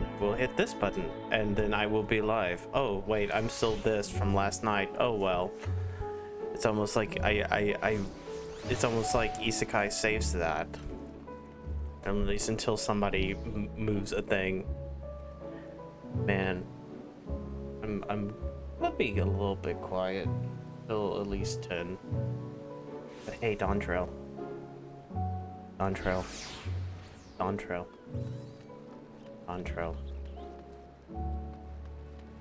button. We'll hit this button, and then I will be live. Oh wait, I'm still this from last night. Oh well. It's almost like it's almost like Isekai saves that. At least until somebody moves a thing. Man, I'm gonna be a little bit quiet till at least 10. But hey, Dawntrail. Dawntrail. Dawntrail. Dawntrail.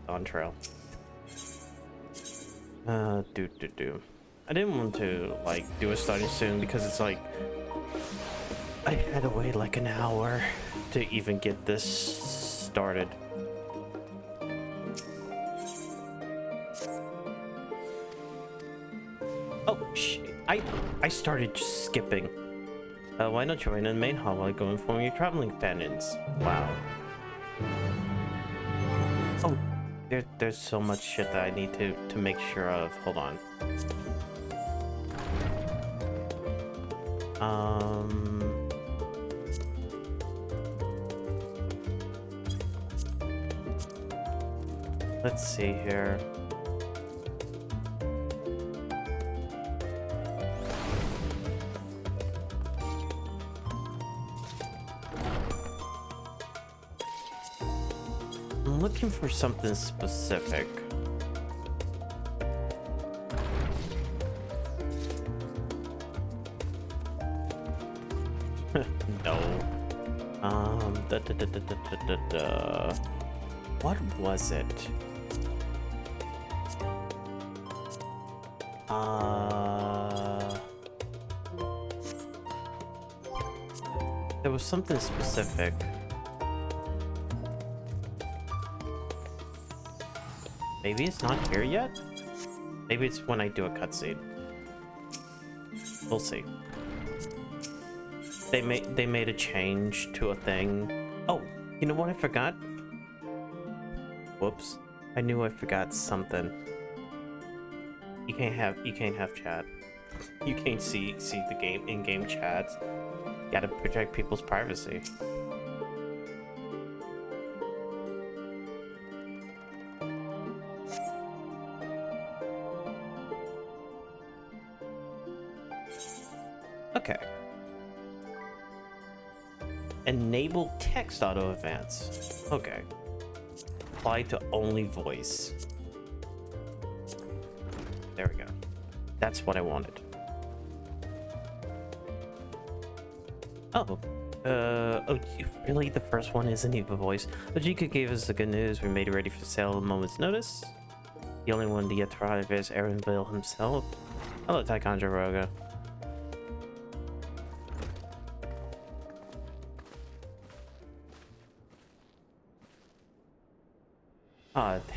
Dawntrail. Do. I didn't want to like do a starting soon because it's like I had to wait like an hour to even get this started. Oh shit! I started just skipping. Why not join in the main hall while go inform your traveling companions? Wow. Oh, there's so much shit that I need to make sure of. Hold on. Let's see here. I'm looking for something specific. No. What was it? There was something specific. Maybe it's not here yet? Maybe it's when I do a cutscene. We'll see. They made a change to a thing. Oh, you know what I forgot? Whoops. I knew I forgot something. You can't have chat. You can't see the game in-game chats. You gotta protect people's privacy. Okay. Enable text auto advance. Okay. Apply to only voice. There we go. That's what I wanted. Oh. Oh, really? The first one isn't even voice. Ojika gave us the good news. We made it ready for sale at a moment's notice. The only one to yet to arrive is Aaronville himself. Hello, Ticonderoga.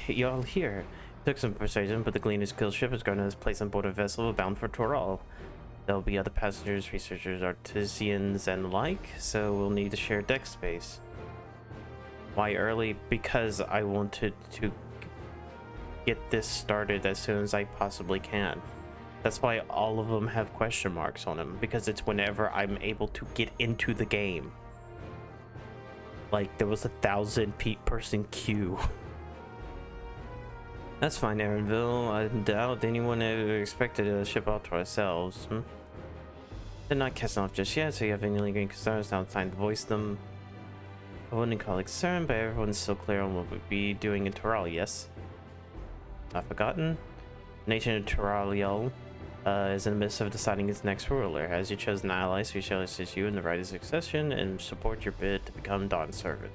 Y'all here. Took some persuasion, but the Gleaner's Guild ship is going to place on board a vessel bound for Toral. There'll be other passengers, researchers, artisans, and the like, so we'll need to share deck space. Why early? Because I wanted to get this started as soon as I possibly can. That's why all of them have question marks on them, because it's whenever I'm able to get into the game. Like, there was 1,000-person queue. That's fine, Aaronville. I doubt anyone ever expected to ship out to ourselves. They're not casting off just yet, so you have any lingering concerns, now it's time to voice them. I wouldn't call it concern, but everyone's still clear on what we'll be doing in Toral, yes? Not forgotten? The nation of Toraliel is in the midst of deciding its next ruler. As your chosen allies, we shall assist you in the right of succession and support your bid to become Dawn's servant.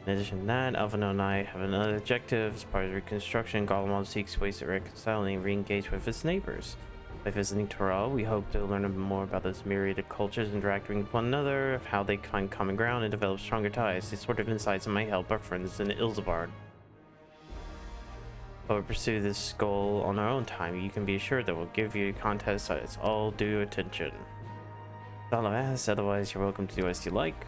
In addition to that, Alvino and I have another objective. As part of reconstruction, Golemon seeks ways to reconcile and re-engage with its neighbors. By visiting Toral, we hope to learn more about those myriad of cultures interacting with one another, of how they find common ground and develop stronger ties. These sort of insights might help our friends in Ilsabard. But we pursue this goal on our own time. You can be assured that we'll give you a contest its all due attention. That's all I've asked, otherwise you're welcome to do as you like.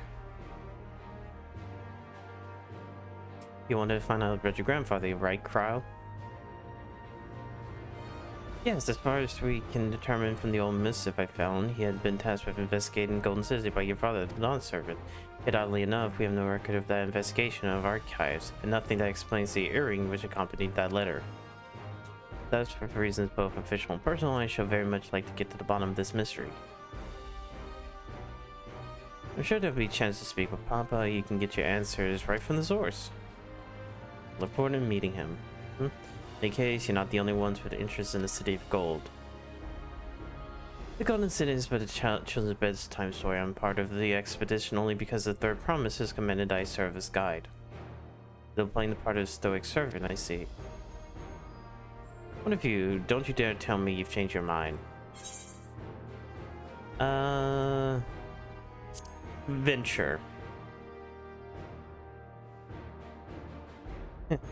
You want to find out about your grandfather, right, Cryle? Yes, as far as we can determine from the old missive I found, he had been tasked with investigating Golden City by your father, the Dawn servant. Yet oddly enough, we have no record of that investigation of archives, and nothing that explains the earring which accompanied that letter. Thus, for reasons both official and personal, I shall very much like to get to the bottom of this mystery. I'm sure there'll be a chance to speak with Papa. You can get your answers right from the source. Look forward to meeting him. In any case, you're not the only ones with interest in the City of Gold. The Golden City is but a children's bedtime story. I'm part of the expedition only because the Third Promise has commanded I serve as guide. Still playing the part of a stoic servant, I see. One of you, don't you dare tell me you've changed your mind. Venture.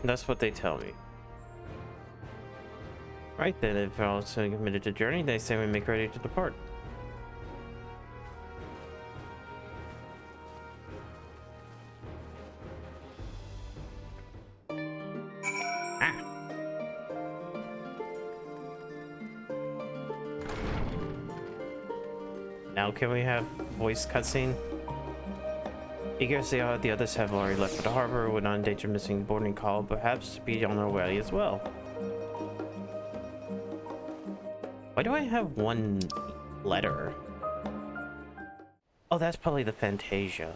That's what they tell me. Right then, if we're also committed to journey, they say we make ready to depart. Now can we have voice cutscene? Eager to see how the others have already left for the harbor, would not endanger missing boarding call, perhaps be on our way as well. Why do I have one letter? Oh, that's probably the Fantasia.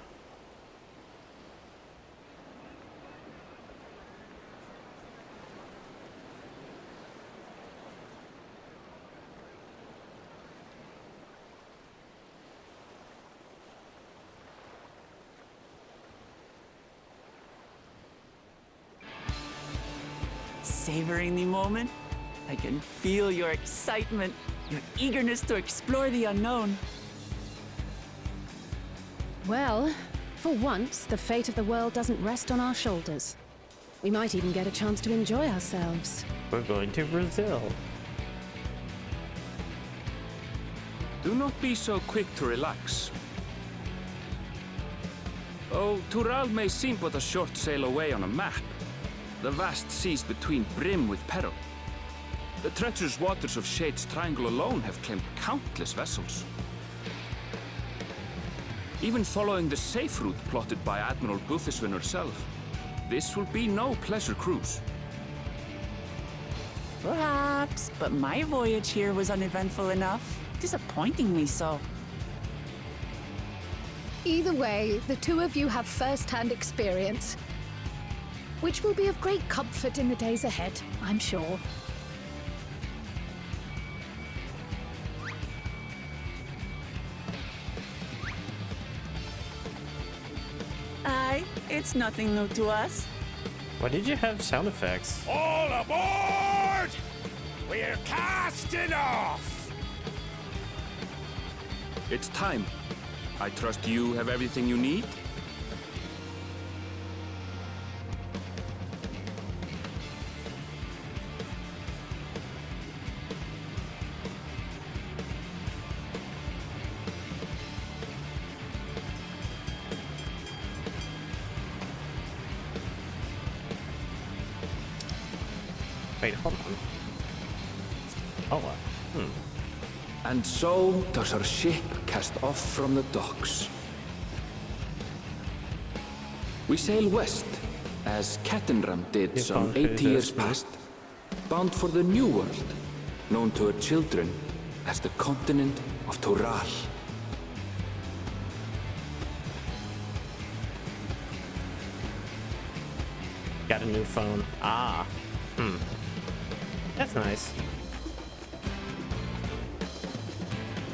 Savoring the moment? I can feel your excitement, your eagerness to explore the unknown. Well, for once, the fate of the world doesn't rest on our shoulders. We might even get a chance to enjoy ourselves. We're going to Brazil. Do not be so quick to relax. Oh, Tural may seem but a short sail away on a map. The vast seas between brim with peril. The treacherous waters of Shade's Triangle alone have claimed countless vessels. Even following the safe route plotted by Admiral Bufiswin herself, this will be no pleasure cruise. Perhaps, but my voyage here was uneventful enough. Disappointingly so. Either way, the two of you have first-hand experience, which will be of great comfort in the days ahead, I'm sure. Aye, it's nothing new to us. Why did you have sound effects? All aboard! We're casting off! It's time. I trust you have everything you need? Wait, hold on. Oh, And so does our ship cast off from the docks. We sail west, as Kattenram did some 80 years past, bound for the New World, known to her children as the continent of Tural. got a new phone. Ah, that's nice.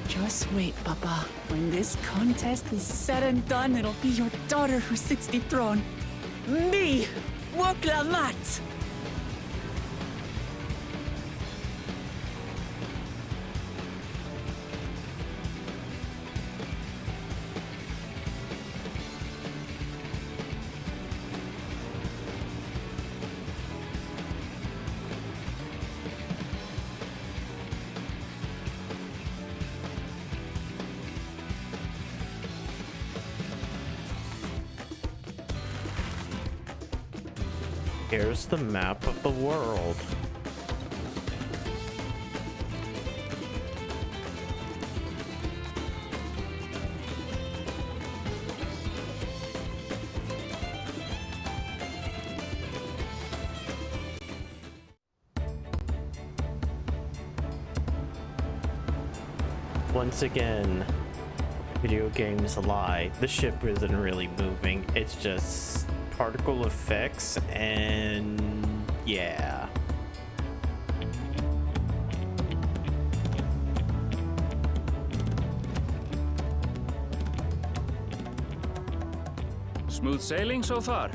Just wait, Papa. When this contest is said and done, it'll be your daughter who sits the throne. Me, Woklamat! Here's the map of the world. once again, video game is a lie. The ship isn't really moving. It's just particle effects and yeah. Smooth sailing so far?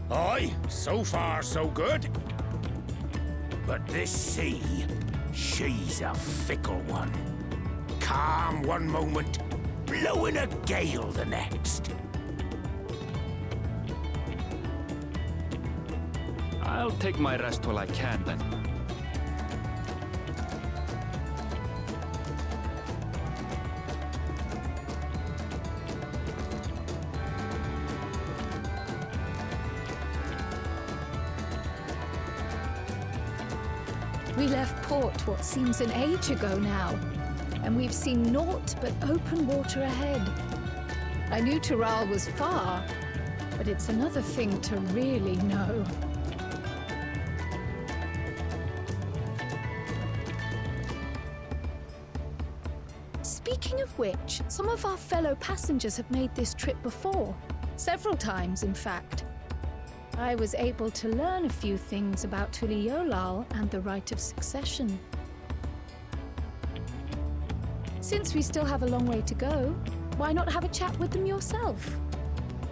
Aye, so far so good. But this sea, she's a fickle one. Calm one moment, blowing a gale the next. I'll take my rest while I can then. We left port what seems an age ago now, and we've seen naught but open water ahead. I knew Tural was far, but it's another thing to really know. Speaking of which, some of our fellow passengers have made this trip before. Several times, in fact. I was able to learn a few things about Tuliolal and the right of succession. Since we still have a long way to go, why not have a chat with them yourself?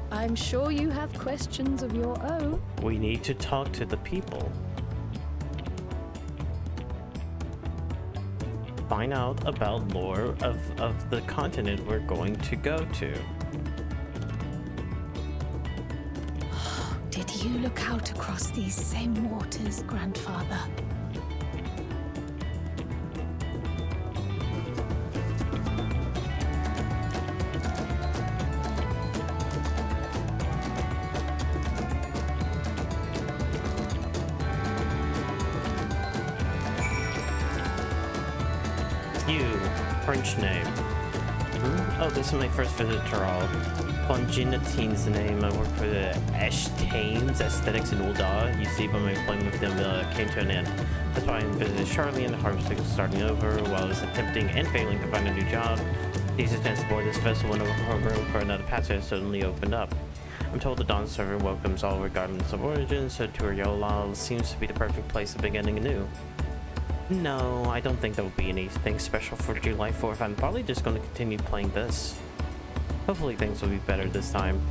I'm sure you have questions of your own. We need to talk to the people. Find out about lore of the continent we're going to go to. Did you look out across these same waters, Grandfather? You, French name. Oh, this is my first visit to Tural. Fonginatine's the name. I work for the Ashtanes Aesthetics in Ul'dah. You see, but my employment with them came to an end. That's why I visited Charlie and the harvesting was starting over while I was attempting and failing to find a new job. These attempts aboard this vessel when a room for another passage suddenly opened up. I'm told the Dawn server welcomes all regardless of origin, so Tuliolal seems to be the perfect place of beginning anew. No, I don't think there will be anything special for July 4th. I'm probably just going to continue playing this. Hopefully things will be better this time.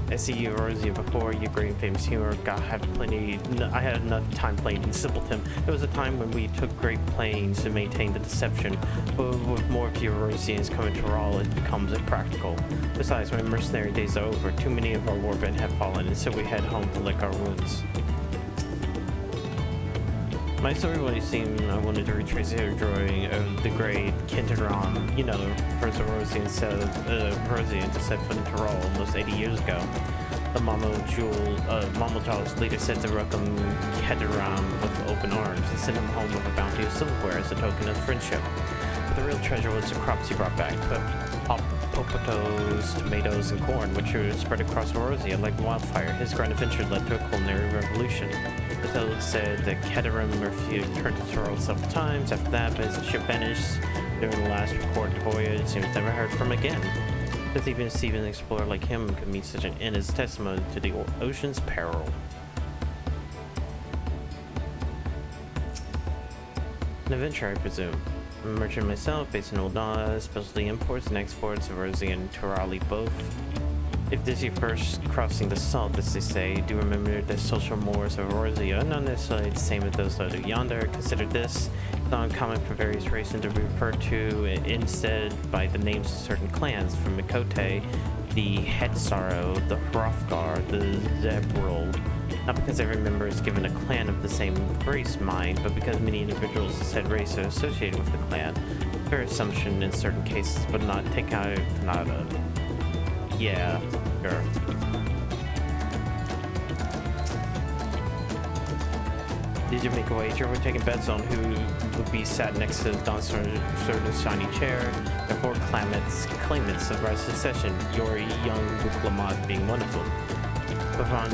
I see you, Rosie, before your great and famous humor. God, I had enough time playing in Simpleton. There was a time when we took great pains to maintain the deception, but with more of your Rosians coming to Tural, it becomes impractical. Besides, my mercenary days are over. Too many of our warband have fallen, and so we head home to lick our wounds. My story really seemed I wanted to retrace the drawing of the great Kintaram, you know, first Rosian set Rosian to set foot in Tural almost 80 years ago. The Mamajul's leader said to welcome Kintaram with open arms and send him home with a bounty of silverware as a token of friendship. But the real treasure was the crops he brought back, potatos, tomatoes, and corn, which were spread across Rosia like wildfire. His grand adventure led to a culinary revolution. The tale said that Keterim returned to Tural several times after that, but his ship vanished during the last recorded voyage and was never heard from again. Because even a seasoned explorer like him could meet such an end as testimony to the ocean's peril. An adventure, I presume. I'm a merchant myself, based in Ul'dah, specialty imports and exports of Rosie and Turali both. If this is your first crossing the salt, as they say, do remember the social mores of Rosie are not necessarily the same as those out yonder. Consider this not uncommon for various races to be referred to instead by the names of certain clans, from Mikote, the Hetsaro, the Hrothgar, the Zebrold. Not because every member is given a clan of the same race mind, but because many individuals of said race are associated with the clan. Fair assumption in certain cases, but not take out Kanada. Yeah, sure. Did you make a wager? We're taking bets on who would be sat next to Dawntrail's shiny chair. There are four claimants of right succession, your young Buklamat being one of them. Bavon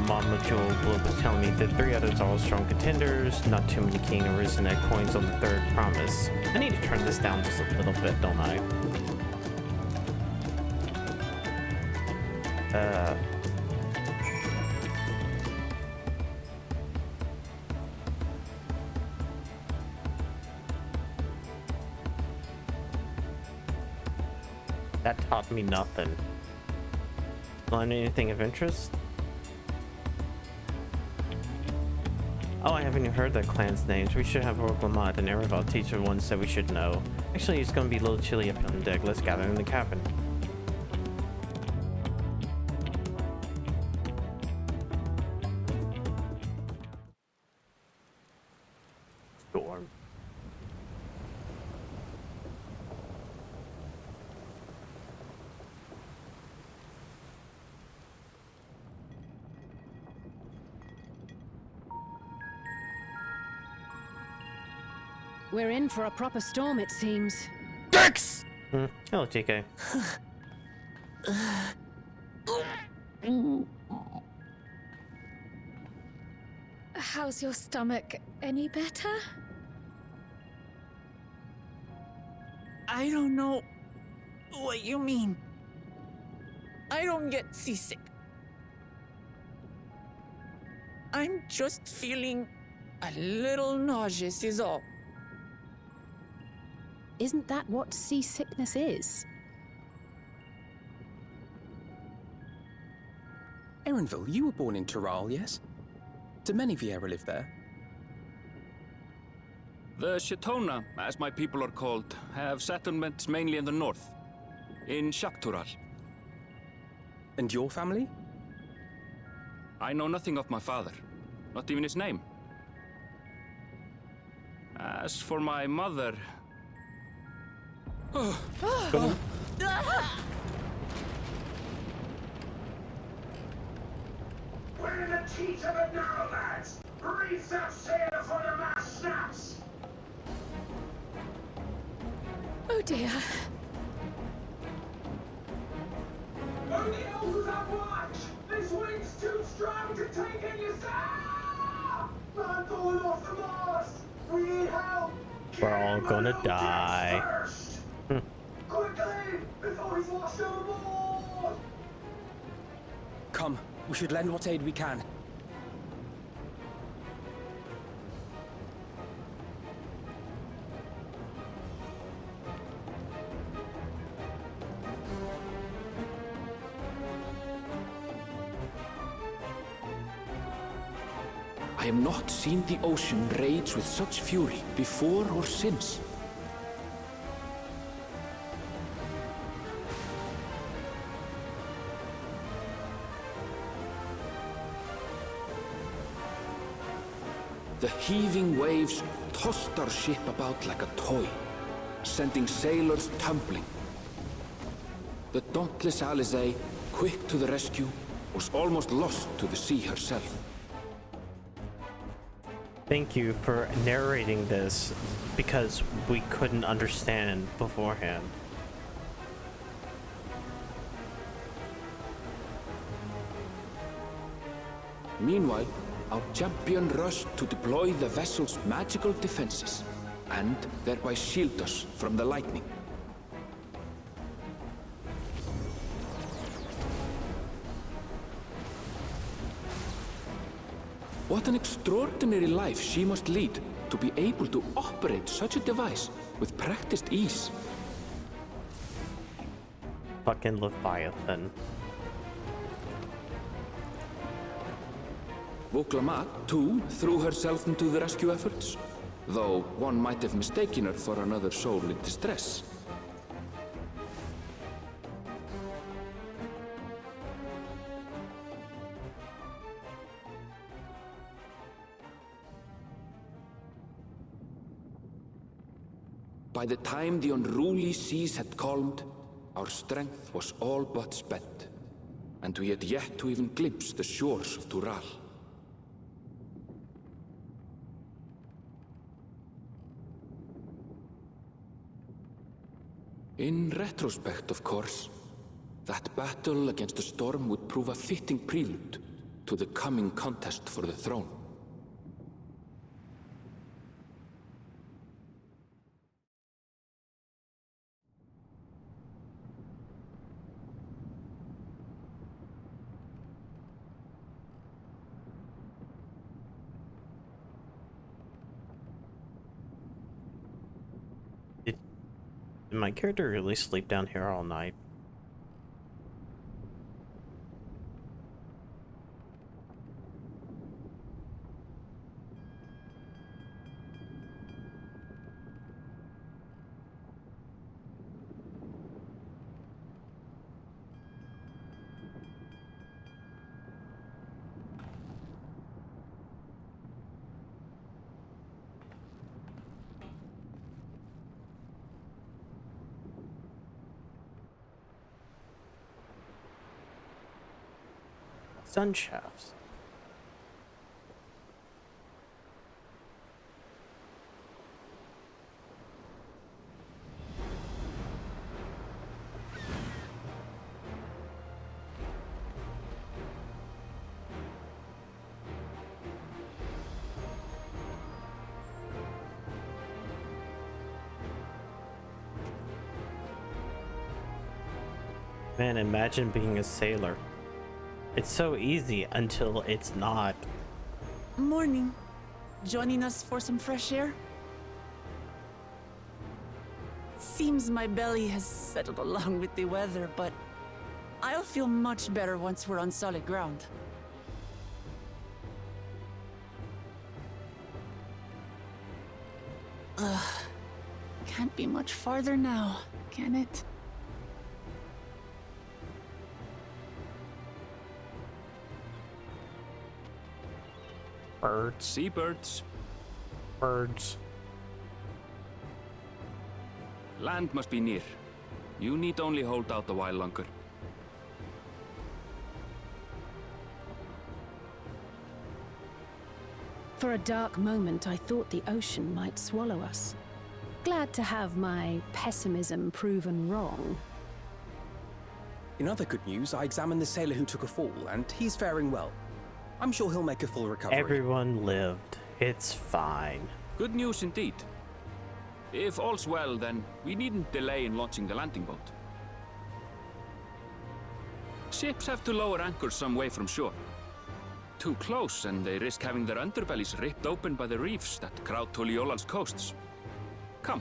Momajul Globe was telling me that 3 others are all strong contenders, not too many King and Risenet coins on the 3rd promise. I need to turn this down just a little bit, don't I? That taught me nothing. Learn anything of interest? Oh, I haven't even heard their clan's names. We should have Orglamat and Ereval teach the ones that we should know. Actually, it's gonna be a little chilly up on deck. Let's gather in the cabin. Storm. We're in for a proper storm, it seems. Dix! Hello, TK. How's your stomach? Any better? I don't know what you mean. I don't get seasick. I'm just feeling a little nauseous is all. Isn't that what seasickness is? Erenville, you were born in Tural, yes? Do many of you ever live there? The Shatona, as my people are called, have settlements mainly in the north, in Shaktural. And your family? I know nothing of my father, not even his name. As for my mother... We're in the teeth of it now, lads! Reef that sail before the mast snaps! Oh dear. Only know who's on watch! This wind's too strong to take in yourself! I'm going off the mast! We need help! We're all gonna die. First. Quickly! Before he's washed overboard! Come, we should lend what aid we can. I have not seen the ocean rage with such fury before or since. The heaving waves tossed our ship about like a toy, sending sailors tumbling. The dauntless Alizé, quick to the rescue, was almost lost to the sea herself. Thank you for narrating this because we couldn't understand beforehand. Meanwhile, our champion rushed to deploy the vessel's magical defenses, and thereby shield us from the lightning. What an extraordinary life she must lead to be able to operate such a device with practiced ease. Fucking Leviathan. Voklamat, too, threw herself into the rescue efforts, though one might have mistaken her for another soul in distress. By the time the unruly seas had calmed, our strength was all but spent, and we had yet to even glimpse the shores of Tural. In retrospect, of course, That battle against the storm would prove a fitting prelude to the coming contest for the throne. Did my character really sleep down here all night? Sun shafts. Man, imagine being a sailor. It's so easy until it's not. Morning. Joining us for some fresh air? Seems my belly has settled along with the weather, but I'll feel much better once we're on solid ground. Can't be much farther now, can it? Birds. Seabirds. Birds. Land must be near. You need only hold out a while longer. For a dark moment, I thought the ocean might swallow us. Glad to have my pessimism proven wrong. In other good news, I examined the sailor who took a fall, and he's faring well. I'm sure he'll make a full recovery. Everyone lived. It's fine. Good news indeed. If all's well, then we needn't delay in launching the landing boat. Ships have to lower anchors some way from shore. Too close, and they risk having their underbellies ripped open by the reefs that crowd Tuliola's coasts. Come.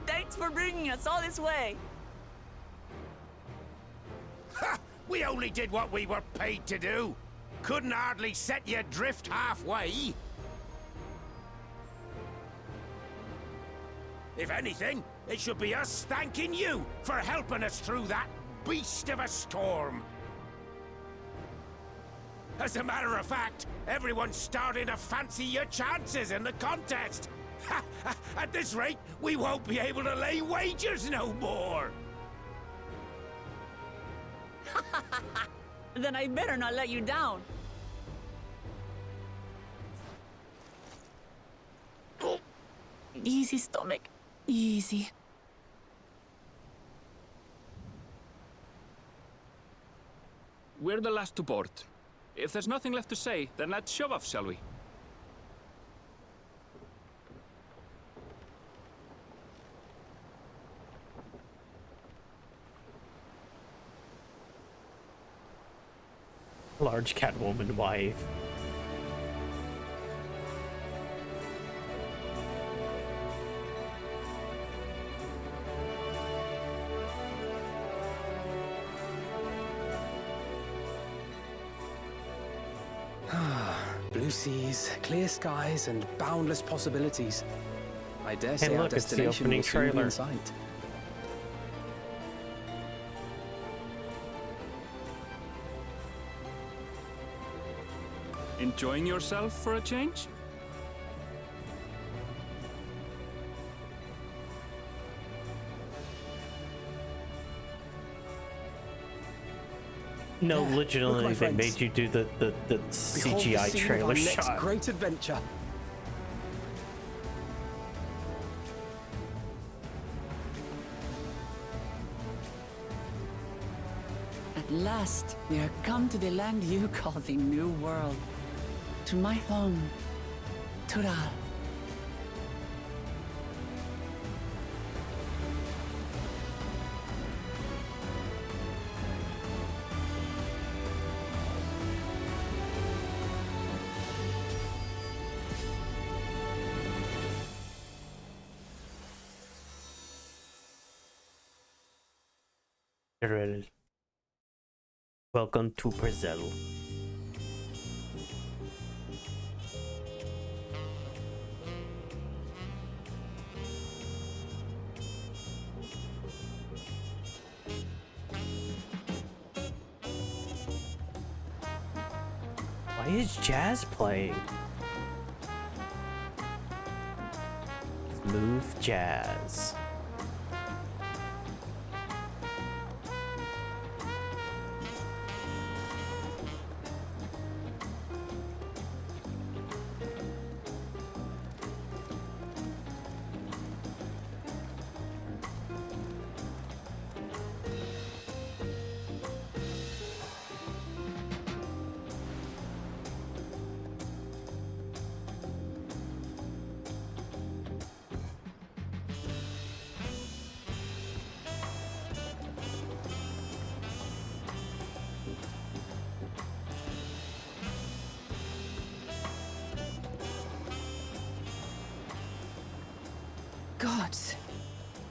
Thanks for bringing us all this way. Ha! We only did what we were paid to do. Couldn't hardly set you adrift halfway. If anything, it should be us thanking you for helping us through that beast of a storm. As a matter of fact, everyone's starting to fancy your chances in the contest. At this rate, we won't be able to lay wagers no more. Then I better not let you down. Easy, stomach. Easy. We're the last to board. If there's nothing left to say, then let's shove off, shall we? Large Catwoman wife. Blue seas, clear skies, and boundless possibilities. I dare Hey, say our look, it's the destination opening will soon be trailer. in sight. Enjoying yourself for a change? No, There, look, literally, my they friends. made you do the Behold the CGI scene of trailer our next shot. great adventure. At last, we are come to the land you call the New World. To my home, Tural. Welcome to Brazil. Why is jazz playing? Smooth jazz. Gods,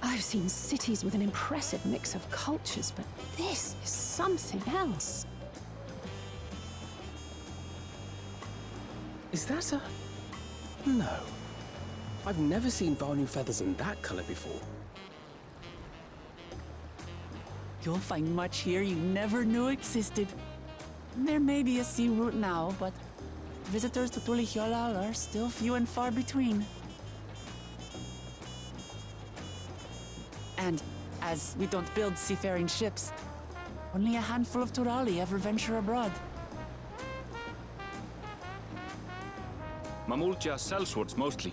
I've seen cities with an impressive mix of cultures, but this is something else. Is that a... No. I've never seen Vanu feathers in that color before. You'll find much here you never knew existed. There may be a sea route now, but visitors to Tulihyolal are still few and far between. And as we don't build seafaring ships, only a handful of Turali ever venture abroad. Mamulja sellswords mostly.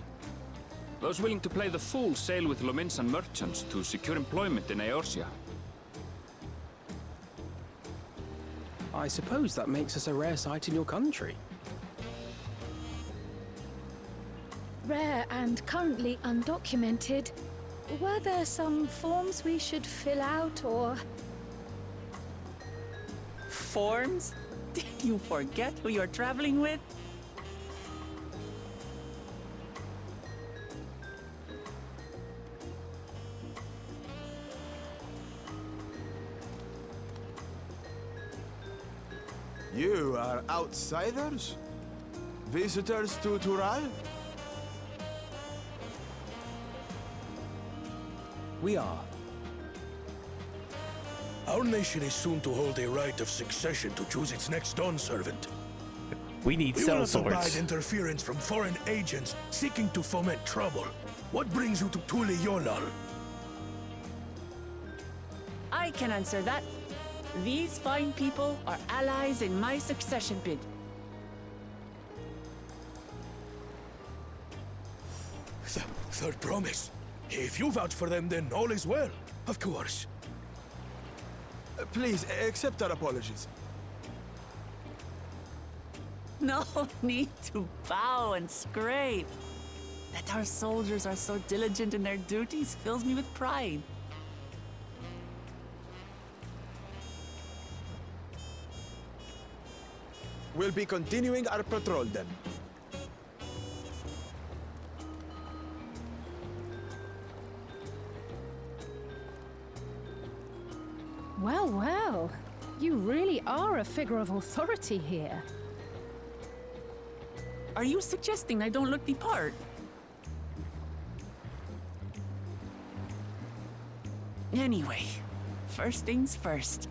Those willing to play the fool sail with Lominsan merchants to secure employment in Eorzea. I suppose that makes us a rare sight in your country. Rare and currently undocumented. Were there some forms we should fill out, or...? Forms? Did you forget who you're traveling with? You are outsiders? Visitors to Tural? We are. Our nation is soon to hold a right of succession to choose its next Dawn servant. We need We will cell not abide swords. interference from foreign agents seeking to foment trouble. What brings you to Tulihyolal? I can answer that. These fine people are allies in my succession bid. Third promise. If you vouch for them, then all is well. Of course. Please, accept our apologies. No need to bow and scrape. That our soldiers are so diligent in their duties fills me with pride. We'll be continuing our patrol then. Well, well. You really are a figure of authority here. Are you suggesting I don't look the part? Anyway, first things first.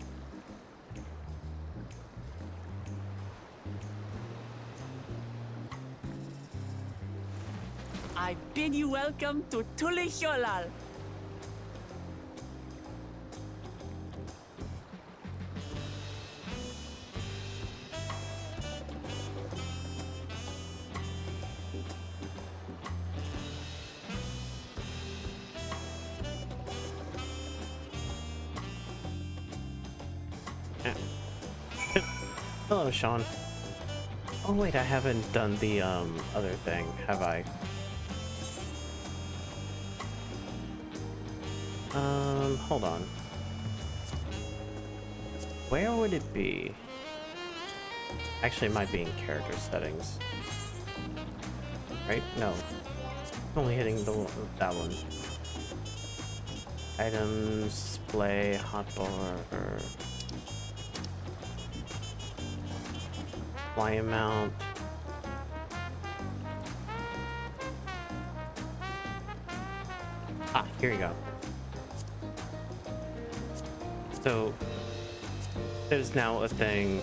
I bid you welcome to Tulihyolal. Hello, Sean. Oh wait, I haven't done the other thing, have I? Hold on. Where would it be? Actually, it might be in character settings. Right? No. Only hitting that one. Items, display, hotbar, fly amount. Ah, here you go. So there's now a thing.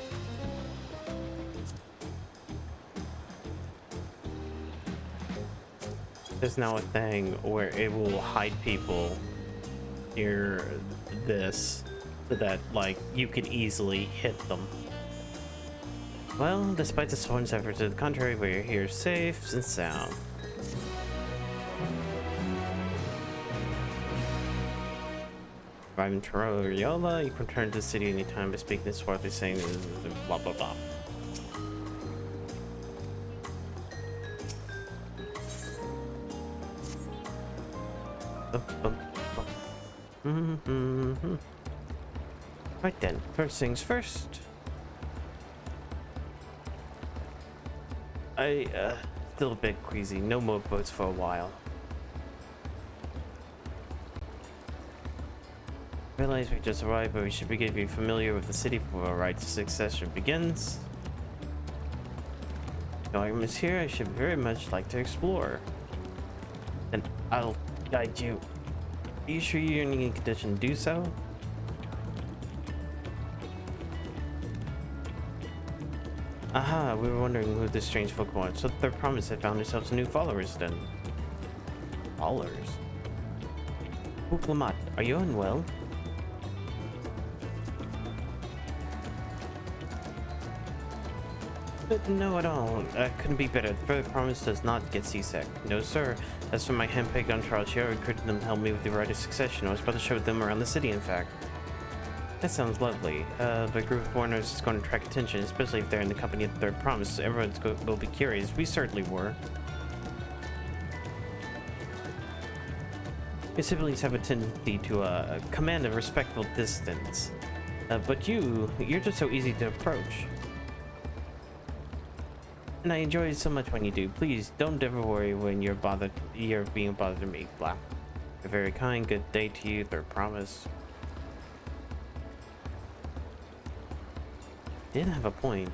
There's now a thing where it will hide people near this so that, like, you could easily hit them. Well, despite the Sworn's efforts to the contrary, we're here safe and sound. Arriving Toriola, you can return to the city anytime by speaking to swarthy saying blah blah blah. Right then, first things first. Still a bit queasy. No more boats for a while. Realize we just arrived, but we should be getting familiar with the city before our rite of succession begins. No arguments here. I should very much like to explore. Then I'll guide you. Are you sure you're in any condition to do so? Aha, we were wondering who this strange folk was, so their promise had found themselves new followers then. Followers? Uklamat, are you unwell? No at all. Couldn't be better. The further promise does not get seasick. No, sir. As for my handpicked Dawntrail, she recruited them to help me with the rite of succession. I was about to show them around the city, in fact. That sounds lovely. The group of foreigners is going to attract attention, especially if they're in the company of the third promise. Everyone's will be curious. We certainly were. Your siblings have a tendency to command a respectful distance. But you're just so easy to approach. And I enjoy it so much when you do. Please don't ever worry when you're being bothered to me. Blah. You're very kind. Good day to you. Third promise. Did have a point.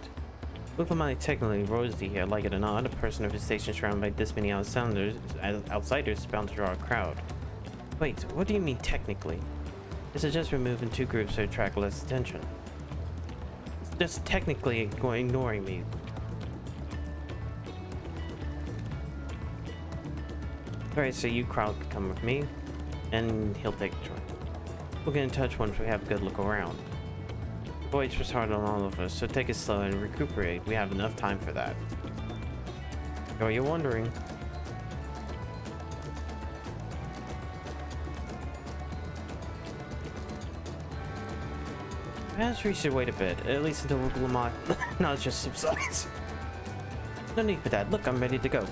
Look at my technically Rosie here, like it or not, a person of his station surrounded by this many outsiders is bound to draw a crowd. Wait, what do you mean technically? I suggest we move in two groups to attract less attention. It's just technically ignoring me. Alright, so you crowd can come with me, and he'll take a joint. We'll get in touch once we have a good look around. The voyage was hard on all of us, so take it slow and recuperate. We have enough time for that. Oh, you're wondering. Perhaps we should wait a bit, at least until Lamont knowledge just subsides. No need for that. Look, I'm ready to go.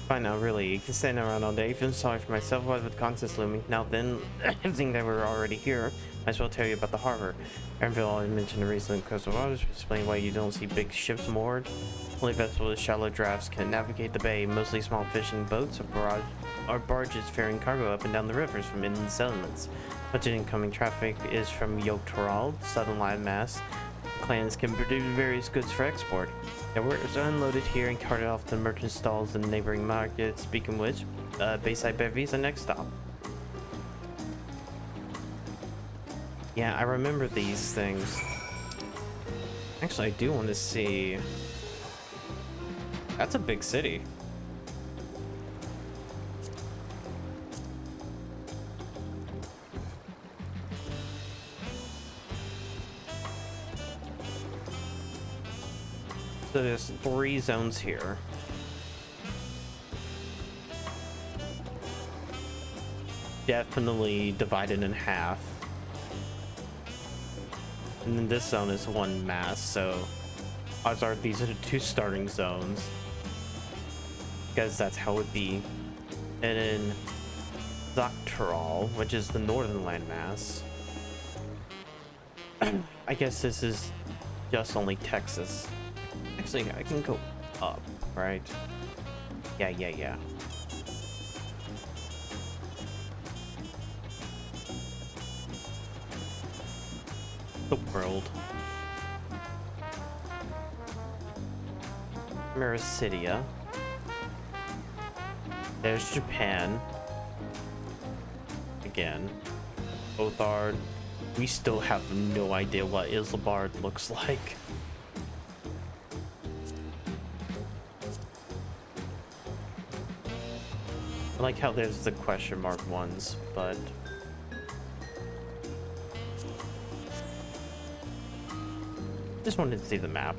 Fine now, really. You can stand around all day. Feeling sorry for myself with constants looming. Now then, everything that we're already here, might as well tell you about the harbor. Aaronville already mentioned the reason coastal waters, explain why you don't see big ships moored. Only vessels with shallow drafts can navigate the bay. Mostly small fishing boats or barges ferrying cargo up and down the rivers from inland settlements. Much of incoming traffic is from Dawntrail, southern landmass. Clans can produce various goods for export. Their workers are unloaded here and carted off to merchant stalls and neighboring markets. Speaking of which, Bayside Bevy is the next stop. Yeah, I remember these things. Actually, I do want to see. That's a big city. So there's 3 zones here. definitely divided in half. And then this zone is one mass, so odds are these are the two starting zones. Because that's how it be. And then Dawntrail, which is the northern landmass. I guess this is just only Texas. Actually, I can go up, right? Yeah. The world. Mericidia. There's Japan. Again. Othard. We still have no idea what Islabard looks like. I like how there's the question mark ones, but just wanted to see the map.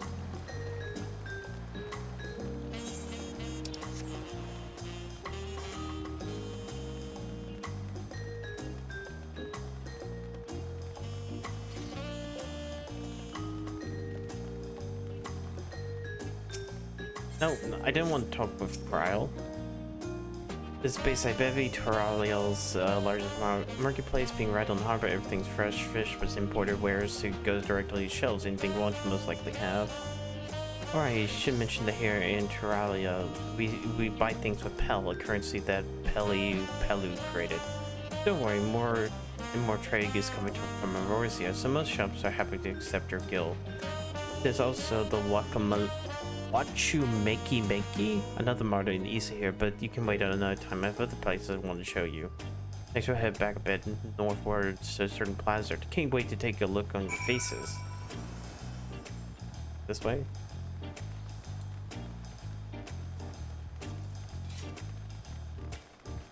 No, I didn't want to talk with Cryle. This base Ibevi, Turaliel's largest marketplace, being right on the harbor. Everything's fresh. Fish was imported, wares to goes directly to shelves. Anything you want, you most likely have. Alright, you should mention that here in Turalia, we buy things with Pel, a currency that Pelu created. Don't worry, more and more trade is coming from Aurorsia, so most shops are happy to accept your guild. There's also the Wachumeki, another martyr in Isa here, but you can wait on another time. I have other places I want to show you. Next we'll head back a bit northwards to a certain plaza. Can't wait to take a look on your faces. This way?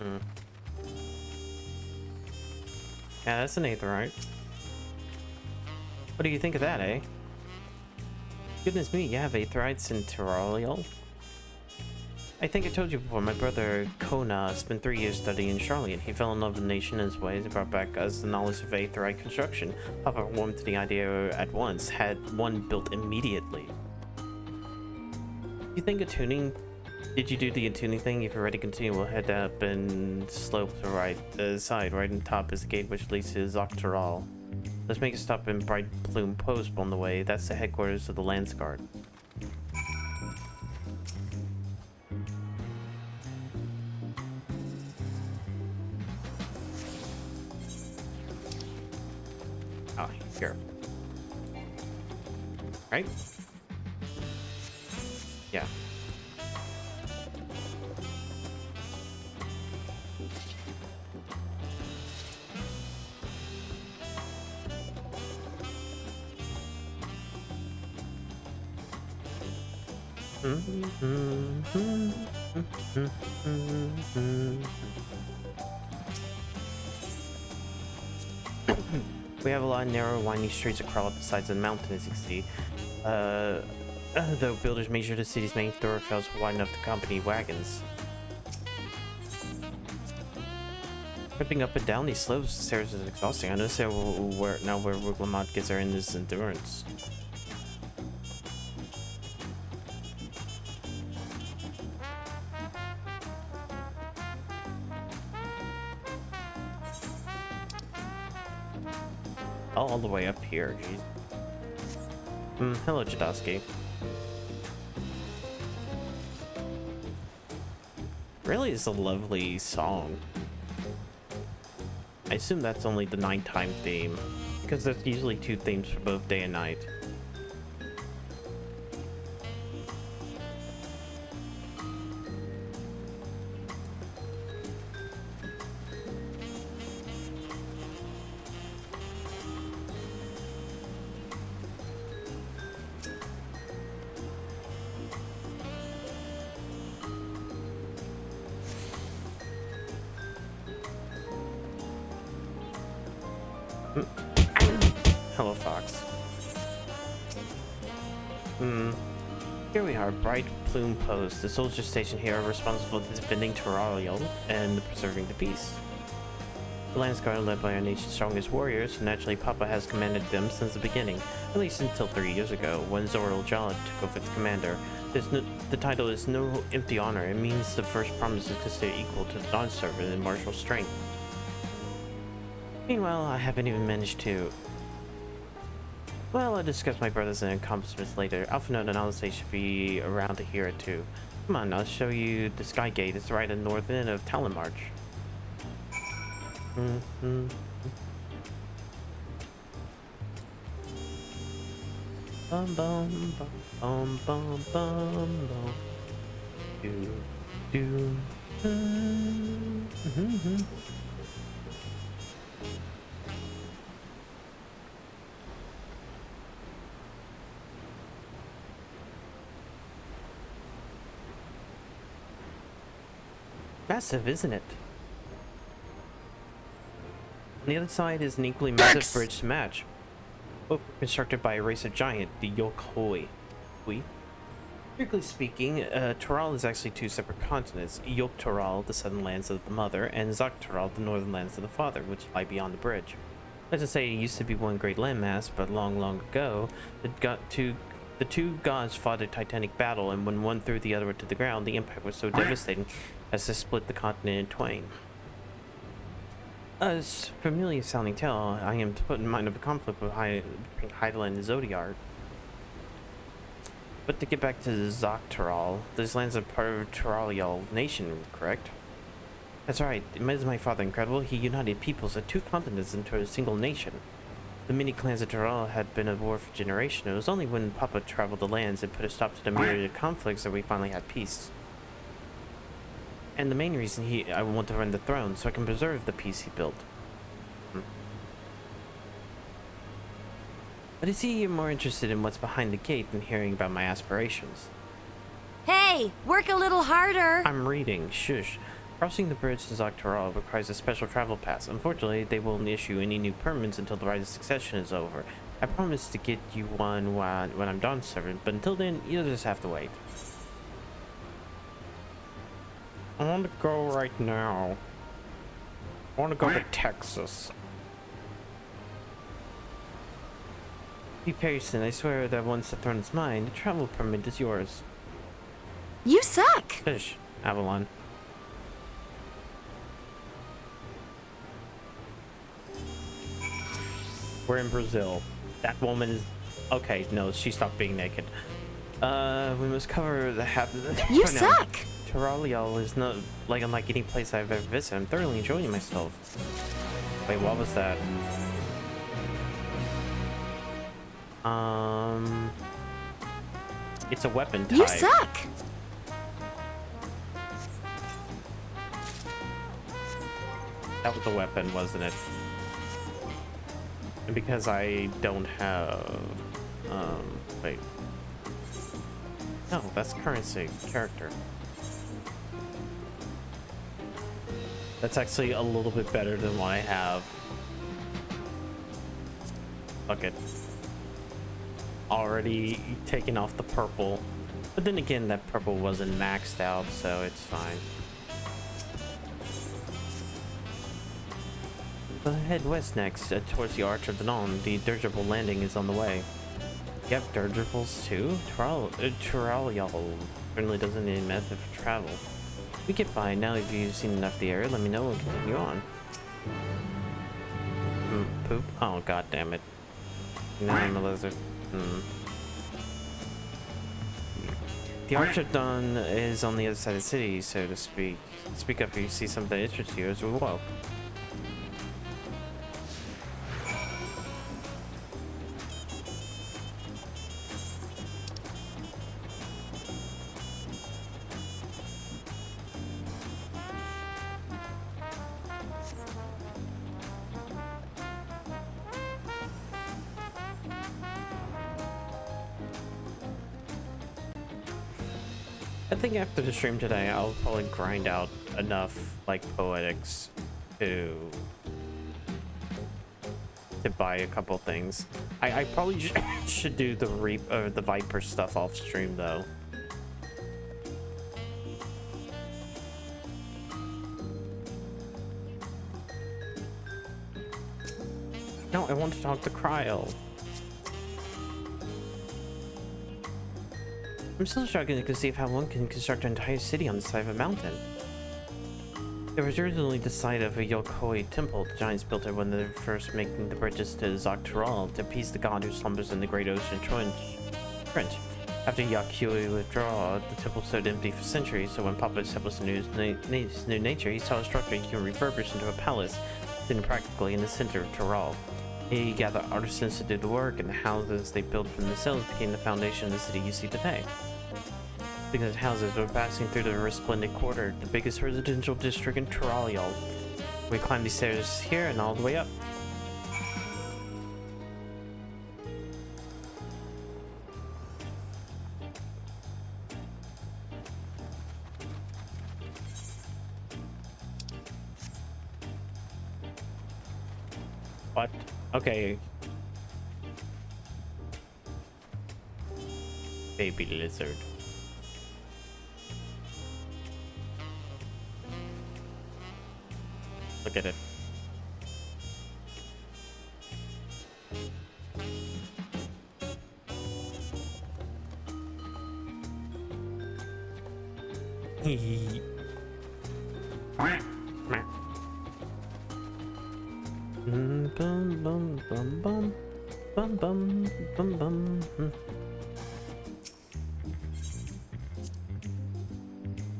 Yeah, that's an aetheryte. What do you think of that, eh? Goodness me, you have aetherytes in Turaliel? I think I told you before, my brother Kona spent 3 years studying in Charlotte. He fell in love with the nation and his ways. He brought back us the knowledge of aetheryte construction. Papa warmed to the idea at once, had one built immediately. You think attuning? Did you do the attuning thing? If you're ready to continue, we'll head up and slope to the right side. Right on top is the gate which leads to Dawntrail. Let's make a stop in Bright Plume Post on the way. That's the headquarters of the Lance Guard. Ah, here. Right? Yeah. We have a lot of narrow, winding streets that crawl up the sides of the mountain, as you can see. The builders made sure the city's main thoroughfares were wide enough to accompany wagons. Tripping up and down these slopes, the stairs is exhausting. I notice where Wiglamot gets her in this endurance. All the way up here, jeez. Hello, Jadowski. Really is a lovely song. I assume that's only the nighttime theme, because there's usually 2 themes for both day and night. Hello, Fox. Here we are, Bright Plume Post. The soldier station here are responsible for defending Turaliel and preserving the peace. The Landsguard are led by our nation's strongest warriors, so naturally Papa has commanded them since the beginning, at least until 3 years ago, when Zoral Jala took over as commander. The title is no empty honor. It means the first promise is considered equal to the Dawn servant in martial strength. Meanwhile, I haven't even managed to... Well, I'll discuss my brothers and accomplishments later. Alphinaud and Alice should be around to hear it too. Come on, I'll show you the Sky Gate. It's right at the north end of Talonmarch. Bum bum bum bum bum bum. Do. Massive, isn't it? On the other side is an equally massive bridge to match, both constructed by a race of giant, the Yokhoi. Strictly speaking, Toral is actually two separate continents: Yok-Toral, the southern lands of the mother, and Zak-Toral, the northern lands of the father, which lie beyond the bridge. Let's just say it used to be one great landmass, but long ago, the two gods fought a titanic battle, and when one threw the other to the ground, the impact was so devastating as to split the continent in twain. As familiar sounding tale, I am to put in mind of a conflict between Hydaland and Zodiar. But to get back to the Zak-Toral, these lands are part of Toralial nation, correct? That's right. Is my father incredible? He united peoples of two continents into a single nation. The many clans of Toral had been at war for generations. It was only when Papa traveled the lands and put a stop to the myriad of conflicts that we finally had peace. And the main reason I want to run the throne, so I can preserve the peace he built. But I see you're more interested in what's behind the gate than hearing about my aspirations. Hey, work a little harder! I'm reading. Shush. Crossing the bridge to Zak-Toral requires a special travel pass. Unfortunately, they won't issue any new permits until the Rite of Succession is over. I promise to get you one when I'm Dawn servant, but until then, you'll just have to wait. I want to go right now. I want to go to Texas. Be patient. I swear that once the throne is mine, the travel permit is yours. You suck! Fish, Avalon. We're in Brazil. That woman is... Okay, no, she stopped being naked. We must cover the half of the... You suck! Toralial is not unlike any place I've ever visited. I'm thoroughly enjoying myself. Wait, what was that? It's a weapon type. You suck! That was a weapon, wasn't it? And because I don't have... wait. No, that's currency. Character. That's actually a little bit better than what I have. Fuck it. Already taken off the purple. But then again, that purple wasn't maxed out, so it's fine. We'll head west next, towards the Arch of the Dawn. The dirigible landing is on the way. You have dirigibles too? Toralial certainly doesn't need a method for travel. We get by. Now if you've seen enough of the area, let me know and continue on. Poop? Oh, god damn it. Now I'm a lizard. The Arch of Dawn is on the other side of the city, so to speak. Speak up if you see something that interests you as well. I think after the stream today, I'll probably grind out enough like poetics to buy a couple things. I probably should do the Viper stuff off stream though. No, I want to talk to Cryle. I'm still struggling to conceive how one can construct an entire city on the side of a mountain. It was originally the site of a Yokoi temple. The giants built it when they were first making the bridges to Dawntrail to appease the god who slumbers in the great ocean trench. After Yakui withdrew, the temple stood empty for centuries, so when Papa established his new nature, he saw a structure he can refurbish into a palace, sitting practically in the center of Toral. He gathered artisans to do the work, and the houses they built for themselves became the foundation of the city you see today. Speaking of houses, we're passing through the Resplendent Quarter, the biggest residential district in Toral. We climb these stairs here and all the way up. What? Okay. Baby lizard. Look at it. Hee. Bum bum bum bum bum bum bum bum.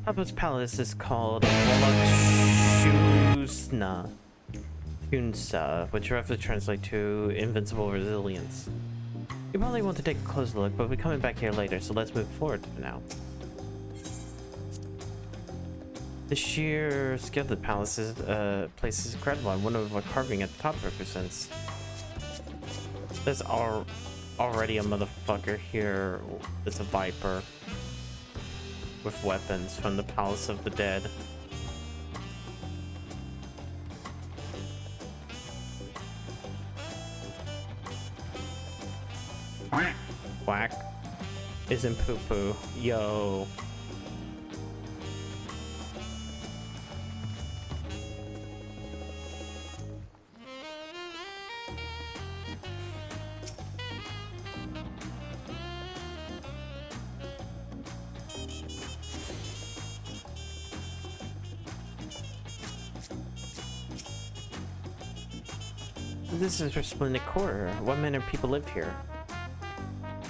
Papa's palace is called Shunsa, which roughly translates to invincible resilience. You probably want to take a closer look, but we're coming back here later, so let's move forward for now. The sheer scale of the palace's place is incredible. I wonder what carving at the top represents. There's already a motherfucker here that's a viper with weapons from the Palace of the Dead. Quack. Isn't poo poo. Yo. This is Resplendent Quarter. What manner of people live here?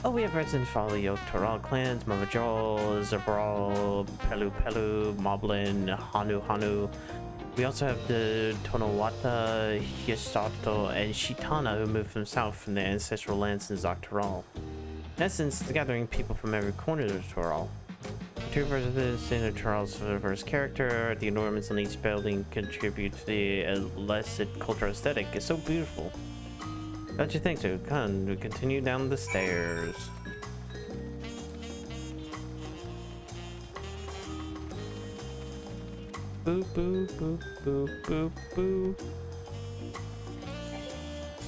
Oh, we have residents from all the Toral clans, Mavajol, Zabral, Pelu, Moblin, Hanu. We also have the Tonawata, Hisato, and Shitana who moved from south from their ancestral lands in Zaktoral. In essence, it's gathering people from every corner of Toral. Two residents in Toral's diverse character, the adornments on each building contribute to the illicit cultural aesthetic. It's so beautiful. Don't you think so? Come on, we continue down the stairs. Boop, boop, boop, boop, boop, boop.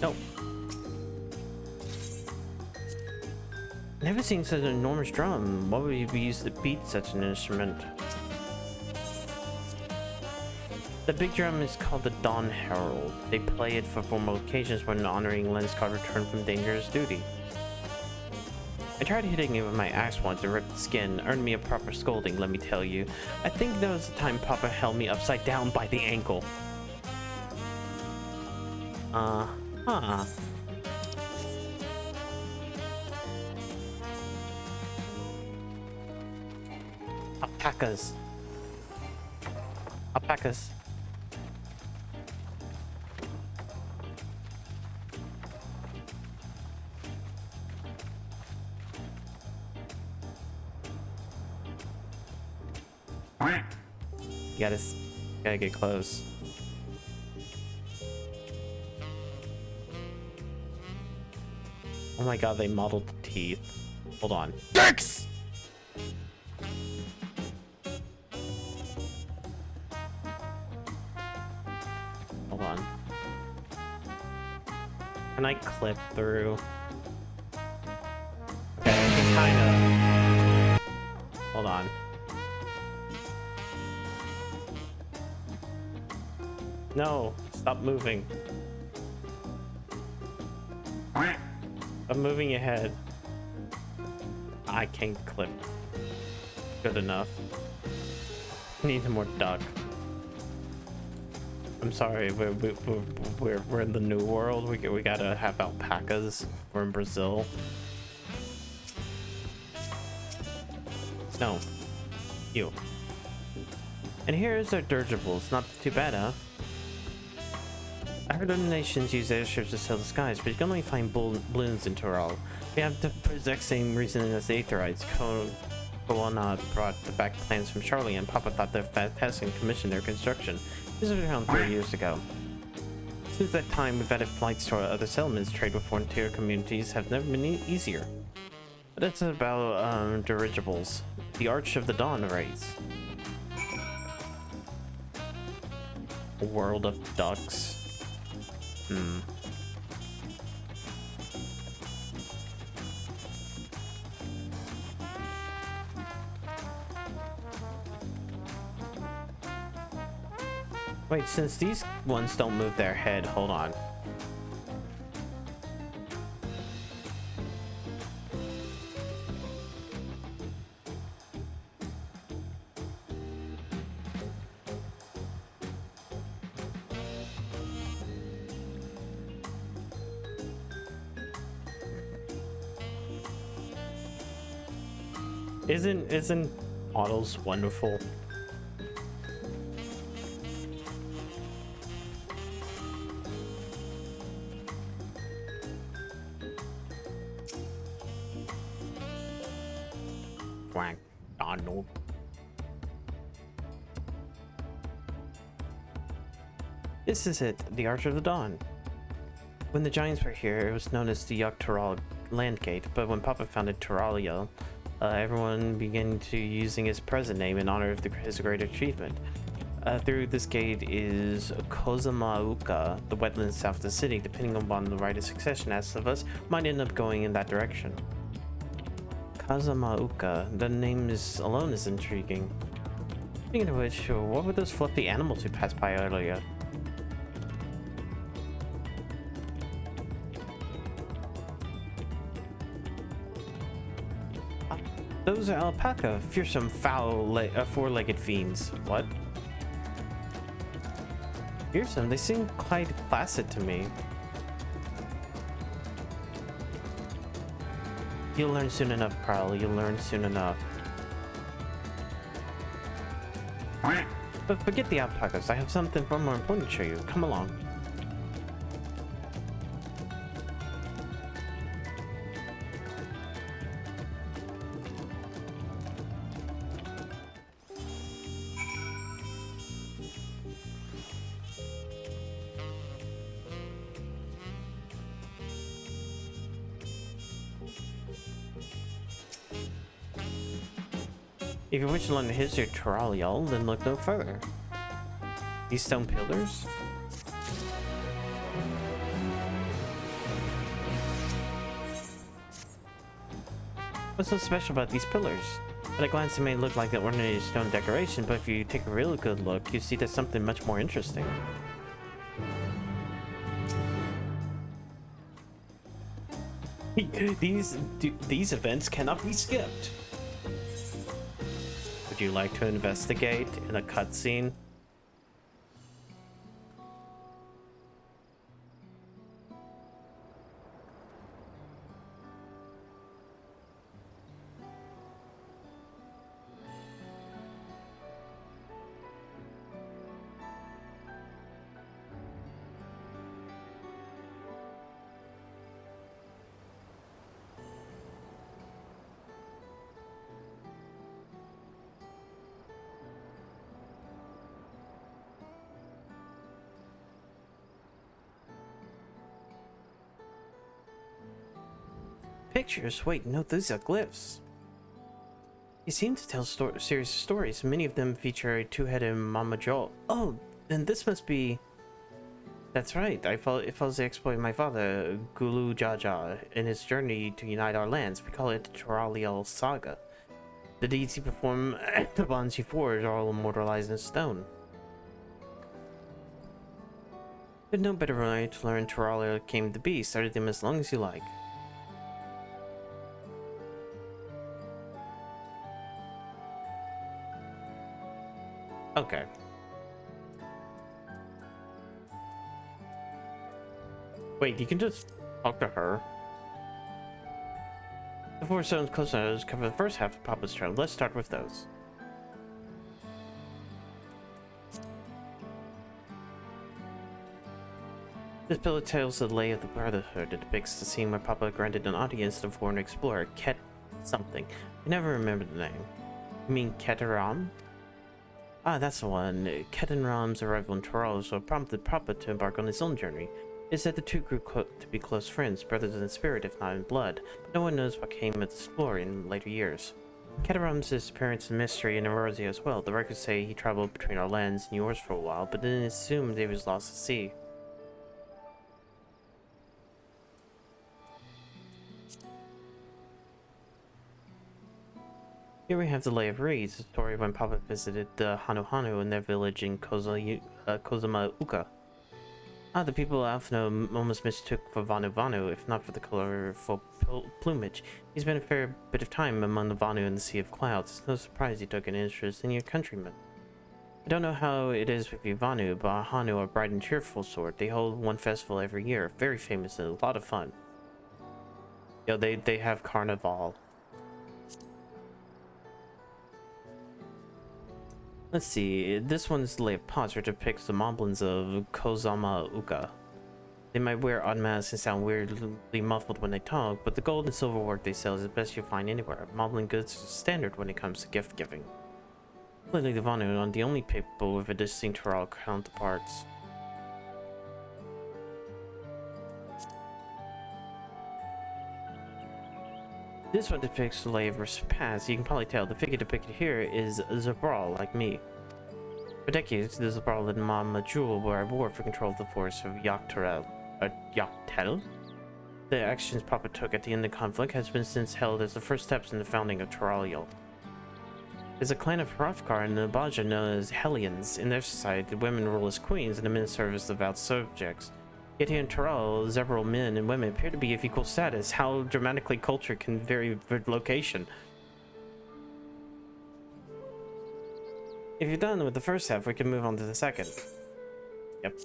Nope. Never seen such an enormous drum. What would you use to beat such an instrument? The big drum is called the Dawn Herald. They play it for formal occasions when honoring Lenscott returned from dangerous duty. I tried hitting it with my axe once and ripped the skin, earned me a proper scolding, let me tell you. I think that was the time Papa held me upside down by the ankle. Uh-huh. Alpacas. You gotta get close. Oh my god, they modeled the teeth. Hold on. Dicks! Hold on. Can I clip through? Okay, I can kinda. Hold on. No, stop moving. I'm moving ahead. I can't clip. Good enough. Need more duck. I'm sorry, we're in the new world. We gotta have alpacas. We're in Brazil. No, you. And here's our dirigibles. Not too bad, huh? I heard other nations use airships to sail the skies, but you can only find balloons in Tyrol. We have the exact same reason as the Aetherites. Koana brought back plans from Charlie, and Papa thought they're fantastic and commissioned their construction. This was around 3 years ago. Since that time, we've added flights to our other settlements. Trade with frontier communities have never been easier. But that's about dirigibles. The Arch of the Dawn race. A world of ducks. Wait, since these ones don't move their head, hold on. Isn't Autos wonderful? Quack, Donald. This is it, the Arch of the Dawn. When the Giants were here, it was known as the Yogg-Tyrol Landgate, but when Papa founded Tyralia, everyone began to using his present name in honor of his great achievement. Through this gate is Kozamauka, the wetlands south of the city. Depending upon the right of succession, as of us might end up going in that direction. Kozamauka, the name alone is intriguing. Speaking of which, what were those fluffy animals we passed by earlier? Those are alpaca, fearsome, four-legged fiends. What? Fearsome? They seem quite placid to me. You'll learn soon enough, Prowl. You'll learn soon enough. But forget the alpacas. I have something far more important to show you. Come along. If you wish to learn the history of Tyralia, then look no further. These stone pillars? What's so special about these pillars? At a glance, they may look like an ordinary stone decoration, but if you take a really good look, you see there's something much more interesting. These events cannot be skipped. Would you like to investigate in a cutscene? Pictures? Wait, no, these are glyphs. You seem to tell series of stories. Many of them feature a two-headed Mama Joel. Oh, then this must be... That's right. It follows the exploit of my father, Gulu Jaja, in his journey to unite our lands. We call it the Tyraliel Saga. The deeds he performed, the bonds he forged, are all immortalized in stone. There's no better way to learn Tyralia came to be. Study them as long as you like. Okay. Wait, you can just talk to her. The 4 stones close cover the first half of Papa's trail. Let's start with those. This pillar tells the lay of the Brotherhood. It depicts the scene where Papa granted an audience to a foreign explorer, Ket something. I never remember the name. You mean Keteram? Ah, that's the one. Ketenram's arrival in Toral prompted Papa to embark on his own journey. It said the two grew to be close friends, brothers in spirit if not in blood, but no one knows what came of the explorer in later years. Keteram's disappearance is a mystery in Erosia as well. The records say he traveled between our lands and yours for a while, but then assumed he was lost at sea. Here we have the Lay of Reeds, the story of when Papa visited the Hanu in their village in Kozamauka. Ah, the people of Alphino almost mistook for Vanu, if not for the colorful plumage. He's been a fair bit of time among the Vanu in the Sea of Clouds. It's no surprise he took an interest in your countrymen. I don't know how it is with you Vanu, but our Hanu are bright and cheerful sort. They hold one festival every year, very famous and a lot of fun. Yo, they have Carnival. Let's see, this one's the Lay of Pots, which depicts the moblins of Kozamauka. They might wear odd masks and sound weirdly muffled when they talk, but the gold and silver work they sell is the best you'll find anywhere. Moblin goods are standard when it comes to gift giving. Clearly the Vanu are the only people with a distinct Toral counterparts. This one depicts the Lay of Pass. You can probably tell the figure depicted here is Zabral, like me. For decades, the Zabral led Mama Jewel where I wore for control of the force of Yachtel. The actions Papa took at the end of the conflict has been since held as the first steps in the founding of Toraliel. There's a clan of Hrothgar and the Baja known as Hellions. In their society, the women rule as queens and the men serve as devout subjects. Yet here in Toral, several men and women appear to be of equal status. How dramatically culture can vary with location. If you're done with the first half, we can move on to the second. Yep.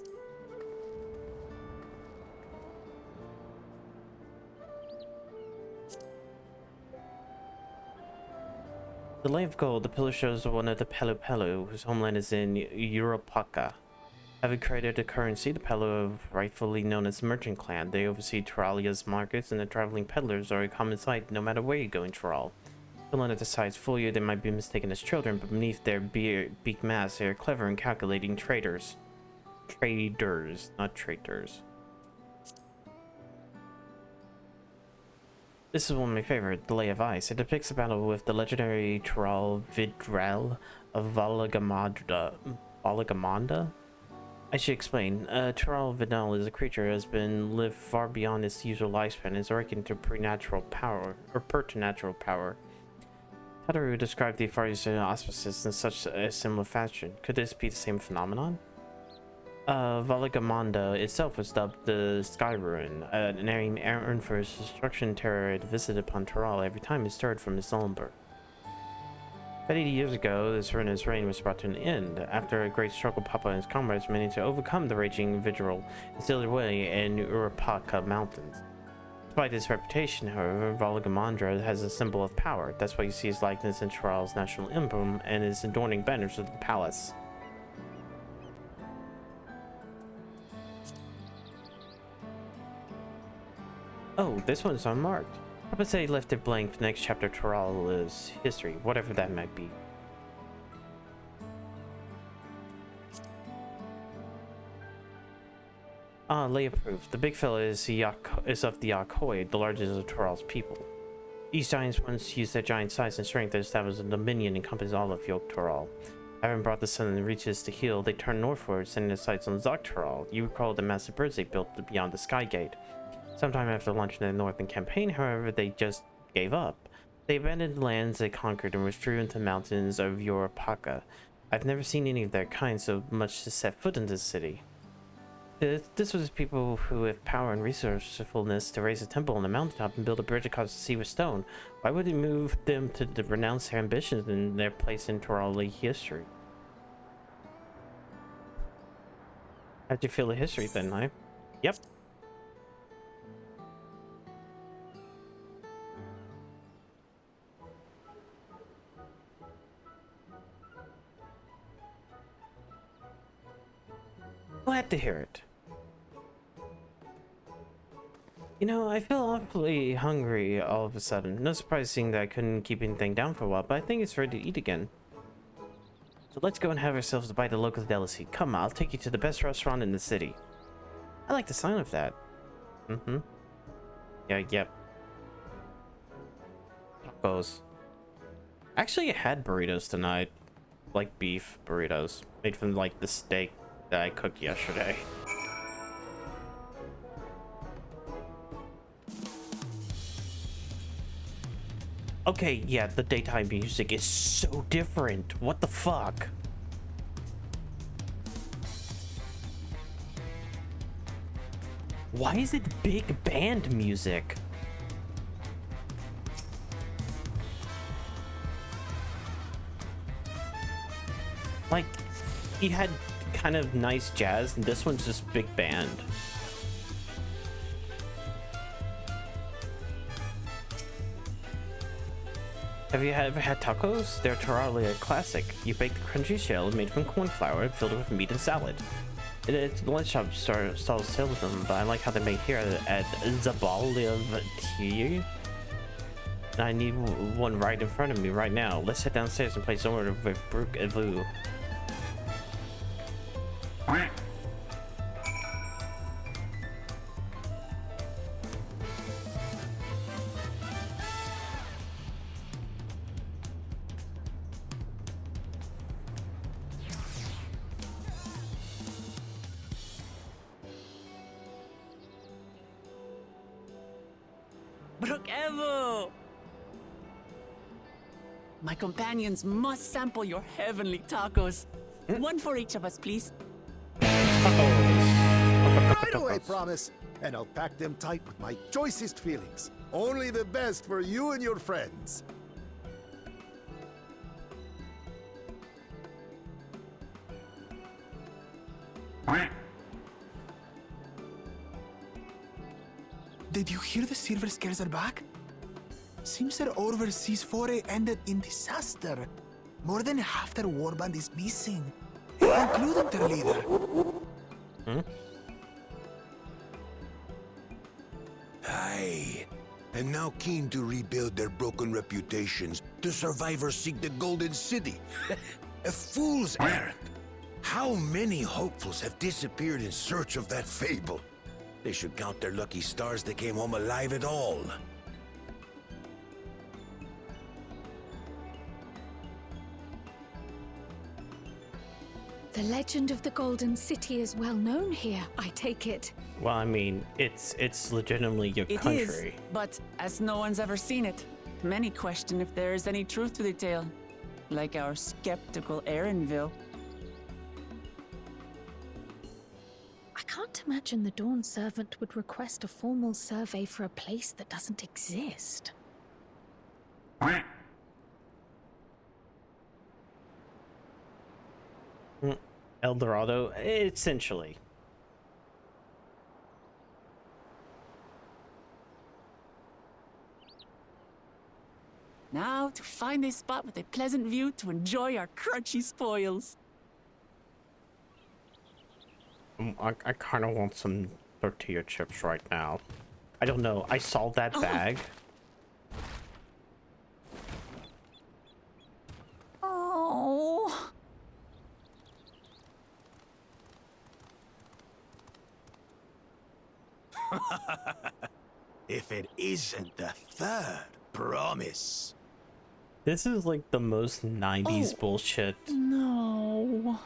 The Lay of Gold, the pillar shows one of the Pelu, whose homeland is in Europaka. Having created a currency, the Pelu are rightfully known as the Merchant Clan. They oversee Toralia's markets, and the traveling peddlers are a common sight no matter where you go in Toral. Children at the side's full year, they might be mistaken as children, but beneath their beak masks, they are clever and calculating traders. Traders, not traitors. This is one of my favorite, the Lay of Ice. It depicts a battle with the legendary Toral Vidral of Valagamanda? I should explain. Toral Vidal is a creature who has been lived far beyond its usual lifespan and is reckoned to preternatural power. Tataru described the Fari's auspices in such a similar fashion. Could this be the same phenomenon? Valagamanda itself was dubbed the Sky Ruin, an name earned for its destruction and terror it visited upon Toral every time it stirred from its slumber. About 80 years ago, this ruinous reign was brought to an end. After a great struggle, Papa and his comrades managed to overcome the raging Vigil and steal their way in Urapaka Mountains. Despite his reputation, however, Valagamandra has a symbol of power. That's why you see his likeness in Toral's national emblem and his adorning banners of the palace. Oh, this one's unmarked. Papa said he left it blank for the next chapter of Toral's history, whatever that might be. Ah, Lay of Proof. The big fella is of the Yakoi, the largest of Toral's people. These giants once used their giant size and strength to establish a dominion encompassing all of Yok Toral. Having brought the southern reaches to heal, they turned northward, setting their sights on Zok Toral. You recall the massive birds they built beyond the Sky Gate. Sometime after launching their northern campaign, however, they just gave up. They abandoned the lands they conquered and withdrew into the mountains of Yorapaka. I've never seen any of their kind so much to set foot in this city. This was people who have power and resourcefulness to raise a temple on the mountaintop and build a bridge across the sea with stone. Why would it move them to renounce their ambitions and their place in Torali history? How'd you feel the history then, huh? Yep. Glad to hear it. You know, I feel awfully hungry all of a sudden. No surprise seeing that I couldn't keep anything down for a while, but I think it's ready to eat again. So let's go and have ourselves a bite of the local delicacy. Come, I'll take you to the best restaurant in the city. I like the sound of that. Mm-hmm. Yeah, yep. Tacos. Actually, I had burritos tonight. Like beef burritos. Made from like the steak that I cooked yesterday. Okay, yeah, the daytime music is so different. What the fuck? Why is it big band music? Like, he had kind of nice jazz, and this one's just big band. Have you ever had tacos? They're totally a classic. You bake the crunchy shell made from corn flour and filled with meat and salad. The lunch shop stalls sell them, but I like how they make here at Zabal of Tea. I need one right in front of me right now. Let's head downstairs and place order with Brook Evu. Evo! My companions must sample your heavenly tacos. One for each of us, please. Right away, promise. And I'll pack them tight with my choicest feelings. Only the best for you and your friends. Did you hear the Silver Scales are back? Seems their overseas foray ended in disaster. More than half their warband is missing, including their leader. Aye. And now keen to rebuild their broken reputations, the survivors seek the Golden City. A fool's errand. How many hopefuls have disappeared in search of that fable? They should count their lucky stars they came home alive at all. The legend of the Golden City is well known here, I take it. Well, I mean, it's legitimately your country. It is, but as no one's ever seen it, many question if there is any truth to the tale. Like our skeptical Erinville. I can't imagine the Dawn Servant would request a formal survey for a place that doesn't exist. El Dorado, essentially. Now to find a spot with a pleasant view to enjoy our crunchy spoils. I kind of want some tortilla chips right now. I don't know. I saw that bag. Oh. If it isn't the third promise. This is like the most 90s bullshit. No.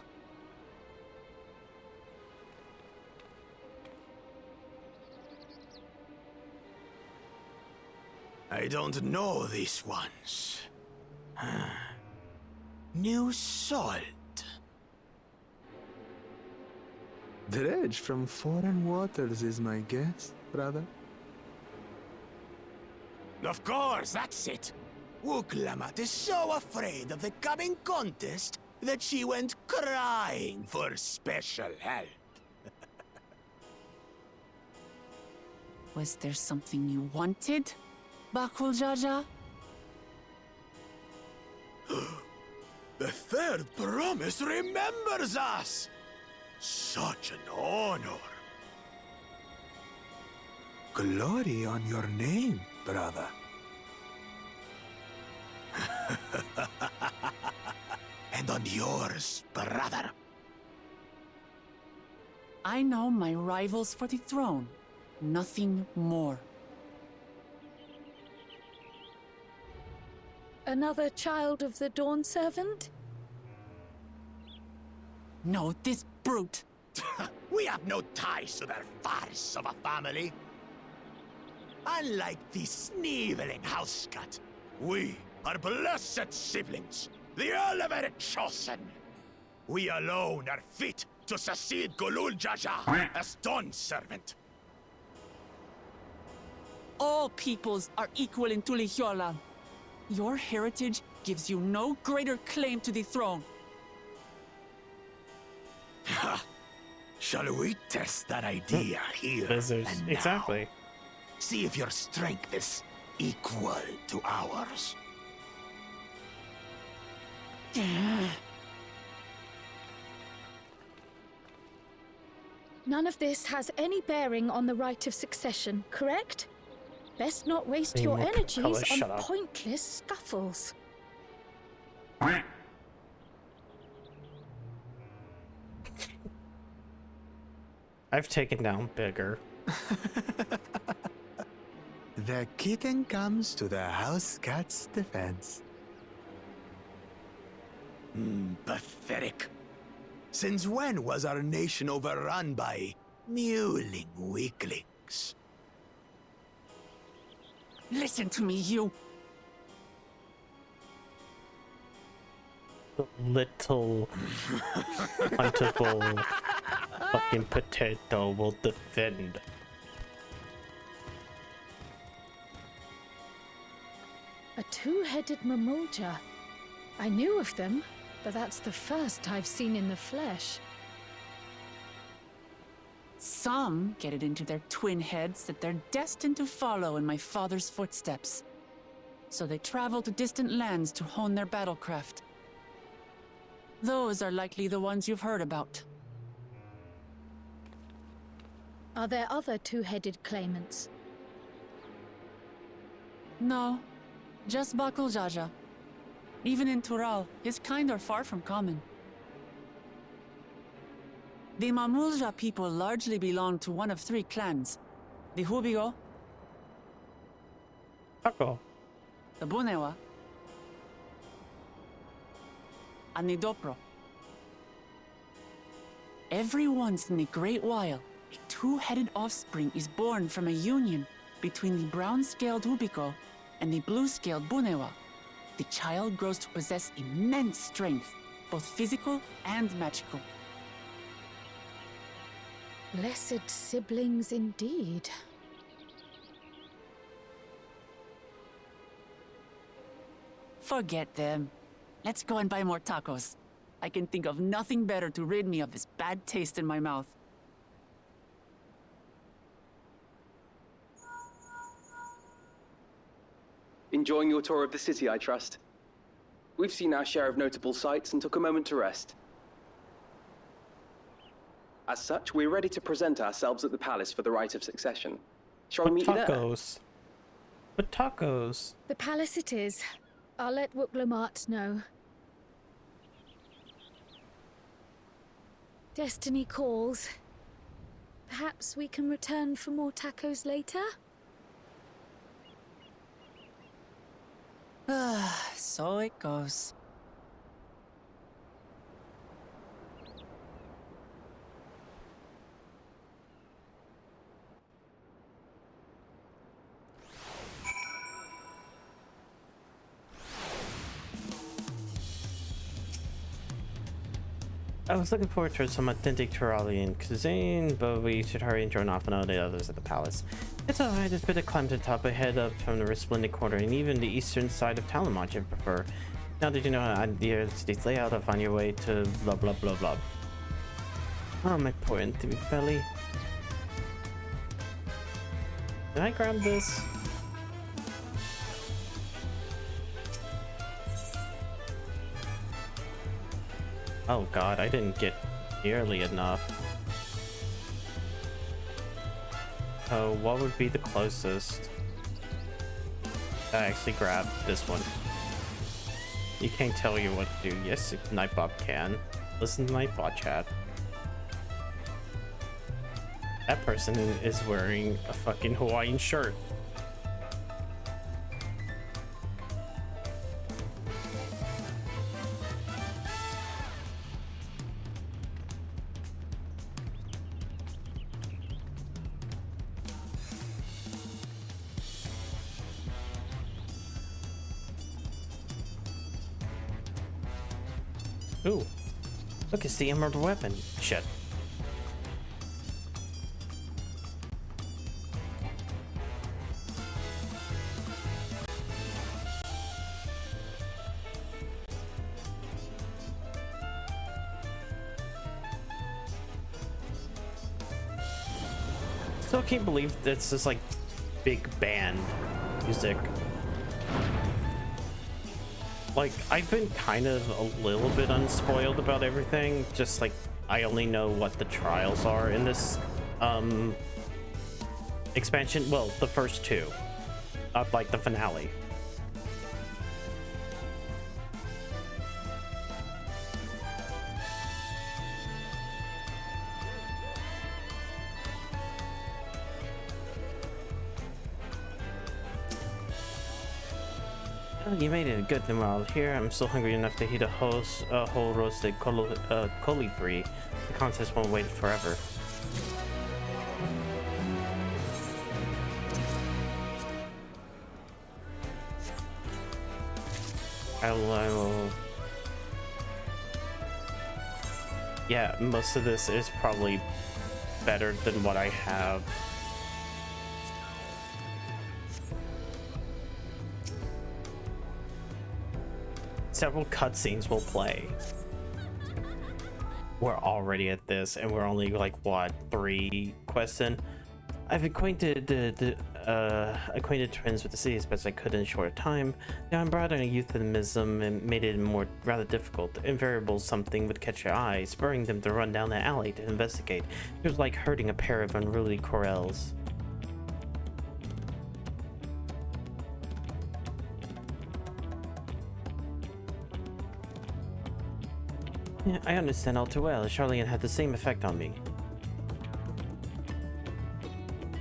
I don't know these ones. New salt. Dredge from foreign waters is my guess, brother. Of course, that's it. Wuklamat is so afraid of the coming contest that she went crying for special help. Was there something you wanted, Bakul Jaja? The third promise remembers us! Such an honor! Glory on your name, brother. And on yours, brother. I know my rivals for the throne. Nothing more. Another child of the Dawn Servant? No, this brute. We have no ties to their farce of a family. Unlike the sneevling housecut, we are blessed siblings, the elevated chosen. We alone are fit to succeed Golul Jaja as Dawn Servant. All peoples are equal in Tulihiola. Your heritage gives you no greater claim to the throne. Ha! Shall we test that idea here Lizards. and now? Exactly. See if your strength is equal to ours. None of this has any bearing on the right of succession, correct? Best not waste Any your more energies color? on Shut up. pointless scuffles. I've taken down bigger. The kitten comes to the house cat's defense. Pathetic. Since when was our nation overrun by mewling weaklings? Listen to me, you. The little huntable fucking potato will defend. A two-headed mamulja. I knew of them, but that's the first I've seen in the flesh. Some get it into their twin heads that they're destined to follow in my father's footsteps. So they travel to distant lands to hone their battlecraft. Those are likely the ones you've heard about. Are there other two-headed claimants? No, just Bakul Jaja. Even in Tural, his kind are far from common. The Mamulja people largely belong to one of three clans. The Hubigo, Taco. the Bunewa, and the Dopro. Every once in a great while, a two-headed offspring is born from a union between the brown-scaled Hubigo and the blue-scaled Bunewa. The child grows to possess immense strength, both physical and magical. Blessed siblings indeed. Forget them. Let's go and buy more tacos. I can think of nothing better to rid me of this bad taste in my mouth. Enjoying your tour of the city, I trust. We've seen our share of notable sights and took a moment to rest. As such, we're ready to present ourselves at the palace for the rite of succession. Shall we meet you there? Tacos. But tacos. The palace it is. I'll let Wuklamart know. Destiny calls. Perhaps we can return for more tacos later? So it goes. I was looking forward to some authentic Turalian cuisine, but we should hurry and join off and all the others at the palace. It's alright, it's better to climb to the top ahead up from the resplendent corner and even the eastern side of Talamont if you prefer. Now that you know the city's layout, I'll find your way to blah blah blah blah. Oh, my poor empty belly. Can I grab this? Oh god, I didn't get nearly enough. Oh, what would be the closest? I actually grabbed this one. You can't tell you what to do. Yes, Nightbot can. Listen to Nightbot chat. That person is wearing a fucking Hawaiian shirt. Ooh, look, it's the emerald weapon. Shit. Still can't believe it's this like big band music. Like, I've been kind of a little bit unspoiled about everything. Just like, I only know what the trials are in this expansion. Well, the first two, not like the finale. You made it good while here. I'm still hungry enough to eat a whole roasted colibri. The contest won't wait forever. I will... Yeah, most of this is probably better than what I have. Several cutscenes will play. We're already at this, and we're only like what, 3 quests in. I've acquainted twins with the city as best I could in a short time. Now I'm brought in a euphemism and made it more rather difficult. Invariable something would catch your eye, spurring them to run down the alley to investigate. It was like herding a pair of unruly corels. Yeah, I understand all too well. Charlene had the same effect on me.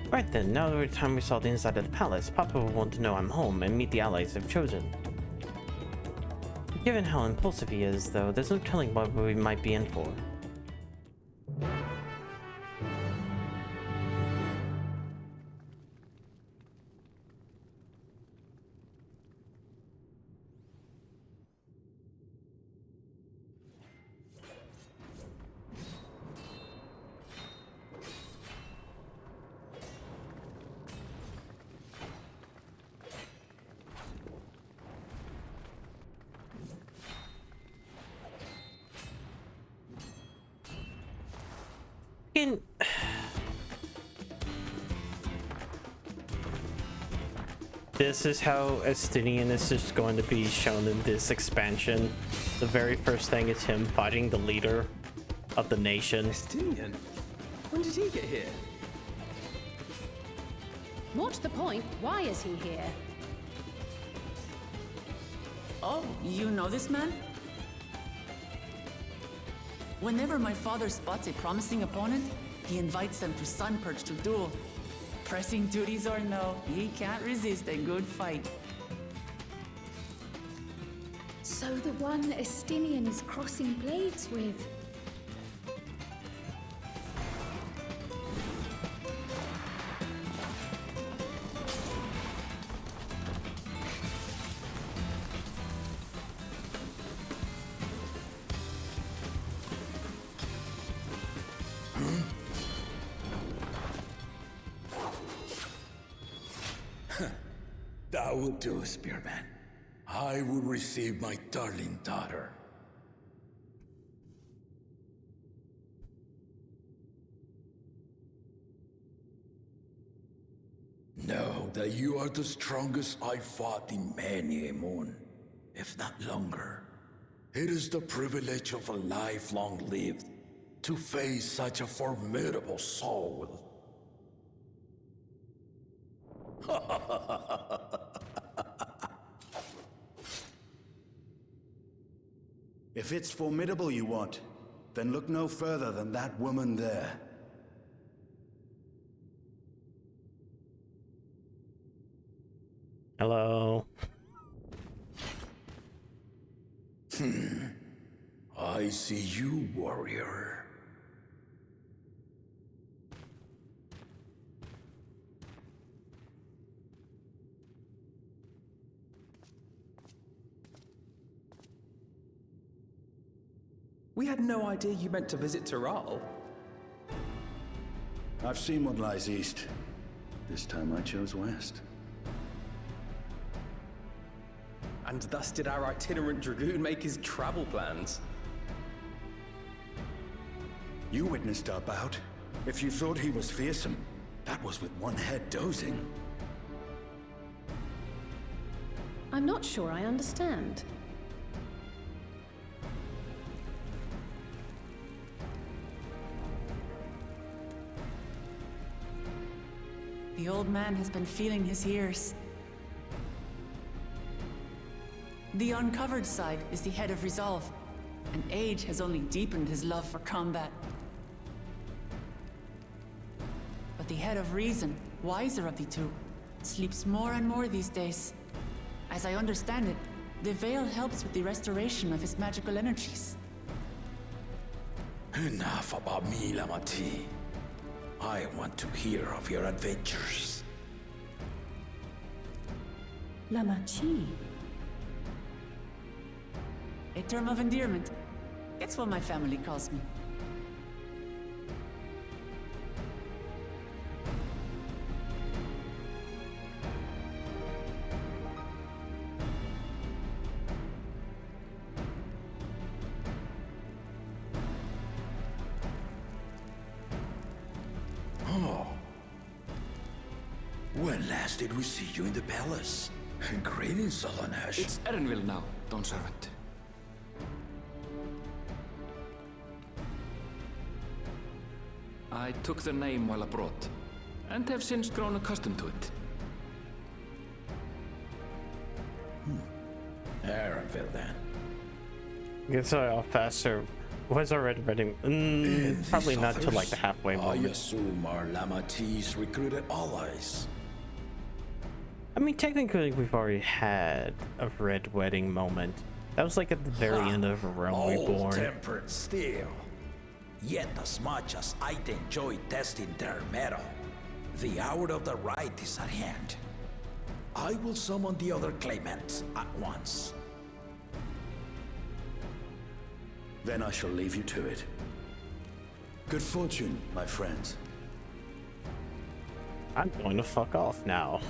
Right then, now every time we saw the inside of the palace, Papa will want to know I'm home and meet the allies I've chosen. Given how impulsive he is, though, there's no telling what we might be in for. This is how Estinian is just going to be shown in this expansion. The very first thing is him fighting the leader of the nation. Estinian? When did he get here? More to the point, why is he here? Oh, you know this man? Whenever my father spots a promising opponent, he invites them to Sunperch to duel. Pressing duties or no, he can't resist a good fight. So the one Estinian is crossing blades with. That would do, Spearman. I will receive my darling daughter. Know that you are the strongest I've fought in many a moon, if not longer. It is the privilege of a life long lived to face such a formidable soul. If it's formidable you want, then look no further than that woman there. Hello. I see you, warrior. We had no idea you meant to visit Tural. I've seen what lies east. This time I chose west. And thus did our itinerant dragoon make his travel plans. You witnessed our bout. If you thought he was fearsome, that was with one head dozing. I'm not sure I understand. The old man has been feeling his years. The uncovered side is the head of resolve, and age has only deepened his love for combat. But the head of reason, wiser of the two, sleeps more and more these days. As I understand it, the veil helps with the restoration of his magical energies. Enough about me, Lamati. I want to hear of your adventures. Lamachi. A term of endearment. It's what my family calls me. Oh. When last did we see you in the palace? Greetings, Solonesh. It's Erenville now, Dawn Servant. I took the name while abroad, and have since grown accustomed to it. Erenville, then. Get started off faster. Was already ready. Probably not till like the halfway I moment. assume our Lamati's recruited allies. I mean, technically, we've already had a red wedding moment. That was like at the very end of Realm Reborn. Old-tempered still. Yet as much as I'd enjoy testing their mettle, the hour of the right is at hand. I will summon the other claimants at once. Then I shall leave you to it. Good fortune, my friends. I'm going to fuck off now.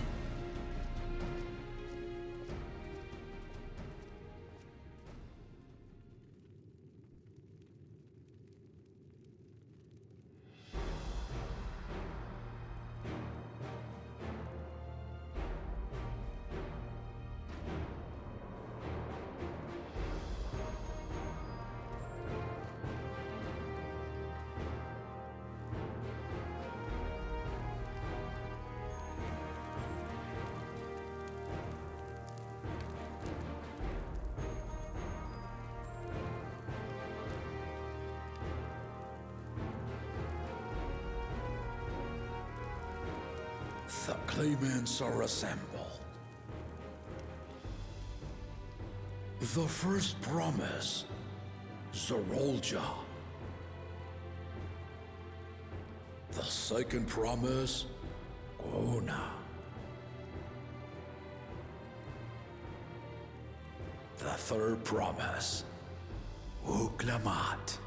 The claimants are assembled. The first promise, Zorolja. The second promise, Gona. The third promise, Uklamat.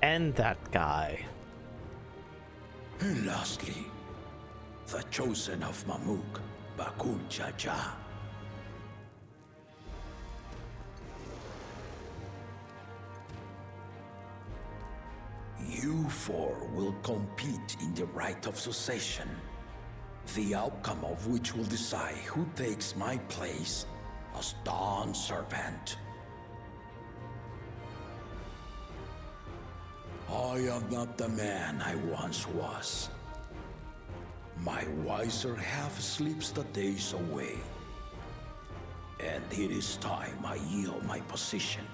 And that guy. And lastly, the chosen of Mamuk, Bakun Jaja. You four will compete in the rite of succession, the outcome of which will decide who takes my place as Dawn Servant. I am not the man I once was. My wiser half sleeps the days away, and it is time I yield my position.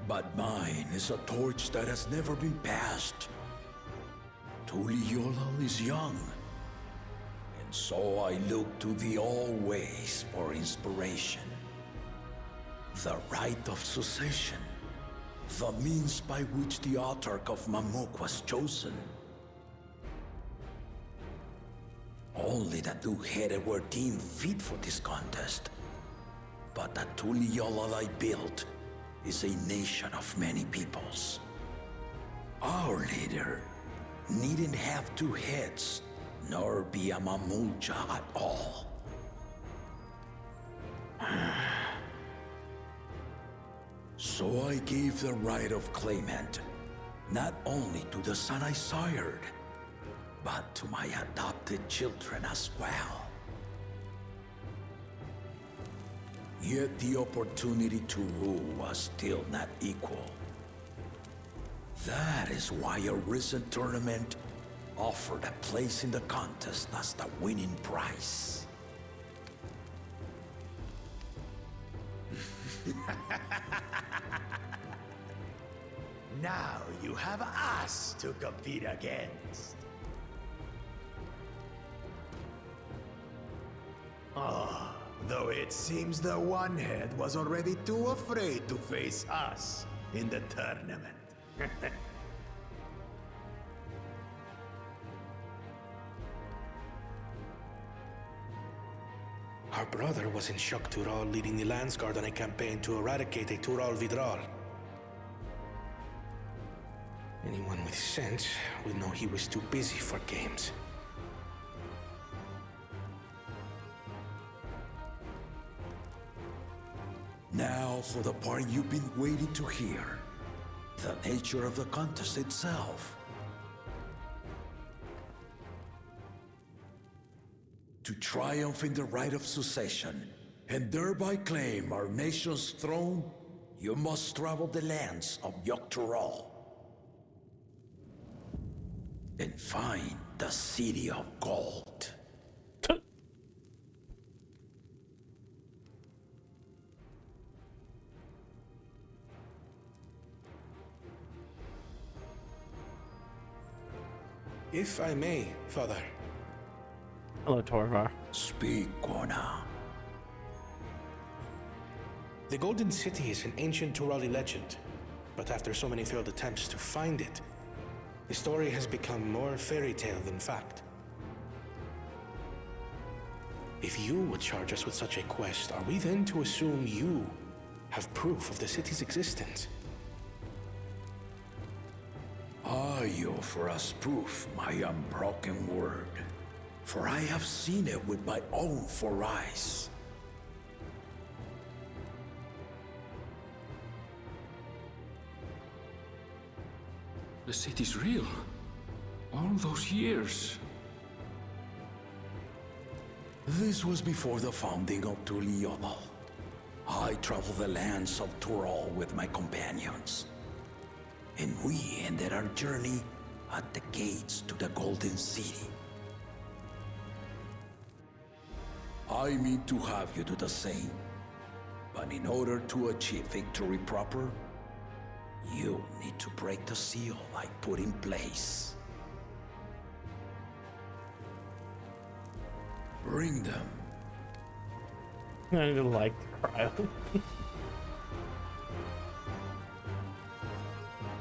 But mine is a torch that has never been passed. Tuliyollal is young, and so I look to the always for inspiration. The rite of succession, the means by which the autarch of Mamuk was chosen. Only the two-headed were deemed fit for this contest. But the Tuliyollal I built is a nation of many peoples. Our leader needn't have two heads, nor be a Mamulja at all. So I gave the right of claimant, not only to the son I sired, but to my adopted children as well. Yet the opportunity to rule was still not equal. That is why a recent tournament offered a place in the contest as the winning prize. Now you have us to compete against. Ah, though it seems the one-head was already too afraid to face us in the tournament. Our brother was in Shok Tural leading the Landsguard on a campaign to eradicate a Tural Vidral. Anyone with sense would know he was too busy for games. Now for the part you've been waiting to hear. The nature of the contest itself. To triumph in the rite of succession, and thereby claim our nation's throne, you must travel the lands of Yogg-Tural and find the City of Gold. If I may, Father. Hello, Torvar. Speak, Gorna. The Golden City is an ancient Turali legend, but after so many failed attempts to find it, the story has become more fairy tale than fact. If you would charge us with such a quest, are we then to assume you have proof of the city's existence? I offer us proof, my unbroken word, for I have seen it with my own 4 eyes. The city's real. All those years. This was before the founding of Tuliyollal. I traveled the lands of Tural with my companions, and we ended our journey at the gates to the Golden City. I mean to have you do the same, but in order to achieve victory proper, you'll need to break the seal I put in place. Bring them. I don't like the cryo.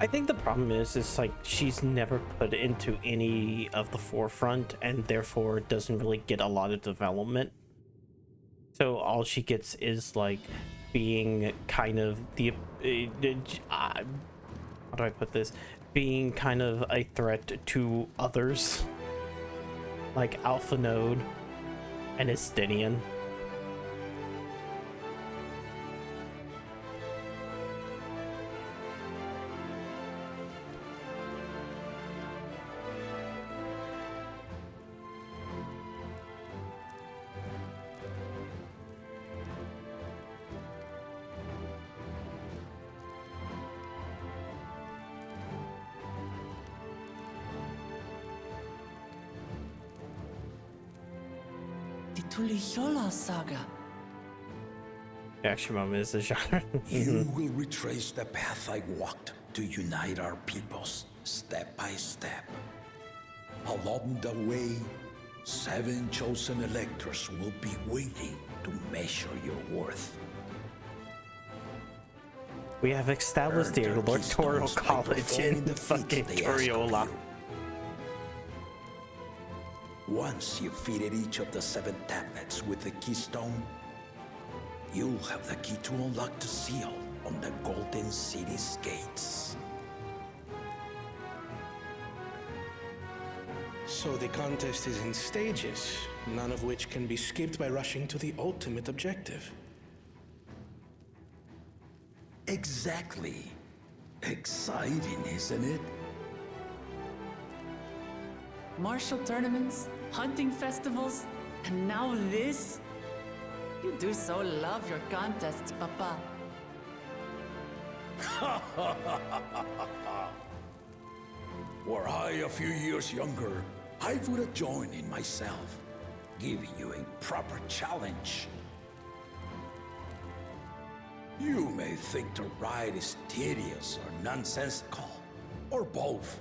I think the problem is like she's never put into any of the forefront and therefore doesn't really get a lot of development. So all she gets is like being kind of the how do I put this? Being kind of a threat to others, like Alpha Node and Estinian. Tuliyola saga. Action moment is the genre. You will retrace the path I walked to unite our peoples, step by step. Along the way, 7 chosen electors will be waiting to measure your worth. We have established the electoral college in fucking Toriola. Once you've fitted each of the 7 tablets with the keystone, you'll have the key to unlock the seal on the Golden City's gates. So the contest is in stages, none of which can be skipped by rushing to the ultimate objective. Exactly. Exciting, isn't it? Martial tournaments, hunting festivals, and now this? You do so love your contests, Papa. Were I a few years younger, I would have joined in myself, giving you a proper challenge. You may think the ride is tedious or nonsensical, or both,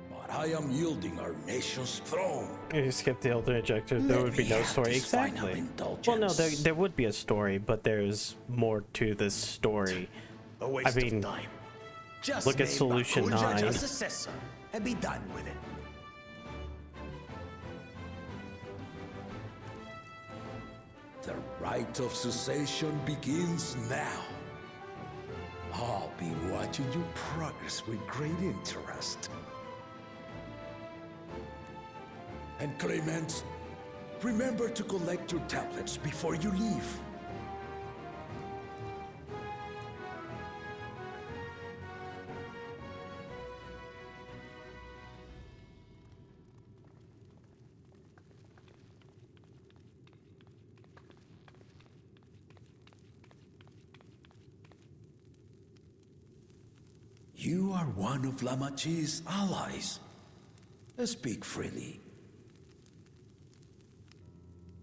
but I am yielding our nation's throne. If you skip the ultimate objective, there would be no story. Exactly. Well, no, there would be a story, but there's more to this story. A waste of time. Just look at name Solution Bakuja 9. your successor and be done with it. The rite of cessation begins now. I'll be watching your progress with great interest. And Clemens, remember to collect your tablets before you leave. You are one of Lamachi's allies. Speak freely.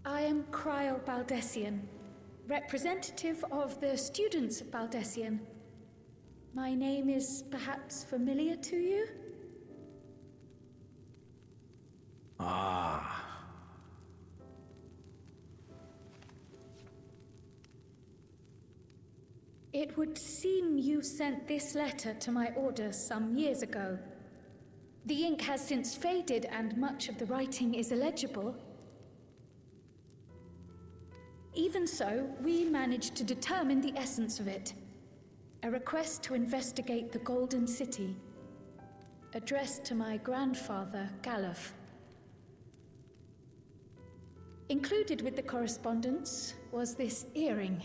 I am Cryle Baldessian, representative of the students of Baldessian. My name is perhaps familiar to you? Ah. It would seem you sent this letter to my orders some years ago. The ink has since faded and much of the writing is illegible. Even so, we managed to determine the essence of it. A request to investigate the Golden City, addressed to my grandfather, Galuf. Included with the correspondence was this earring.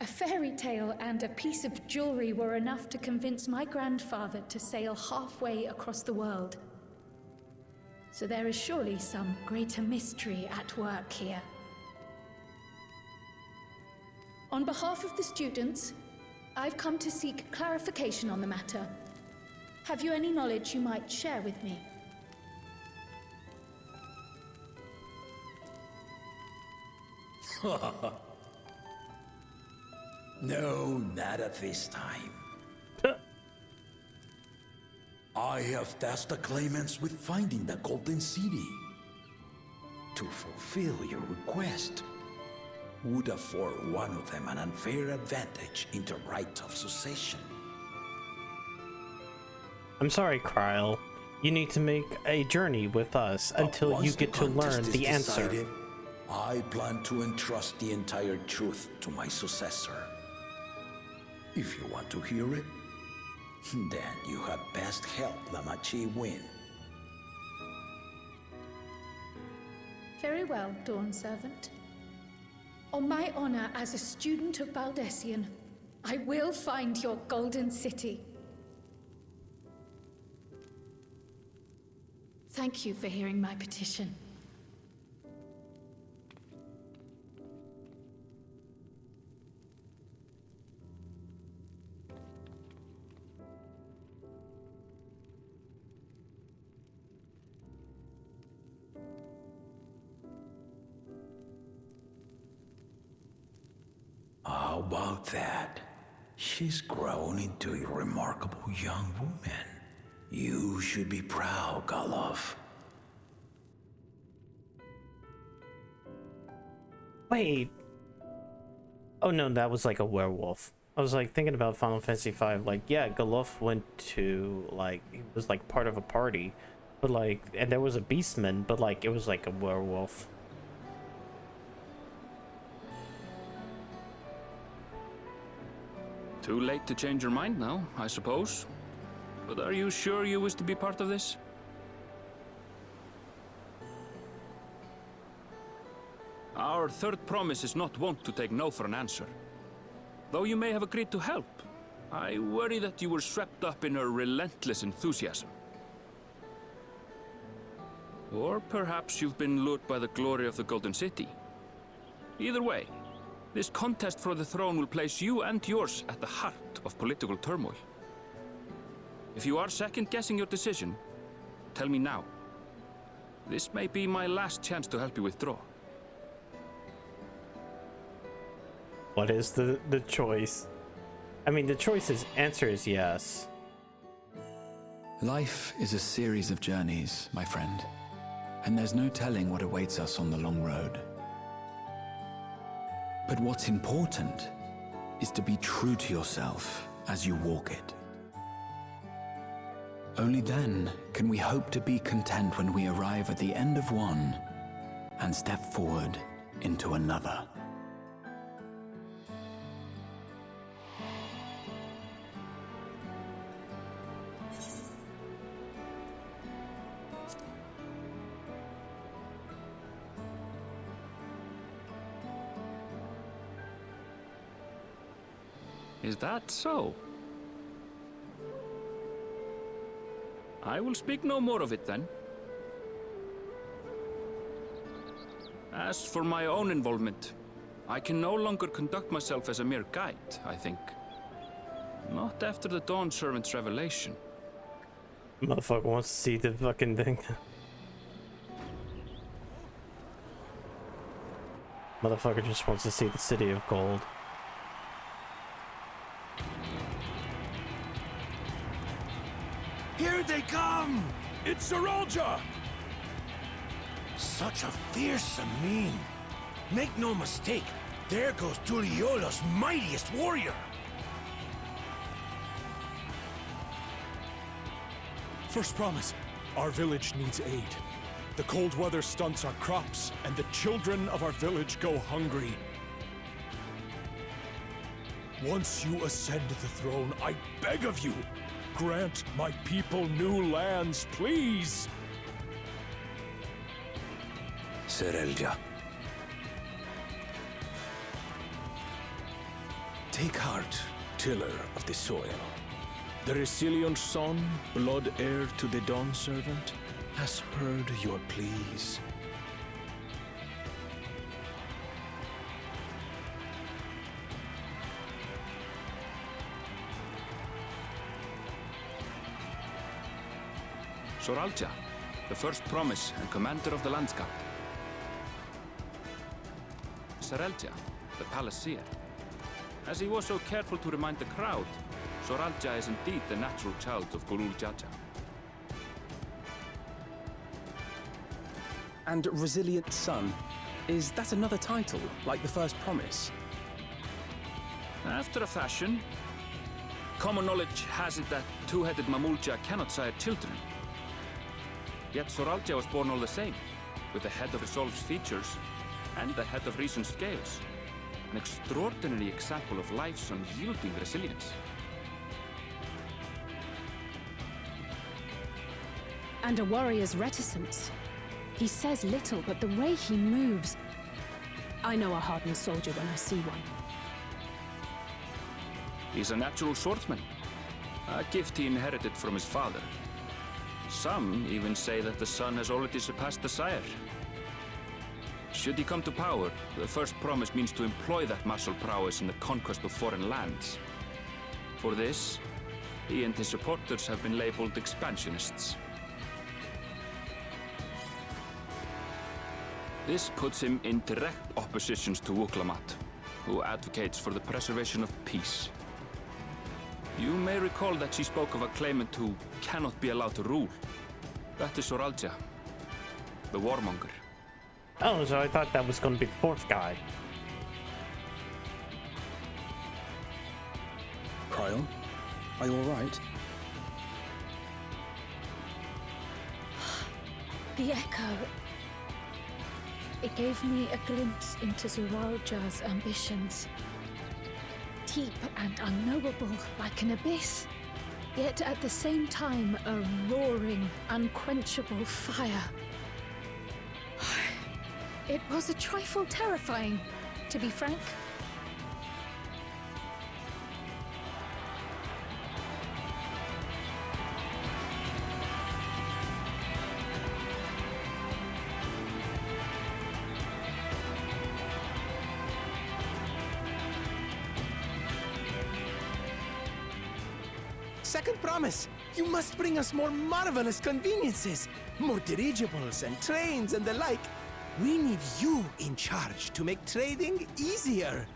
A fairy tale and a piece of jewelry were enough to convince my grandfather to sail halfway across the world. So there is surely some greater mystery at work here. On behalf of the students, I've come to seek clarification on the matter. Have you any knowledge you might share with me? No, not at this time. I have tasked the claimants with finding the Golden City. To fulfill your request would afford one of them an unfair advantage in the right of succession. I'm sorry, Cryle. You need to make a journey with us until you get to learn the answer. Decided, I plan to entrust the entire truth to my successor. If you want to hear it, then you had best help Lamachi win. Very well, Dawn Servant. On my honor as a student of Baldessian, I will find your Golden City. Thank you for hearing my petition. about that? She's grown into a remarkable young woman. You should be proud, Golov. Wait. Oh no, that was like a werewolf. I was like thinking about Final Fantasy V. Like, yeah, Golov went to like he was like part of a party, but like, and there was a beastman, but like it was like a werewolf. Too late to change your mind now, I suppose. But are you sure you wish to be part of this? Our third promise is not wont to take no for an answer. Though you may have agreed to help, I worry that you were swept up in her relentless enthusiasm. Or perhaps you've been lured by the glory of the Golden City. Either way, this contest for the throne will place you and yours at the heart of political turmoil. If you are second-guessing your decision, tell me now. This may be my last chance to help you withdraw. What is the choice? I mean, the answer is yes. Life is a series of journeys, my friend. And there's no telling what awaits us on the long road. But what's important is to be true to yourself as you walk it. Only then can we hope to be content when we arrive at the end of one and step forward into another. Is that so? I will speak no more of it then. As for my own involvement, I can no longer conduct myself as a mere guide, I think. Not after the Dawn Servant's revelation. Motherfucker wants to see the fucking thing. Motherfucker just wants to see the city of gold. Here they come! It's Saralja! Such a fearsome mien. Make no mistake, there goes Tuliola's mightiest warrior. First promise, our village needs aid. The cold weather stunts our crops, and the children of our village go hungry. Once you ascend the throne, I beg of you, grant my people new lands, please! Saralja. Take heart, tiller of the soil. The resilient son, blood heir to the Dawn Servant, has heard your pleas. Saralja, the first promise and commander of the landscape. Saralja, the palace seer. As he was so careful to remind the crowd, Saralja is indeed the natural child of Gurul Jaja. And Resilient Son, is that another title, like the first promise? After a fashion. Common knowledge has it that two-headed Mamulja cannot sire children. Yet Saralja was born all the same, with the head of Resolve's features and the head of Reason's scales. An extraordinary example of life's unyielding resilience. And a warrior's reticence. He says little, but the way he moves... I know a hardened soldier when I see one. He's a natural swordsman, a gift he inherited from his father. Some even say that the son has already surpassed the sire. Should he come to power, the first promise means to employ that martial prowess in the conquest of foreign lands. For this, he and his supporters have been labeled expansionists. This puts him in direct opposition to Wuklamat, who advocates for the preservation of peace. You may recall that she spoke of a claimant who cannot be allowed to rule. That is Soralja, the warmonger. Oh, so I thought that was going to be the fourth guy. Cryon, are you alright? The echo. It gave me a glimpse into Zoralja's ambitions. Deep and unknowable, like an abyss. Yet at the same time, a roaring, unquenchable fire. It was a trifle terrifying, to be frank. Second promise, you must bring us more marvelous conveniences, more dirigibles and trains and the like. We need you in charge to make trading easier.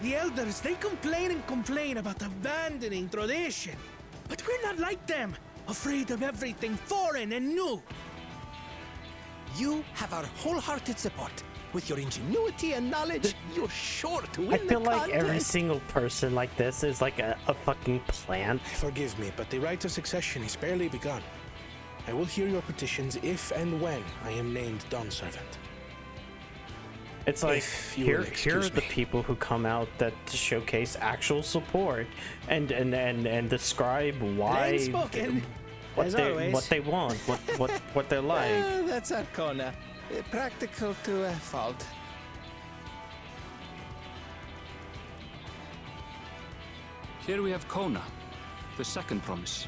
The elders, they complain and complain about abandoning tradition. But we're not like them, afraid of everything foreign and new. You have our wholehearted support. With your ingenuity and knowledge, you're sure to win the contest. I feel like every single person like this is like a fucking plant. Forgive me, but the right of succession is barely begun. I will hear your petitions if and when I am named Dawn Servant. It's like, here are the people who come out that showcase actual support and describe why, what they want, what they're like. That's Arcona. Practical to a fault. Here we have Kona, the second promise,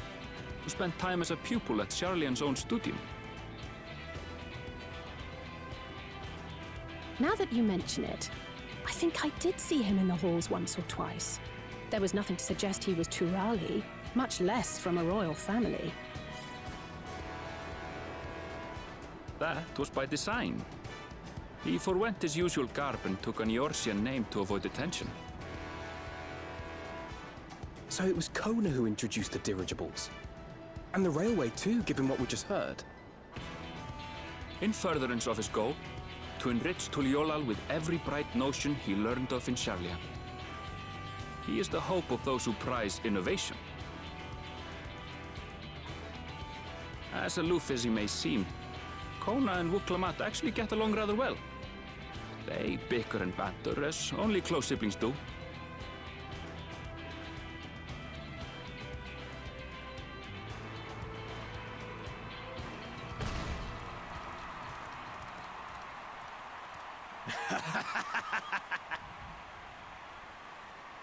who spent time as a pupil at Charlian's own studio. Now that you mention it, I think I did see him in the halls once or twice. There was nothing to suggest he was Turali, much less from a royal family. That was by design. He forwent his usual garb and took an Eorzean name to avoid attention. So it was Kona who introduced the dirigibles. And the railway too, given what we just heard. In furtherance of his goal, to enrich Tuliolal with every bright notion he learned of in Charlia. He is the hope of those who prize innovation. As aloof as he may seem, Kona and Wuklamat actually get along rather well. They bicker and banter as only close siblings do.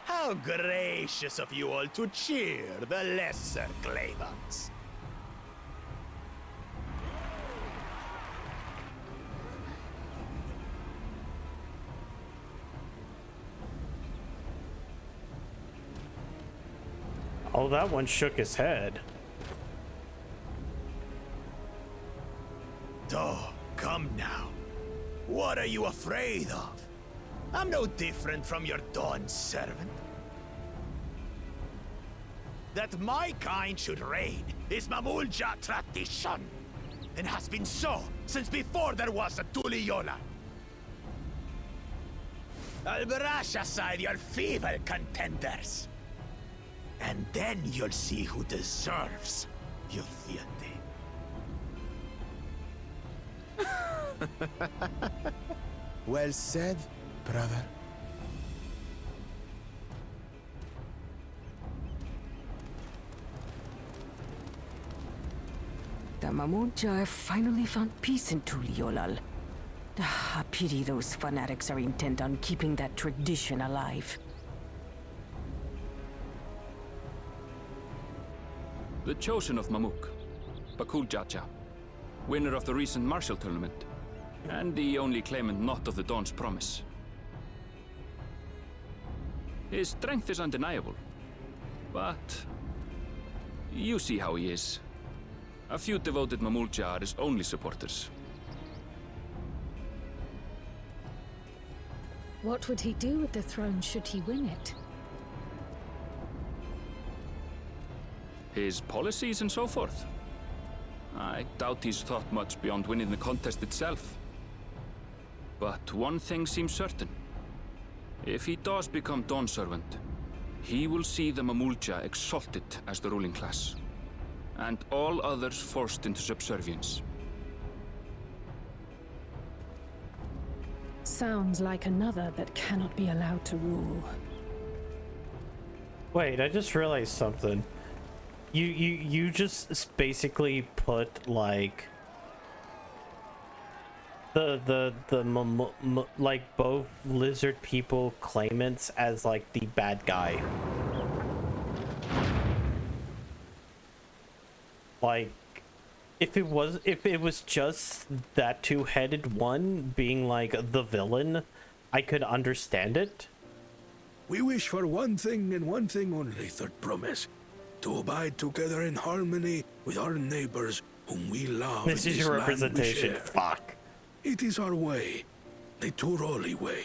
How gracious of you all to cheer the lesser claimants. Oh, that one shook his head. Oh, come now. What are you afraid of? I'm no different from your Dawn servant. That my kind should reign is Mamulja tradition, and has been so since before there was a Tuliyola. I'll brush aside your feeble contenders. And then you'll see who deserves your fealty. Well said, brother. The Mamulja have finally found peace in Tuliolal. A pity those fanatics are intent on keeping that tradition alive. The chosen of Mamuk, Bakul Jaja, winner of the recent martial tournament, and the only claimant not of the Dawn's promise. His strength is undeniable, but you see how he is. A few devoted Mamulja are his only supporters. What would he do with the throne should he win it? His policies and so forth? I doubt he's thought much beyond winning the contest itself. But one thing seems certain. If he does become Dawn Servant, he will see the Mamulja exalted as the ruling class, and all others forced into subservience. Sounds like another that cannot be allowed to rule. Wait, I just realized something. You just basically put like like both lizard people claimants as like the bad guy. Like if it was just that two-headed one being like the villain, I could understand it. We wish for one thing and one thing only, Third Promise. To abide together in harmony with our neighbors whom we love. This is your representation. Fuck. It is our way. The Turali way.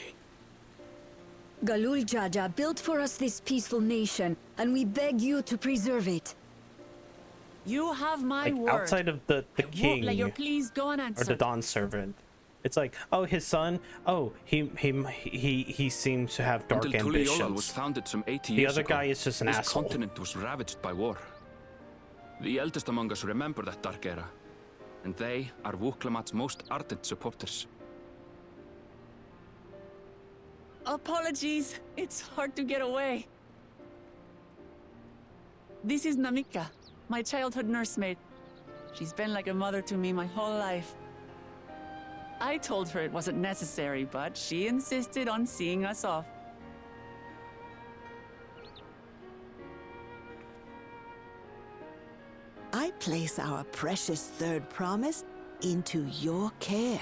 Galul Jaja built for us this peaceful nation, and we beg you to preserve it. You have my Like, word. outside of the king Let your pleas go unanswered. or the Dawn Servant, it's like, oh, his son, oh, he seems to have dark Until ambitions. Tuliyollal was founded some 80 The years other ago, guy is just an this asshole. continent was ravaged by war. The eldest among us remember that dark era, and they are Wuklamat's most ardent supporters. Apologies. It's hard to get away. This is Namika, my childhood nursemaid. She's been like a mother to me my whole life. I told her it wasn't necessary, but she insisted on seeing us off. I place our precious Third Promise into your care.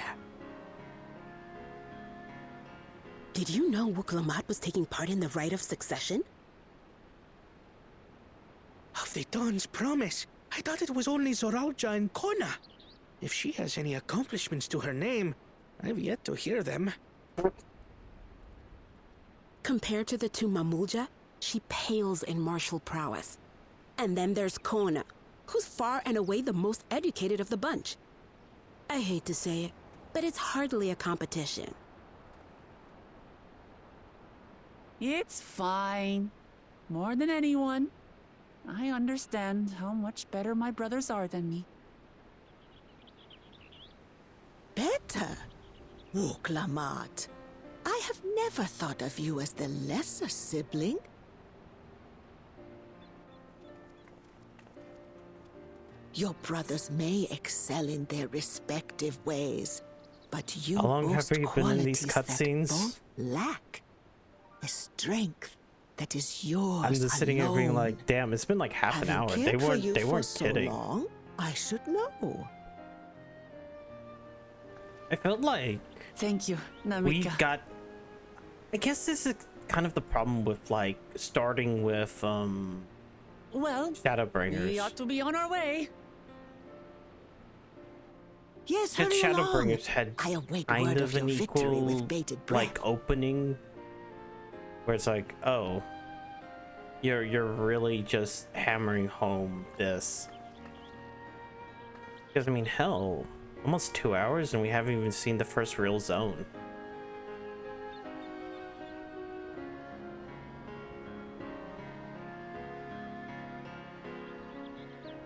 Did you know Wuklamat was taking part in the rite of succession? Of the Dawn's Promise? I thought it was only Zoralja and Kona. If she has any accomplishments to her name, I've yet to hear them. Compared to the two Mamulja, she pales in martial prowess. And then there's Kona, who's far and away the most educated of the bunch. I hate to say it, but it's hardly a competition. It's fine. More than anyone. I understand how much better my brothers are than me. Better? Wuklamat, I have never thought of you as the lesser sibling. Your brothers may excel in their respective ways, but you How long have boast we been in these qualities that cutscenes? both lack. A strength that is yours I'm just sitting here being alone. like, damn, it's been like half an hour. Having They cared for weren't you for so kidding. long, I should know. I felt like Thank you, Namika. we got, I guess this is kind of the problem with like starting with Well, Shadowbringers. we ought to be on our way. Yes, Because hurry along. Shadowbringers had I await kind word of of an your victory equal with bated breath. like opening where it's like, oh, you're really just hammering home this. Because I mean, hell, almost 2 hours and we haven't even seen the first real zone.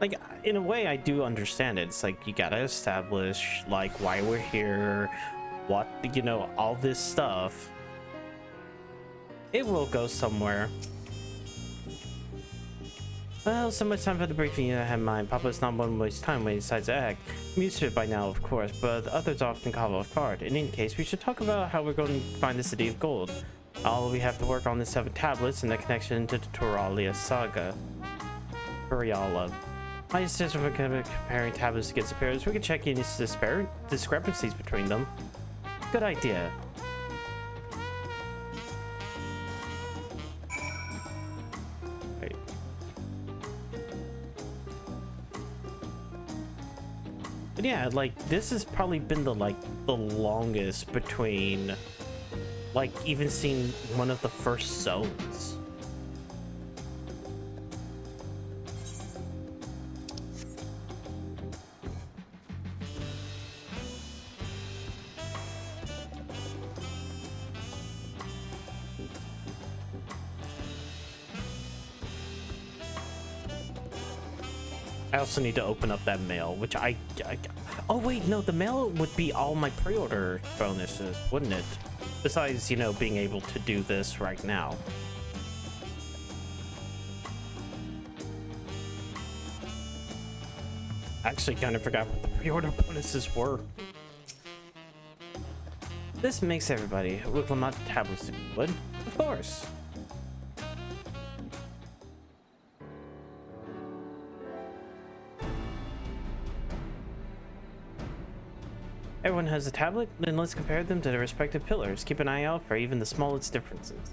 Like, in a way, I do understand it. It's like, you gotta establish, like, why we're here, what, you know, all this stuff. It will go somewhere. Well, so much time for the briefing I had in mind. Papa's not one to waste time when he decides to act. I'm used to it by now, of course, but others often call off guard. In any case, we should talk about how we're going to find the City of Gold. All we have to work on is 7 tablets and the connection to the Turalia saga. Turiala. My suggestion for comparing tablets against superiors, we can check any discrepancies between them. Good idea. Wait. But yeah, like this has probably been the longest between like even seen one of the first zones. I also need to open up that mail, which I oh wait, no, the mail would be all my pre-order bonuses, wouldn't it? Besides, you know, being able to do this right now. Actually, kind of forgot what the pre-order bonuses were. This makes everybody look like tablets would, of course. Everyone has a tablet, then let's compare them to their respective pillars. Keep an eye out for even the smallest differences.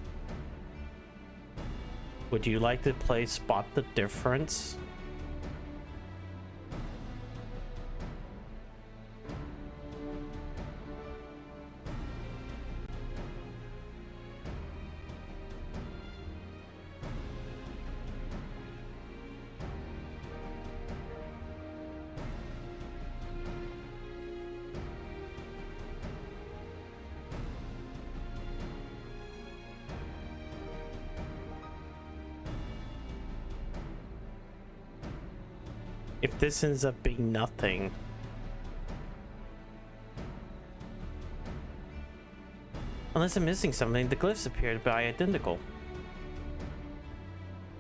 Would you like to play Spot the Difference? If this ends up being nothing, unless I'm missing something, the glyphs appear to be identical.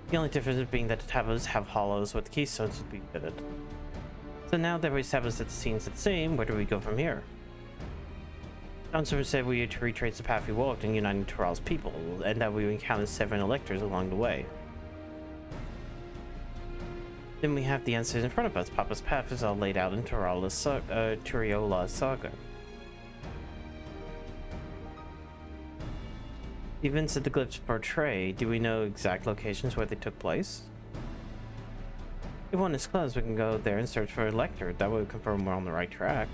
The only difference being that the tablets have hollows with keystones would be fitted. So now that we established that the scene's the same, where do we go from here? Dawntrail said we had to retrace the path we walked in uniting Tural's people, and that we encountered 7 electors along the way. Then we have the answers in front of us. Papa's path is all laid out in Turala's saga. The events that the glyphs portray, do we know exact locations where they took place? If one is close, we can go there and search for a lector. That would confirm we're on the right track.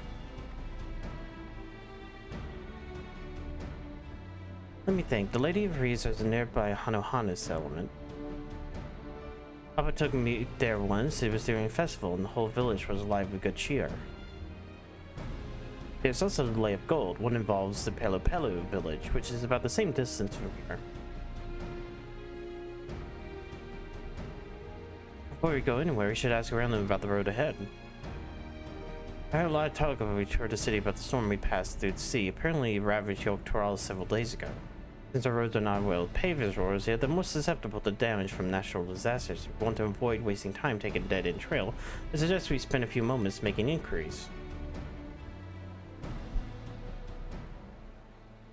Let me think. The Lady of Reeds was a nearby Hanohana settlement. Papa took me there once. It was during a festival and the whole village was alive with good cheer. There's also the Lay of Gold. One involves the Pelu Pelu village, which is about the same distance from here. Before we go anywhere, we should ask around them about the road ahead. I heard a lot of talk over we toured the city about the storm we passed through the sea. Apparently it ravaged York Toral several days ago. Since our roads are not well paved as roads, yet they're more susceptible to damage from natural disasters. If we want to avoid wasting time taking a dead-end trail, I suggest we spend a few moments making inquiries.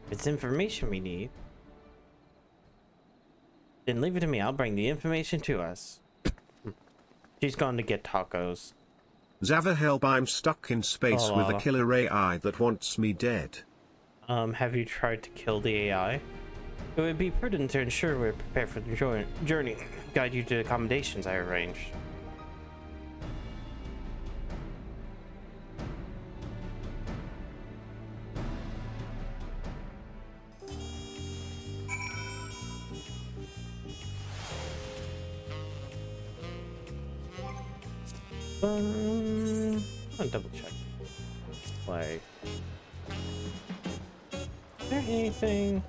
If it's information we need, then leave it to me. I'll bring the information to us. She's gone to get tacos. Zava, help, I'm stuck in space with a killer AI that wants me dead. Have you tried to kill the AI? It would be prudent to ensure we're prepared for the journey. Guide you to the accommodations I arranged. I'll double check. Like, is there anything?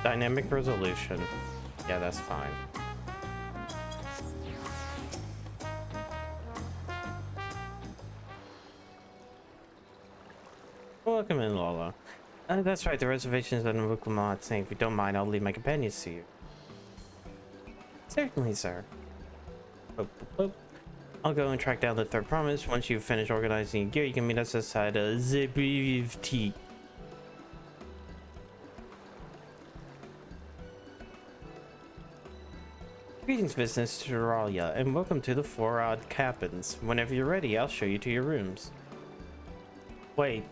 Dynamic resolution. Yeah, that's fine. Welcome in, Lola. That's right, the reservation is on Ruklamat, saying if you don't mind, I'll leave my companions to you. Certainly, sir. I'll go and track down the third promise. Once you've finished organizing your gear, you can meet us outside the XIV. Greetings, business to Ralia, and welcome to the Four Odd Cabins. Whenever you're ready, I'll show you to your rooms. Wait,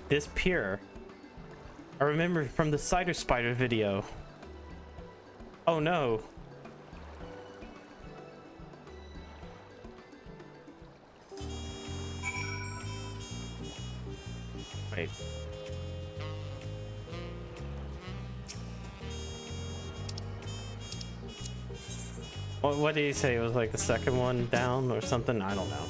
this pier. I remember from the Cider Spider video. Oh no. Wait. What did he say? It was like the second one down or something? I don't know.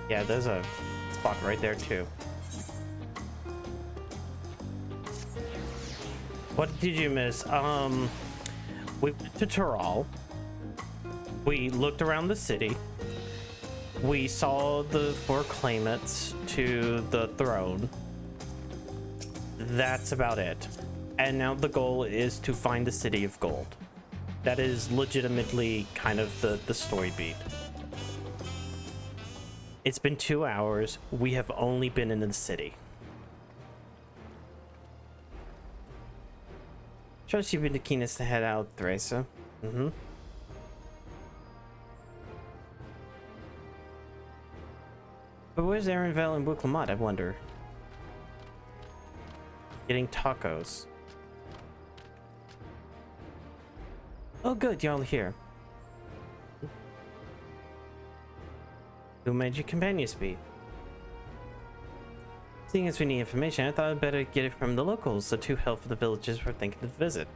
Yeah, there's a spot right there too. What did you miss? We went to Tural. We looked around the city. We saw the 4 claimants to the throne. That's about it. And now the goal is to find the City of Gold. That is legitimately kind of the story beat. It's been 2 hours. We have only been in the city. Trust you've been the keenest to head out, Theresa. Mm-hmm. But where's Aaronvale and Wicklamat, I wonder? Getting tacos. Oh good, y'all here. Who made your companions be? Seeing as we need information, I thought I'd better get it from the locals, the 2 help for the villages we're thinking to visit.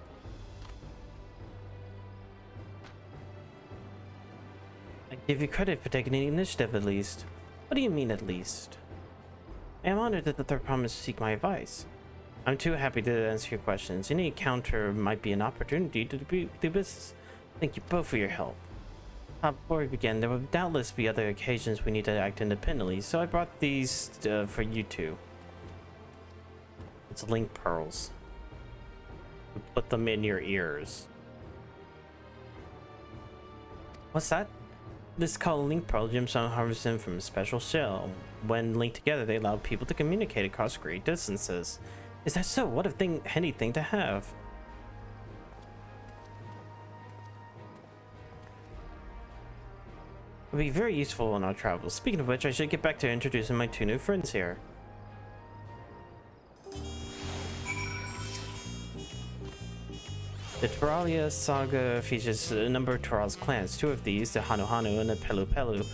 I give you credit for taking the initiative at least. What do you mean at least? I am honored that the third promised to seek my advice. I'm too happy to answer your questions. Any encounter might be an opportunity to do business. Thank you both for your help. Before we begin, there will doubtless be other occasions we need to act independently, so I brought these for you two. It's link pearls. We put them in your ears. What's that? This is called a link pearl. Gemstone harvested from a special shell. When linked together, they allow people to communicate across great distances. Is that so? What a handy thing to have. It will be very useful on our travels. Speaking of which, I should get back to introducing my 2 new friends here. The Turalia saga features a number of Tural's clans. 2 of these, the Hanu Hanu and the Pelu Pelu,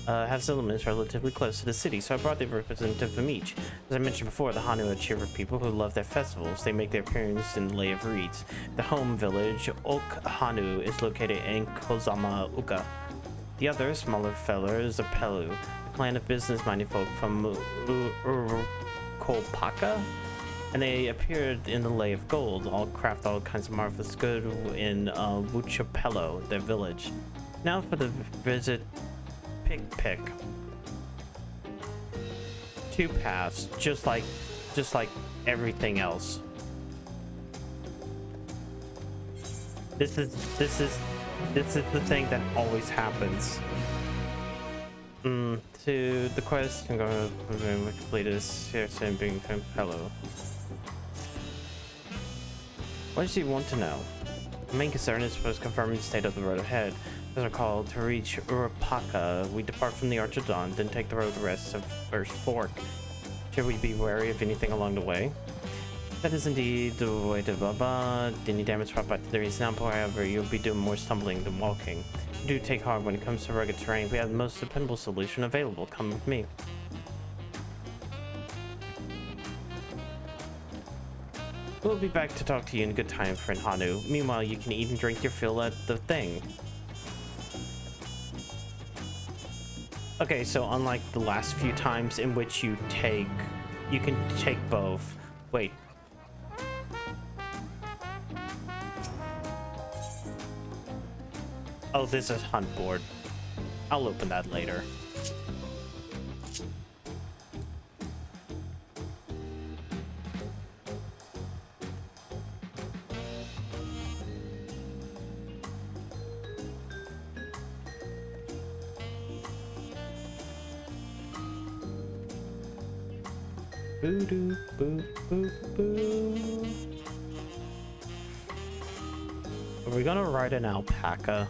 have settlements relatively close to the city, so I brought the representative from each. As I mentioned before, the Hanu are cheerful people who love their festivals. They make their appearance in the Lay of Reeds. The home village, Ok Hanu, is located in Kozama Uka. The other, smaller feller, is a Pelu, a clan of business-minded folk from Kolpaka, and they appeared in the Lay of Gold, all craft all kinds of marvelous good in Wuchapelo, their village. Now for the visit pick. 2 paths, just like everything else. This is the thing that always happens. To the quest, I'm going to complete this here and being hello. What does he want to know? The main concern is first confirming the state of the road ahead. As I recall, to reach Urapaka, we depart from the Arch of Dawn, then take the road the rest of First Fork. Should we be wary of anything along the way? That is indeed the way to Baba. Any damage brought back to the recent downpour, however, you'll be doing more stumbling than walking. Do take heart when it comes to rugged terrain. We have the most dependable solution available. Come with me. We'll be back to talk to you in good time, friend Hanu. Meanwhile, you can eat and drink your fill at the thing. Okay, so unlike the last few times in which you can take both. Wait. Oh, this is hunt board. I'll open that later. Boo doo boo boo boo. Are we gonna ride an alpaca?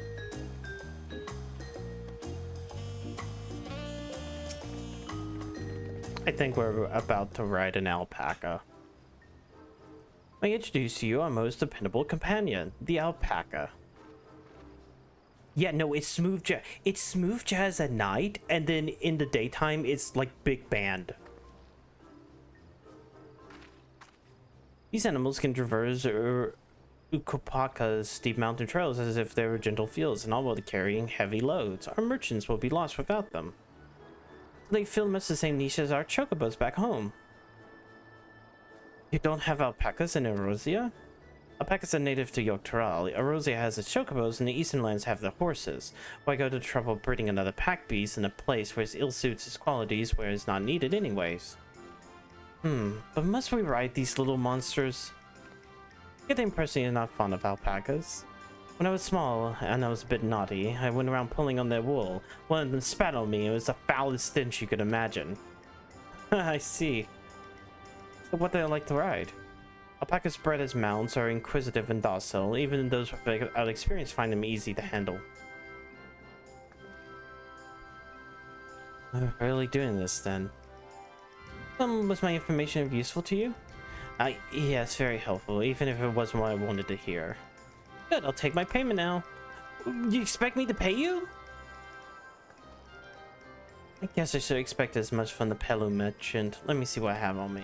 I think we're about to ride an alpaca. I introduce to you our most dependable companion, the alpaca. Yeah, no, it's smooth jazz. It's smooth jazz at night, and then in the daytime, it's like big band. These animals can traverse Ukopaka's steep mountain trails as if they were gentle fields, and all while carrying heavy loads. Our merchants will be lost without them. They fill much the same niche as our chocobos back home. You don't have alpacas in Erosia? Alpacas are native to Dawntrail. Erosia has its chocobos, and the eastern lands have the horses. Why go to the trouble of breeding another pack beast in a place where it ill-suits its qualities where it's not needed anyways? But must we ride these little monsters? I get the impression you're not fond of alpacas. When I was small, and I was a bit naughty, I went around pulling on their wool. One of them spat on me. It was the foulest stench you could imagine. I see. So what do they like to ride? Alpacas bred as mounts are inquisitive and docile. Even those without experience find them easy to handle. I'm really doing this then. Was my information useful to you? Yes, very helpful, even if it wasn't what I wanted to hear. Good, I'll take my payment now. You expect me to pay you? I guess I should expect as much from the Pelu merchant. Let me see what I have on me.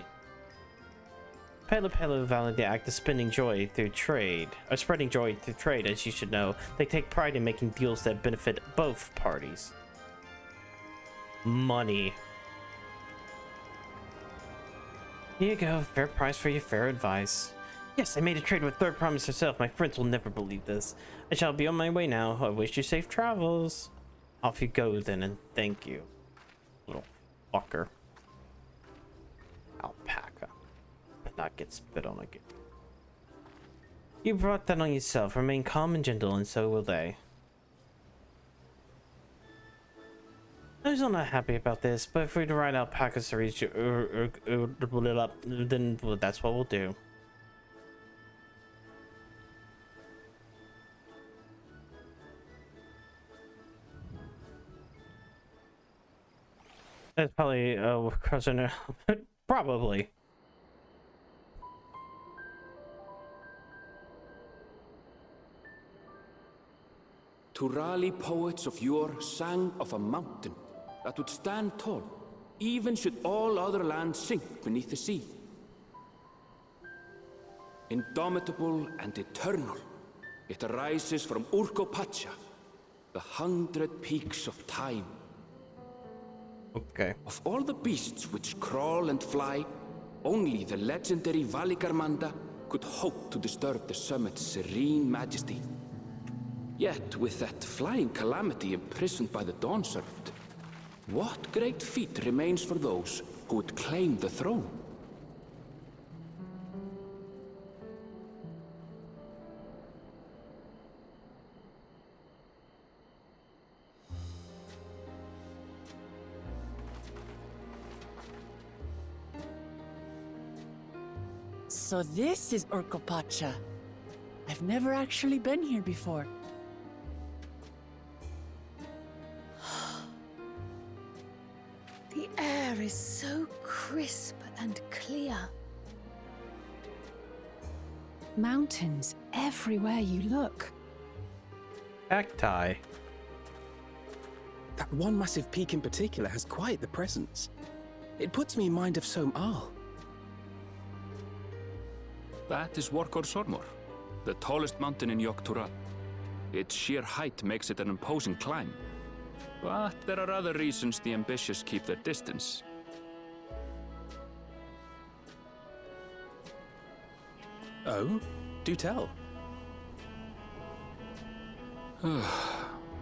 Pelu value the act of spreading joy through trade. As you should know. They take pride in making deals that benefit both parties. Money. Here you go, fair price for your fair advice. Yes, I made a trade with Third Promise herself. My friends will never believe this. I shall be on my way now. I wish you safe travels. Off you go then, and thank you. Little fucker. Alpaca. But not get spit on again. You brought that on yourself. Remain calm and gentle, and so will they. I'm still not happy about this, but if we're to ride alpacas to reach then that's what we'll do. That's probably cousin. Probably. Turali poets of yore sang of a mountain that would stand tall, even should all other lands sink beneath the sea. Indomitable and eternal, it arises from Urkopacha, the 100 peaks of time. Okay. Of all the beasts which crawl and fly, only the legendary Valigarmanda could hope to disturb the summit's serene majesty. Yet, with that flying calamity imprisoned by the Dawn Servant, what great feat remains for those who would claim the throne? So this is Urkopacha. I've never actually been here before. The air is so crisp and clear. Mountains everywhere you look. Cacti. That one massive peak in particular has quite the presence. It puts me in mind of Som-Al. That is Workor Sormor, the tallest mountain in Yogg-Tural. Its sheer height makes it an imposing climb. But there are other reasons the ambitious keep their distance. Oh? Do tell.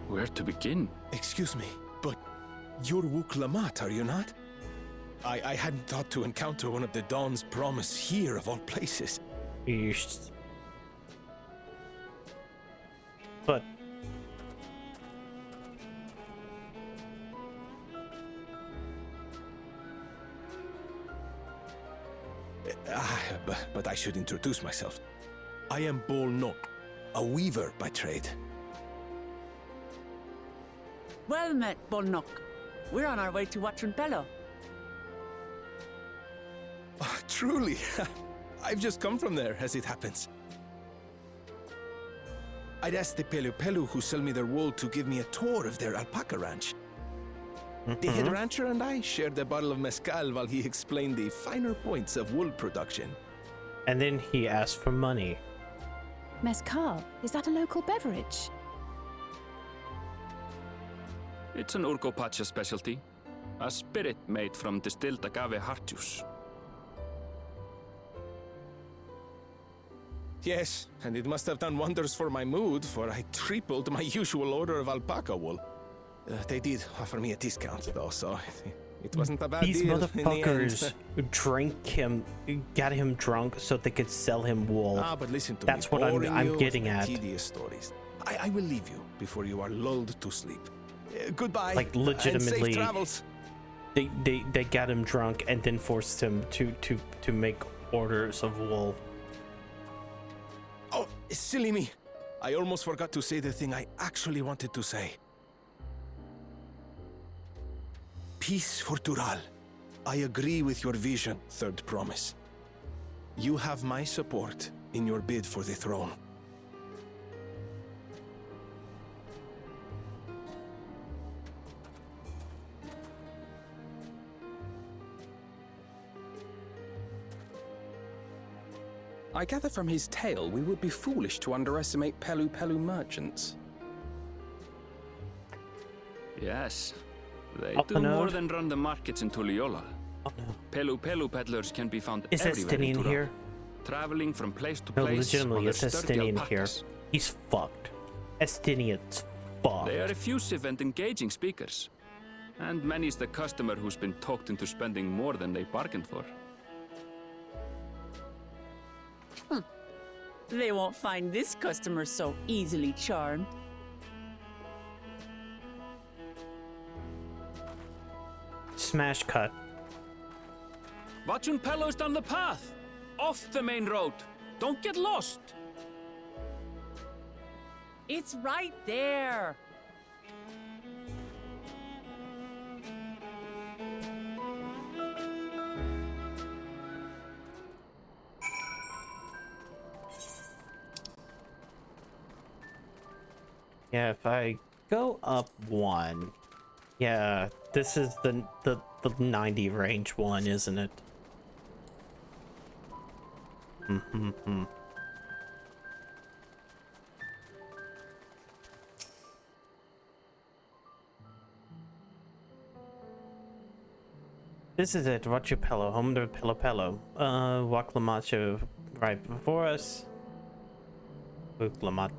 Where to begin? Excuse me, but you're Wuk-Lamat, are you not? I hadn't thought to encounter one of the Dawn's promise here of all places. But but I should introduce myself. I am Bol Nok, a weaver by trade. Well met, Bolnok. We're on our way to Watranpelo. Oh, truly, I've just come from there, as it happens. I'd asked the Pelu Pelu who sell me their wool to give me a tour of their alpaca ranch. The head rancher and I shared a bottle of mezcal while he explained the finer points of wool production. And then he asked for money. Mezcal, is that a local beverage? It's an Urgopacha specialty. A spirit made from distilled agave heart juice. Yes, and it must have done wonders for my mood, for I tripled my usual order of alpaca wool. They did offer me a discount, though, so it wasn't a bad These deal motherfuckers drank him, got him drunk so they could sell him wool. But listen to That's me. what I'm getting at. Tedious stories. I will leave you before you are lulled to sleep. Goodbye. Like and legitimately, safe travels. They got him drunk and then forced him to make orders of wool. Oh, silly me. I almost forgot to say the thing I actually wanted to say. Peace for Tural. I agree with your vision, Third Promise. You have my support in your bid for the throne. I gather from his tale we would be foolish to underestimate Pelu Pelu merchants. Yes. They do more than run the markets in Tuliyollal. Pelu Pelu peddlers can be found everywhere in Tural, here? traveling from place to No, place. legitimately, it's Estinian here. He's fucked. Estinian's fucked. They are effusive and engaging speakers. And many's the customer who's been talked into spending more than they bargained for. They won't find this customer so easily charmed. Smash cut. Watchun Pelo's down the path! Off the main road! Don't get lost! It's right there. Yeah, if I go up one, yeah, this is the 90 range one, isn't it? This is it, Rachupello, home to Pelo Pelo. Waklamacho right before us. Wuklamat.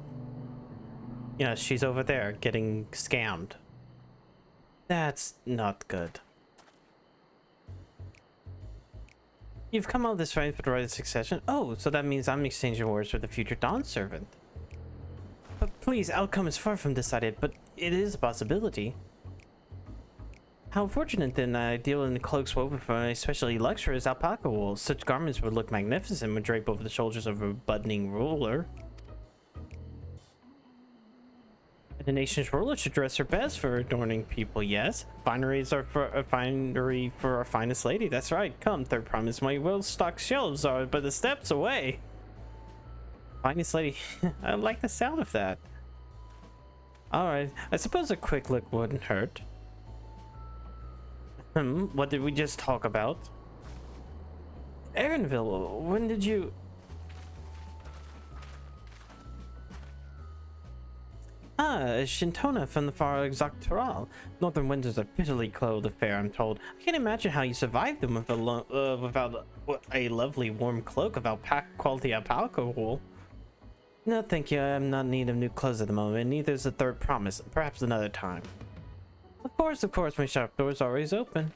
Yeah, she's over there getting scammed. That's not good. You've come all this way for the right of succession? Oh, so that means I'm exchanging words with the future Dawn servant. But please, outcome is far from decided, but it is a possibility. How fortunate then that I deal in cloaks woven from a especially luxurious alpaca wool. Such garments would look magnificent when draped over the shoulders of a budding ruler. The nation's ruler should dress her best for adorning people, yes. Fineries are for a finery for our finest lady, that's right. Come, Third Promise, my well-stocked shelves are but the steps away. Finest lady, I like the sound of that. Alright, I suppose a quick look wouldn't hurt. What did we just talk about? Aaronville, when did you... Shintona from the far Xoctoral. Northern winters are bitterly cold affair, I'm told. I can't imagine how you survived them with without a lovely warm cloak of quality alpaca wool. No, thank you. I'm not in need of new clothes at the moment. Neither is the Third Promise. Perhaps another time. Of course, my shop door is always open.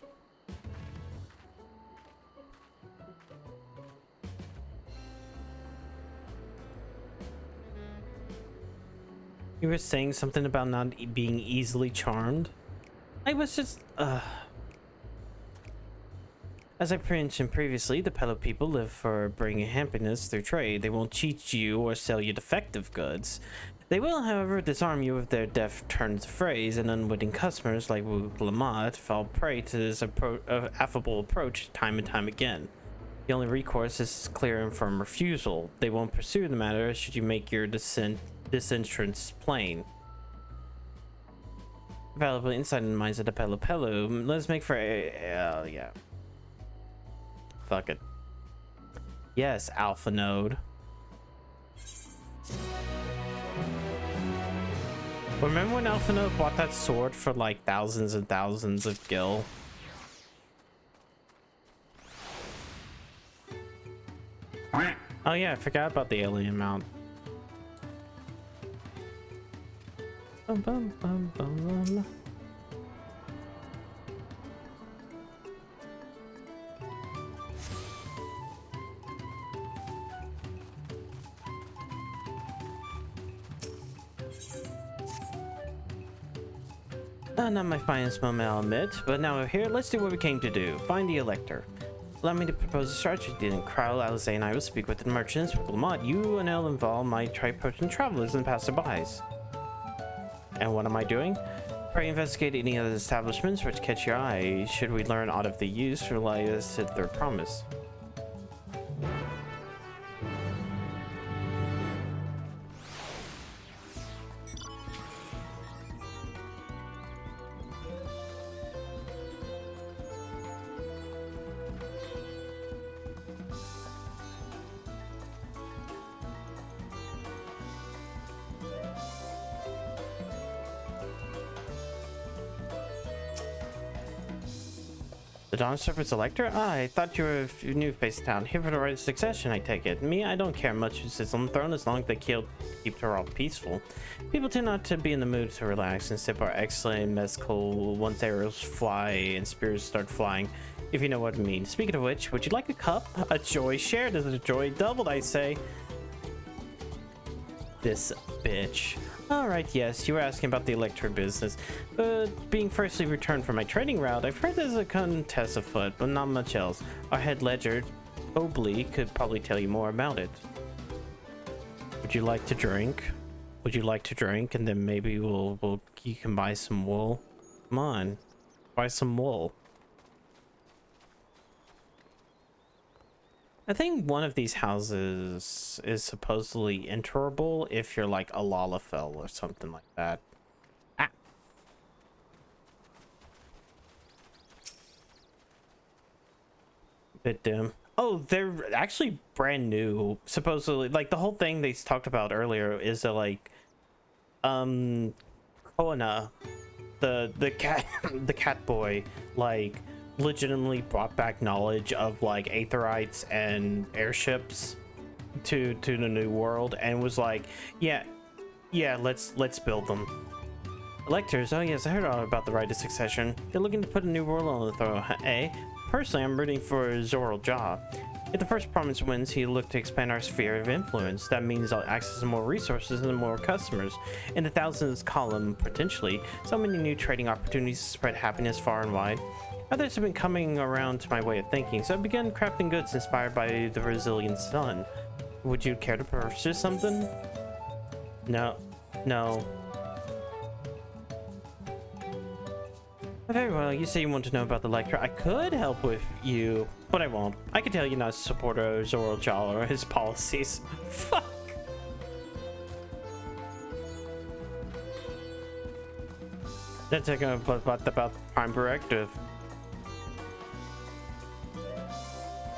You were saying something about not being easily charmed? I was just, As I mentioned previously, the Pelo people live for bringing happiness through trade. They won't cheat you or sell you defective goods. They will, however, disarm you if their deft turns of phrase, and unwitting customers like Wu Lamat fall prey to this affable approach time and time again. The only recourse is clear and firm refusal. They won't pursue the matter should you make your dissent this entrance plane. Available inside the mines of the Pelo Pelo. Let's make for a yeah. Fuck it. Yes, Alpha Node. Remember when Alpha Node bought that sword for like thousands and thousands of gil? Oh yeah, I forgot about the alien mount. Bum, bum, bum, bum. Not my finest moment, I'll admit, but now we're here, let's do what we came to do. Find the Elector. Allow me to propose a strategy dealing. Kryle, Alice, and I will speak with the merchants. With Lamont, you and Elenval might try approaching travelers and passerbys. And what am I doing? Pray investigate any other establishments which catch your eye. Should we learn aught of the use, rely us to their promise. The Dawn Serpent's Elector? Ah, I thought you were a new face town. Here for the right of succession, I take it. Me, I don't care much who sits on the throne as long as they keep her all peaceful. People tend not to be in the mood to relax and sip our excellent mezcal once arrows fly and spears start flying, if you know what I mean. Speaking of which, would you like a cup? A joy shared is a joy doubled, I say. This bitch. Alright, yes, you were asking about the Electro business. Being firstly returned from my trading route, I've heard there's a contest afoot, but not much else. Our head ledger, Obley, could probably tell you more about it. Would you like to drink? Would you like to drink? And then maybe you can buy some wool. Come on, buy some wool. I think one of these houses is supposedly enterable if you're like a Lalafell or something like that. Ah. Bit dim. Oh, they're actually brand new. Supposedly, like the whole thing they talked about earlier is that like, Koana, the cat, the cat boy, like, legitimately brought back knowledge of like aetherites and airships to the new world and was like, yeah, let's build them. Electors, oh yes, I heard all about the right of succession. They're looking to put a new ruler on the throne, eh? Personally, I'm rooting for Zoral Jaw. If the first province wins, he'll look to expand our sphere of influence. That means I'll access more resources and more customers. In the thousands column, potentially, so many new trading opportunities to spread happiness far and wide. Others have been coming around to my way of thinking, so I began crafting goods inspired by the resilient sun. Would you care to purchase something? No. Very well, you say you want to know about the lecture. I could help with you, but I won't. I can tell you're not a supporter of Zoral Jaw or his policies. Fuck! Then talking about the Prime Directive.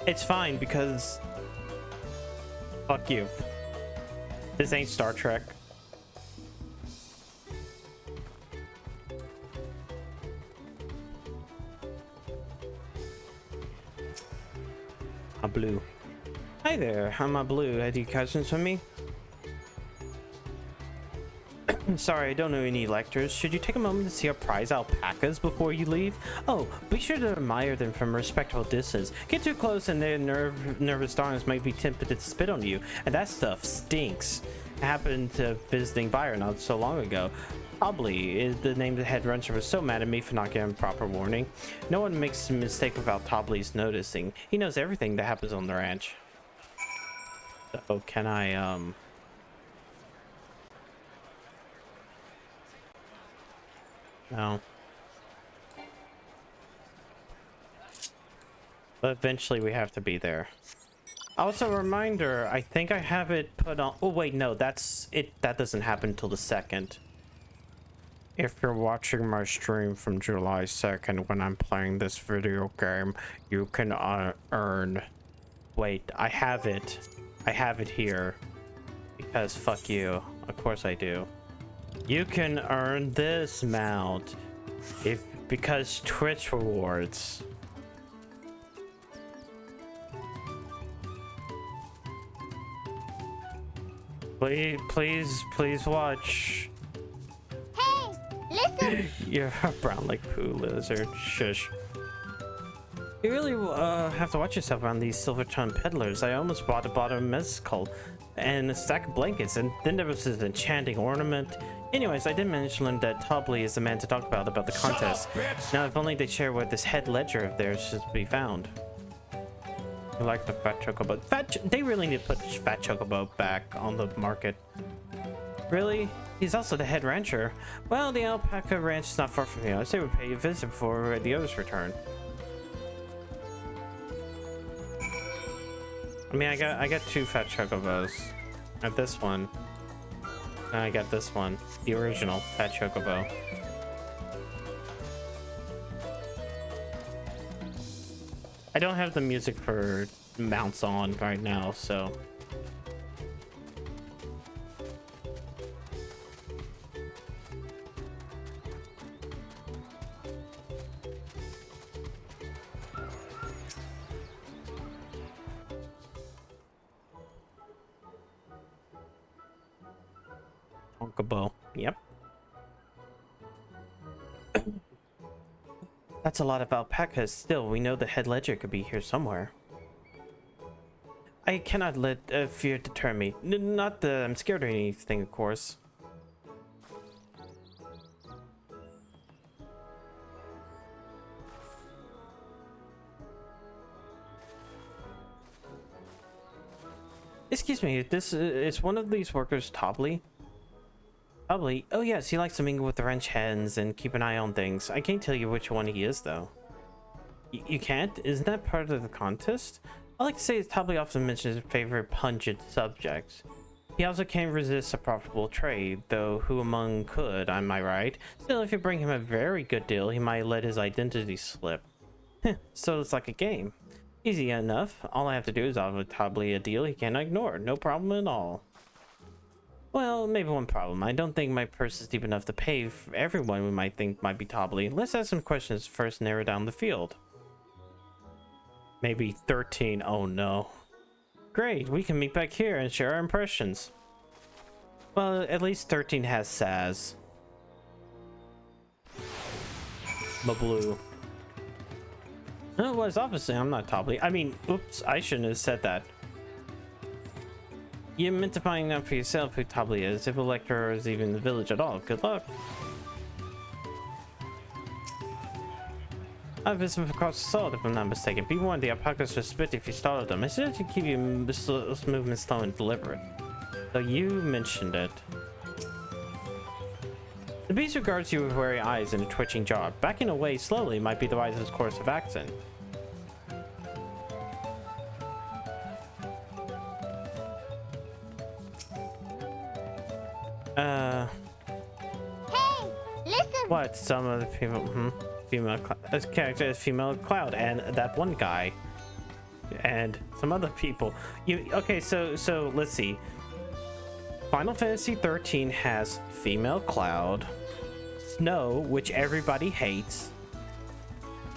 It's fine because fuck you. This ain't Star Trek. Blue. Hi there, I'm Blue. Had you questions for me? Sorry, I don't know any lectures. Should you take a moment to see our prize alpacas before you leave? Oh, be sure to admire them from a respectable distance. Get too close and their nervous darlings might be tempted to spit on you, and that stuff stinks. I happened to visiting Byron not so long ago. Tobley is the name the head rancher was so mad at me for not giving proper warning. No one makes a mistake without Tobley's noticing. He knows everything that happens on the ranch. So can I no. But eventually we have to be there. Also, a reminder, I think I have it put on... Oh, wait, no, that's it. That doesn't happen until the 2nd. If you're watching my stream from July 2nd when I'm playing this video game, you can earn... Wait, I have it. I have it here. Because fuck you. Of course I do. You can earn this mount because Twitch rewards. Please watch. Hey, listen! You're a brown like poo lizard. Shush. You really have to watch yourself around these silver tongue peddlers. I almost bought a bottle of mezcal and a stack of blankets, and then there was this enchanting ornament. Anyways, I did manage to learn that Tobley is the man to talk about the contest. Now, if only they share where this head ledger of theirs is to be found. You like the fat chocobo? They really need to put fat chocobo back on the market. Really? He's also the head rancher. Well, the alpaca ranch is not far from here. I say we pay you a visit before the others return. I mean, I got 2 fat chocobos. I got this one. And I got this one. The original fat chocobo. I don't have the music for mounts on right now, so... Chocobo. Yep. That's a lot of alpacas. Still, we know the head ledger could be here somewhere. I cannot let fear deter me. Not that I'm scared or anything, of course. Excuse me, this is one of these workers Tobley? Probably. Oh yes, he likes to mingle with the wrench hens and keep an eye on things. I can't tell you which one he is though. You can't? Isn't that part of the contest? I like to say Tobley often mentions his favorite pungent subjects. He also can't resist a profitable trade, though who among could, am I right? Still, if you bring him a very good deal, he might let his identity slip. So it's like a game. Easy enough. All I have to do is offer Tobley a deal he cannot ignore. No problem at all. Well, maybe one problem. I don't think my purse is deep enough to pay for everyone we might think might be Tobley. Let's ask some questions first, narrow down the field. Maybe 13. Oh no. Great, we can meet back here and share our impressions. Well, at least 13 has Saz. Mablue. No, it was obviously I'm not Tobley. I mean, oops, I shouldn't have said that. You meant to find out for yourself who Tobley is, if Electra is even in the village at all. Good luck. I've visited across the sword, if I'm not mistaken. Be warned, the alpacas will spit if you startle them. I suggest you keep your movement slow and deliberate. So you mentioned it. The beast regards you with wary eyes and a twitching jaw. Backing away slowly might be the wisest course of action. Hey, listen! What? Some of the people, female character is female Cloud, and that one guy, and some other people. Okay? So let's see. Final Fantasy 13 has female Cloud, Snow, which everybody hates,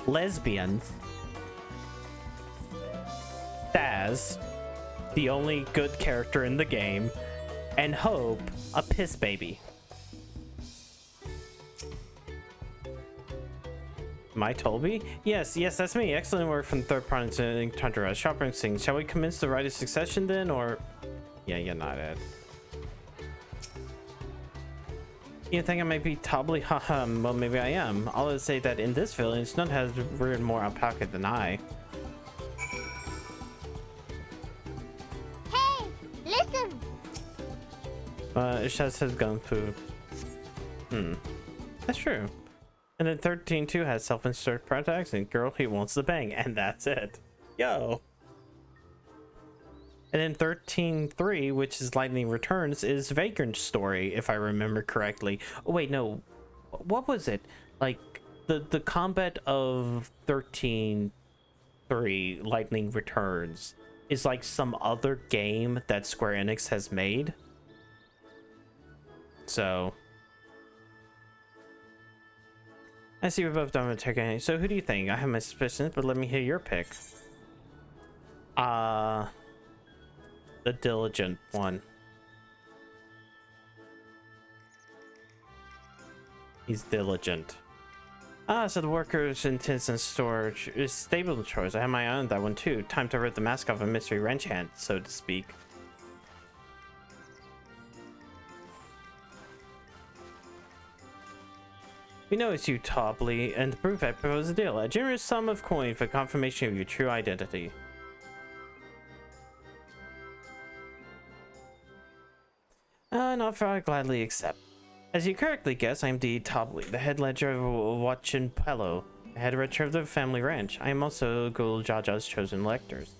lesbians, Saz, the only good character in the game, and Hope, a piss baby. My Toby? Yes, that's me. Excellent work from the third party in Tundra. Sharper instincts. Shall we commence the rite of succession then, or? Yeah, you're not it. You think I might be Tobley? Haha, well maybe I am. I'll say that in this village, none has reared more alpaca than I. Hey, listen! Shaz has gun food. That's true. And then 13 too has self-insert protects and girl he wants to bang, and that's it. Yo. And then 13.3, which is Lightning Returns, is Vagrant's story, if I remember correctly. Oh wait, no. What was it? Like the combat of 13.3, Lightning Returns, is like some other game that Square Enix has made. So I see we're both done with taking. So who do you think? I have my suspicions, but let me hear your pick. The diligent one. He's diligent. So the workers' intense and storage is stable chores. I have my eye on that one too. Time to rip the mask off a mystery wrench hand, so to speak. We know it's you, Tobley, and to prove I propose a deal. A generous sum of coin for confirmation of your true identity. An offer I gladly accept. As you correctly guess, I am indeed Tobley, the head ledger of Watch and Pello, the head wretcher of the family ranch. I am also Gul Jaja's chosen lectors.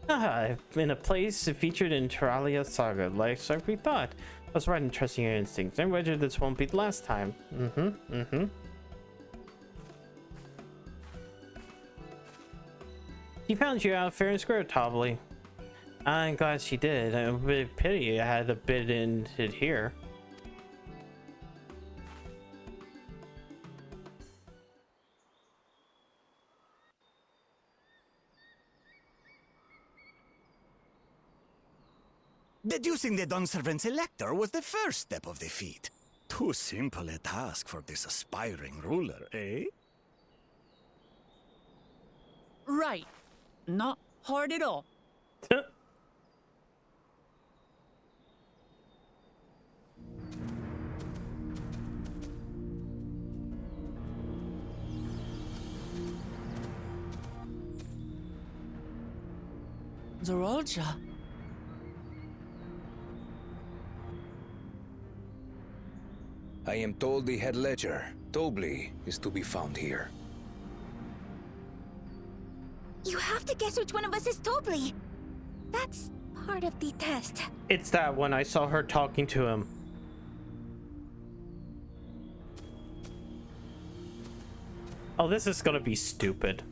I've been a place featured in Terralia Saga, like we thought. I was right in trusting your instincts. I'm wager this won't be the last time. She found you out fair and square, Tobley. I'm glad she did. A bit pity I had a bit in it here. Deducing the Dawnservant's elector was the first step of the feat. Too simple a task for this aspiring ruler, eh? Right. Not hard at all. Zorolja. I am told the head ledger, Tobley, is to be found here. You have to guess which one of us is Tobley. That's part of the test. It's that one. I saw her talking to him. Oh, this is gonna be stupid.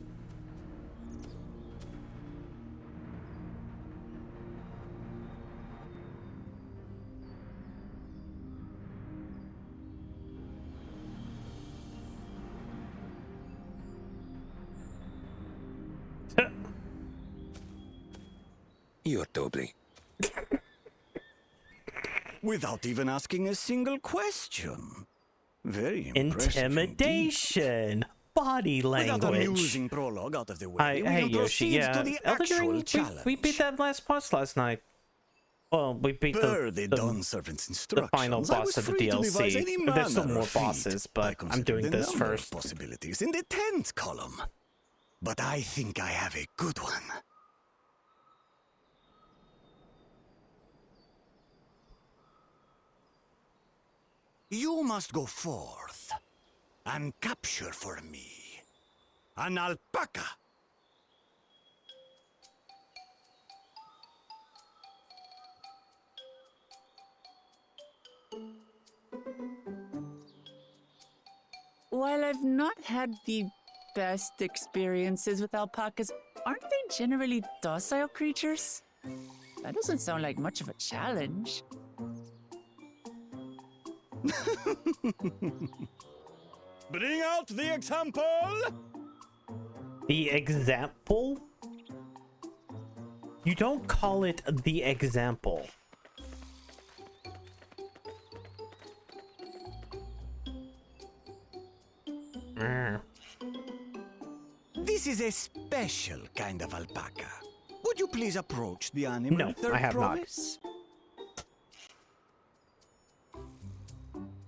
You're Tobley. Without even asking a single question. Very impressive. Intimidation. Body language. With that amusing prologue out of the way, we hey can Yoshi, proceed yeah. to the Elden actual Ring, challenge. we beat that last boss last night. Well, we beat the Dawnservant's instructions. The final boss of the DLC. There's still more feat. bosses, but I'm doing this first. Possibilities in the 10th column. But I think I have a good one. You must go forth and capture for me an alpaca. While I've not had the best experiences with alpacas, aren't they generally docile creatures? That doesn't sound like much of a challenge. Bring out the example! The example? You don't call it the example. This is a special kind of alpaca. Would you please approach the animal? No, I have not.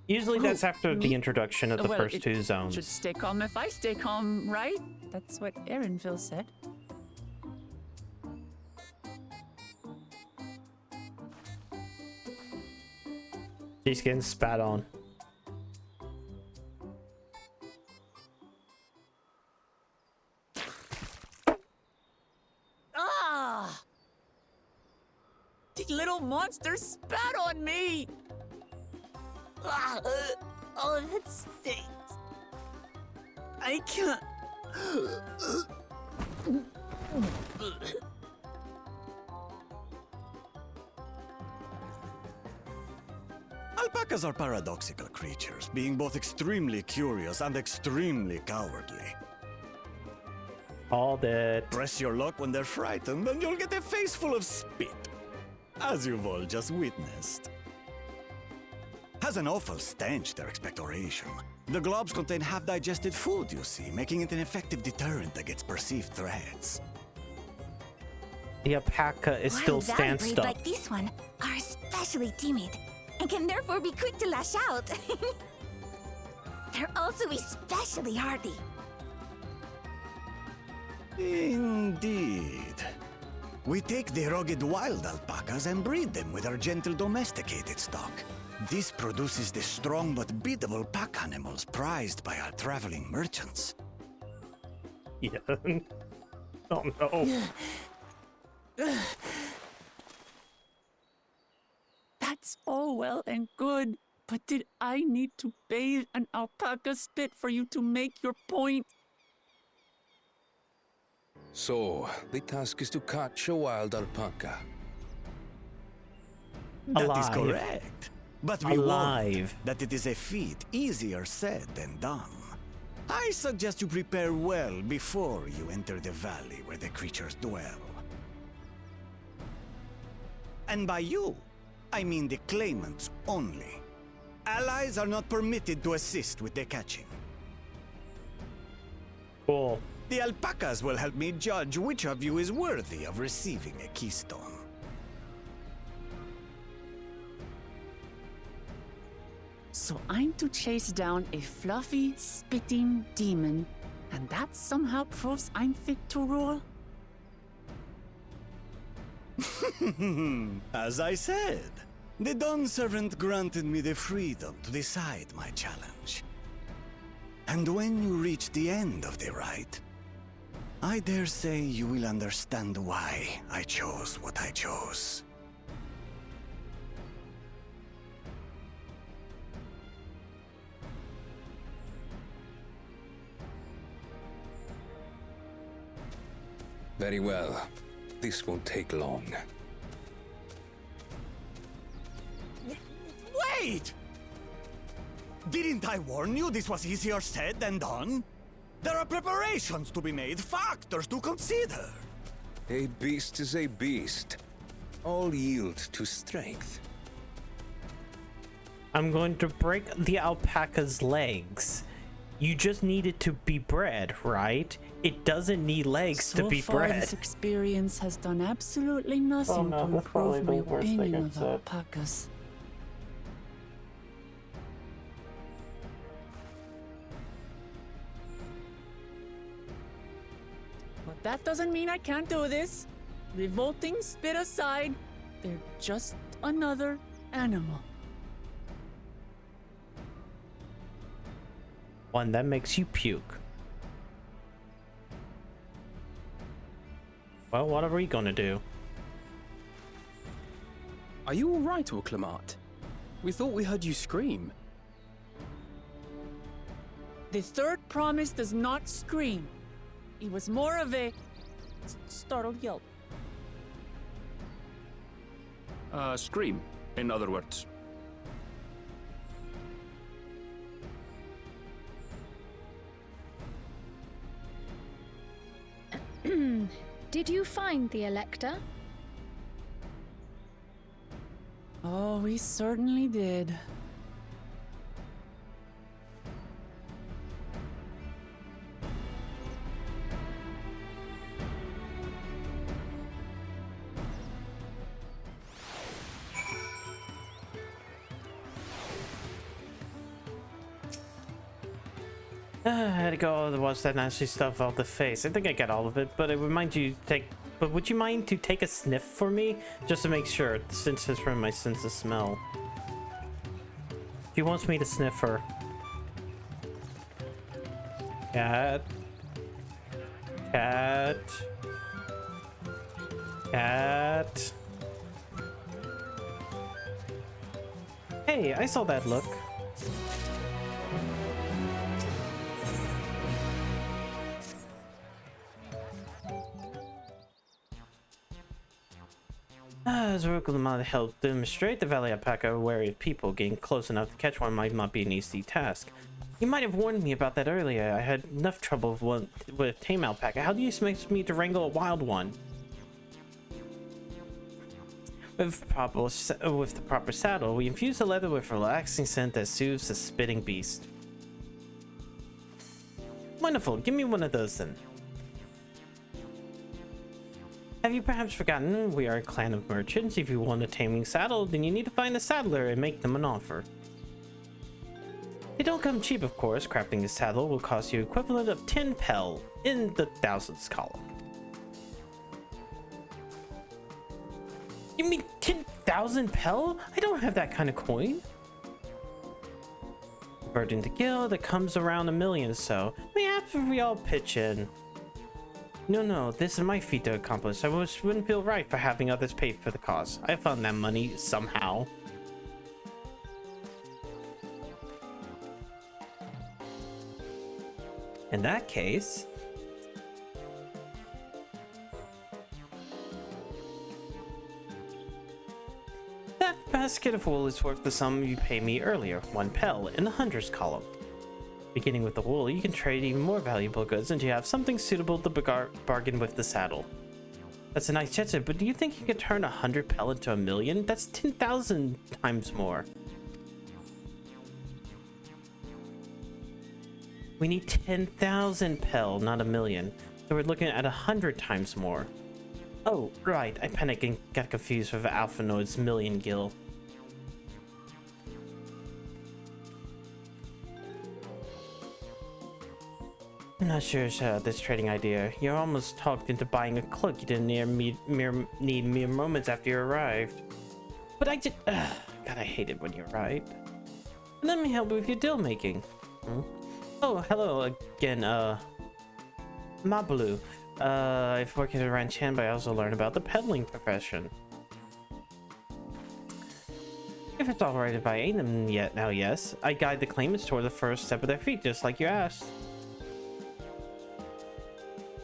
Usually that's after the introduction of the first two zones. Should stay calm if I stay calm, right? That's what Erinville said. She's getting spat on. These little monsters spat on me! Oh, that stinks. I can't... Alpacas are paradoxical creatures, being both extremely curious and extremely cowardly. Called it. Press your luck when they're frightened, and you'll get a face full of spit, as you've all just witnessed. Has an awful stench, their expectoration. The globs contain half-digested food, you see, making it an effective deterrent against perceived threats. The alpaca is still stand breed stuck. like this one are especially timid and can therefore be quick to lash out. They're also especially hardy. Indeed. We take the rugged wild alpacas and breed them with our gentle domesticated stock. This produces the strong but beatable pack animals prized by our traveling merchants. Yeah. Oh no. That's all well and good, but did I need to bathe an alpaca spit for you to make your point? So, the task is to catch a wild alpaca. That is correct. But we Alive. warned that it is a feat easier said than done. I suggest you prepare well before you enter the valley where the creatures dwell. And by you, I mean the claimants only. Allies are not permitted to assist with the catching. Cool. The alpacas will help me judge which of you is worthy of receiving a keystone. So I'm to chase down a fluffy, spitting demon, and that somehow proves I'm fit to rule? As I said, the Dawn Servant granted me the freedom to decide my challenge. And when you reach the end of the rite, I dare say you will understand why I chose what I chose. Very well. This won't take long. Wait! Didn't I warn you this was easier said than done? There are preparations to be made, factors to consider. A beast is a beast. All yield to strength. I'm going to break the alpaca's legs. You just need it to be bred, right? It doesn't need legs to be So far, bred. this experience has done absolutely nothing to improve my opinion of alpacas. But that doesn't mean I can't do this. Revolting spit aside, they're just another animal. One that makes you puke. Well, what are we gonna do? Are you all right, Orclamat? We thought we heard you scream. The third promise does not scream. It was more of a startled yelp. Scream, in other words. Did you find the Elector? Oh, we certainly did. I had to go to wash that nasty stuff off the face. I think I got all of it, but I remind you to take. But would you mind to take a sniff for me, just to make sure, since it's from my sense of smell? She wants me to sniff her. Cat. Cat. Cat. Hey, I saw that look. As Rokulamad helped demonstrate, the valley alpaca are wary of people. Getting close enough to catch one might not be an easy task. You might have warned me about that earlier. I had enough trouble with tame alpaca. How do you expect me to wrangle a wild one? With the proper saddle, we infuse the leather with a relaxing scent that soothes the spitting beast. Wonderful. Give me one of those then. Have you perhaps forgotten we are a clan of merchants? If you want a taming saddle, then you need to find a saddler and make them an offer. They don't come cheap, of course. Crafting a saddle will cost you equivalent of 10 pel in the thousands column. You mean 10,000 pel? I don't have that kind of coin. Converting the guild, it comes around 1 million or so. Perhaps if we all pitch in. No, this is my feat to accomplish. I wouldn't feel right for having others pay for the cost. I found that money somehow. In that case, that basket of wool is worth the sum you paid me earlier, 1 pel in the hundreds column. Beginning with the wool, you can trade even more valuable goods until you have something suitable to bargain with the saddle. That's a nice gesture, but do you think you could turn 100 pel into 1 million? That's 10,000 times more. We need 10,000 pel, not 1 million. So we're looking at 100 times more. Oh, right. I panicked and got confused with Alphanoid's million gil. I'm not sure this trading idea. You almost talked into buying a cloak you didn't need mere moments after you arrived. But I did. God, I hated when you arrived. Let me help with your deal making. Oh, hello again, Mabalu. I've worked at a ranch hand, but I also learned about the peddling profession. If it's alright if I ain't them yet, now yes. I guide the claimants toward the first step of their feet, just like you asked.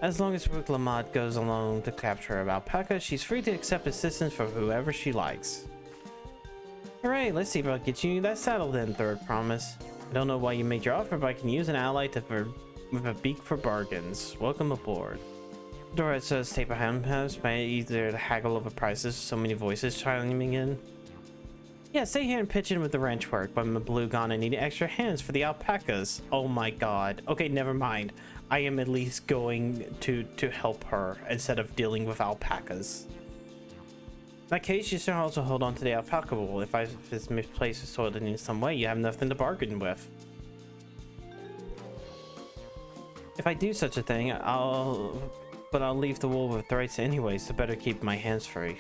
As long as Rokulamad goes along to capture of alpaca, she's free to accept assistance from whoever she likes. Hooray, let's see if I'll get you that saddle then, Third Promise. I don't know why you made your offer, but I can use an ally with a beak for bargains. Welcome aboard. Dora says stay behind us by either to haggle over prices, so many voices chiming in. Yeah, stay here and pitch in with the wrench work, but Mabalu gonna need extra hands for the alpacas. Oh my god. Okay, never mind. I am at least going to help her instead of dealing with alpacas. In that case, you should also hold on to the alpaca wool. If it's misplaced or soiled in some way, you have nothing to bargain with. If I do such a thing, I'll leave the wool with the rights anyways, so better keep my hands free.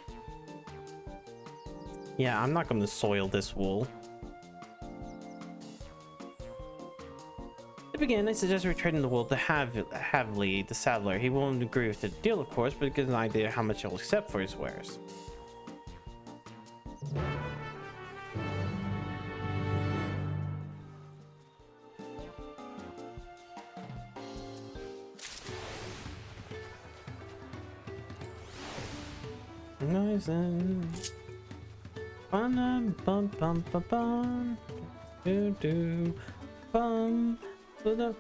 Yeah, I'm not going to soil this wool. To begin, I suggest returning the wool to Havli, the saddler. He won't agree with the deal, of course, but it gives an idea how much he'll accept for his wares. Nice and bum bum bum bum bum do do bum da.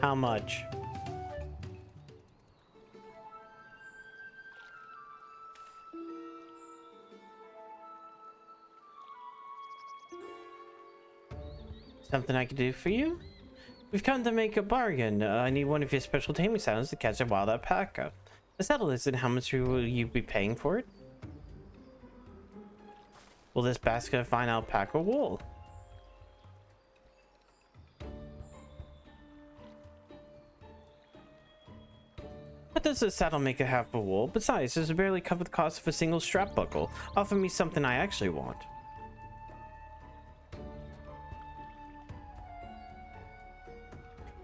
How much? Something I can do for you? We've come to make a bargain. I need one of your special taming sounds to catch a wild alpaca. To settle this, and how much will you be paying for it? Well, this basket of fine alpaca wool. What does a saddle make a half of wool? Besides, this will barely cover the cost of a single strap buckle. Offer me something I actually want.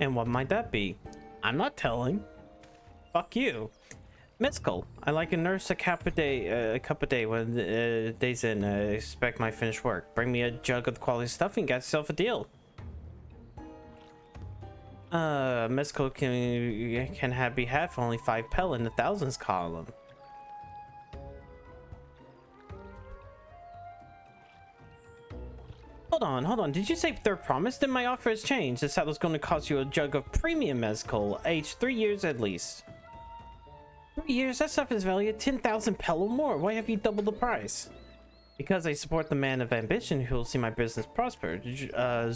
And what might that be? I'm not telling. Fuck you. Mezcal. I like a nurse a cup a day when days in. Expect my finished work. Bring me a jug of quality stuff and get yourself a deal. Mezcal can be had for only 5 pel in the thousands column. Hold on. Did you say third promise? Then my offer has changed. The saddle's going to cost you a jug of premium mezcal, aged 3 years at least. 3 years? That stuff is valued at 10,000 pel or more. Why have you doubled the price? Because I support the man of ambition who will see my business prosper. Zoralja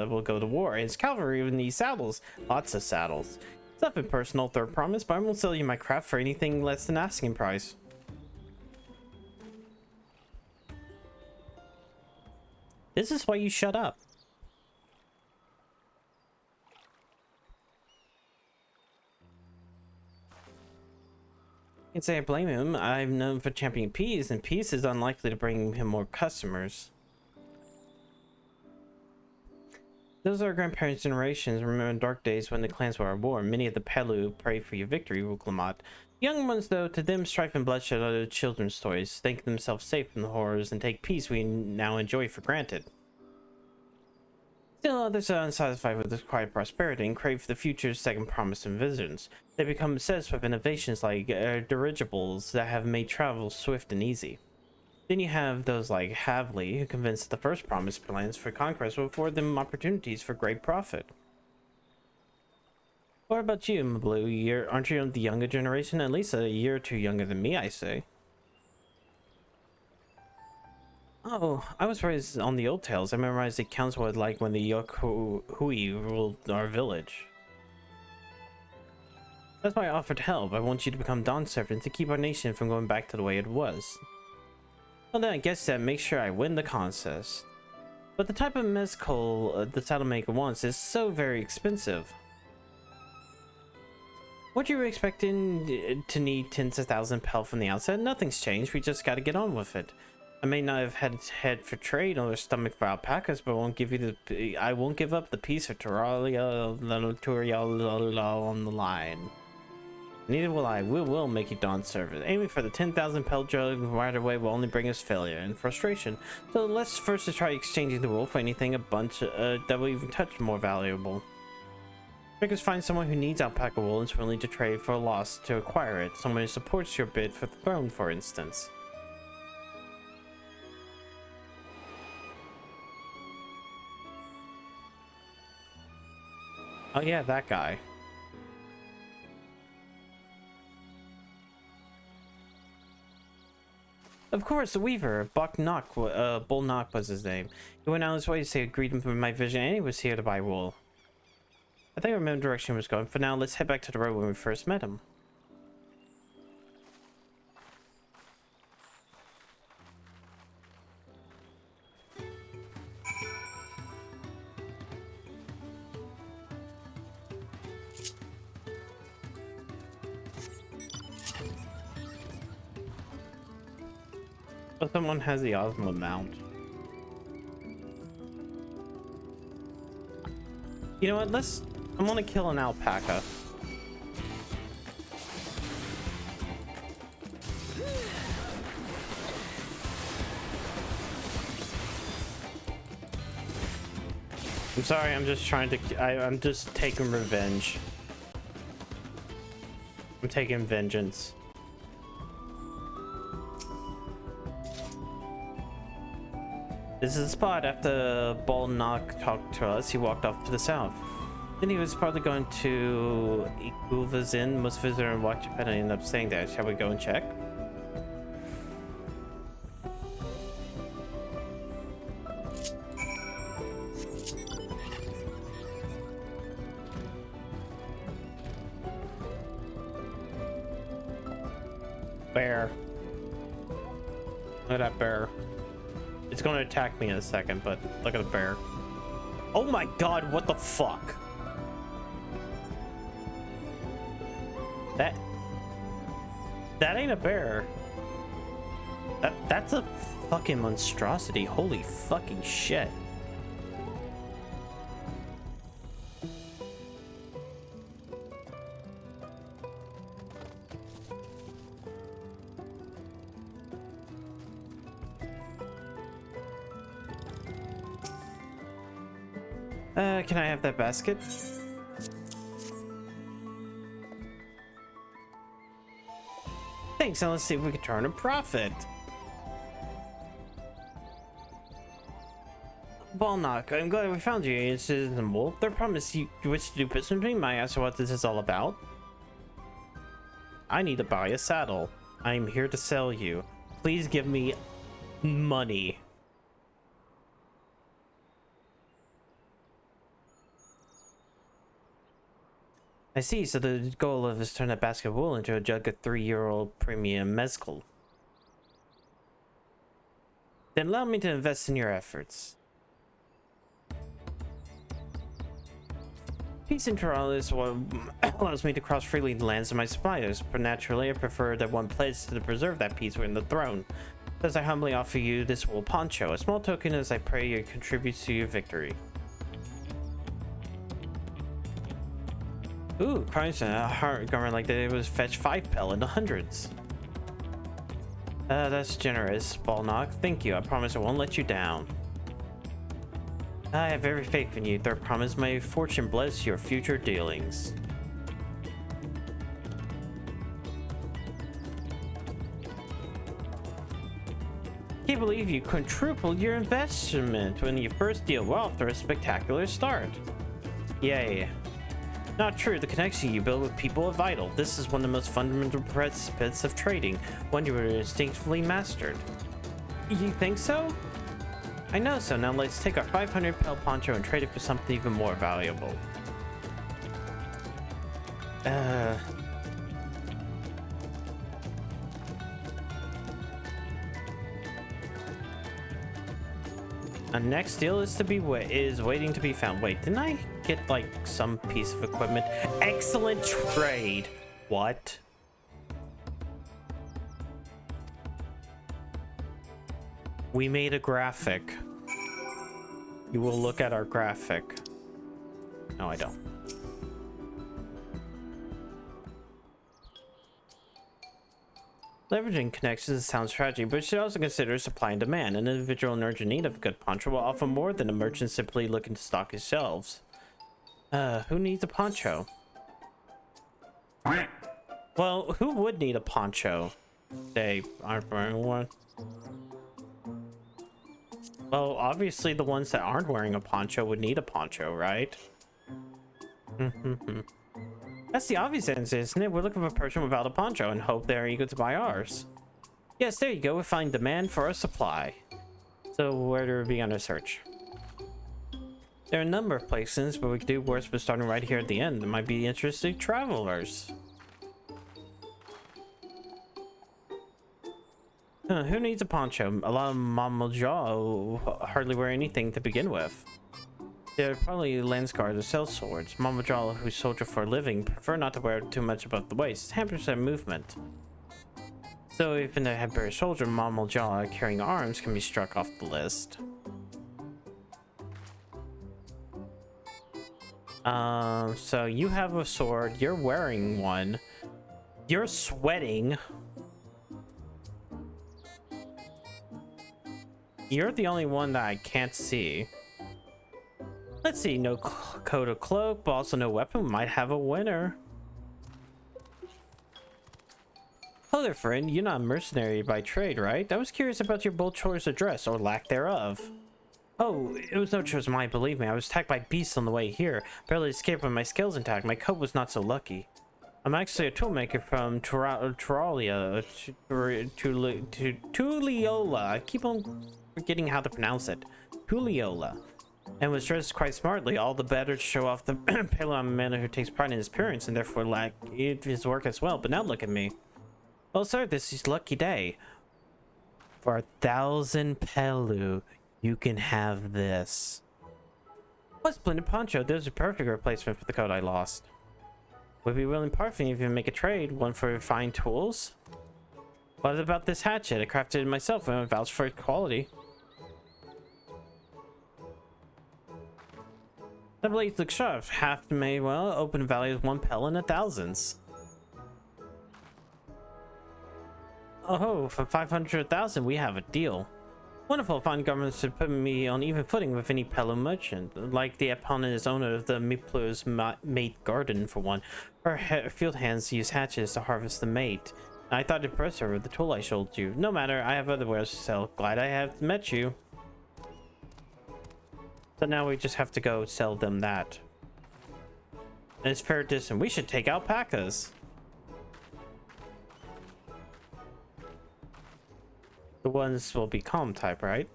will go to war, and his cavalry will need saddles. Lots of saddles. It's nothing personal, third promise, but I won't sell you my craft for anything less than asking price. This is why you shut up. I can say I blame him. I'm known for championing peace, and peace is unlikely to bring him more customers. Those are our grandparents' generations. Remember dark days when the clans were at war. Many of the Pelu prayed for your victory, Wuklamat. Young ones, though, to them strife and bloodshed are children's toys, think themselves safe from the horrors and take peace we now enjoy for granted. Still, others are unsatisfied with this quiet prosperity and crave for the future's second promise and visions. They become obsessed with innovations like dirigibles that have made travel swift and easy. Then you have those like Havli, who convinced that the first promise plans for conquest will afford them opportunities for great profit. What about you, Blue? Aren't you the younger generation? At least a year or two younger than me, I say. Oh, I was raised on the old tales. I memorized the accounts what like when the Hui ruled our village. That's why I offered help. I want you to become Dawn Servant to keep our nation from going back to the way it was. Well then, I guess that makes sure I win the contest. But the type of mezcal the saddle maker wants is so very expensive. What you were expecting to need tens of thousands of pel from the outset? Nothing's changed. We just got to get on with it. I may not have had head for trade or a stomach for alpacas, but I won't give up the piece of Turalia on the line. Neither will I. We will make you Dawn Servant. Aiming for the 10,000 pel jug right away will only bring us failure and frustration. So let's first try exchanging the wool for anything a bunch that will even touch more valuable. Make us find someone who needs alpaca wool and is willing to trade for a loss to acquire it. Someone who supports your bid for the throne, for instance. Oh yeah, that guy. Of course, the Weaver, Bull Knock was his name. He went out his way to say greet him for my vision, and he was here to buy wool. I think I remember the direction he was going. For now, let's head back to the road when we first met him. But someone has the Osmo mount. You know what? I'm gonna kill an alpaca. I'm sorry. I'm just trying to. I'm just taking revenge. I'm taking vengeance. This is the spot. After Bull Knock talked to us, he walked off to the south. Then he was probably going to Ikuva's Inn. Most visitors watch it and ended up staying there. Shall we go and check? Bear. Look at that bear. It's going to attack me in a second, but look at the bear. Oh my god, what the fuck? That ain't a bear. That's a fucking monstrosity. Holy fucking shit. Can I have that basket? Thanks, now let's see if we can turn a profit. Ballknock, I'm glad we found you. It's reasonable. Their promise you wish to do business with me. May I ask what this is all about? I need to buy a saddle. I'm here to sell you. Please give me money. I see, so the goal of is turn a basket of wool into a jug of 3-year-old premium mezcal. Then allow me to invest in your efforts. Peace in Toral is what allows me to cross freely the lands of my suppliers, but naturally I prefer that one pledge to preserve that peace within the throne. Thus I humbly offer you this wool poncho, a small token as I pray it contributes to your victory. Ooh, crimes in a hard government like that, it was fetch 5 pel in the hundreds. That's generous, Ballknock. Thank you. I promise I won't let you down. I have every faith in you. I promise my fortune bless your future dealings. Can't believe you quadrupled your investment when you first deal. Well, after a spectacular start. Yay. Not true. The connection you build with people are vital. This is one of the most fundamental principles of trading, one you were instinctively mastered. You think so? I know so. Now let's take our 500 pel poncho and trade it for something even more valuable. Our next deal is waiting to be found. Wait, didn't I get like some piece of equipment? Excellent trade. What? We made a graphic. You will look at our graphic. No, I don't. Leveraging connections sounds tragic, but you should also consider supply and demand. An individual in urgent need of a good poncho will offer more than a merchant simply looking to stock his shelves. Who needs a poncho? Well, who would need a poncho? They aren't wearing one. Well, obviously the ones that aren't wearing a poncho would need a poncho, right? That's the obvious answer, isn't it? We're looking for a person without a poncho and hope they're eager to buy ours. Yes, there you go. We find demand for our supply. So where do we begin our search? There are a number of places, but we could do worse by starting right here at the end. There might be interesting travelers. Who needs a poncho? A lot of Mamajaw hardly wear anything to begin with. They're probably Landsguards or sell swords. Mamajaw, who soldier for a living, prefer not to wear too much above the waist. It hampers their movement. So even a headbearer soldier, Mamajaw carrying arms can be struck off the list. So you have a sword. You're wearing one. You're sweating. You're the only one that I can't see. Let's see, no coat or cloak, but also no weapon. We might have a winner. Hello there, friend. You're not a mercenary by trade, right? I was curious about your bold choice of dress, or lack thereof. Oh, it was no choice of mine, believe me. I was attacked by beasts on the way here. Barely escaped with my skills intact. My coat was not so lucky. I'm actually a toolmaker from Tuliola. I keep on forgetting how to pronounce it. Tuliola. And was dressed quite smartly, all the better to show off the pale on a man who takes pride in his appearance and therefore lack his work as well. But now look at me. Well, sir, this is lucky day. For 1,000 pelu, you can have this. What splendid poncho! There's a perfect replacement for the coat I lost. Would be willing to part from you if you make a trade, one for fine tools. What about this hatchet? I crafted it myself and I vouch for its quality. The blades look sharp. Half made well. Open value is 1 pel in the thousands. Oh, for 500,000 we have a deal. Wonderful, fine government should put me on even footing with any Pelo merchant, like the opponent is owner of the Mipler's mate garden for one. Her field hands use hatches to harvest the mate. I thought to impress her with the tool I showed you. No matter, I have other wares to sell. Glad I have met you. So now we just have to go sell them that. And it's fair distance. We should take alpacas. The ones will be calm type, right?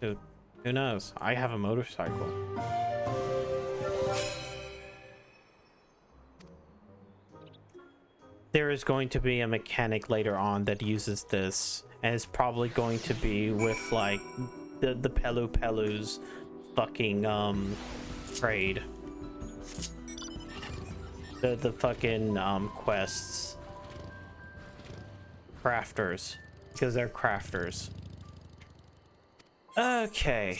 Who knows? I have a motorcycle. There is going to be a mechanic later on that uses this, and it's probably going to be with like the Pelu's fucking trade. The fucking quests. Crafters. Because they're crafters. Okay.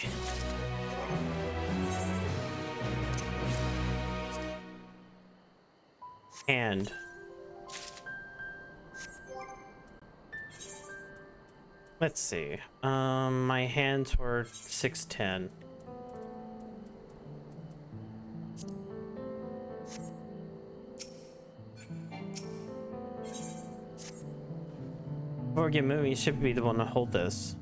And let's see. My hands were 610. Before we get moving, you should be the one to hold this.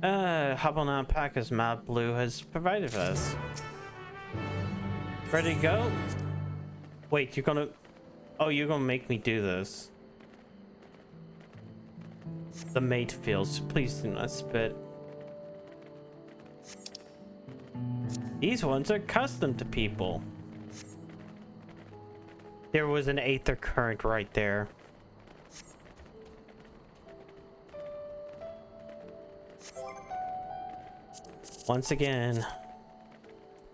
Hop on alpacas map Blue has provided us. Ready to go? Wait, you're gonna... Oh, you're gonna make me do this. The mate fields. Please do not spit. These ones are custom to people. There was an aether current right there. Once again.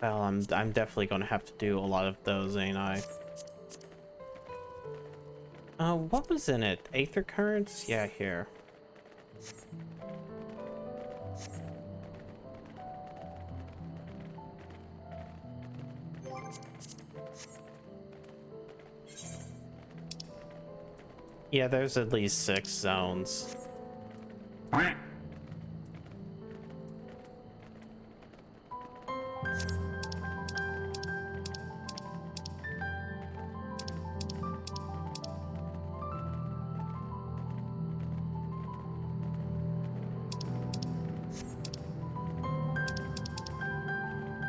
Well, I'm definitely gonna have to do a lot of those, ain't I? What was in it? Aether currents? Yeah, here. Yeah, there's at least 6 zones.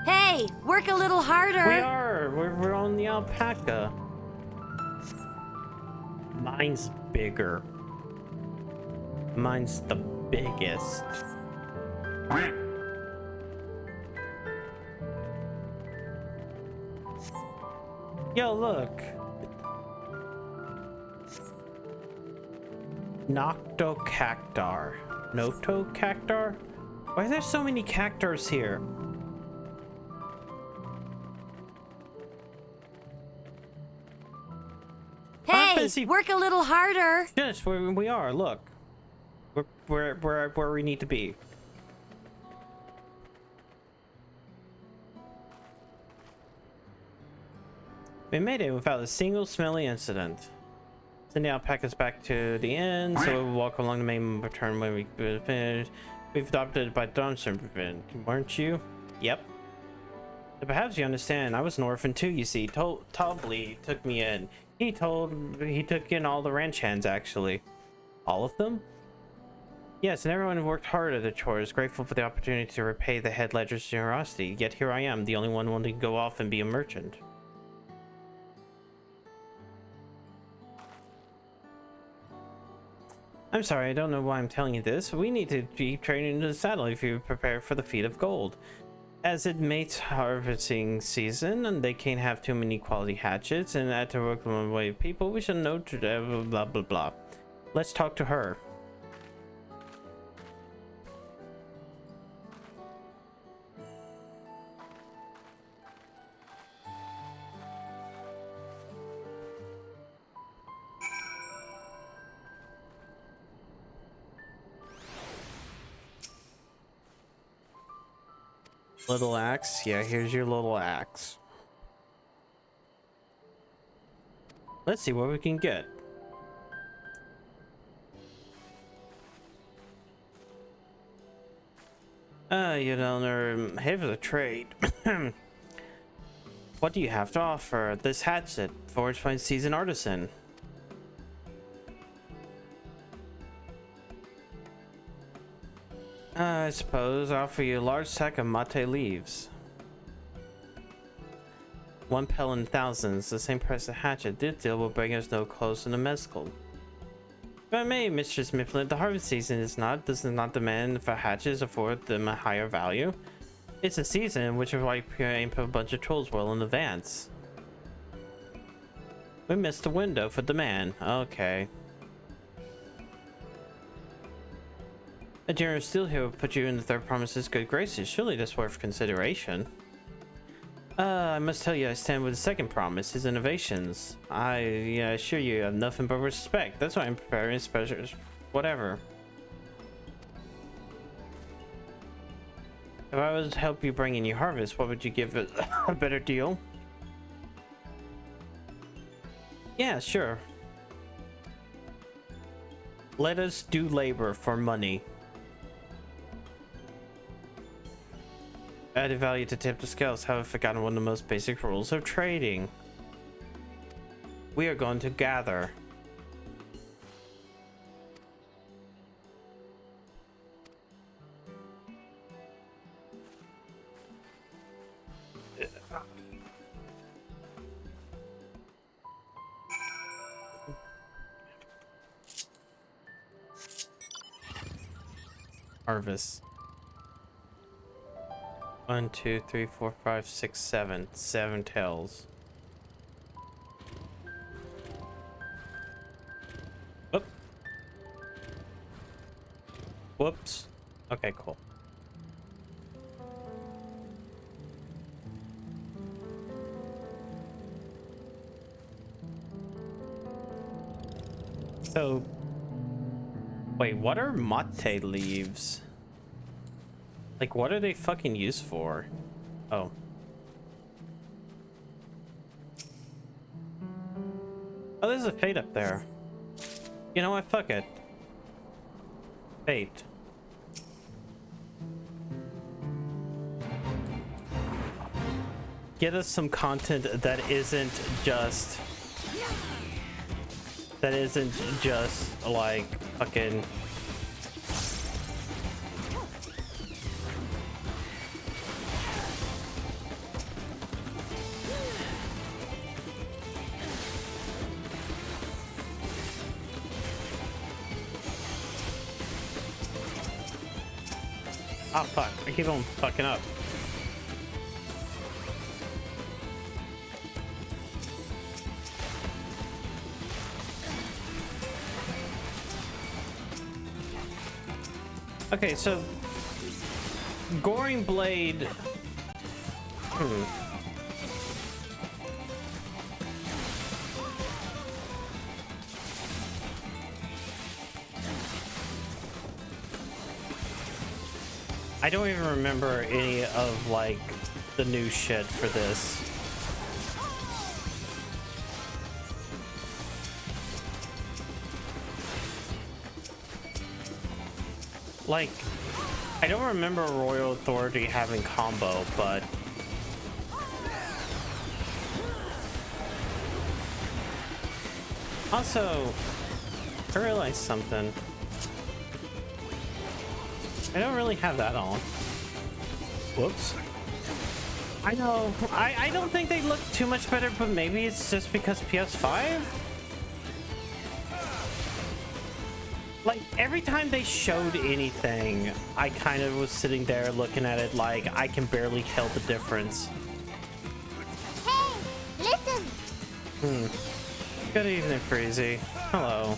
Hey, work a little harder. We are. We're on the alpaca. Mine's bigger. Mine's the biggest. Yo, look. Noctocactar. Noctocactar? Why are there so many cactars here? Hey, work a little harder. Yes, we are. Look, we're where we need to be. We made it without a single smelly incident. Send the alpacas back to the inn, so we'll walk along the main return when we finish. We've adopted by Dawntrail, weren't you? Yep. So perhaps you understand. I was an orphan too. You see, Tobley took me in. He took in all the ranch hands, actually. All of them? Yes, and everyone worked hard at the chores, grateful for the opportunity to repay the head ledger's generosity. Yet here I am, the only one wanting to go off and be a merchant. I'm sorry, I don't know why I'm telling you this. We need to keep training into the saddle if you prepare for the feat of gold. As it mates harvesting season, and they can't have too many quality hatchets, and add to work one way of people, we should know to blah blah blah. Let's talk to her. Little axe? Yeah, here's your little axe. Let's see what we can get. You don't know, head of the trade. What do you have to offer? This hatchet, forged by a seasoned artisan. I suppose I'll offer you a large sack of mate leaves. 1 pel in thousands, the same price as a hatchet. This deal will bring us no closer than a mezcal. If I may, Mistress Mifflin, the harvest season does not demand for hatches afford them a higher value. It's a season, which is why you aim for a bunch of trolls well in advance. We missed the window for demand. Okay. A generous deal here will put you in the third promise's good graces. Surely that's worth consideration. I must tell you, I stand with the second promise, his innovations. I assure you, I have nothing but respect. That's why I'm preparing special, whatever. If I was to help you bring in your harvest, what would you give it a better deal? Yeah, sure. Let us do labor for money. Added value to tip the scales. Have forgotten one of the most basic rules of trading. We are going to gather. Harvest. 1, 2, 3, 4, 5, 6, 7. 7 tails. Oop. Whoops. Okay, cool. So, wait, what are mate leaves? Like, what are they fucking used for? Oh. Oh, there's a fate up there. You know what? Fuck it. Fate. Get us some content that isn't just like fucking oh fuck, I keep on fucking up. Okay, so Goring Blade. I don't even remember any of like the new shit for this. Like, I don't remember Royal Authority having combo, but also, I realized something. I don't really have that on. Whoops. I know. I don't think they look too much better, but maybe it's just because PS5? Like, every time they showed anything, I kind of was sitting there looking at it like I can barely tell the difference. Hey, listen! Good evening, Freezy. Hello.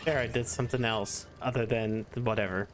There, I did something else other than whatever.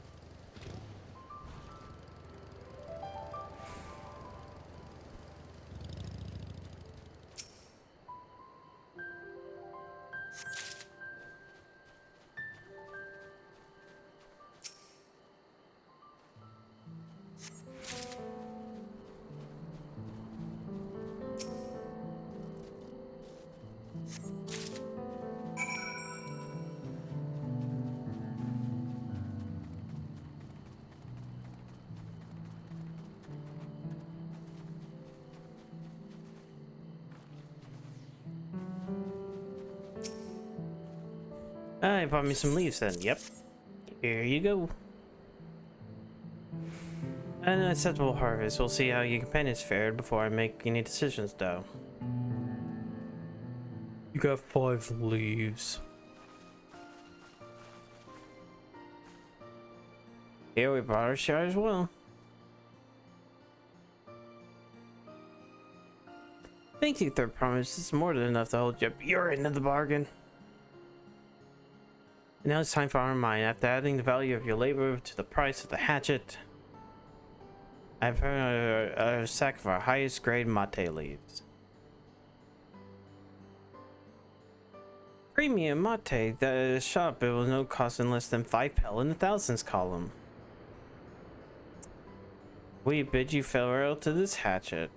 I bought me some leaves then. Yep. Here you go. An acceptable harvest. We'll see how your companions fared before I make any decisions, though. You got 5 leaves. Here we brought our share as well. Thank you, third promise. It's more than enough to hold you up your end of the bargain. And now it's time for our mine. After adding the value of your labor to the price of the hatchet, I've earned a sack of our highest grade mate leaves. Premium mate, the shop, it will no cost in less than 5 pel in the thousands column. We bid you farewell to this hatchet.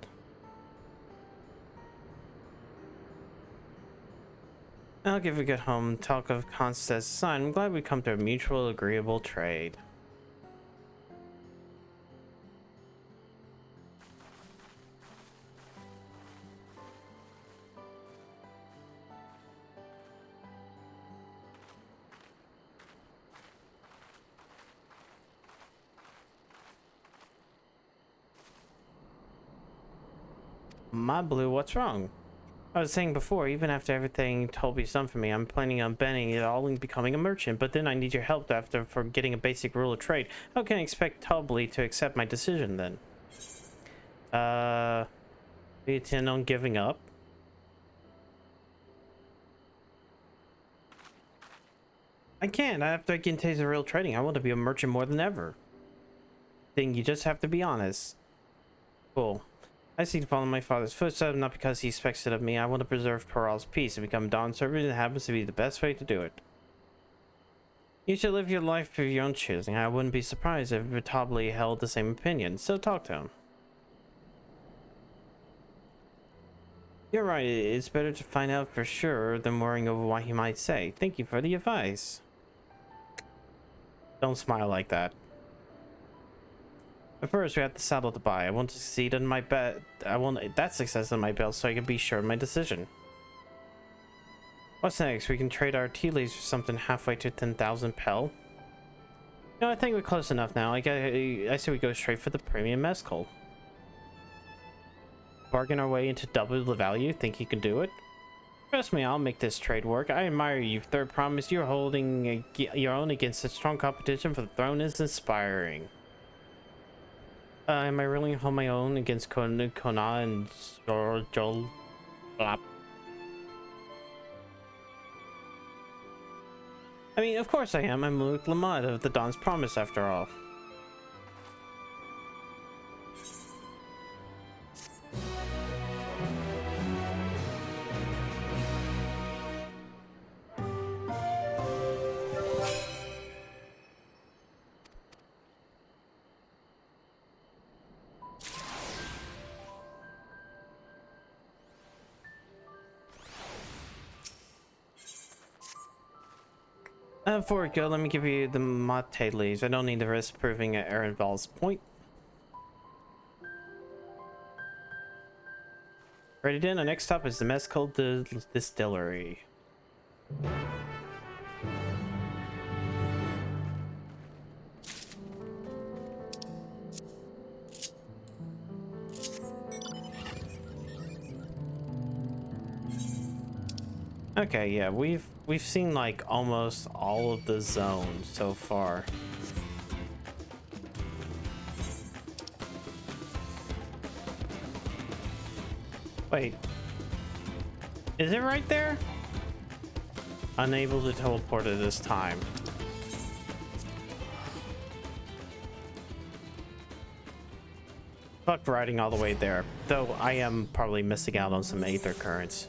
I'll give a good home. Talk of Constance sign. I'm glad we come to a mutual agreeable trade. My blue, what's wrong? I was saying before, even after everything Toby's done for me, I'm planning on bending it all and becoming a merchant, but then I need your help for getting a basic rule of trade. How can I expect Toby to accept my decision then? Do you intend on giving up? I can't. After I get into the real trading, I want to be a merchant more than ever. Then you just have to be honest. Cool. I seek to follow my father's footsteps, not because he expects it of me. I want to preserve Toral's peace and become Dawn servant. It happens to be the best way to do it. You should live your life of your own choosing. I wouldn't be surprised if Vitabli held the same opinion, so talk to him. You're right, it's better to find out for sure than worrying over what he might say. Thank you for the advice. Don't smile like that. But first, we have to settle to buy. I want to succeed in my bet. I want that success in my belt so I can be sure of my decision. What's next? We can trade our tea leaves for something halfway to 10,000 pel. No, I think we're close enough now. I say we go straight for the premium mezcal. Bargain our way into double the value. Think you can do it? Trust me, I'll make this trade work. I admire you. Third promise, you're holding your own against such strong competition for the throne is inspiring. Am I really hold my own against Kona and Joel? I mean, of course I am. I'm Luke Lamont of the Dawn's Promise, after all. Before we go, let me give you the mate leaves. I don't need the risk proving at Erinval's point. Ready then? The next stop is the Mezcal Distillery. Okay, yeah, we've seen like almost all of the zones so far. Wait, is it right there? Unable to teleport at this time. Fuck riding all the way there, though I am probably missing out on some aether currents.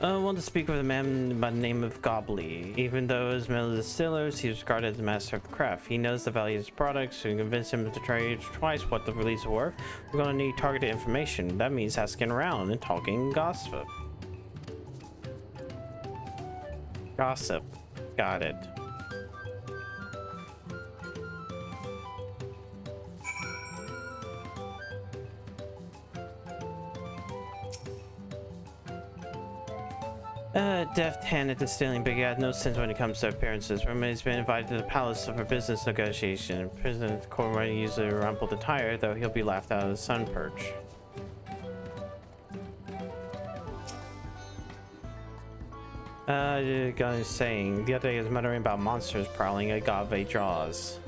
I want to speak with a man by the name of Gobley. Even though his mill distillers, he was regarded as the master of the craft. He knows the value of his products, so we can convince him to trade twice what the release are worth. We're going to need targeted information. That means asking around and talking gossip. Gossip. Got it. Deft-handed to stealing, but he had no sense when it comes to appearances. Remy's been invited to the palace for business negotiation. President Cormoran usually rumpled attire, though he'll be laughed out of the sun perch. Got him saying the other day he was muttering about monsters prowling agave jaws.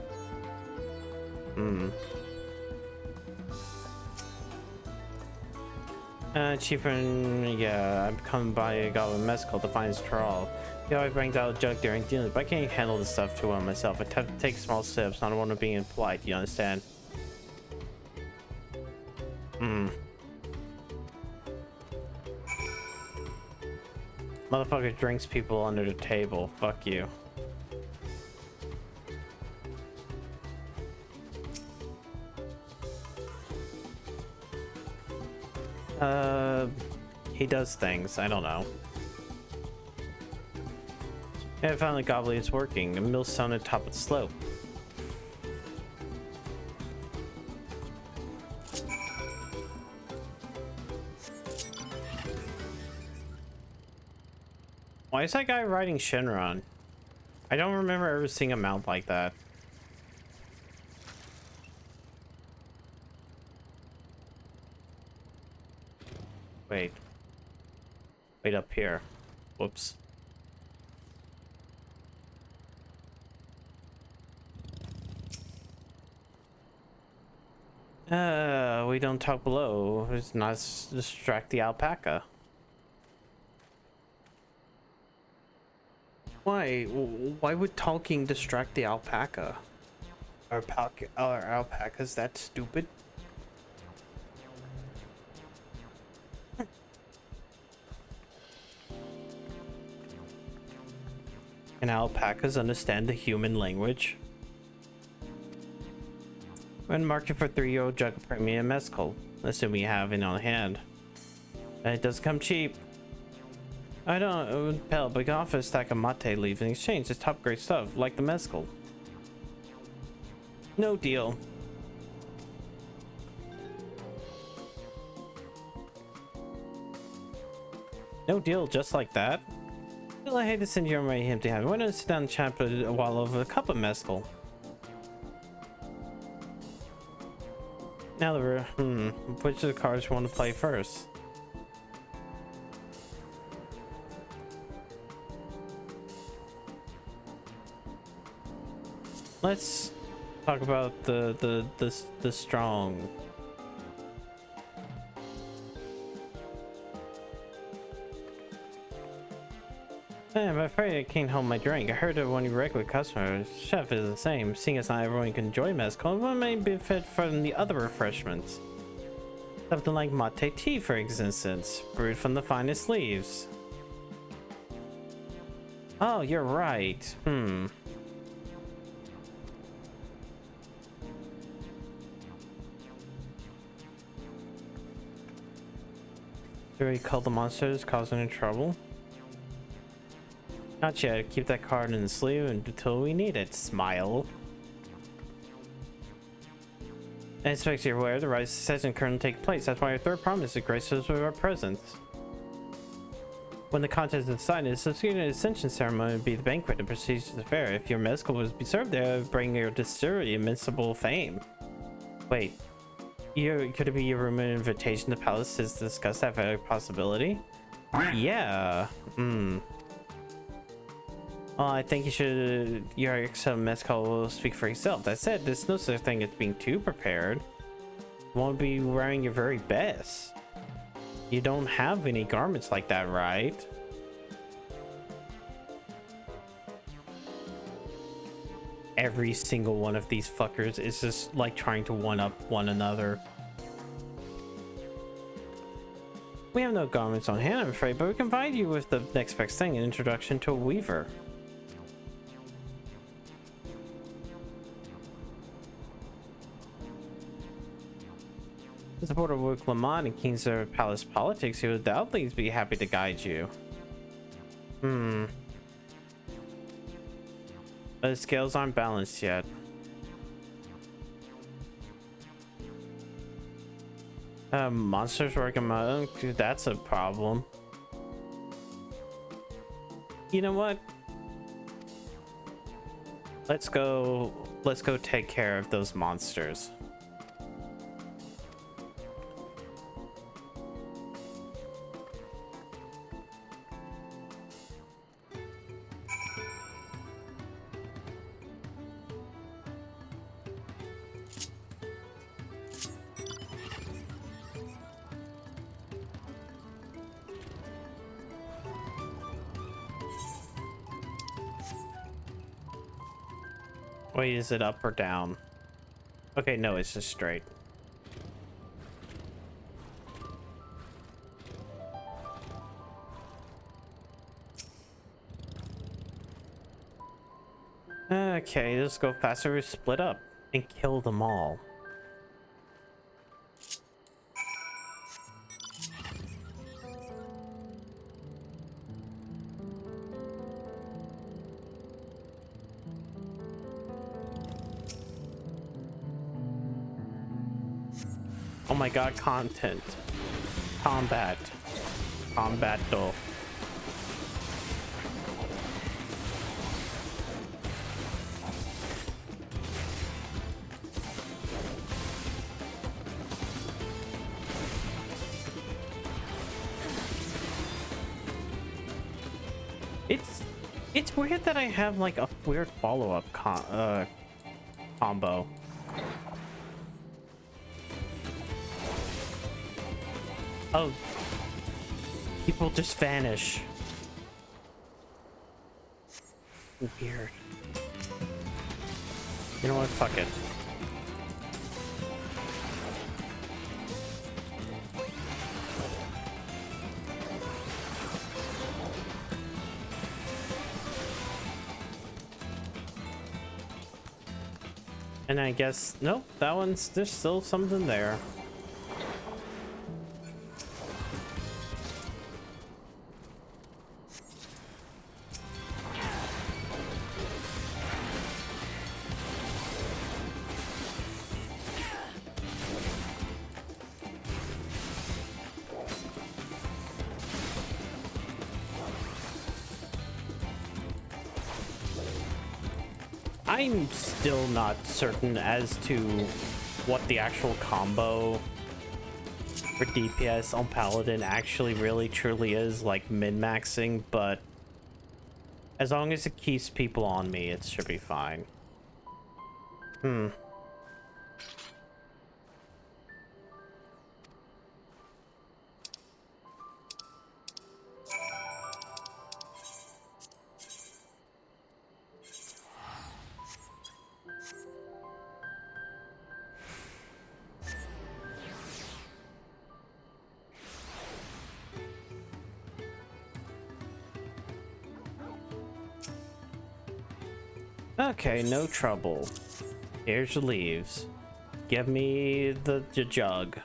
Chieftain, yeah, I'm coming by a goblin mescal to find his trawl. He always brings out a jug during dealings, but I can't handle this stuff too well myself. I have to take small sips. I don't want to be impolite, you understand? Motherfucker drinks people under the table. Fuck you. He does things. I don't know. Yeah, I found the gobbly is working. A millstone at top of the slope. Why is that guy riding Shenron? I don't remember ever seeing a mount like that. Wait. Wait up here. Whoops. We don't talk below. Let's not distract the alpaca. Why? Why would talking distract the alpaca? Are alpacas that stupid? Can alpacas understand the human language? We're in the market for 3-year-old jug of premium mezcal. Assume we have it on hand. And it does come cheap. I don't pal, but can offer a stack of mate leaves in exchange. It's top grade stuff, like the mezcal. No deal. No deal, just like that. Well, I hate to send you on my empty hand. Why don't you sit down and chat for a while over a cup of mezcal? Now that we're, which of the cards you want to play first? Let's talk about the strong. I'm afraid I can't hold my drink. I heard of one of your regular customers. Chef is the same. Seeing as not everyone can enjoy mezcal, what may benefit from the other refreshments? Something like mate tea, for instance, brewed from the finest leaves. Oh, you're right. Do we call the monsters causing any trouble? Not yet. Keep that card in the sleeve until we need it. Smile. I expect you're aware the rise session currently take place. That's why our third promise is grace us with our presence. When the contest is decided, the subsequent ascension ceremony would be the banquet and prestigious affair. If your mezcal was to be served there, it would bring your distillery invincible fame. Wait. Could it be your room and invitation to palace to discuss that very possibility? Yeah. Well, I think your XIV mezcal will speak for itself. That said, there's no such thing as being too prepared. You won't be wearing your very best. You don't have any garments like that, right? Every single one of these fuckers is just like trying to one-up one another. We have no garments on hand, I'm afraid, but we can provide you with the next best thing, an introduction to a weaver. The supporter of Lamont and King's Palace politics, he would undoubtedly be happy to guide you. But the scales aren't balanced yet. Monsters working my own, that's a problem. You know what? Let's go take care of those monsters. Wait, is it up or down? Okay, no, it's just straight. Okay, let's go faster. Split up and kill them all. Oh my god, content. Combat. Combato. It's weird that I have like a weird follow-up combo. Oh, people just vanish. Weird. You know what? Fuck it. And I guess, nope, that one's, there's still something there. I'm still not certain as to what the actual combo for DPS on Paladin actually really truly is, like min-maxing, but as long as it keeps people on me, it should be fine. Okay, no trouble. Here's the leaves. Give me the jug.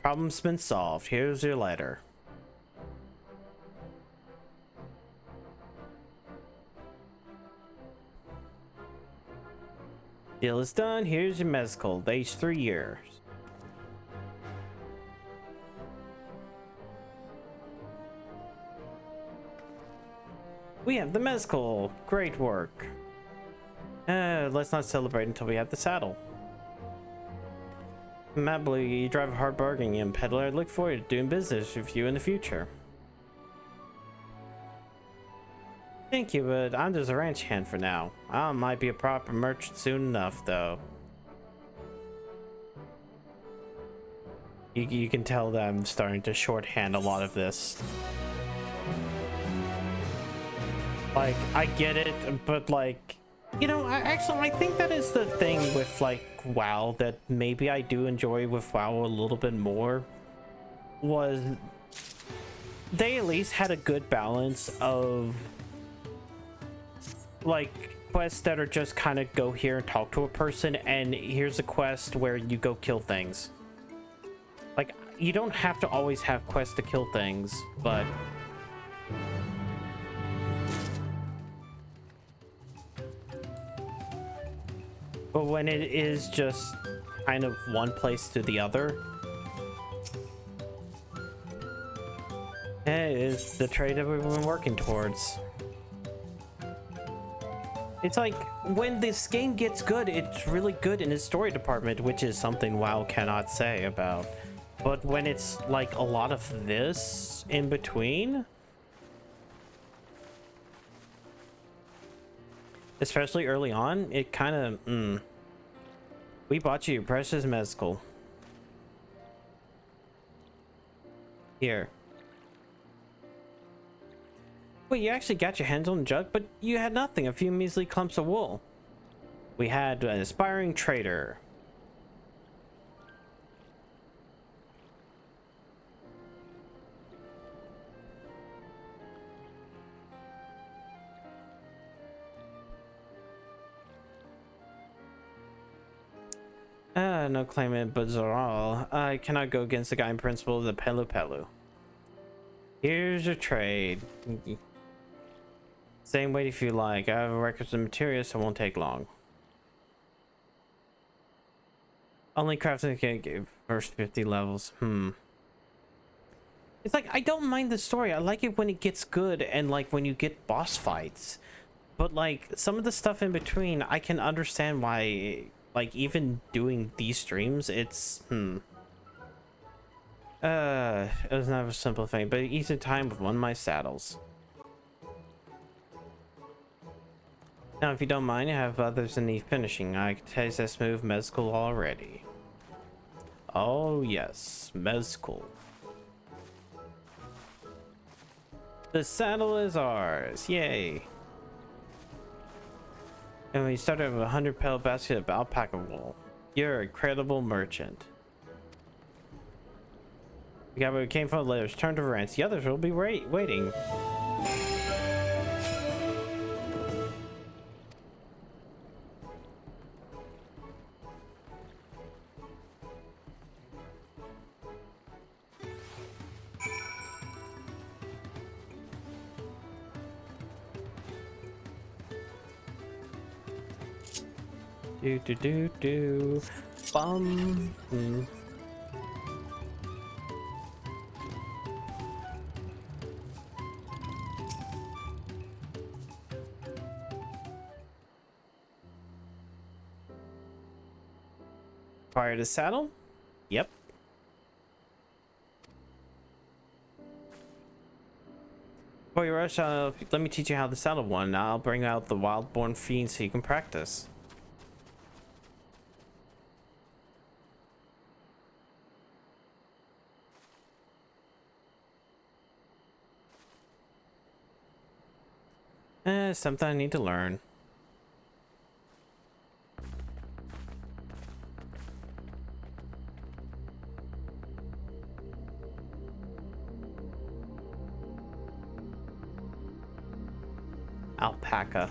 Problem's been solved. Here's your letter. Deal is done. Here's your mezcal. Aged 3 years. We have the mezcal. Great work. Let's not celebrate until we have the saddle. Matt Blue, you drive a hard bargain, young peddler. I look forward to doing business with you in the future. Thank you, but I'm just a ranch hand for now. I might be a proper merchant soon enough, though. You can tell that I'm starting to shorthand a lot of this. Like, I get it, but like, you know, I think that is the thing with like WoW that maybe I do enjoy with WoW a little bit more, was they at least had a good balance of like quests that are just kind of go here and talk to a person, and here's a quest where you go kill things. Like, you don't have to always have quests to kill things, but when it is just kind of one place to the other. Hey, it's the trade that we've been working towards. It's like when this game gets good, it's really good in its story department, which is something WoW cannot say about. But when it's like a lot of this in between, especially early on, it kind of we bought you precious mezcal. Here. Wait, you actually got your hands on the jug, but you had nothing, a few measly clumps of wool. We had an aspiring trader. No claimant, but Zoral. I cannot go against the guiding principle of the Pelu Pelu. Here's your trade. Same weight if you like. I have records of materials, so it won't take long. Only crafting can give first 50 levels. It's like, I don't mind the story. I like it when it gets good and like when you get boss fights. But like some of the stuff in between, I can understand why, like even doing these streams, it's it was not a simple thing, but easy time with one of my saddles. Now, if you don't mind, I have others in need finishing. I can taste that smooth mezcal already. Oh yes, mezcal. The saddle is ours, yay! And we started with a 100-pound basket of alpaca wool. You're a credible merchant. We got where we came from. Let us turn to rents. The others will be waiting. Do bum. Fire the saddle? Yep. Before you rush, let me teach you how the saddle won. I'll bring out the wild-born fiend so you can practice. Something I need to learn. Alpaca.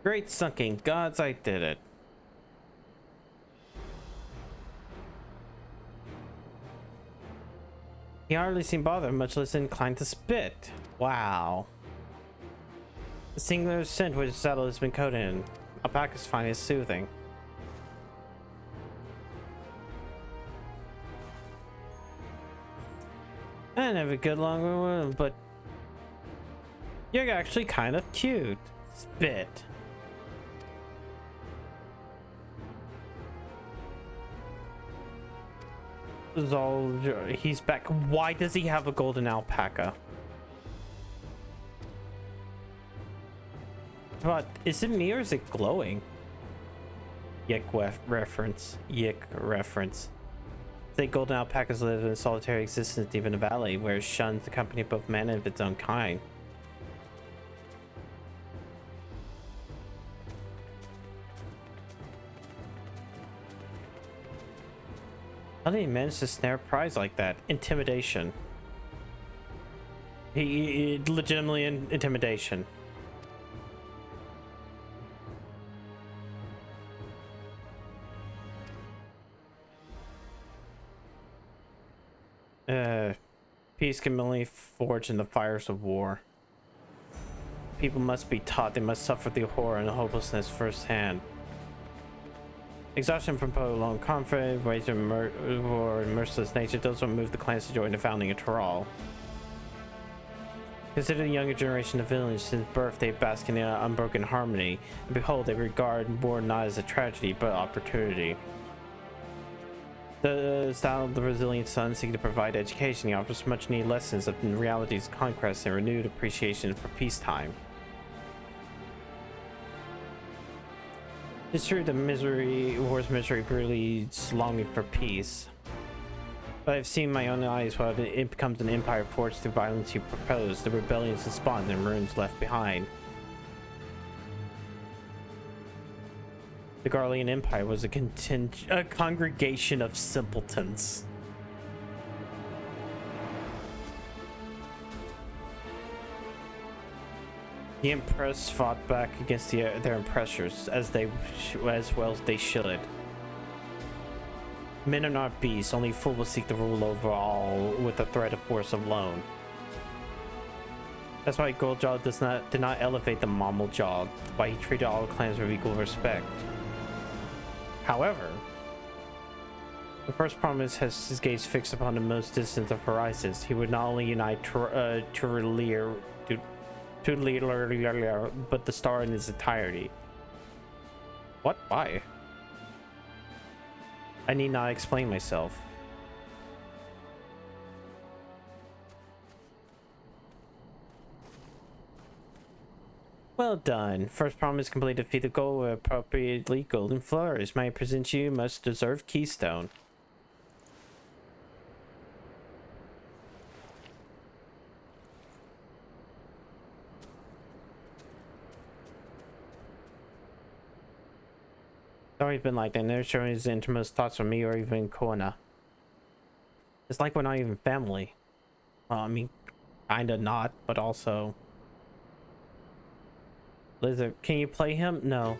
Great sunking gods, I did it. He hardly seemed bothered, much less inclined to spit. Wow. The singular scent which the saddle has been coated in. Alpaca's fine is soothing. I have a good long one, but you're actually kind of cute. Spit. He's back. Why does he have a golden alpaca? But is it me or is it glowing? Yick reference. Yick reference. Say golden alpacas live in a solitary existence deep in a valley where it shuns the company of both men and of its own kind. How did he manage to snare a prize like that? Intimidation. He legitimately intimidation. Peace can only forge in the fires of war. People must be taught they must suffer the horror and hopelessness firsthand. Exhaustion from prolonged conflict, rage and merciless nature, those will move the clans to join the founding of Toral. Consider the younger generation of village. Since birth they bask in unbroken harmony, and behold, they regard war not as a tragedy but opportunity. The style of the resilient son seeking to provide education, he offers much needed lessons of the realities of conquest and renewed appreciation for peacetime. It's true that war's misery breeds longing for peace. But I've seen my own eyes while it becomes an empire forged through violence you propose, the rebellions that spawned and ruins left behind. The Garlean Empire was a congregation of simpletons. The Empress fought back against their oppressors as well as they should. Men are not beasts, only fools will seek to rule over all with the threat of force alone. That's why Goldjaw did not elevate the Mammaljaw, why he treated all clans with equal respect. However, the first promise has his gaze fixed upon the most distant of horizons. He would not only unite Turalier, but the star in its entirety. What? Why? I need not explain myself. Well done. First promise complete. Defeat the goal with appropriately golden flourish. May I present you most deserved keystone. It's always been like that. Never showing his innermost thoughts from me or even Koana. It's like we're not even family. Well, I mean, kinda not, but also. Lizard, can you play him? No.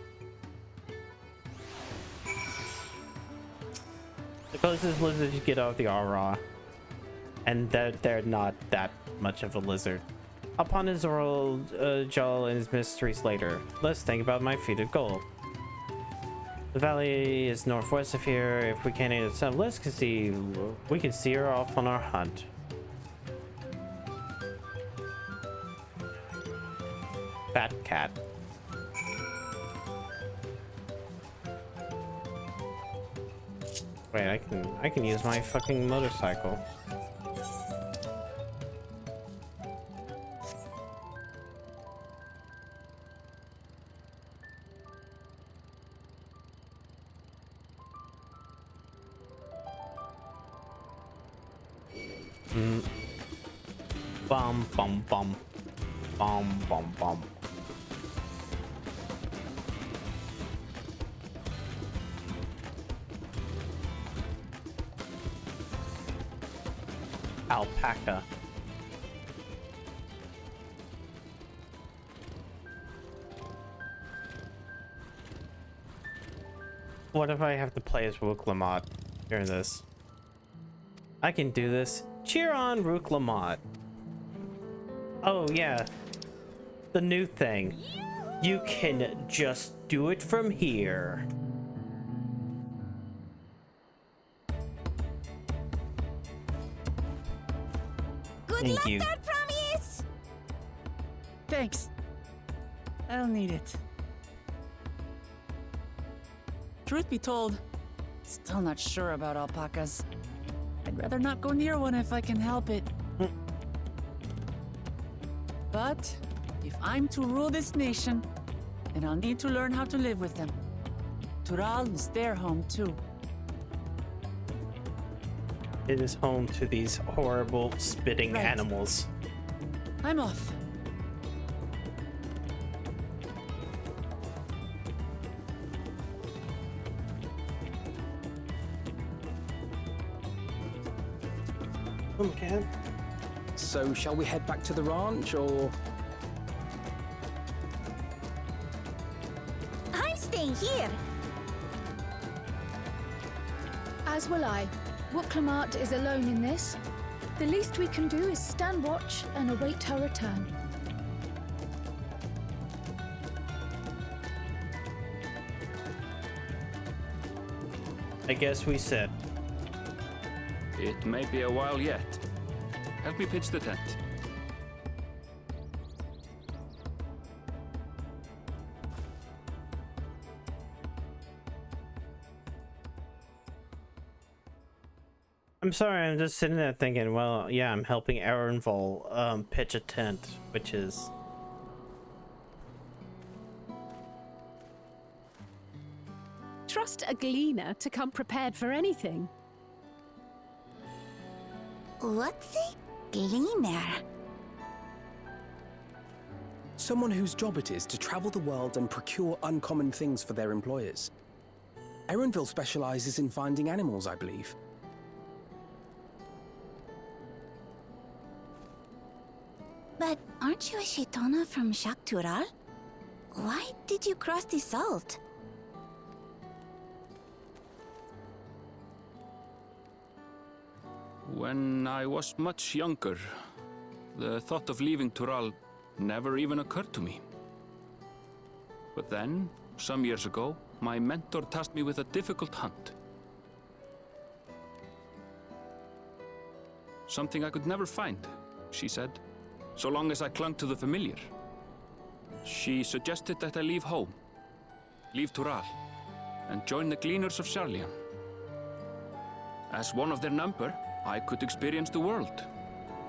The closest lizard you get out of the aura, and they're not that much of a lizard. Upon his oral jaw and his mysteries later, let's think about my feat of gold. The valley is northwest of here. If we can't hit it, let's see. We can see her off on our hunt. Fat cat. Wait, I can use my fucking motorcycle. Bum bum bum bum bum bum. Alpaca. What if I have to play as Rook Lamont during this? I can do this. Cheer on, Rook Lamont. Oh yeah, the new thing. You can just do it from here. Good luck, that promise! Thanks. I'll need it. Truth be told, still not sure about alpacas. I'd rather not go near one if I can help it. But if I'm to rule this nation, then I'll need to learn how to live with them. Tural is their home too. It is home to these horrible spitting animals. I'm off. Okay. So, shall we head back to the ranch, or...? I'm staying here. As will I. Wooklamart is alone in this. The least we can do is stand watch and await her return. I guess we said. It may be a while yet. Help me pitch the tent. I'm sorry, I'm just sitting there thinking, well, yeah, I'm helping Aaronvol pitch a tent, which is... Trust a gleaner to come prepared for anything. What's a gleaner? Someone whose job it is to travel the world and procure uncommon things for their employers. Aaronville specializes in finding animals, I believe. But aren't you a Shaitana from Shaktural? Why did you cross the salt? When I was much younger, the thought of leaving Tural never even occurred to me. But then, some years ago, my mentor tasked me with a difficult hunt. Something I could never find, she said, so long as I clung to the familiar. She suggested that I leave home, leave Tural, and join the Gleaners of Sharlian. As one of their number, I could experience the world,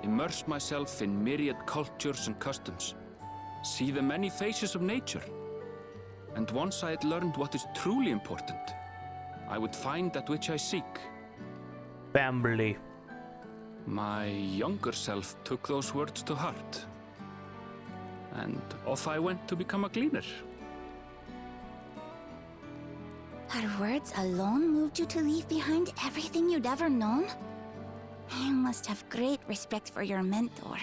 immerse myself in myriad cultures and customs, see the many faces of nature. And once I had learned what is truly important, I would find that which I seek. Family. My younger self took those words to heart, and off I went to become a gleaner. Her words alone moved you to leave behind everything you'd ever known? You must have great respect for your mentor.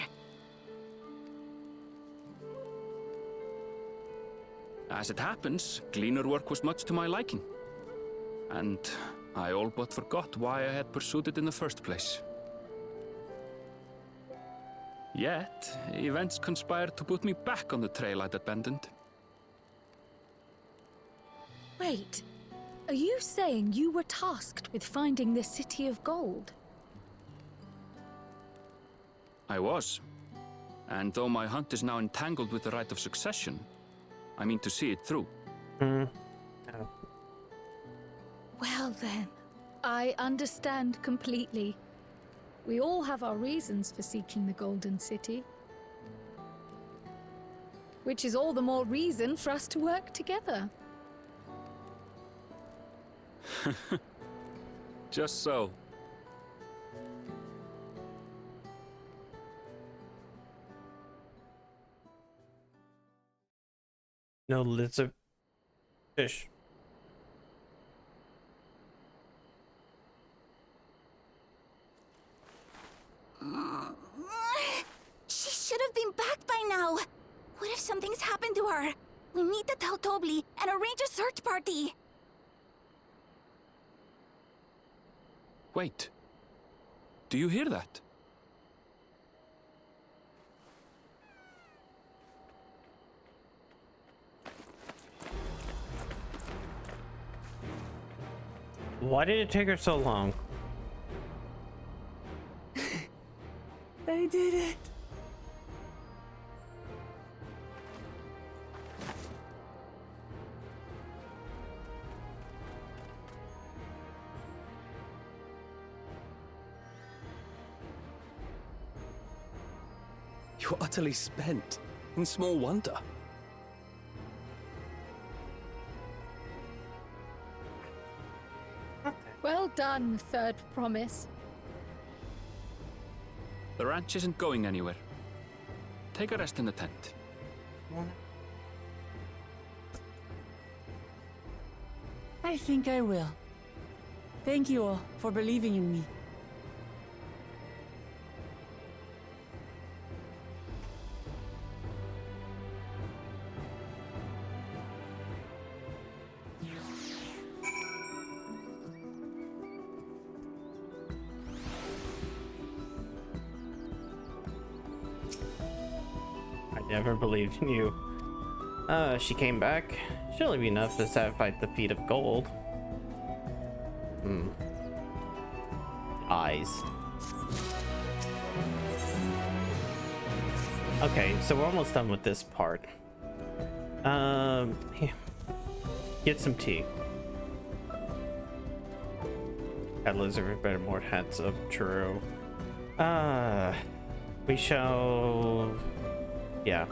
As it happens, gleaner work was much to my liking, and I all but forgot why I had pursued it in the first place. Yet, events conspired to put me back on the trail I'd abandoned. Wait, are you saying you were tasked with finding the City of Gold? I was. And though my hunt is now entangled with the right of succession, I mean to see it through. Well then, I understand completely. We all have our reasons for seeking the Golden City. Which is all the more reason for us to work together. Just so. No lizard fish. She should have been back by now. What if something's happened to her? We need to tell Tobli and arrange a search party. Wait. Do you hear that? Why did it take her so long? I did it. You're utterly spent, and small wonder. Well done, Third Promise. The ranch isn't going anywhere. Take a rest in the tent. I think I will. Thank you all for believing in me. never believed in you. She came back. Surely be enough to satisfy the feet of gold. Eyes. Okay, so we're almost done with this part. Here. Get some tea. That lizard better more heads up, true. We shall... Yeah.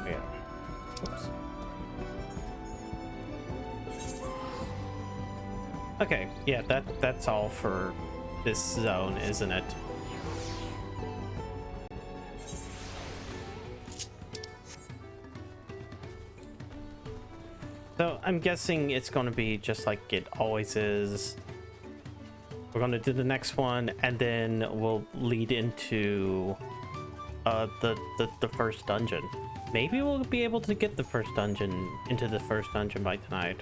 Yeah. Oops. Okay, yeah, that's all for this zone, isn't it? So I'm guessing it's going to be just like it always is. We're going to do the next one, and then we'll lead into the first dungeon. Maybe we'll be able to get the first dungeon into the first dungeon by tonight.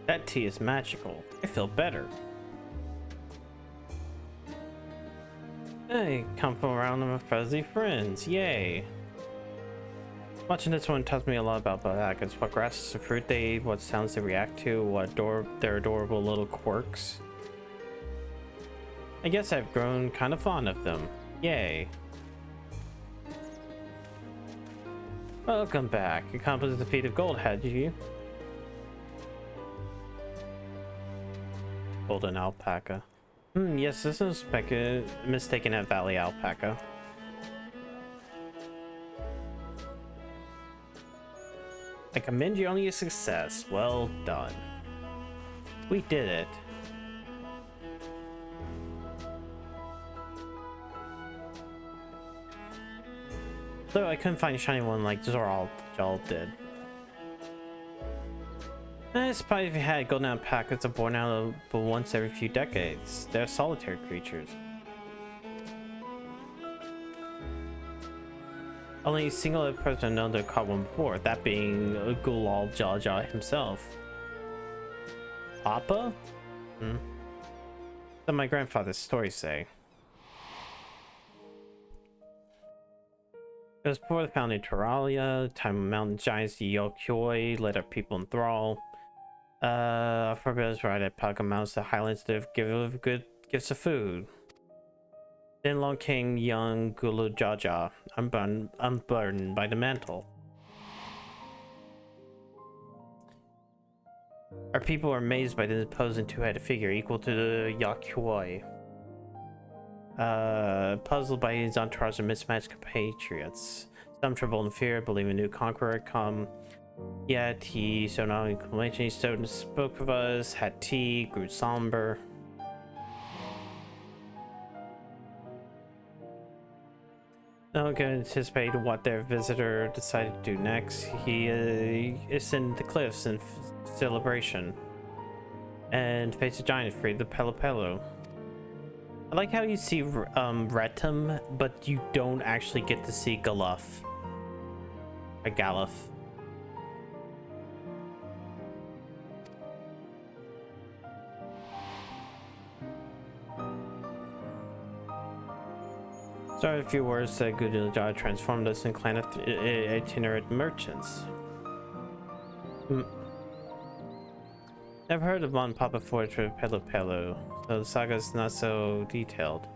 That tea is magical. I feel better. Hey, come from around with fuzzy friends. Yay. Watching this one tells me a lot about Balakas. What grasses of fruit they eat, what sounds they react to, what their adorable little quirks. I guess I've grown kind of fond of them. Yay. Welcome back. You accomplished the feat of gold, had you? Golden alpaca. Yes, this is mistaken at Valley Alpaca. I commend you on your success. Well done. We did it. Though I couldn't find a shiny one like y'all did. I suppose if you had golden alpacas are born out of once every few decades. They're solitary creatures. Only a single other person known to have caught one before, that being Gulal Jaja himself. Papa? So my grandfather's stories say. It was before the founding of Terralia, time when mountain giants the Yokyoi led our people in thrall. Our forebears right at Paga Mountains, the highlands to give good gifts of food. Then along came young Gulu Jaja, unburdened by the mantle. Our people were amazed by the imposing two-headed figure equal to the Yakyoi. Puzzled by his entourage of mismatched compatriots. Some trembled in fear, believing a new conqueror had come. Yet he showed no inclination. He stood and spoke with us, had tea, grew somber. No one could anticipate what their visitor decided to do next. He ascended the cliffs in celebration and faced a giant free the Pelo Pelo. I like how you see Retum, but you don't actually get to see Galuf. Or Galuf. Started a few words that Gudilajah transformed us in clan itinerant merchants. Never heard of Mon Papa Forge for Pelo Pelo, so the saga's not so detailed.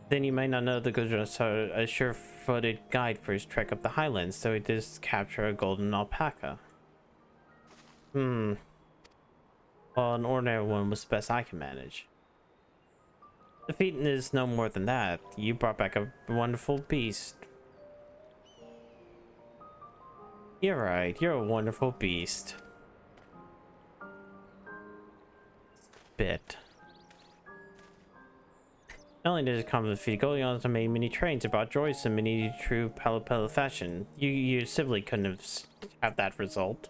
Then you might not know the Gudilajah are a sure-footed guide for his trek up the highlands, so he did capture a golden alpaca. Well, an ordinary one was the best I can manage. The feat is no more than that. You brought back a wonderful beast. You're right, you're a wonderful beast. Bit. Not only did it come with the feat, Goldie also made many trains about joys in many true Pelo Pelo fashion. You simply couldn't have that result.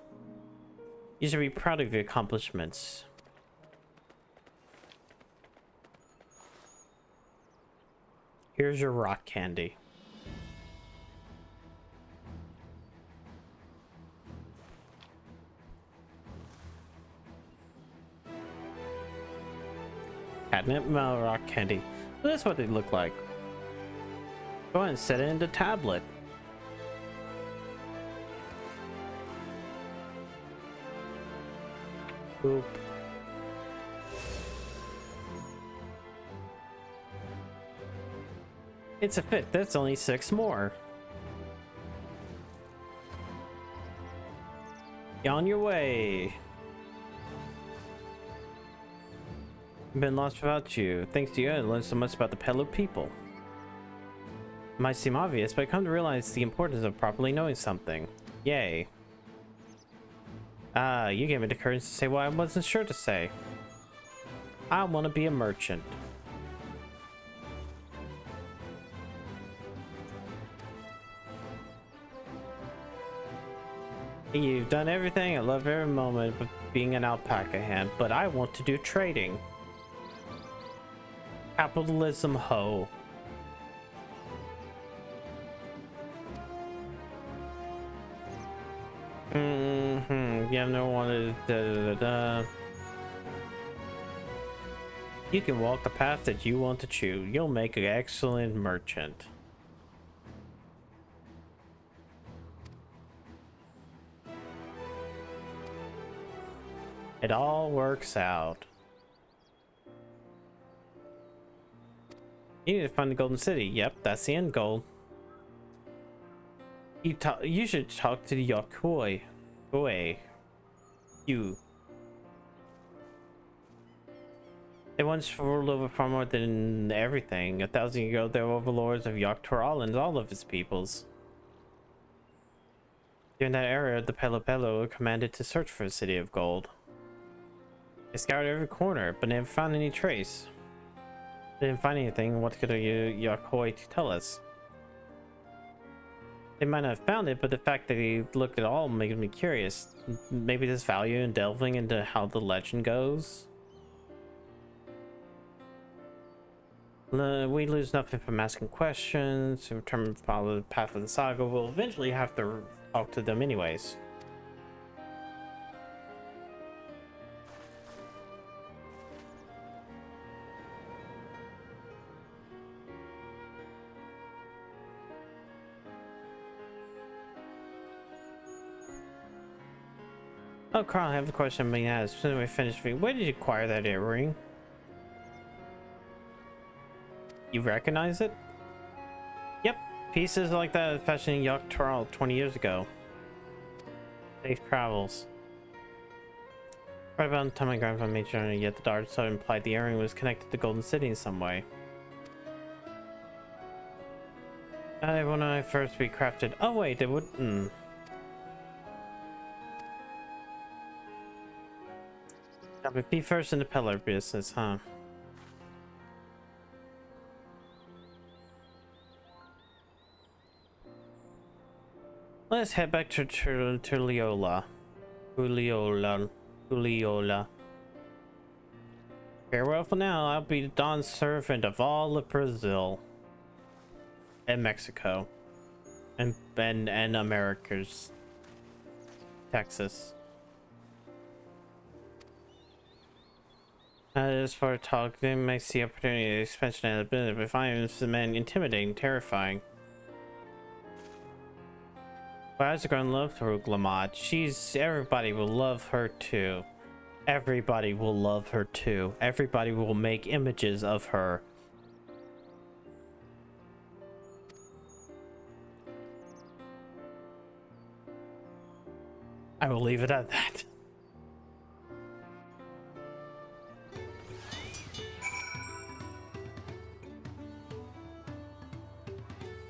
You should be proud of your accomplishments. Here's your rock candy. Catnip rock candy. Well, that's what they look like. Go ahead and set it in the tablet. Oop. It's a fit. That's only 6 more. You're on your way. I've been lost without you. Thanks to you, I learned so much about the Pelo people. It might seem obvious, but I come to realize the importance of properly knowing something. Yay. Ah, you gave me the courage to say what I wasn't sure to say. I want to be a merchant. You've done everything. I love every moment of being an alpaca hand, but I want to do trading. Capitalism, ho. You have never wanted You can walk the path that you want to choose. You'll make an excellent merchant. It all works out. You need to find the Golden City. Yep, that's the end goal. You should talk to the Yokoi. You. They once ruled over far more than everything. 1,000 years ago, they were overlords of Dawntrail and all of its peoples. During that era, the Pelo were commanded to search for a city of gold. They scoured every corner, but never found any trace. They didn't find anything. What could a Yokoi tell us? They might not have found it, but the fact that he looked at all made me curious. Maybe there's value in delving into how the legend goes. We lose nothing from asking questions. To return and follow the path of the saga, we'll eventually have to talk to them anyways. Oh, Carl, I have a question being asked. As soon as we finish, where did you acquire that earring? You recognize it? Yep, pieces like that fashioned in Dawntrail 20 years ago. Safe travels. Right about the time my grandfather made journey, yet the dark side implied the earring was connected to Golden City in some way. When I first recrafted. Oh wait, it would. I'll be first in the pillar business, huh? Let's head back to Tuliola. Farewell for now. I'll be the Dawn servant of all of Brazil and Mexico and Americas, Texas. As for talk, they may see opportunity expansion and ability, but find this man intimidating, terrifying. But as a grown love through Glamat, everybody will love her too. Everybody will love her too. Everybody will make images of her. I will leave it at that.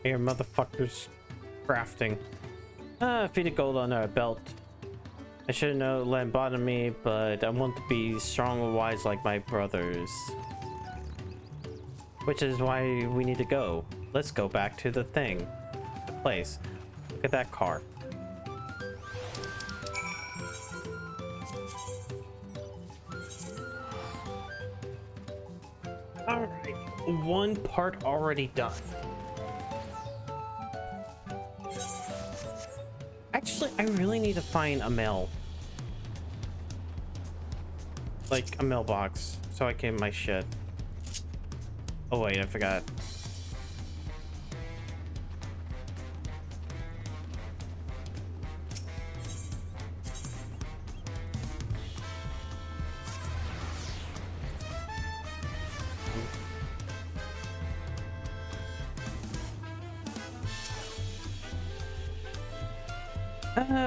Here, motherfuckers, crafting. Feet of gold on our belt. I should have known land bottom me, but I want to be strong and wise like my brothers. Which is why we need to go. Let's go back to the thing. The place. Look at that car. one part already done. Actually, I really need to find a mail. Like a mailbox so I can get my shit. Oh wait, I forgot.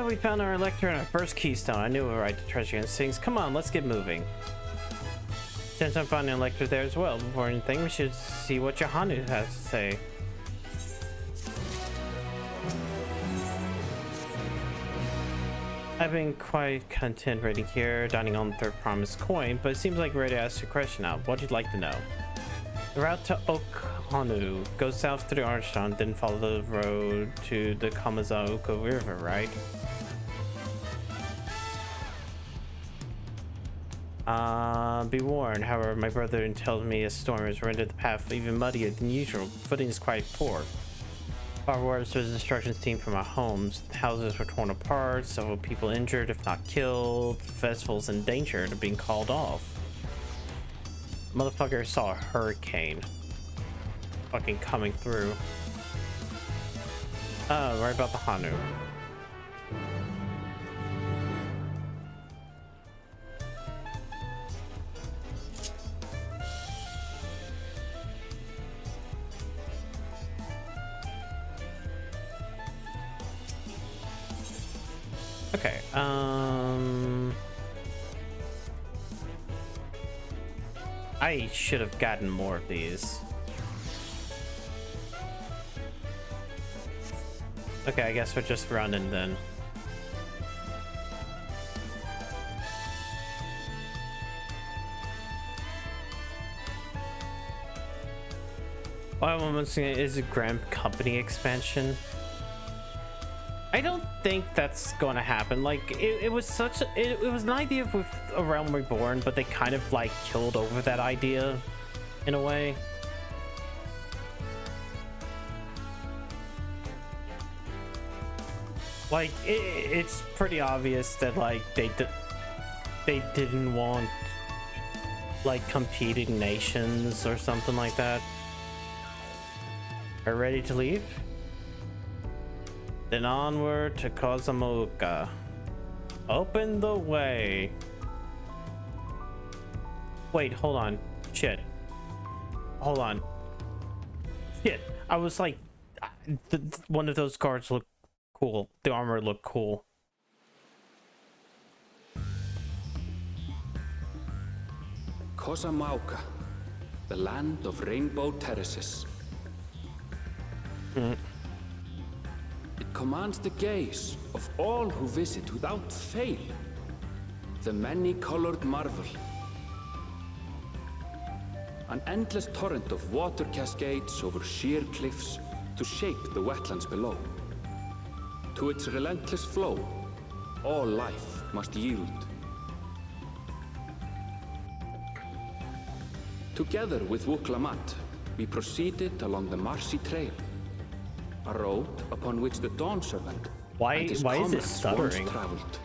We found our elector and our first keystone. I knew we were right to treasure instincts. Come on, let's get moving. Since I'm finding an elector there as well, before anything, we should see what Yohanu has to say. I've been quite content reading here, dining on the third promised coin, but it seems like we're ready to ask your question now. What'd you like to know? The route to Okhanu goes south through Archon, then follow the road to the Kamazaoka River, right? Be warned, however, my brother tells me a storm has rendered the path even muddier than usual. Footing is quite poor. Our orders to the instructions team from our homes. The houses were torn apart, several people injured, if not killed. The festival's in danger of being called off. Motherfucker saw a hurricane fucking coming through. Oh, right about the Hanu. Okay, I should have gotten more of these. Okay, I guess we're just running then. What I'm missing is a Grand Company expansion. I don't think that's going to happen. Like, it was such a, it was an idea with A Realm Reborn, but they kind of like killed over that idea in a way. Like, it's pretty obvious that like they didn't want like competing nations or something like that. Are you ready to leave? Then onward to Kozamooka. Open the way. Wait, hold on. Shit. Hold on. Shit. I was like, one of those guards looked cool. The armor looked cool. Kozamooka, the land of rainbow terraces. It commands the gaze of all who visit without fail. The many-colored marvel. An endless torrent of water cascades over sheer cliffs to shape the wetlands below. To its relentless flow, all life must yield. Together with Wuklamat, we proceeded along the marshy trail. A road upon which the Dawn Servant and his comrades once traveled.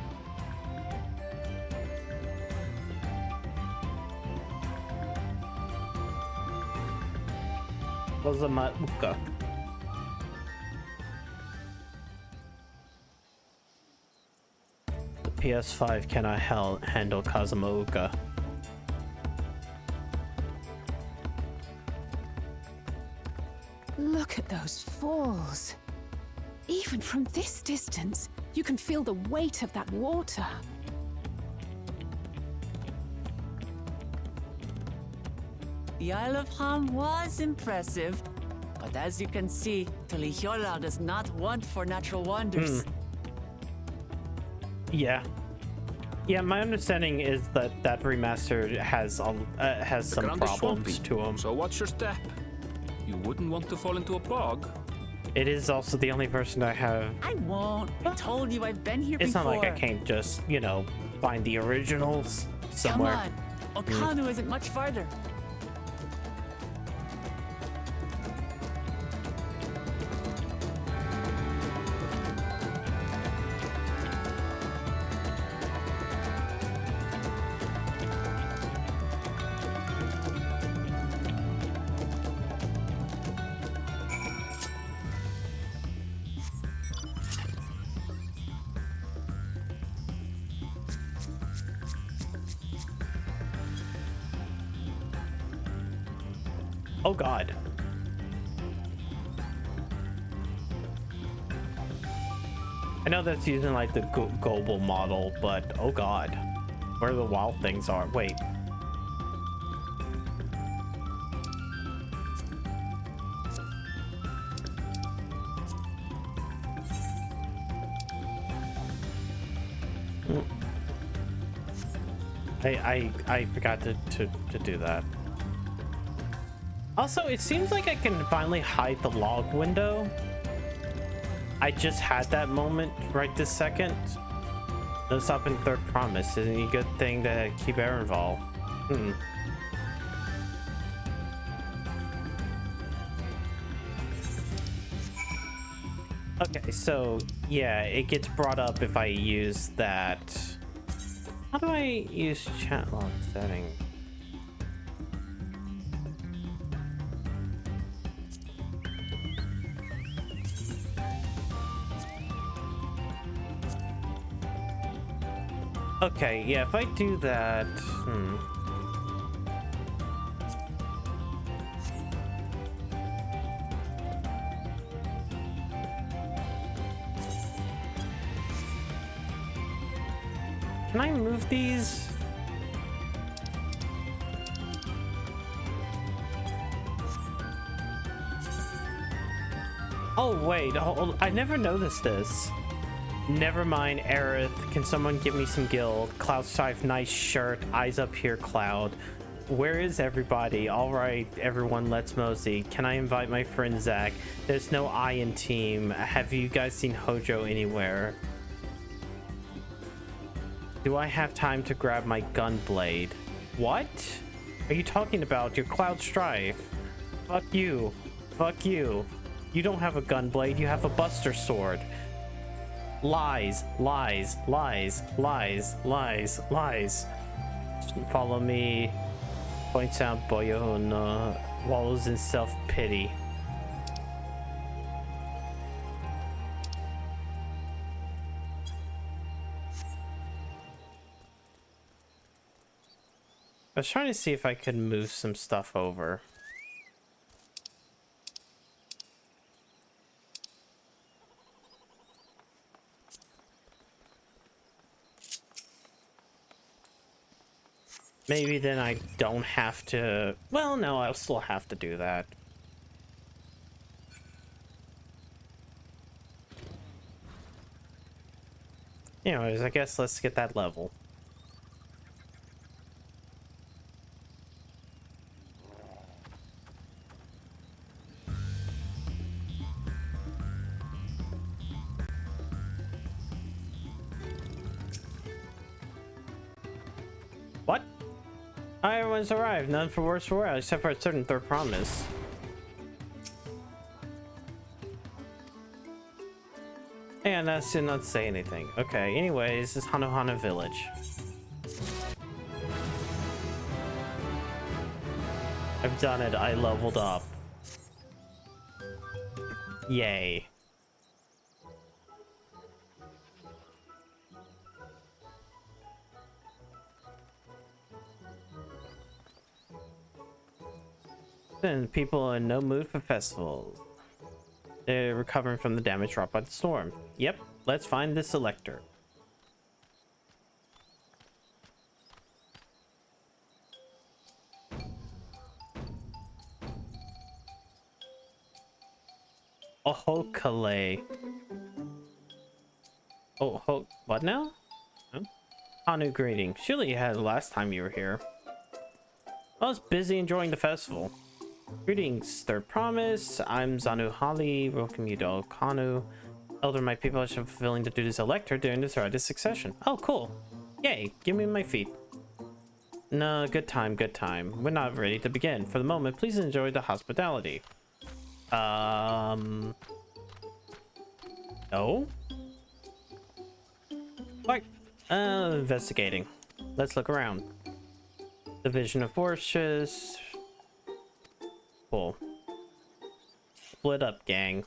Kozamooka. The PS5 cannot handle Kozamooka. Look at those falls. Even from this distance, you can feel the weight of that water. The Isle of Ham was impressive, but as you can see, Tuliyollal does not want for natural wonders. Yeah. Yeah, my understanding is that that remaster has some problems to them. So what's your step? You wouldn't want to fall into a bog? It is also the only person I have. I won't. I told you I've been here It's before. not like I can't just, you know, find the originals somewhere. Come on. Okhanu isn't much farther. Oh god. I know that's using like the global model, but oh god. Where the wild things are. Wait. I forgot to do that. Also, it seems like I can finally hide the log window. I just had that moment right this second. No stopping third promise. Isn't it a good thing to keep Erenval? Okay, so yeah, it gets brought up if I use that. How do I use chat log setting? Okay, yeah, if I do that, can I move these? Oh wait, hold, I never noticed this. Never mind, Aerith. Can someone give me some guild? Cloud Strife, nice shirt. Eyes up here, Cloud. Where is everybody? All right, everyone, let's mosey. Can I invite my friend Zach? There's no I in team. Have you guys seen Hojo anywhere? Do I have time to grab my gun blade? What are you talking about? Your Cloud Strife. Fuck you. Fuck you. You don't have a gun blade. You have a Buster Sword. Lies, lies, lies, lies, lies, lies. Follow me. Points out Boyo wallows in self-pity. I was trying to see if I could move some stuff over. Maybe then I don't have to... Well, no, I'll still have to do that. Anyways, I guess let's get that level. What? Everyone's arrived. None for worse for wear, except for a certain third promise. And that's did not say anything. Okay, anyways, this is Hanohana Village. I've done it. I leveled up. Yay. And people are in no mood for festivals. They're recovering from the damage wrought by the storm. Yep, let's find the selector. Ohokale. Oh, what now? Huh? Hanu, greeting. Surely you had the last time you were here. I was busy enjoying the festival. Greetings, third promise. I'm Zanu Hali. Welcome you to Kanu. Elder, my people are fulfilling the duties of elector during the Therida succession. Oh, cool. Yay, give me my feet. No, good time, good time. We're not ready to begin. For the moment, please enjoy the hospitality. No? What? Investigating. Let's look around. Division of forces. Cool. Split up, gang.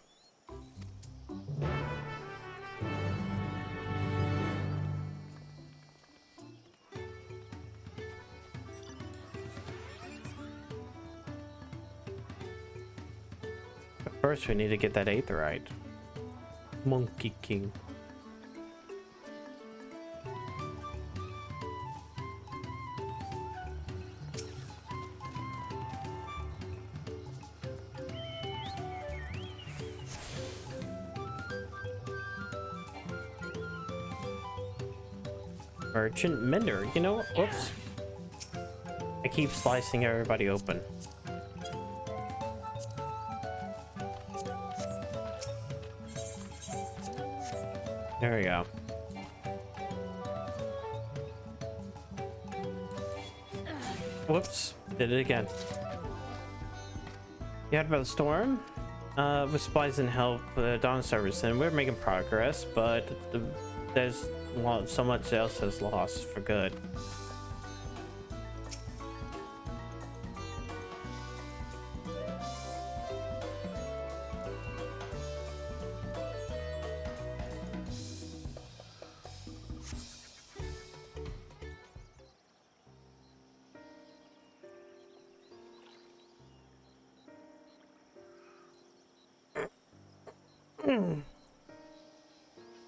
first we need to get that aetheryte. Monkey King. Merchant Mender, you know, whoops. I keep slicing everybody open. There we go. Whoops, did it again. You heard about the storm? With supplies and help, Dawn service, and we're making progress, but there's so much else has lost for good.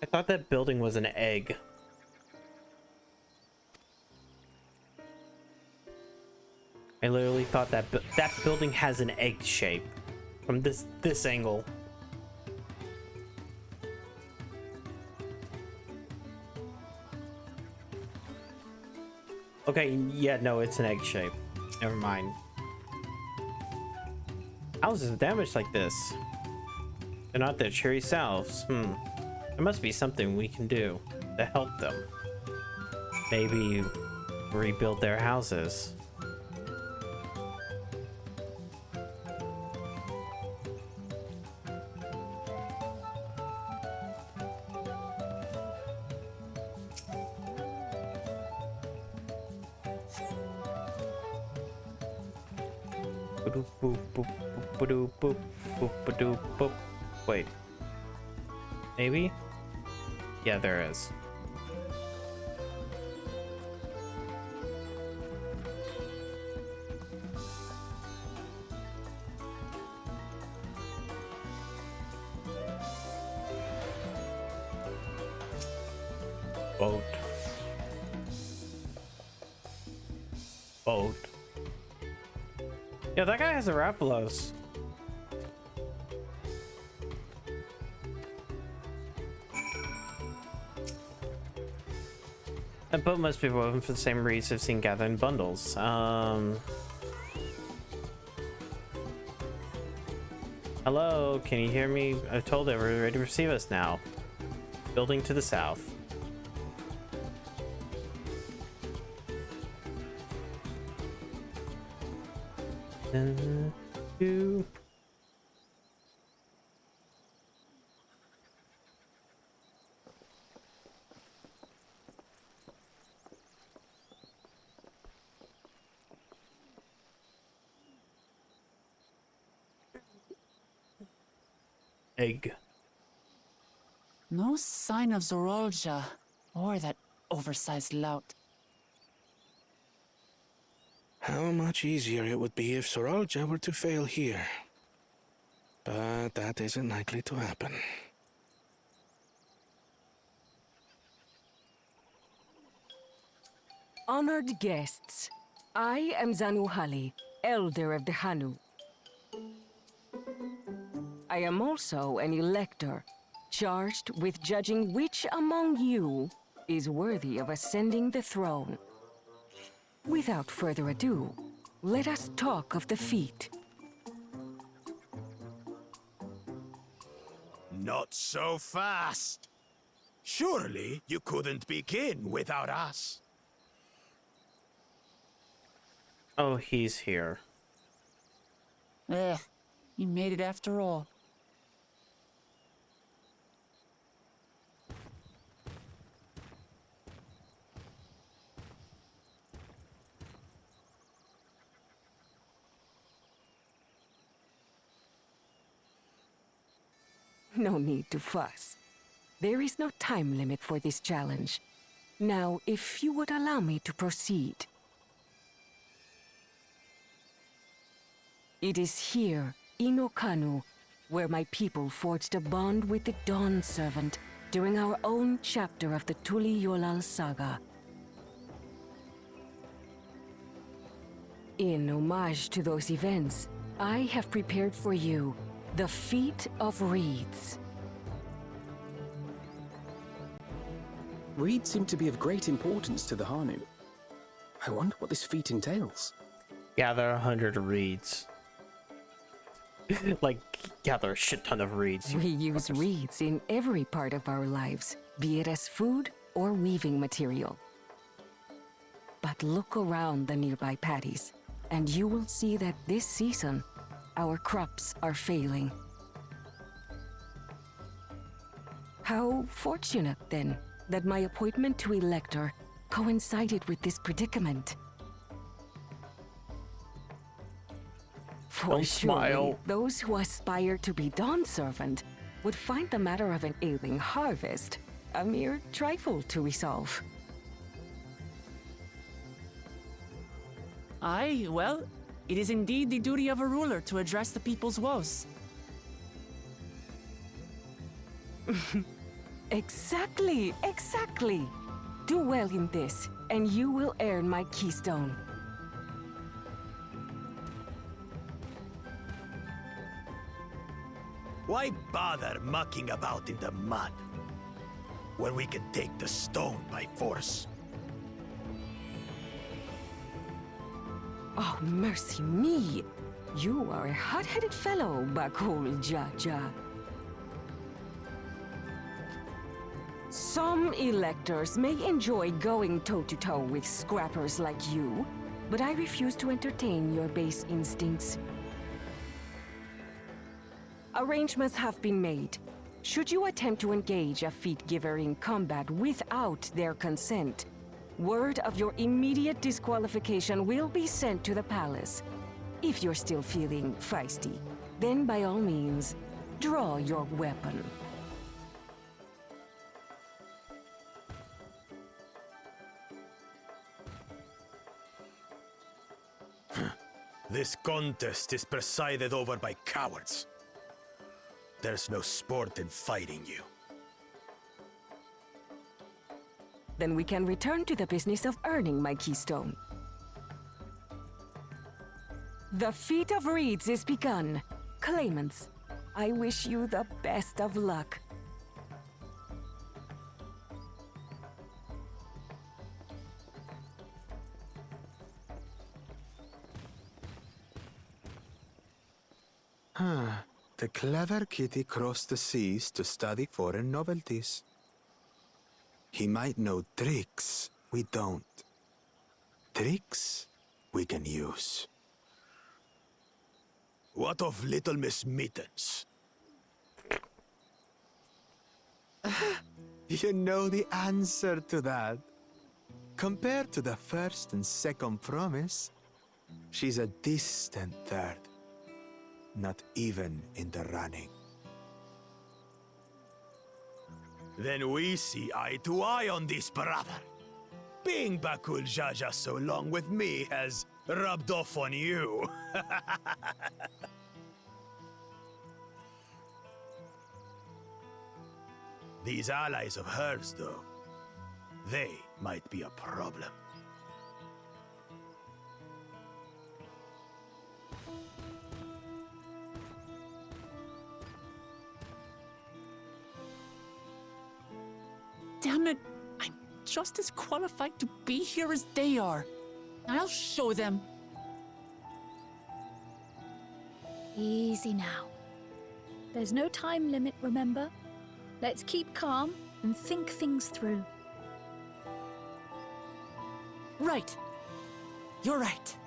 I thought that building was an egg. I literally thought that that building has an egg shape from this angle. Okay, yeah, no, it's an egg shape. Never mind. Houses damaged like this. They're not their cheery selves. There must be something we can do to help them. Maybe rebuild their houses. Wait. Maybe? Yeah, there is. Boat. Boat. Yeah, that guy has a Raphalos. That boat must be woven for the same reeds I've seen gathered in bundles. Hello, can you hear me? I've told them we're ready to receive us now. Building to the south. Two. Egg. No sign of Zorolja or that oversized lout. How much easier it would be if Soralja were to fail here. But that isn't likely to happen. Honored guests, I am Zanuhali, Elder of the Hanu. I am also an elector, charged with judging which among you is worthy of ascending the throne. Without further ado, let us talk of the feat. Not so fast. Surely you couldn't begin without us. Oh, he's here. You made it after all. No need to fuss. There is no time limit for this challenge. Now, if you would allow me to proceed. It is here, in Okanu, where my people forged a bond with the Dawn Servant during our own chapter of the Tuli Yolal saga. In homage to those events, I have prepared for you the Feat of Reeds. Reeds seem to be of great importance to the Hanu. I wonder what this feat entails. Gather 100 reeds. Like, gather a shit ton of reeds. We use reeds in every part of our lives, be it as food or weaving material. But look around the nearby paddies, and you will see that this season, our crops are failing. How fortunate, then, that my appointment to Elector coincided with this predicament. For Don't smile. Those who aspire to be Dawn Servant would find the matter of an ailing harvest a mere trifle to resolve. Aye, well, it is indeed the duty of a ruler to address the people's woes. Exactly, exactly. Do well in this, and you will earn my keystone. Why bother mucking about in the mud when we can take the stone by force? Oh, mercy me! You are a hot-headed fellow, Bakul Jaja. Some electors may enjoy going toe-to-toe with scrappers like you, but I refuse to entertain your base instincts. Arrangements have been made. Should you attempt to engage a feat giver in combat without their consent, word of your immediate disqualification will be sent to the palace. If you're still feeling feisty, then by all means, draw your weapon. This contest is presided over by cowards. There's no sport in fighting you. Then we can return to the business of earning my keystone. The Feat of Reeds is begun. Claimants, I wish you the best of luck. The clever kitty crossed the seas to study foreign novelties. He might know tricks we don't. Tricks we can use. What of Little Miss Mittens? You know the answer to that. Compared to the first and second promise, she's a distant third. Not even in the running. Then we see eye to eye on this, brother. Being Bakul Jaja so long with me has rubbed off on you. These allies of hers, though, they might be a problem. Damn it! I'm just as qualified to be here as they are. I'll show them. Easy now. There's no time limit, remember? Let's keep calm and think things through. Right. You're right.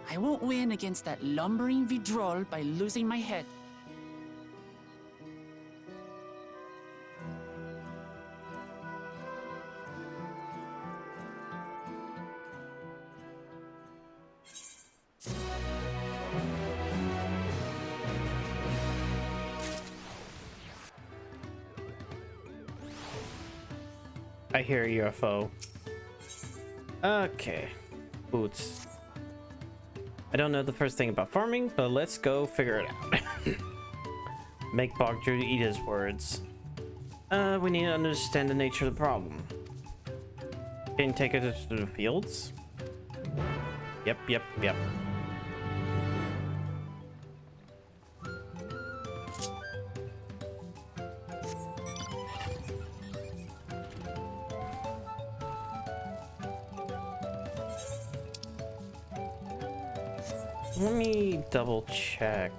I won't win against that lumbering Vidrol by losing my head. I hear a UFO. Okay. Boots. I don't know the first thing about farming, but let's go figure it out. Make Bog Drew eat his words. We need to understand the nature of the problem. Can you take us to the fields? Yep. Let me double check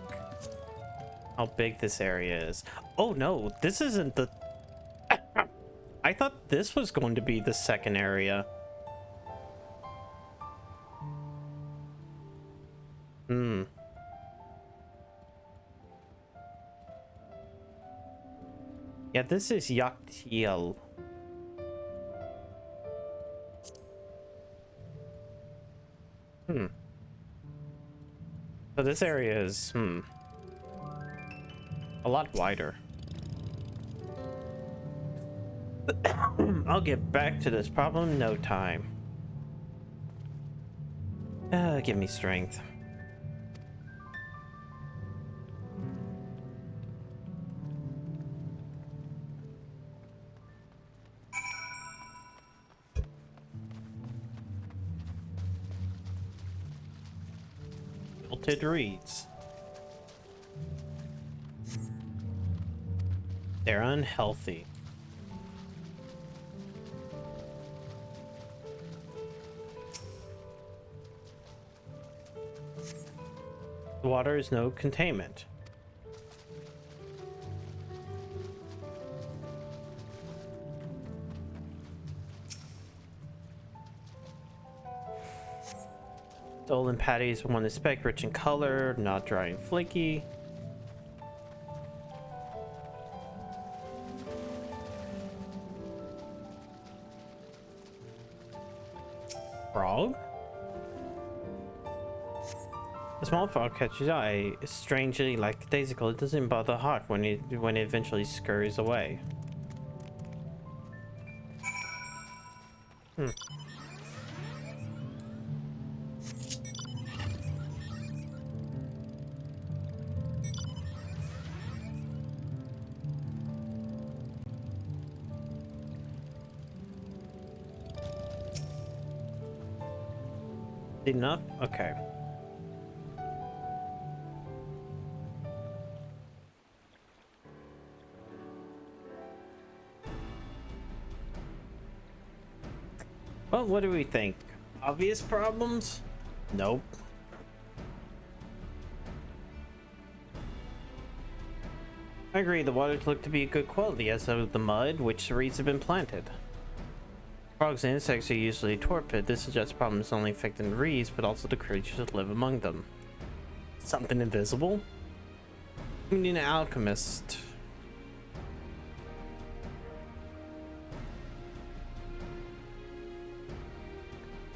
how big this area is. Oh no, this isn't the... I thought this was going to be the second area. Yeah, this is Yaktiel. So this area is, a lot wider. I'll get back to this problem in no time. Give me strength. Wilted reeds. They're unhealthy. The water is no containment. Stolen patties one is spec rich in color, not dry and flaky. Frog? The small frog catches your eye. Strangely, like daisical, it doesn't bother Hawk when it eventually scurries away. Enough? Okay. Well, what do we think? Obvious problems? Nope. I agree, the waters look to be good quality, as of the mud, which the reeds have been planted. Frogs and insects are usually torpid. This suggests problems not only affecting the reeds, but also the creatures that live among them. Something invisible? We need an alchemist.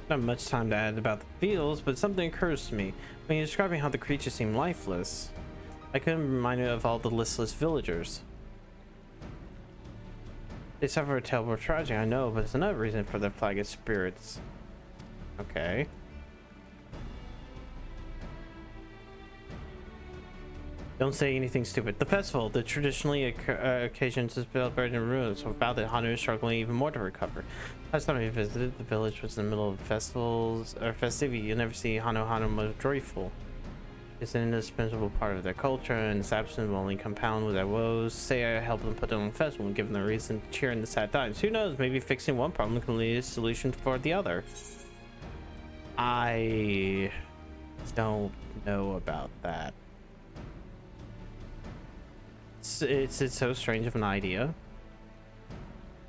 Not much time to add about the fields, but something occurs to me. When you're describing how the creatures seem lifeless, I couldn't be reminded of all the listless villagers. They suffer a terrible tragedy, I know, but it's another reason for their flagged spirits. Okay. Don't say anything stupid. The festival, the traditionally occasions is celebrated in ruins. Without it, Hanu is struggling even more to recover. Last time we visited, the village was in the middle of festivals or festivity. You'll never see Hanu more joyful. It's an indispensable part of their culture, and its absence will only compound with their woes. Say I help them put on a festival and give them a reason to cheer in the sad times. Who knows? Maybe fixing one problem can lead to a solution for the other. I don't know about that. It's so strange of an idea.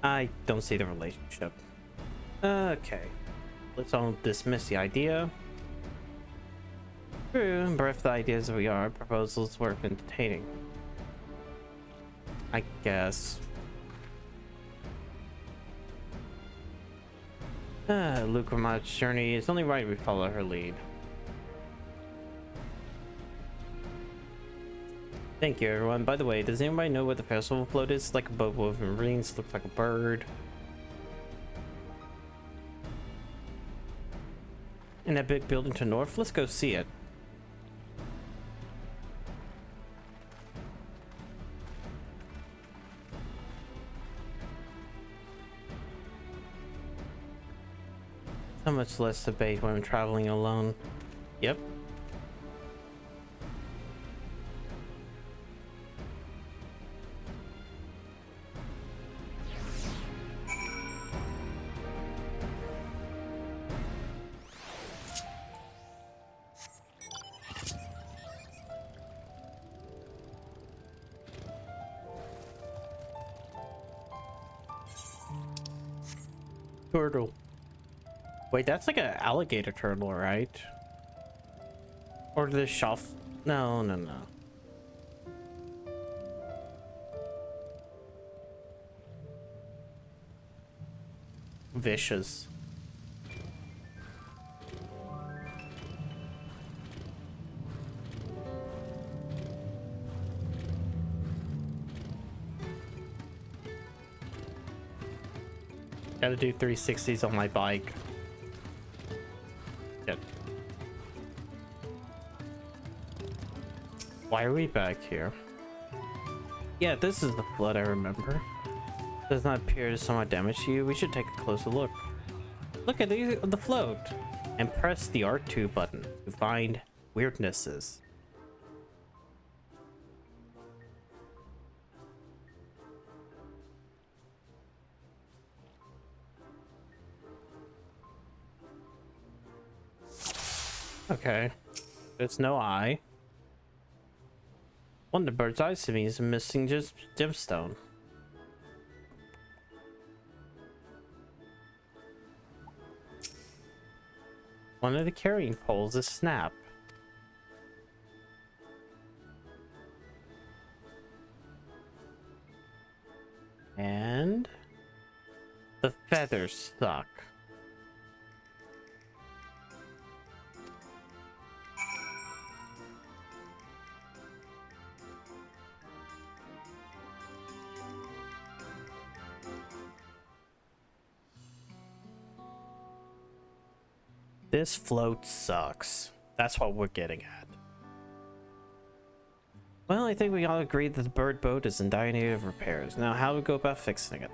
I don't see the relationship. Okay, let's all dismiss the idea. True, bereft the ideas we are, proposals worth entertaining. I guess. Luke Ramat's journey, it's only right we follow her lead. Thank you, everyone. By the way, does anybody know what the festival float is? It's like a boat woven rings, looks like a bird. In that big building to north, let's go see it. So much less debate when I'm traveling alone. Yep. Turtle. Wait, that's like an alligator turtle, right? Or the shelf? No, no, no. Vicious. Gotta do 360s on my bike. Yep. Why are we back here? Yeah, this is the flood I remember. Does not appear to somewhat damage to you. We should take a closer look. Look at the float and press the R2 button to find weirdnesses. Okay, there's no eye. One of the bird's eyes to me is a missing just gemstone. One of the carrying poles is snapped. And the feathers stuck. This float sucks. That's what we're getting at. Well, I think we all agree that the bird boat is in dire need of repairs. Now, how do we go about fixing it?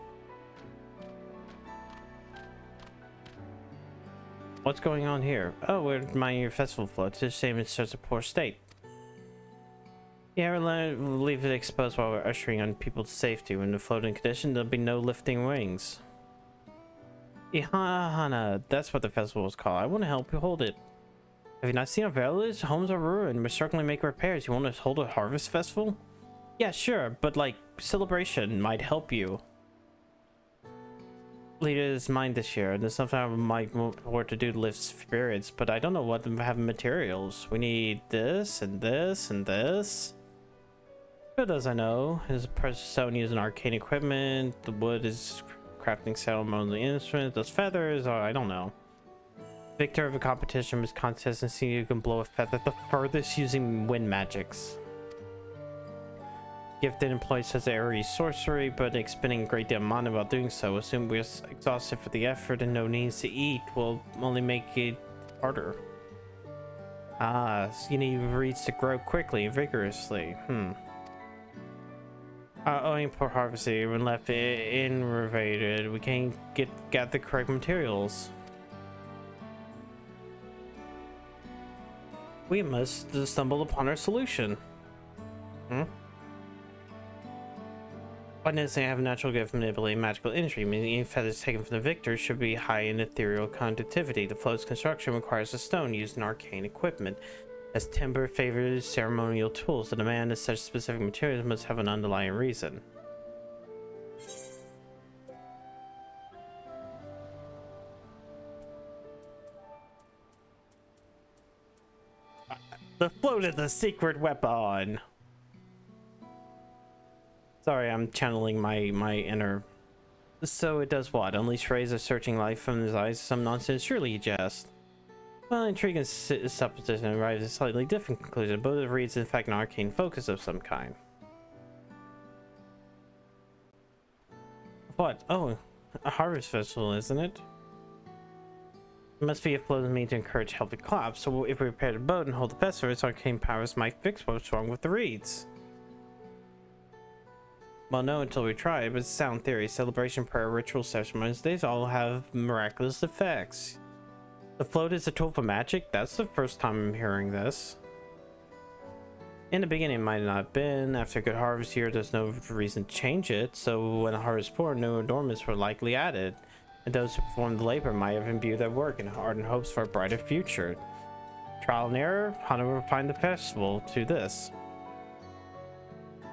What's going on here? Oh, we're mining your festival float. It's a shame it's such a poor state. Yeah, we'll leave it exposed while we're ushering on people's safety. When the floating condition, there'll be no lifting wings. Ihana, that's what the festival is called. I want to help you hold it. Have you not seen our village? Homes are ruined. We're struggling to make repairs. You want to hold a harvest festival? Yeah, sure, but like celebration might help you. Leader's mine this year. There's something I might want to do to lift spirits, but I don't know what to have materials. We need this and this and this. Who does I know? Is precious stone using arcane equipment. The wood is crafting ceremonial instruments. Those feathers are, I don't know. Victor of a competition with contest and see who can blow a feather the furthest using wind magics. Gifted employee says airy sorcery, but expending a great deal of mana while doing so. Assume we're exhausted for the effort and no needs to eat will only make it harder. Ah, so you need reeds to grow quickly and vigorously. Owing poor harvesting, when left innervated, we can't get the correct materials. We must stumble upon our solution. Why does they have a natural gift for manipulating magical imagery? Meaning any feathers taken from the victor should be high in ethereal conductivity. The float's construction requires a stone used in arcane equipment. As timber favors ceremonial tools, the demand of such specific materials must have an underlying reason. The float is a secret weapon. Sorry, I'm channeling my inner. So it does what? Unleash rays of searching life from his eyes? Some nonsense? Surely you jest. Well, intriguing supposition arrives at a slightly different conclusion. Both of reads in fact an arcane focus of some kind. What? Oh, a harvest festival, isn't it? It must be a flow of me to encourage healthy crops. So if we repair the boat and hold the festival, its arcane powers might fix what's wrong with the reeds. Well, no, until we try it, but it's sound theory. Celebration, prayer, ritual ceremonies, these all have miraculous effects. The float is a tool for magic? That's the first time I'm hearing this. In the beginning, it might not have been. After a good harvest year, there's no reason to change it. So when a harvest poor, new adornments were likely added. And those who performed the labor might have imbued their work in ardent hopes for a brighter future. Trial and error, Hana refined the festival to this.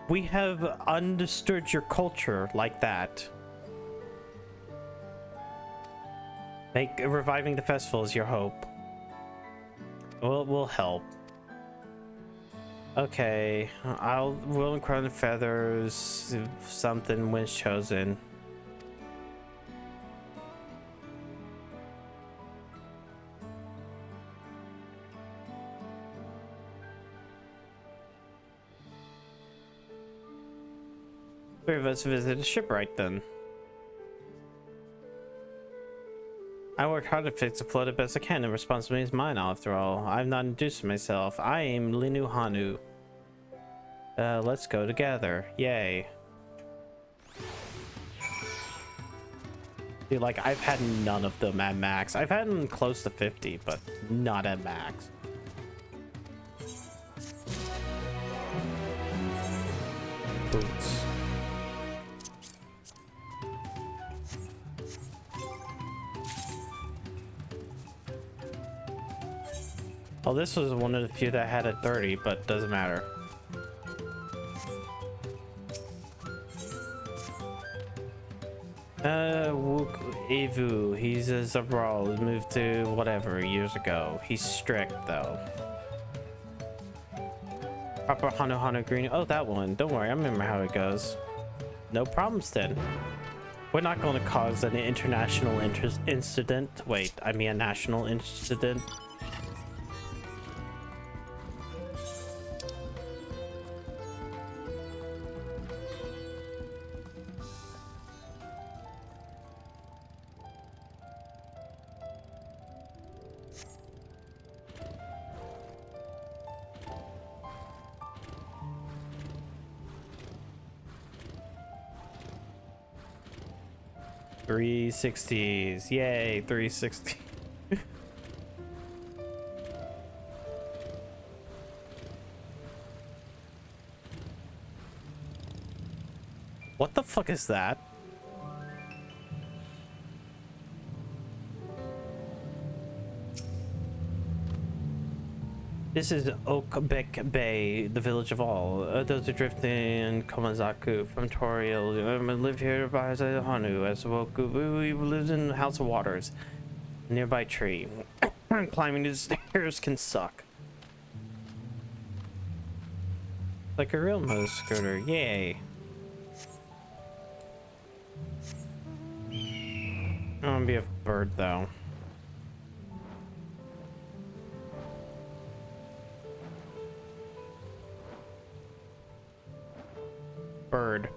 We have understood your culture like that. Make reviving the festival is your hope. We'll help. Okay, we'll crown the feathers, something when's chosen. Three of us visit a shipwright then. I worked hard to fix the float the best I can, and responsibility is mine after all. I've not introduced myself. I am Linu Hanu. Let's go together. Yay. Dude, like, I've had none of them at max. I've had them close to 50, but not at max. Boots. Oh, this was one of the few that had a 30, but doesn't matter. Evu, he's a Zabral, moved to whatever years ago. He's strict though. Proper Hano Green. Oh, that one. Don't worry, I remember how it goes. No problems then. We're not going to cause an international incident. Wait, I mean a national incident. $360s. Yay, 360. What the fuck is that? This is Okbek Bay, the village of all. Those who drift in Komazaku from Toriel live here by Hanu. As Woku, we live in House of Waters, a nearby tree. Climbing the stairs can suck. Like a real motor scooter, yay. I want to be a bird though. Bird.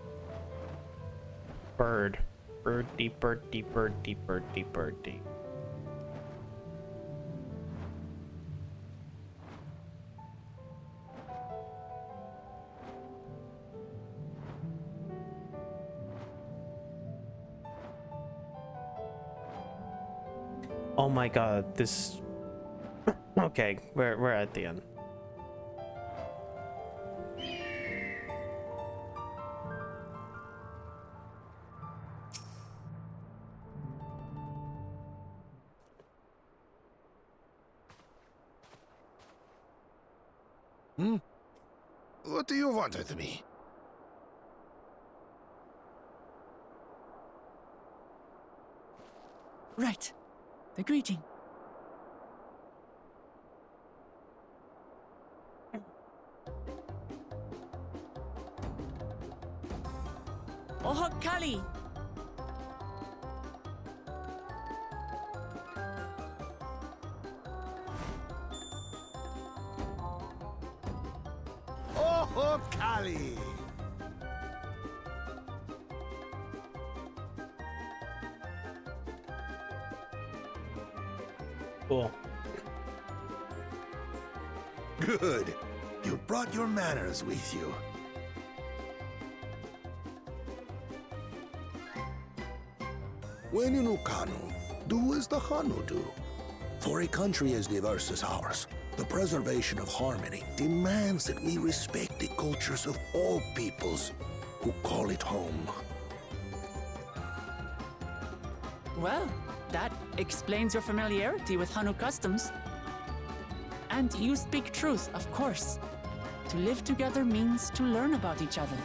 Bird. Birdie, birdie, birdie, birdie, birdie. Oh my god, this... Okay, we're at the end. What do you want with me? Right. The greeting. Oh, Kali! Oh, Kali! Cool. Good. You brought your manners with you. When you know Kanu, do as the Hanu do. For a country as diverse as ours, the preservation of harmony demands that we respect the cultures of all peoples who call it home. Well, that explains your familiarity with Hanu customs. And you speak truth, of course. To live together means to learn about each other.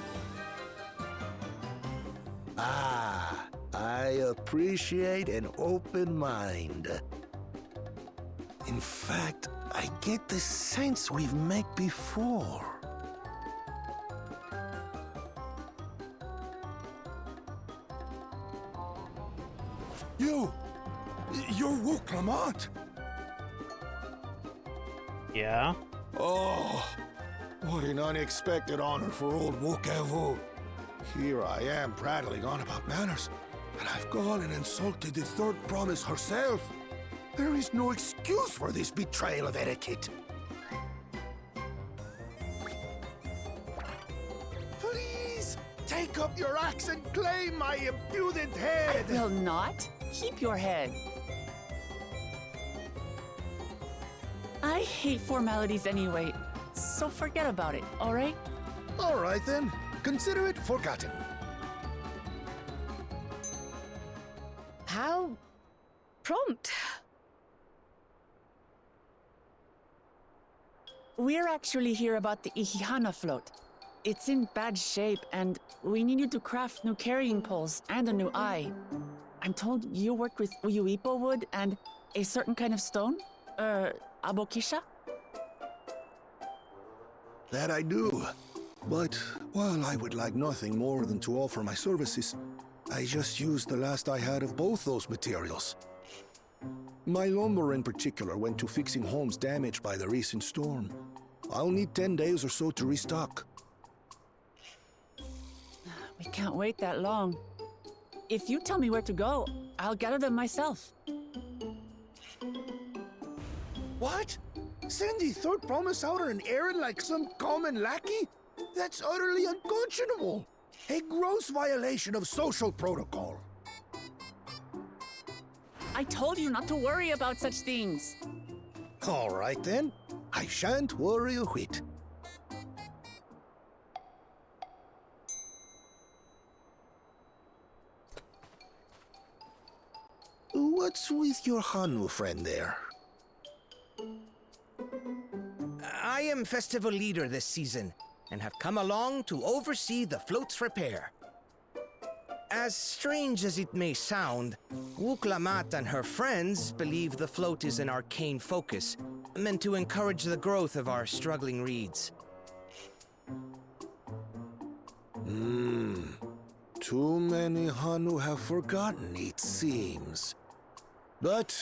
Ah, I appreciate an open mind. In fact, I get the sense we've met before. You're Wook Lamont. Yeah? Oh, what an unexpected honor for old XIV. Here I am prattling on about manners, and I've gone and insulted the third promise herself. There is no excuse for this betrayal of etiquette. Please, take up your axe and claim my impudent head! I will not. Keep your head. I hate formalities anyway, so forget about it, all right? All right then. Consider it forgotten. How prompt. We're actually here about the Ihihana float. It's in bad shape, and we need you to craft new carrying poles and a new eye. I'm told you work with Uyuipo wood and a certain kind of stone? Abokisha? That I do. But while I would like nothing more than to offer my services, I just used the last I had of both those materials. My lumber in particular went to fixing homes damaged by the recent storm. I'll need 10 days or so to restock. We can't wait that long. If you tell me where to go, I'll gather them myself. What? Send the third promise out on an errand like some common lackey? That's utterly unconscionable. A gross violation of social protocol. I told you not to worry about such things. All right then. I shan't worry a whit. What's with your Hanu friend there? I am festival leader this season, and have come along to oversee the float's repair. As strange as it may sound, Wuklamat and her friends believe the float is an arcane focus, meant to encourage the growth of our struggling reeds. Too many Hanu have forgotten, it seems. But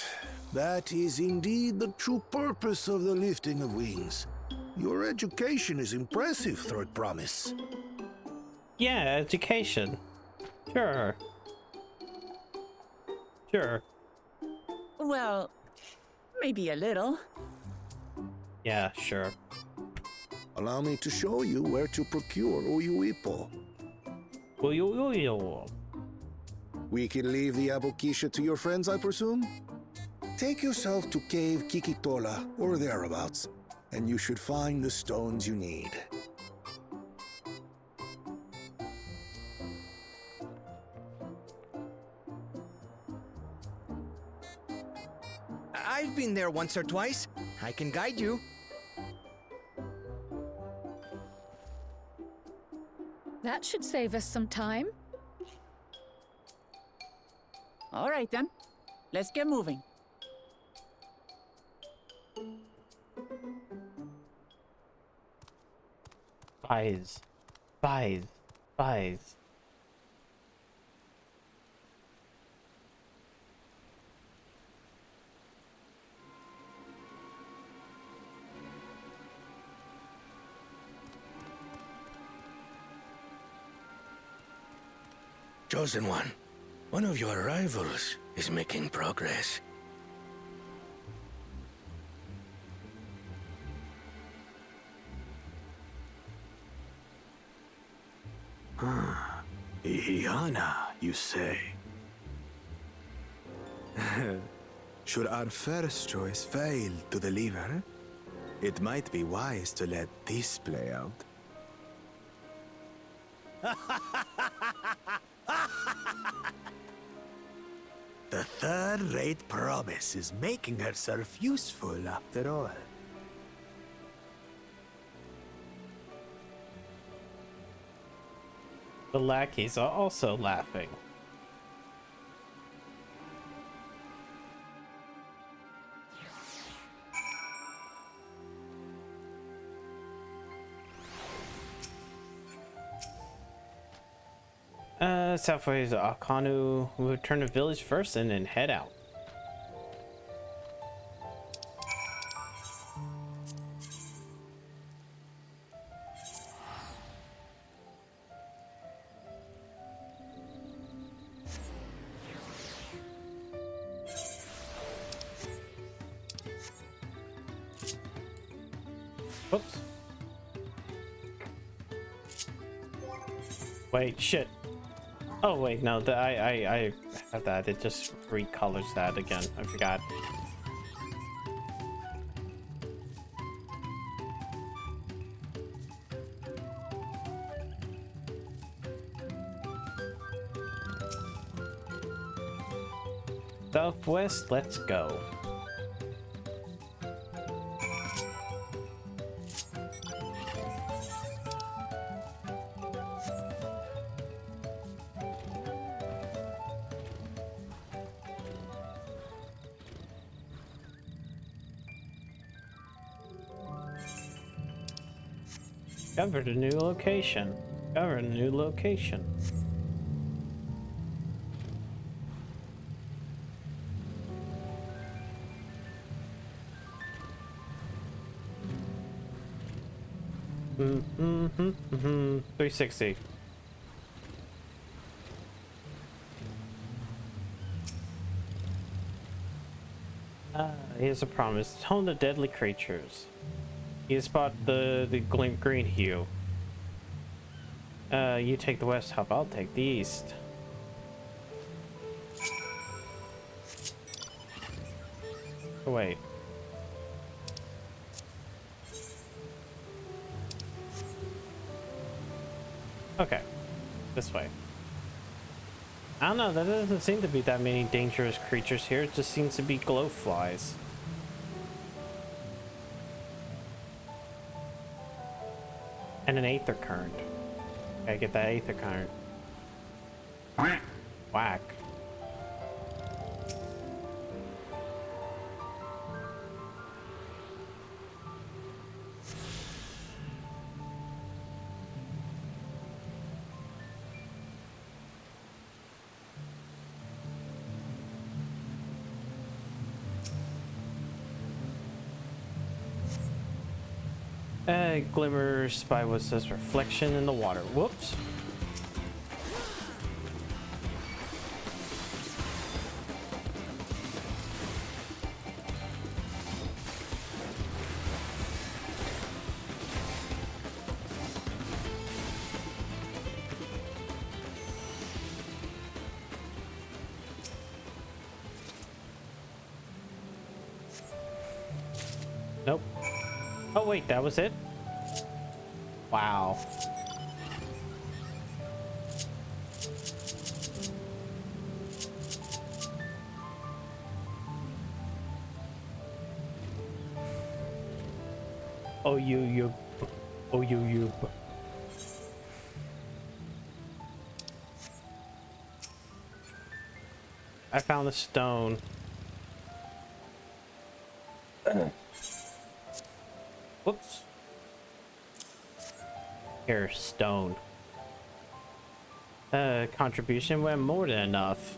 that is indeed the true purpose of the lifting of wings. Your education is impressive, Third Promise. Yeah, education. Sure. Sure. Well, maybe a little. Yeah, sure. Allow me to show you where to procure Uyuipo. We can leave the Abokisha to your friends, I presume? Take yourself to Cave Kikitola or thereabouts, and you should find the stones you need. I've been there once or twice. I can guide you. That should save us some time. All right then, let's get moving. Spies. Chosen one of your rivals is making progress. Ihihana, you say? Should our first choice fail to deliver, it might be wise to let this play out. The third-rate promise is making herself useful after all. The lackeys are also laughing. Southways Akanu will return to village first and then head out. Oops. Wait, shit. Oh wait, no, I have that. It just recolors that again. I forgot. Southwest, let's go. Discovered a new location. Discovered a new location. Mm-hmm. 360. Here's a promise. Home to deadly creatures. You spot the green hue. You take the west hub, I'll take the east. Oh, wait. Okay, this way. I don't know, there doesn't seem to be that many dangerous creatures here. It just seems to be glowflies. And an aether current. Gotta get that aether current. Whack. Glimmers by what says reflection in the water. Whoops. Nope. Oh wait, that was it? Wow. Oh you. Oh you. I found a stone. Whoops. Here, stone. Contribution went more than enough.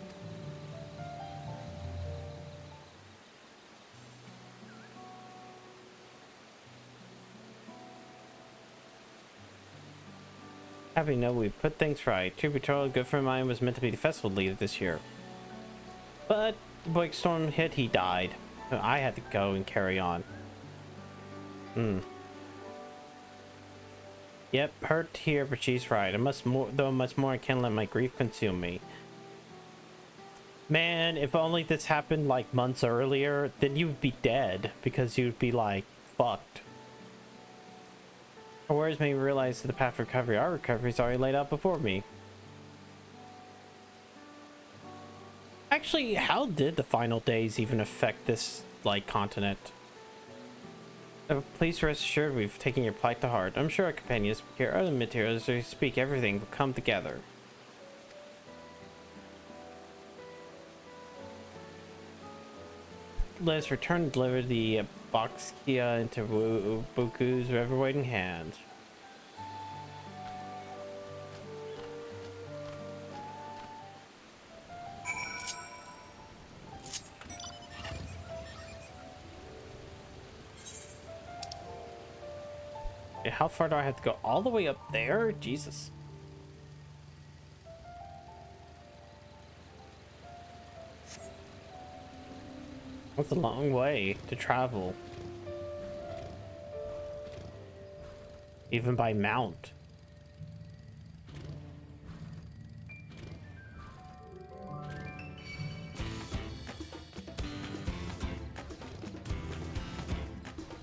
Happy to know we put things right. Tributary, a good friend of mine, was meant to be the festival leader this year. But the big storm hit, he died. I had to go and carry on. Yep, hurt here, but she's right. Much more I can't let my grief consume me. Man, if only this happened like months earlier, then you would be dead because you'd be like fucked. Our words made me realize that the path of recovery, our recovery, is already laid out before me. Actually, how did the final days even affect this like continent? Please rest assured we've taken your plight to heart. I'm sure our companions procure other materials to speak everything will come together. Let's return and deliver the box Kia into Buku's ever-waiting hand. Okay, how far do I have to go? All the way up there? Jesus. That's a long way to travel. Even by mount.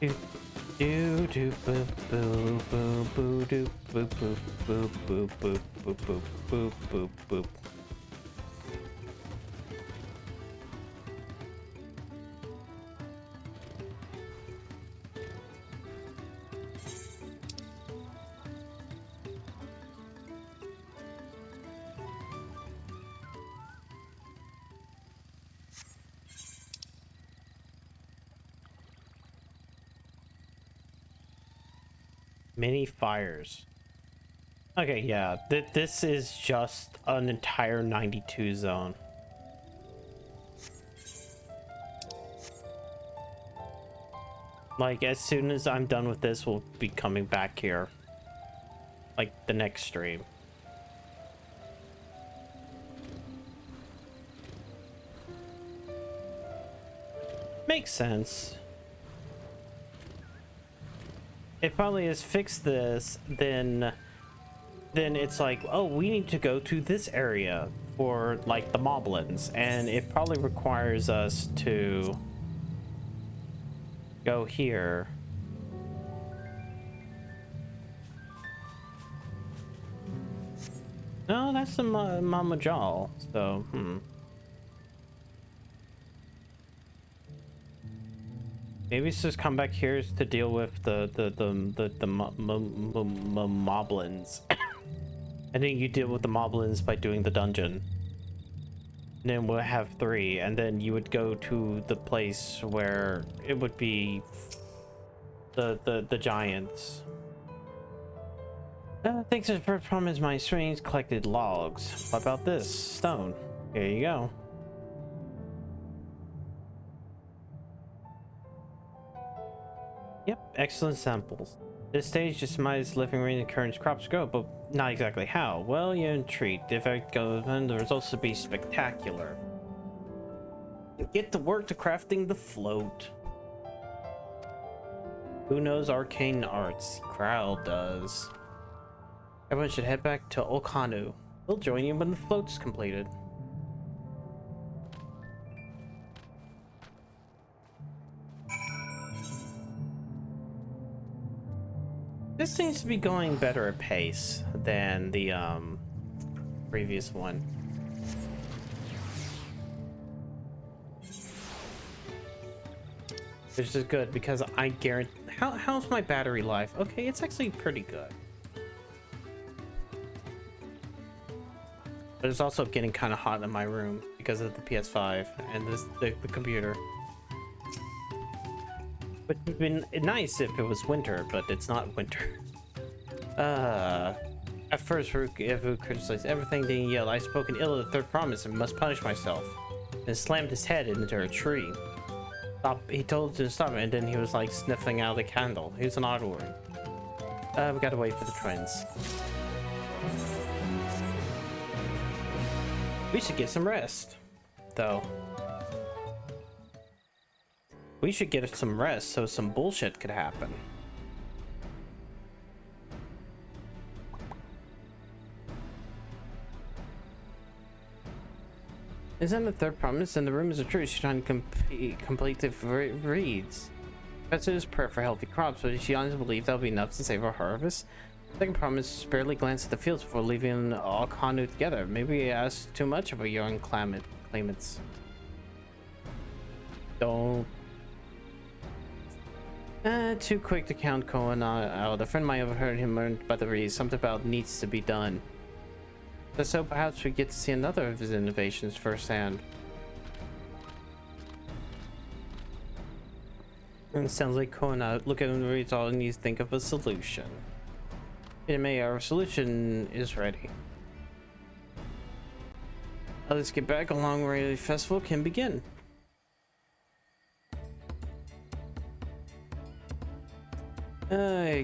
Do do boo boo boo boo do boo boo boo boo boo boo boo boo boo boo. Many fires. Okay, yeah, this is just an entire 92 zone. Like, as soon as I'm done with this, we'll be coming back here. Like, the next stream. Makes sense. It probably has fixed this, then it's like, oh, we need to go to this area for like the moblins, and it probably requires us to go here. No, that's the Mama Jaw, so maybe it's just come back here to deal with the moblins. And then you deal with the moblins by doing the dungeon. And then we'll have 3, and then you would go to the place where it would be the giants. Thanks to the first problem is my strings collected logs. What about this? Stone. Here you go. Yep, excellent samples. This stage just might living room encourage crops grow, but not exactly how. Well, you're intrigued. If it goes, then the results will be spectacular. Get to work to crafting the float. Who knows arcane arts? Krau does. Everyone should head back to Okanu. We'll join you when the float's completed. This seems to be going better at pace than the previous one. Which is good because I guarantee. How's my battery life? Okay, it's actually pretty good. But it's also getting kind of hot in my room because of the PS5 and the computer. Which would have been nice if it was winter, but it's not winter. At first, Evu criticized everything, then he yelled, "I've spoken ill of the third promise and must punish myself." And slammed his head into a tree. Stop. He told him to stop, and then he was like sniffing out the candle. He was an odd word. We gotta wait for the twins. We should get some rest, though. We should get some rest so some bullshit could happen. Isn't the third promise? And the rumors are true. She's trying to complete the reeds. Professor's prayer for healthy crops, but she honestly believes that'll be enough to save our harvest. Second promise, barely glance at the fields before leaving all Kanu together. Maybe he asked too much of a young claimants. Don't. Too quick to count Cohen out. A friend might have overheard him learn by the reeds something about needs to be done. So perhaps we get to see another of his innovations firsthand. And it sounds like Cohen out. Look at him, reads all and needs to think of a solution. Our solution is ready. Let's get back. A long rally festival can begin.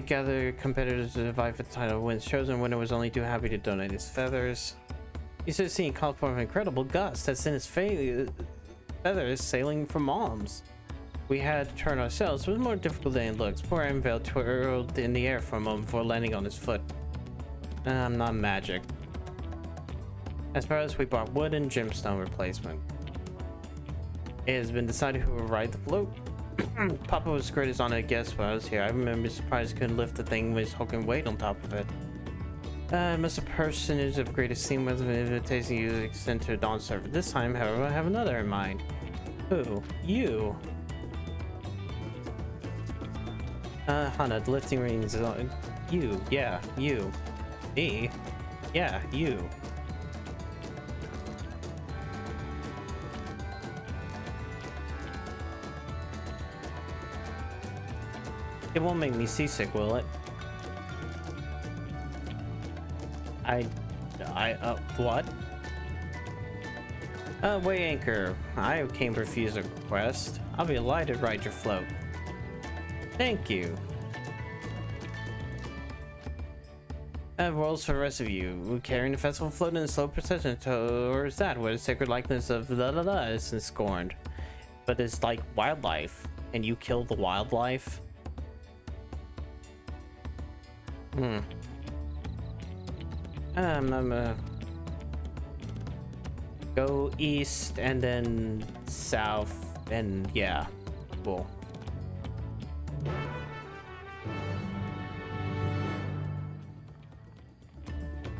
Gather competitors to vie for the title. Wins chosen winner was only too happy to donate his feathers. He said seeing called for an incredible gust that sent his feathers sailing for moms. We had to turn ourselves. It was more difficult than it looks. Poor Anvil twirled in the air for a moment before landing on his foot. I'm not magic. As far as we bought wood and gemstone replacement. It has been decided who will ride the float. Papa was great as on a guest when I was here. I remember surprised he couldn't lift the thing with his hulking weight on top of it. Must a personage of great esteem with an invitation you extend to a Dawn server. This time, however, I have another in mind. Who? You. Hana, the lifting rings is on. You, yeah, you. Me? Yeah, you. It won't make me seasick, will it? What? Weigh anchor. I came to refuse a request. I'll be delighted to ride your float. Thank you. I have roles for the rest of you. Carrying the festival float in a slow procession towards that where the sacred likeness of la is scorned. But it's like wildlife. And you kill the wildlife? I'm gonna go east and then south and yeah, cool.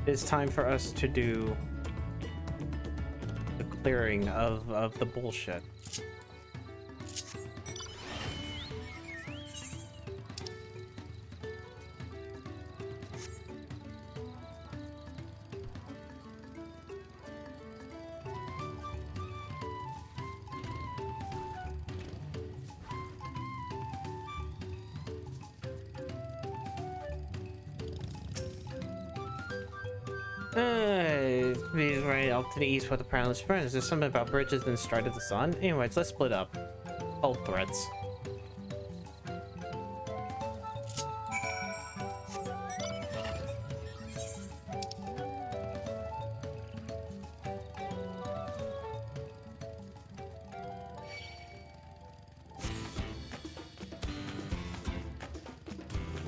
It's time for us to do the clearing of the bullshit. He's right off to the east with the perilous springs. There's something about bridges and stride of the sun. Anyways, let's split up. Both threads.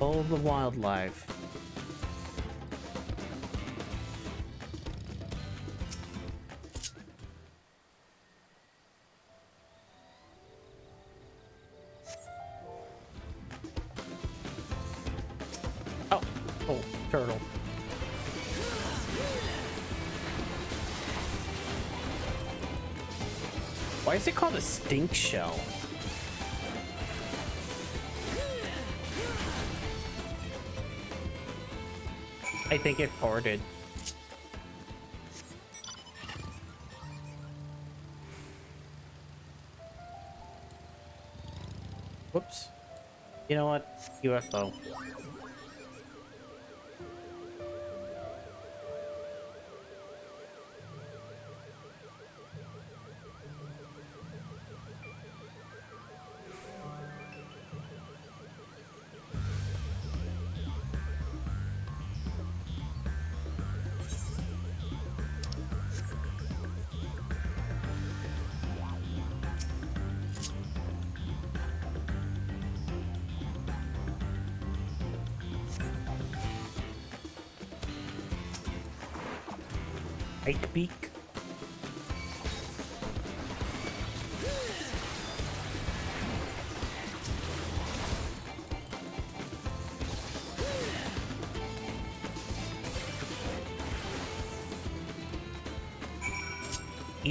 All the wildlife. Turtle. Why is it called a stink shell? I think it ported. Whoops. You know what? UFO. Beak.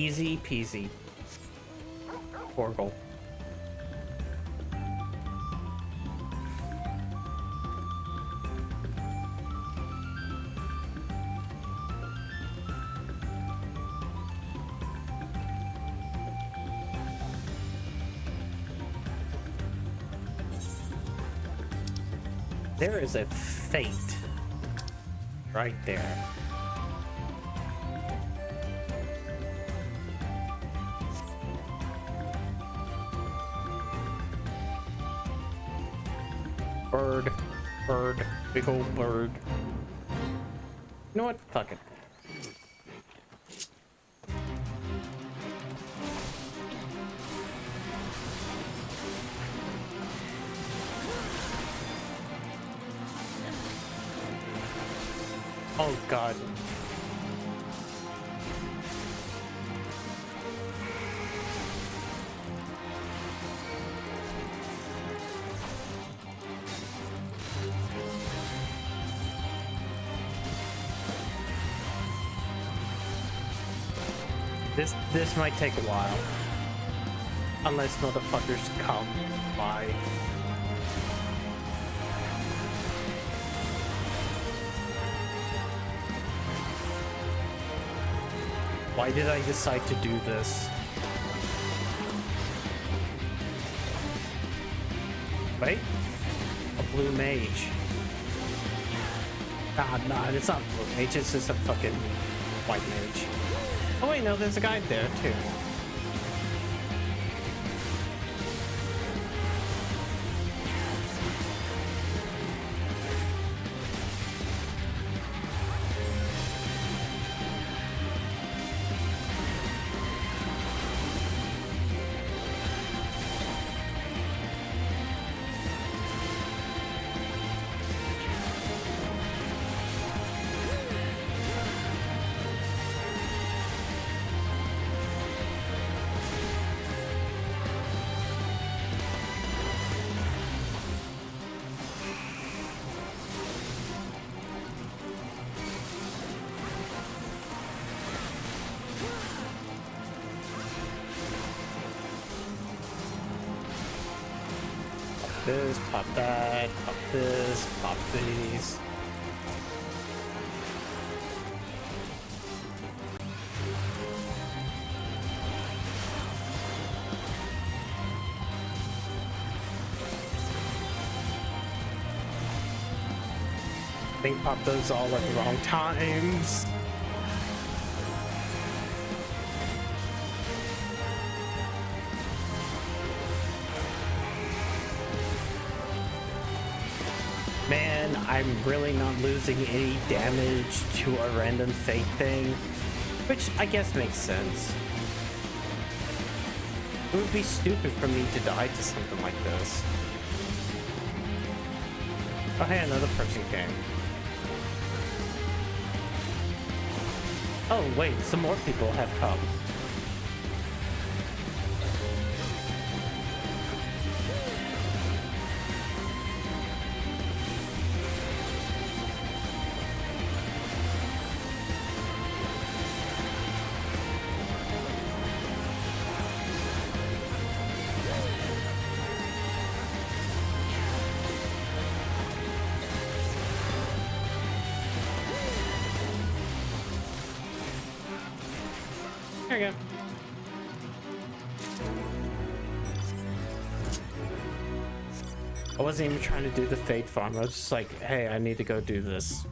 Easy peasy. Porgal. There is a fate right there. Bird, big old bird. You know what? Fuck it. Oh god. This might take a while. Unless motherfuckers come by. Why did I decide to do this? Wait? A blue mage. Nah, it's not blue mage, it's just a fucking white mage. Oh wait, no, there's a guy there too. This, pop that, pop this, pop these. I think pop those all at the wrong times. Man, I'm really not losing any damage to a random fate thing, which I guess makes sense. It would be stupid for me to die to something like this. Oh hey, another person came. Oh wait, some more people have come. There you go. I wasn't even trying to do the fate farm. I was just like, hey, I need to go do this.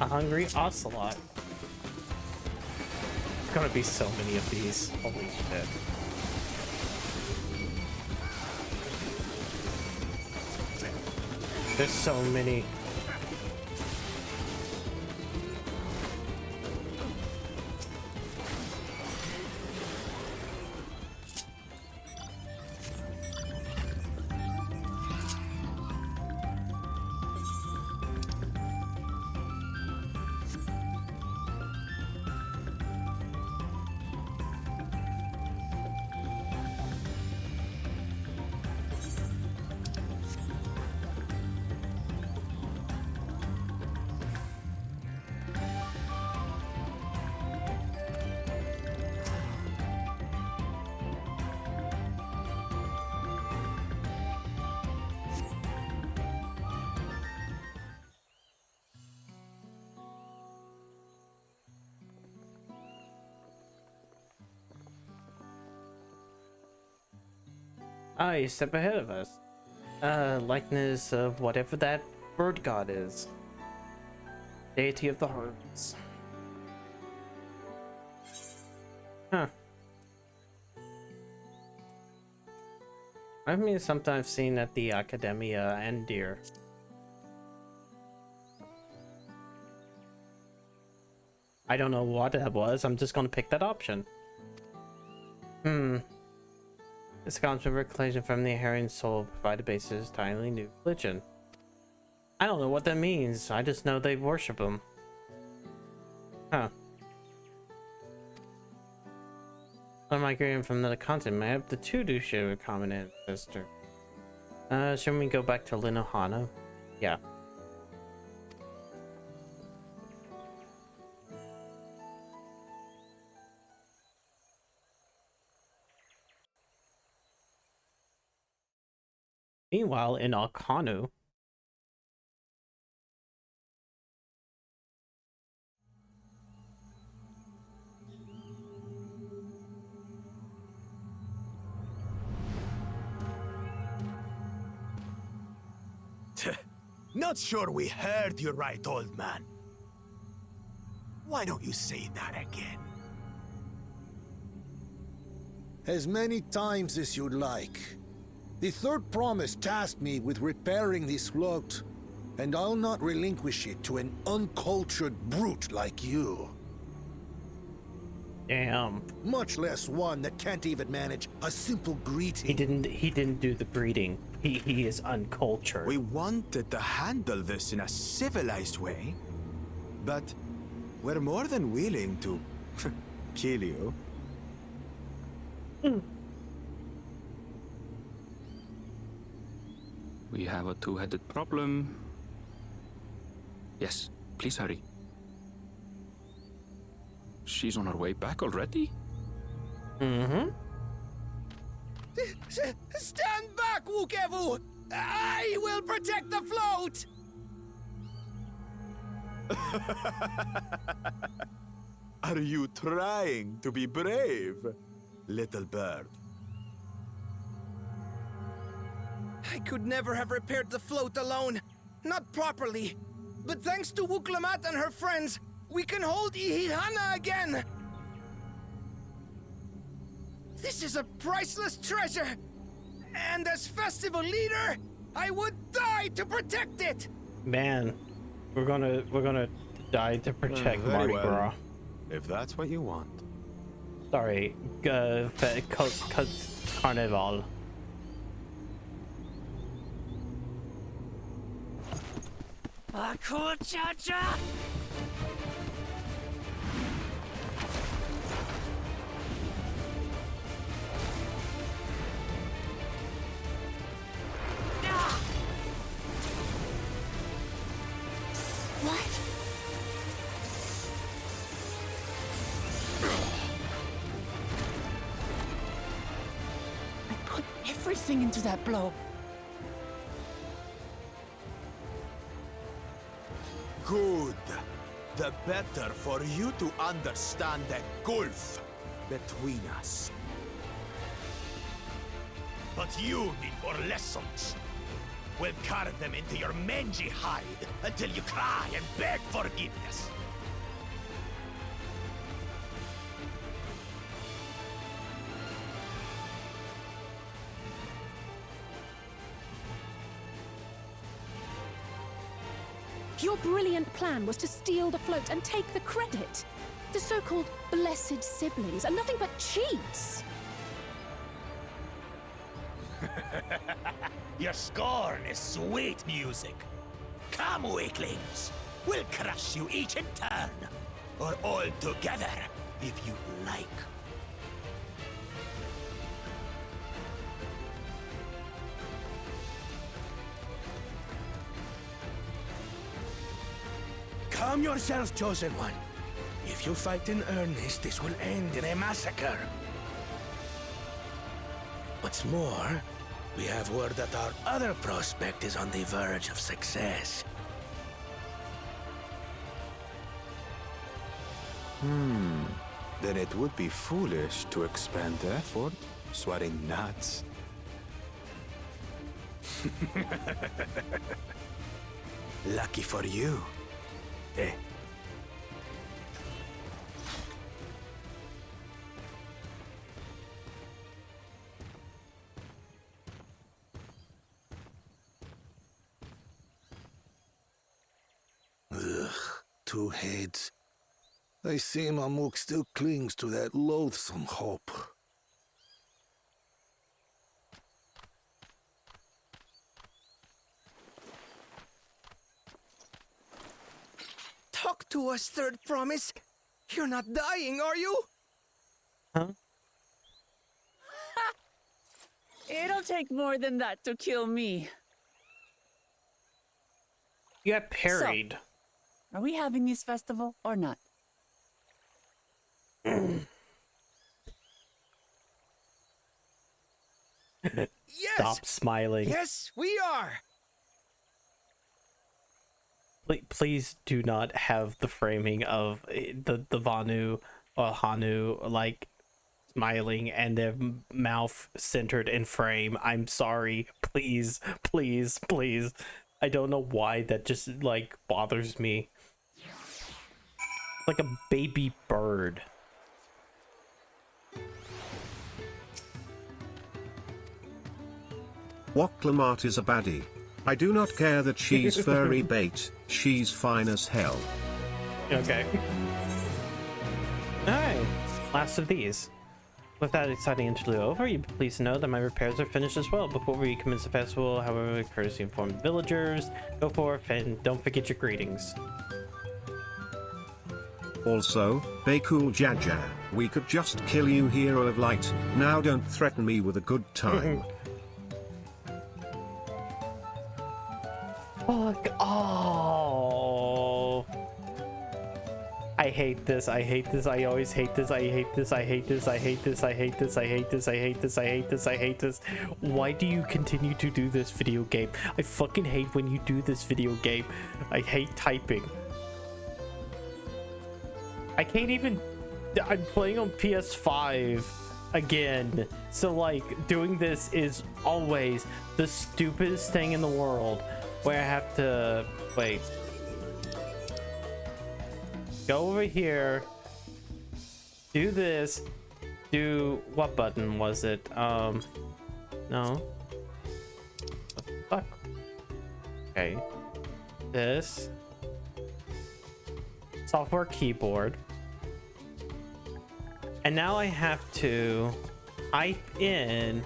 A hungry ocelot. Gonna be so many of these. Holy shit. There's so many. Ah, you step ahead of us. Likeness of whatever that bird god is. Deity of the harvest. Huh. I mean, sometimes seen at the Academia and deer. I don't know what that was. I'm just gonna pick that option. This comes with reclamation from the inherent soul, provide a basis to entirely new religion. I don't know what that means. I just know they worship them. Huh. On migrating from another continent, I have the two do share a common ancestor. Shouldn't we go back to Linohana? Yeah. Meanwhile, in Alkanu, Not sure we heard you right, old man. Why don't you say that again? As many times as you'd like. The third promise tasked me with repairing this float, and I'll not relinquish it to an uncultured brute like you. Damn. Much less one that can't even manage a simple greeting. He didn't do the greeting. He is uncultured. We wanted to handle this in a civilized way, but we're more than willing to kill you. We have a two-headed problem. Yes, please hurry. She's on her way back already? Mm-hmm. Stand back, Wukevu! I will protect the float! Are you trying to be brave, little bird? I could never have repaired the float alone. Not properly. But thanks to Wuklamat and her friends, we can hold Ihihana again! This is a priceless treasure! And as festival leader, I would die to protect it! Man, we're gonna die to protect Mardi Gras. If that's what you want. Sorry, Carnival. Akuchacha! What? I put everything into that blow. Good. The better for you to understand the gulf between us. But you need more lessons. We'll carve them into your mangy hide until you cry and beg forgiveness. Your brilliant plan was to steal the float and take the credit. The so-called blessed siblings are nothing but cheats. Your scorn is sweet music. Come, weaklings. We'll crush you each in turn. Or all together, if you like. Calm yourself, Chosen One. If you fight in earnest, this will end in a massacre. What's more, we have word that our other prospect is on the verge of success. Then it would be foolish to expend effort sweating nuts. Lucky for you. Eh? Ugh, two heads. I see Mamuk still clings to that loathsome hope. Talk to us, Third Promise. You're not dying, are you? Huh? It'll take more than that to kill me. You got parried. So, are we having this festival or not? Yes! Stop smiling. Yes, we are! Please do not have the framing of the Vanu or Hanu like smiling and their mouth centered in frame. I'm sorry. Please, please, please. I don't know why that just like bothers me. Like a baby bird. Woklamat is a baddie. I do not care that she's furry bait, she's fine as hell. Okay. Alright, last of these. With that exciting interlude over, you please know that my repairs are finished as well. Before we commence the festival, however, courtesy inform the villagers. Go forth and don't forget your greetings. Also, Bakul Jaja, we could just kill you, hero of light. Now don't threaten me with a good time. Fuck. Oh. I hate this. I hate this. I always hate this. I hate this. I hate this. I hate this. I hate this. I hate this. I hate this. I hate this. I hate this. Why do you continue to do this video game? I fucking hate when you do this video game. I hate typing. I can't even. I'm playing on PS5 again. So like doing this is always the stupidest thing in the world. Where I have to wait. Go over here. Do this. Do what button was it? No. What the fuck? Okay. This. Software keyboard. And now I have to type in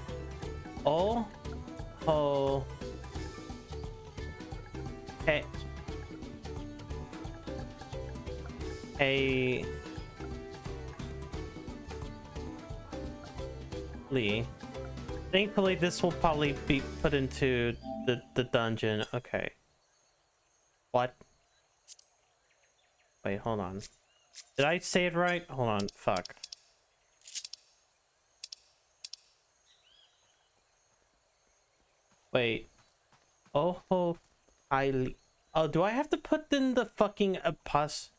Thankfully, this will probably be put into the dungeon. Okay. What? Wait, hold on. Did I say it right? Hold on. Fuck. Wait. Oh, highly. Oh, do I have to put in the fucking pus?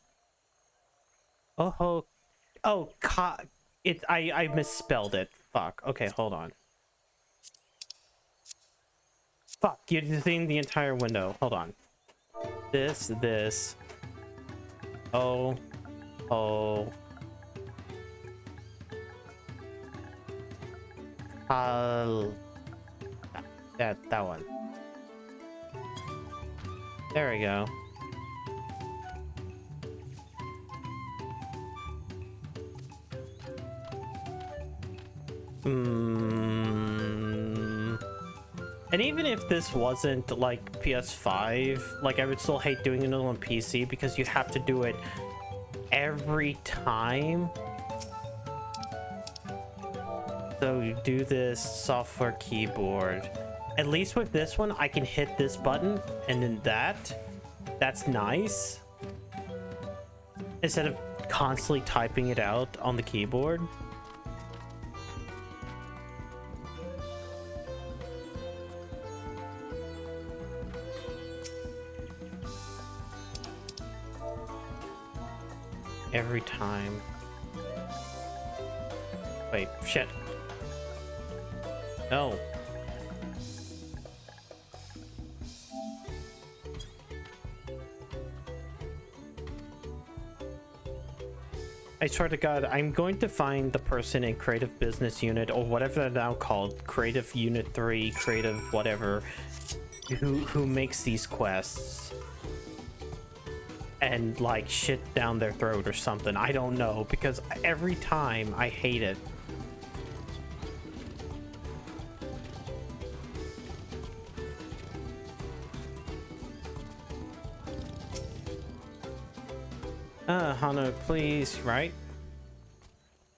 Oh, I misspelled it. Fuck. Okay, hold on. Fuck, you're seeing the entire window. Hold on. This. Oh. That one. There we go. And even if this wasn't like PS5, like I would still hate doing it on PC because you have to do it every time. So you do this software keyboard. At least with this one, I can hit this button and then that's nice. Instead of constantly typing it out on the keyboard. Every time. Wait, shit. No. I swear to God, I'm going to find the person in Creative Business Unit, or whatever they're now called, Creative Unit 3, Creative whatever, who makes these quests. And, like, shit down their throat or something. I don't know, because every time I hate it. Hana, please, right?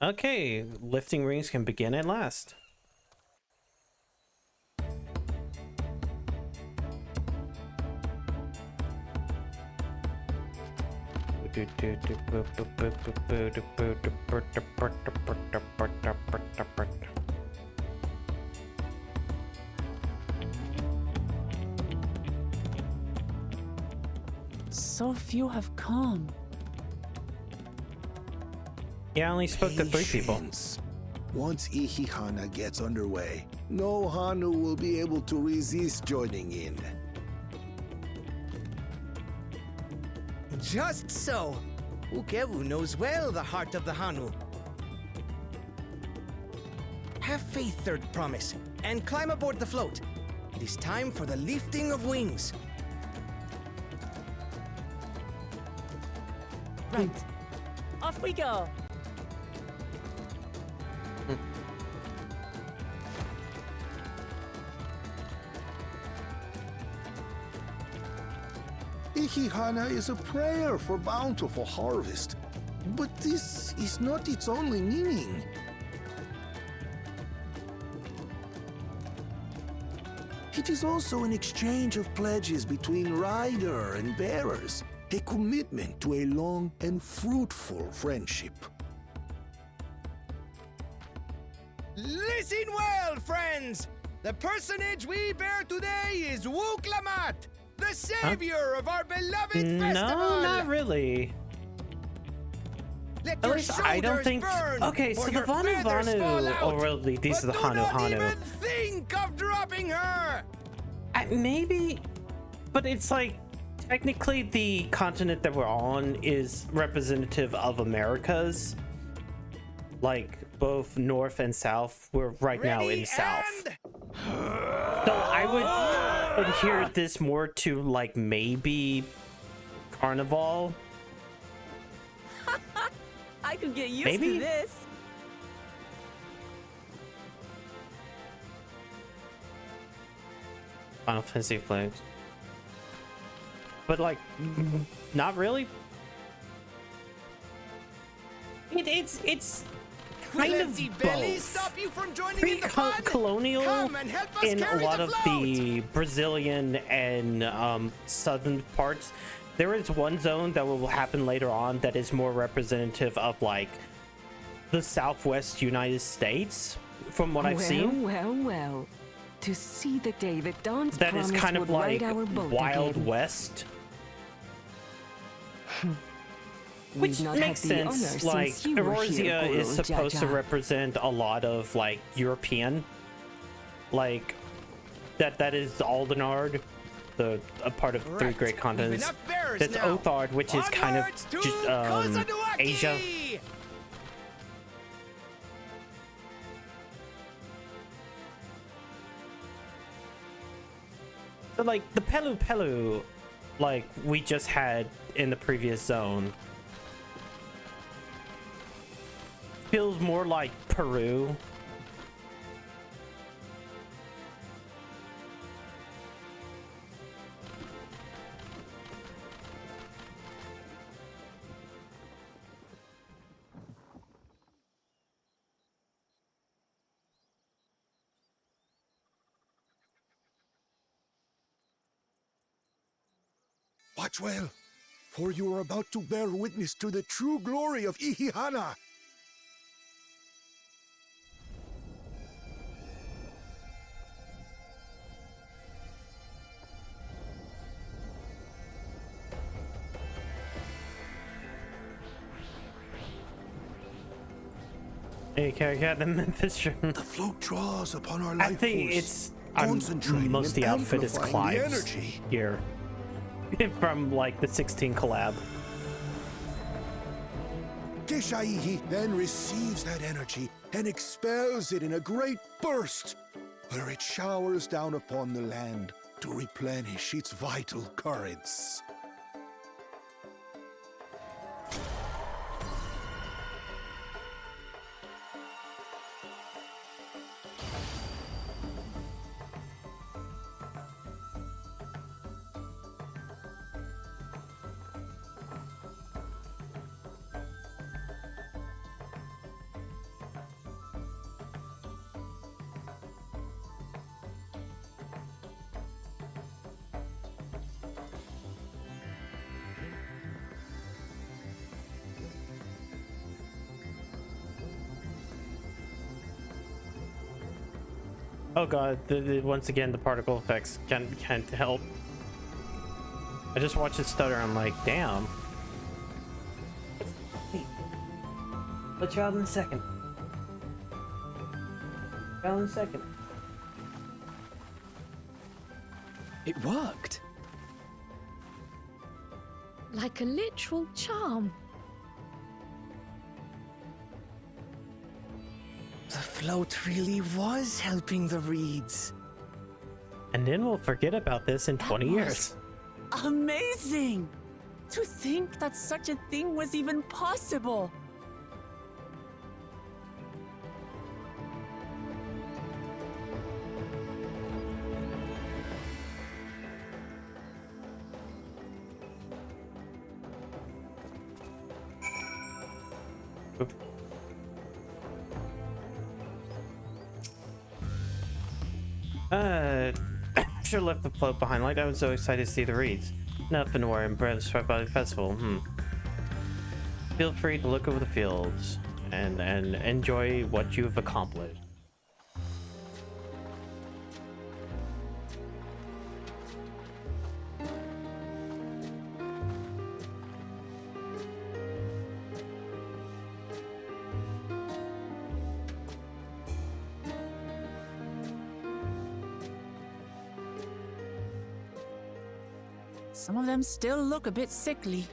Okay, lifting rings can begin at last. So few have come. Yeah, I only spoke to 3 people. Once Ihihana gets underway, no Hanu will be able to resist joining in. Just so. Ukewu knows well the heart of the Hanu. Have faith, Third Promise, and climb aboard the float. It is time for the lifting of wings. Right. Off we go. Ihihana is a prayer for bountiful harvest. But this is not its only meaning. It is also an exchange of pledges between rider and bearers, a commitment to a long and fruitful friendship. Listen well, friends! The personage we bear today is Wuklamat, the savior of our beloved festival! No, not really. Let At least I don't think. Okay, so the Vanu, or really, these are the Hanu. Even think of dropping her! Maybe, but it's like technically the continent that we're on is representative of Americas. Like both North and South. We're right now in South. So I would adhere this more to like maybe Carnival. I could get used Maybe? to this. Final Fantasy flags. But like, not really. It's kind of both. Pre-colonial in a lot of the Brazilian and southern parts. There is one zone that will happen later on that is more representative of like the Southwest United States, from what I've seen. Well. To see the day that Dawn's That is kind of like Wild again. West. Which makes sense. Like Eorzea is supposed to represent a lot of like European. Like that is Aldenard, a part of 3 great continents. That's Othard, which is kind of just Asia. So like the Pelu like we just had in the previous zone feels more like Peru. Watch well, for you are about to bear witness to the true glory of Ihihana. Hey, got the Memphis. The float draws upon our life I think force, it's concentrating most of the and outfit is amplifying the Clive's energy. here from like the 16 collab. Keshaihi then receives that energy and expels it in a great burst, where it showers down upon the land to replenish its vital currents. Oh god, once again the particle effects can't help. I just watched it stutter. I'm like, damn. Let you out in a second. Out in a second. It worked. Like a literal charm. The float really was helping the reeds. And then we'll forget about this in 20 years. Amazing! To think that such a thing was even possible. Sure left the float behind. Like I was so excited to see the reeds. Nothing to worry, I'm impressed by the festival. Feel free to look over the fields and enjoy what you've accomplished. Some of them still look a bit sickly.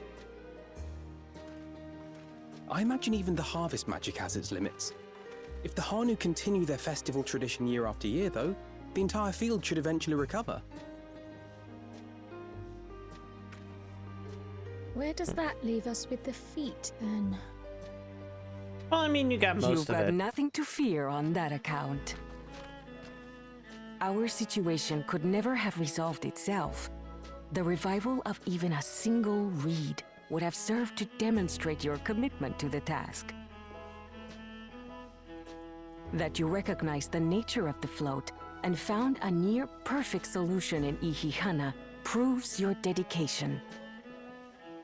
I imagine even the harvest magic has its limits. If the Hanu continue their festival tradition year after year, though, the entire field should eventually recover. Where does that leave us with the feet, then? Well, I mean, you got most You've of got it. nothing to fear on that account. Our situation could never have resolved itself. The revival of even a single reed would have served to demonstrate your commitment to the task. That you recognized the nature of the float and found a near-perfect solution in Ihihana proves your dedication.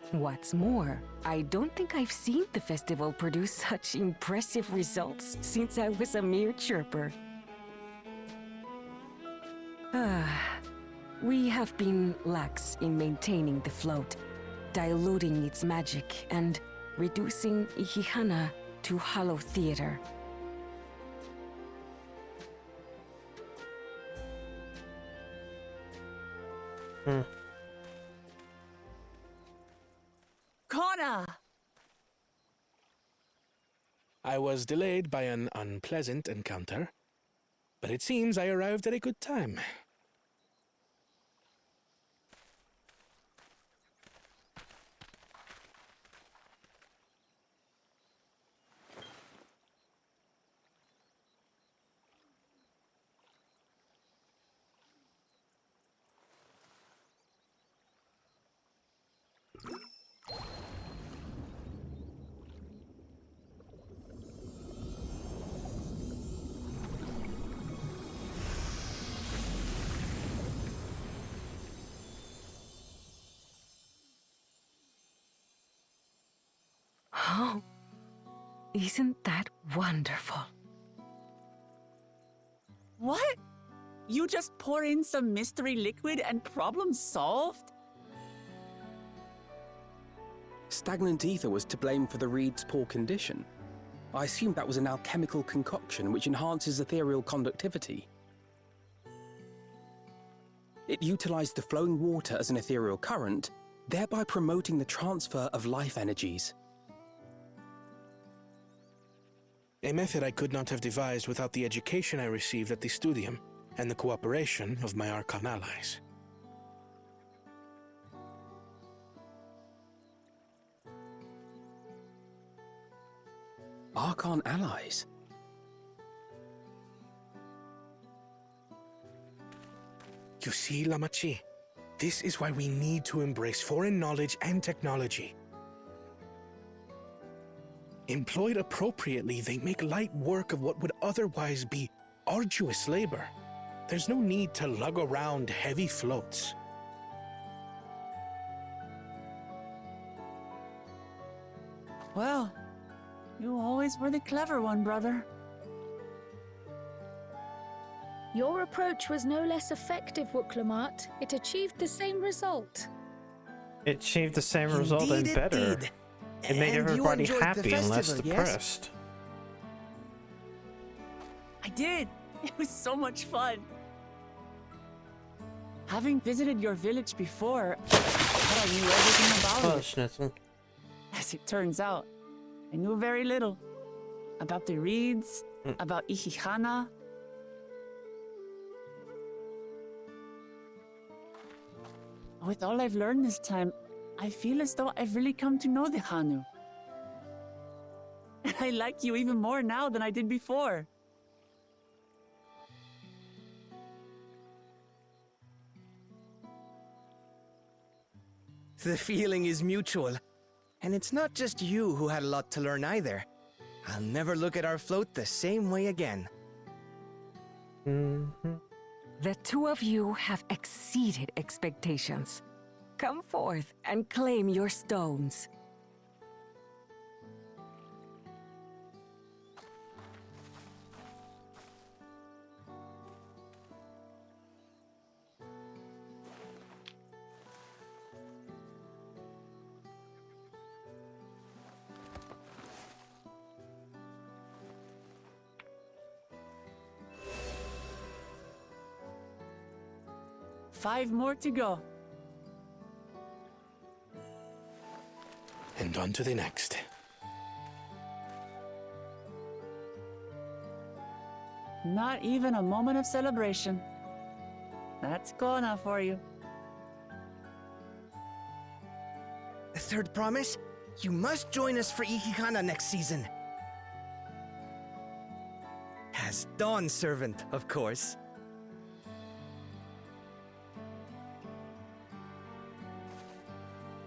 What's more, I don't think I've seen the festival produce such impressive results since I was a mere chirper. We have been lax in maintaining the float, diluting its magic and reducing Ihihana to hollow theater. Connor! I was delayed by an unpleasant encounter, but it seems I arrived at a good time. Oh, isn't that wonderful? What? You just pour in some mystery liquid and problem solved? Stagnant ether was to blame for the reed's poor condition. I assumed that was an alchemical concoction which enhances ethereal conductivity. It utilized the flowing water as an ethereal current, thereby promoting the transfer of life energies. A method I could not have devised without the education I received at the studium and the cooperation of my Archon allies. Archon allies? You see, Lamachi, this is why we need to embrace foreign knowledge and technology. Employed appropriately, they make light work of what would otherwise be arduous labor. There's no need to lug around heavy floats. Well, you always were the clever one, brother. Your approach was no less effective, Wuklamat. It achieved the same result. It achieved the same result and better. It made everybody happy and less depressed. I did. It was so much fun. Having visited your village before, I thought I knew everything about it. Schnitzel. As it turns out, I knew very little. About the reeds, about Ihihana. With all I've learned this time, I feel as though I've really come to know the Hanu. And I like you even more now than I did before. The feeling is mutual. And it's not just you who had a lot to learn either. I'll never look at our float the same way again. The two of you have exceeded expectations. Come forth and claim your stones. Five more to go. And on to the next. Not even a moment of celebration. That's Kona for you. The third promise? You must join us for Ihihana next season. As Dawn Servant, of course.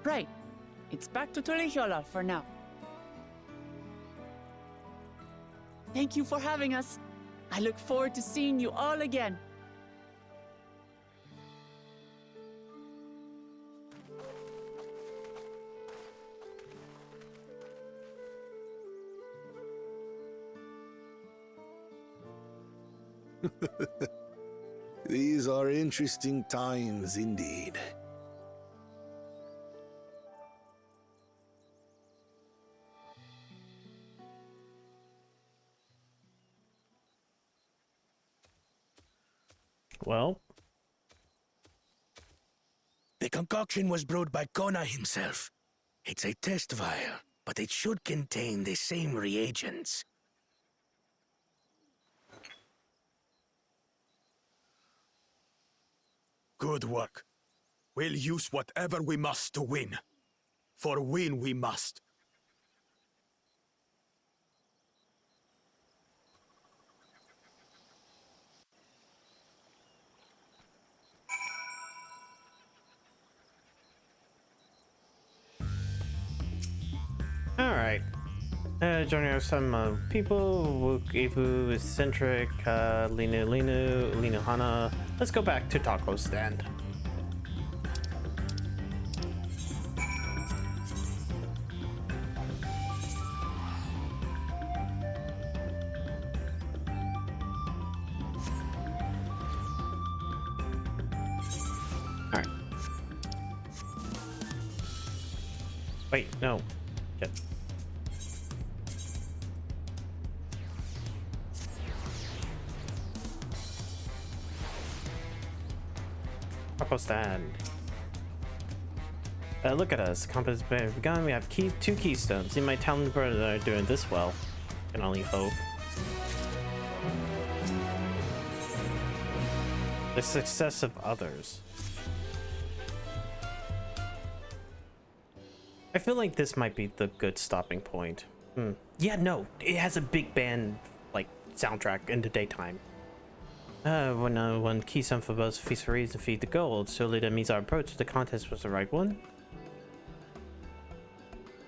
Right. It's back to Tulihiola for now. Thank you for having us. I look forward to seeing you all again. These are interesting times indeed. Well, the concoction was brewed by Kona himself. It's a test vial, but it should contain the same reagents. Good work. We'll use whatever we must to win. For win we must. alright. Joining us some people, Ivu, Eccentric, Linu Hana. Let's go back to Taco Stand. Alright. Wait, no. Shit. Taco Stand. Look at us. Compass begun. We have two keystones. See, my talented brothers are doing this well. Can only hope. The success of others. I feel like this might be the good stopping point. Yeah, no, it has a big band like soundtrack in the daytime. When Keystone for both feast for reason feed the gold, surely that means our approach to the contest was the right one.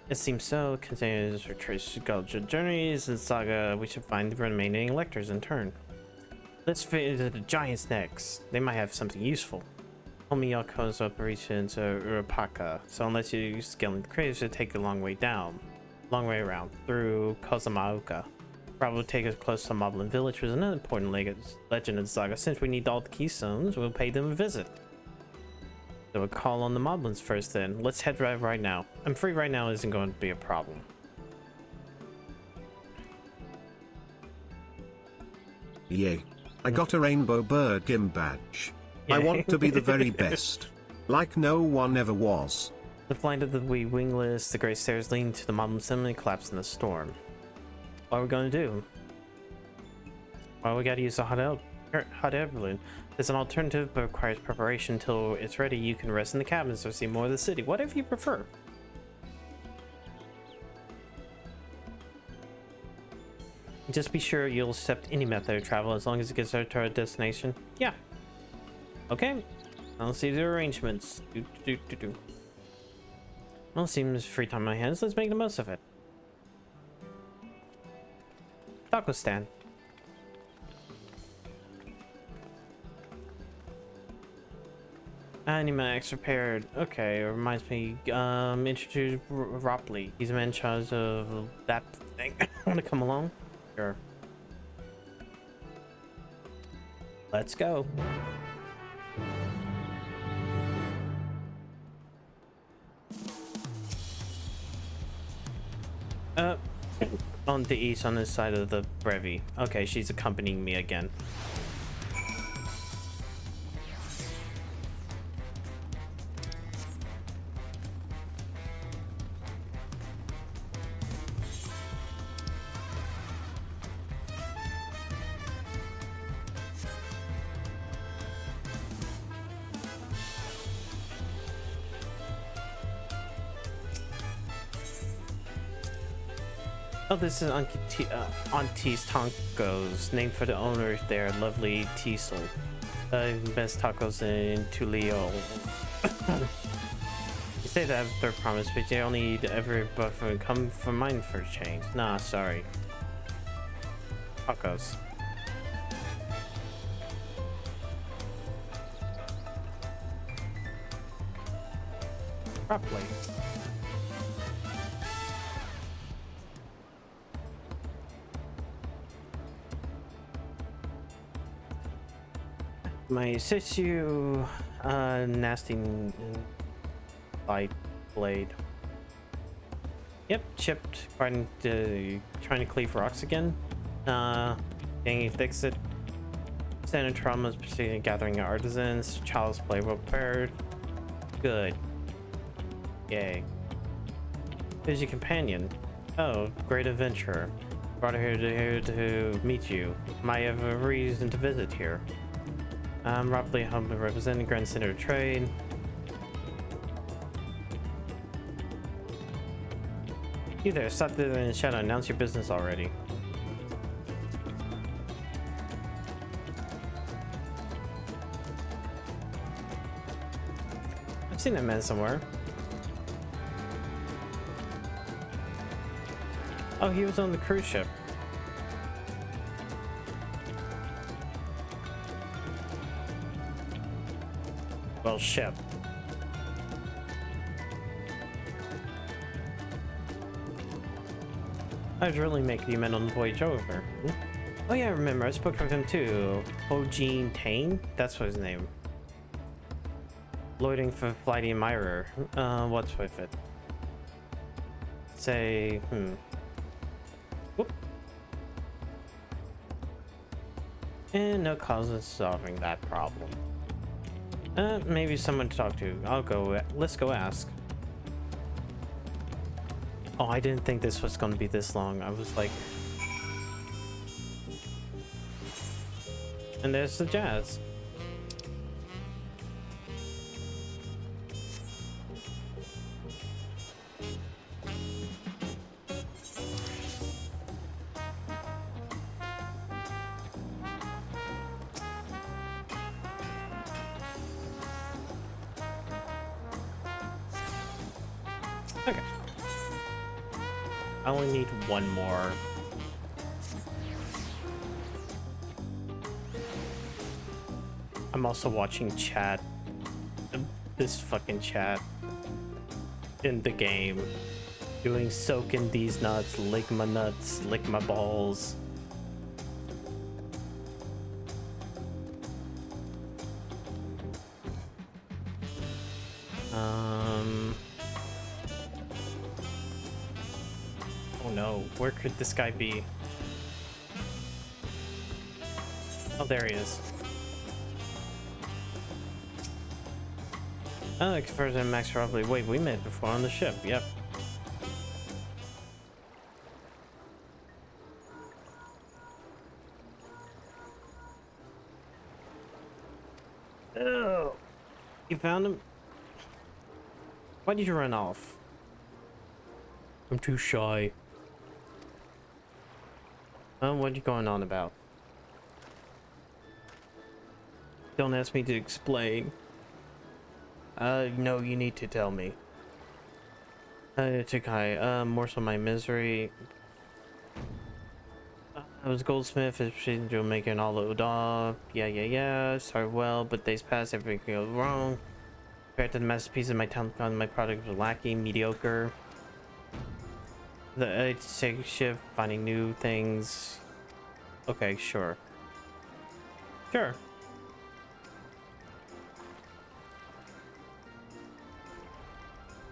It seems so. Continue to retrace gold journeys and saga. We should find the remaining electors in turn. Let's visit the giants next. They might have something useful. Homiyako's operations are Urapaka, so unless you scale the craters, it should take a long way around through Kozamaoka. Probably take us close to Moblin Village, which is another important legend of the saga. Since we need all the keystones, we'll pay them a visit. So we'll call on the Moblins first then. Let's head right now. I'm free right now isn't going to be a problem. Yay. I got a rainbow bird gym badge. I want to be the very best. Like no one ever was. The flight of the wingless, the great stairs leading to the Moblin Assembly collapsed in the storm. What are we going to do? Well, we gotta use a hot air balloon. There's an alternative, but requires preparation. Until it's ready, you can rest in the cabins or see more of the city. Whatever you prefer. Just be sure you'll accept any method of travel as long as it gets us to our destination. Yeah. Okay. I'll see the arrangements. Well, it seems free time on my hands. Let's make the most of it. Taco stand. Animax repaired. Okay, it reminds me. Introduce Ropley. He's the man in charge of that thing. Want to come along? Sure. Let's go. On the east, on this side of the Brevi. Okay, she's accompanying me again. Oh, this is Auntie's Tacos, named for the owner there, lovely Teasel. Best tacos in Tulio. You say that after a promise, but you only ever buffer come from mine for a change. Nah, sorry. Tacos. Properly. My situ nasty light blade. Yep, chipped. Trying to cleave rocks again. Dang, he fixed it. Standard traumas proceeding gathering artisans. Child's play well prepared. Good. Yay. Who's your companion? Oh, great adventurer. Brought her here to meet you. Might have a reason to visit here. I'm Ropley, I'm representing Grand Center of Trade. You there, stop there in the shadow, announce your business already. I've seen that man somewhere. Oh, he was on the cruise ship. Well, ship. I'd really make the men on the voyage over. Oh yeah, I remember. I spoke with him too. Hojin Tane? That's what his name. Loitering for flighty admirer. What's with it? Say, Whoop. And no cause of solving that problem. Maybe someone to talk to. Let's go ask. Oh, I didn't think this was gonna be this long. I was like... And there's the jazz. Okay. I only need one more. I'm also watching chat. This fucking chat in the game. Doing soaking these nuts, lick my balls. Oh no, where could this guy be? Oh, there he is. Oh, first and Max probably. Wait, we met before on the ship. Yep. Oh, you found him? Why did you run off? I'm too shy. What are you going on about? Don't ask me to explain. No, you need to tell me. Chikai, morsel my misery. I was a goldsmith, if she's making all the udon. Yeah. Started well, but days passed, everything goes wrong. Compared to the masterpiece of my talent, my product was lacking, mediocre. The take shift, finding new things. Okay, sure. Sure.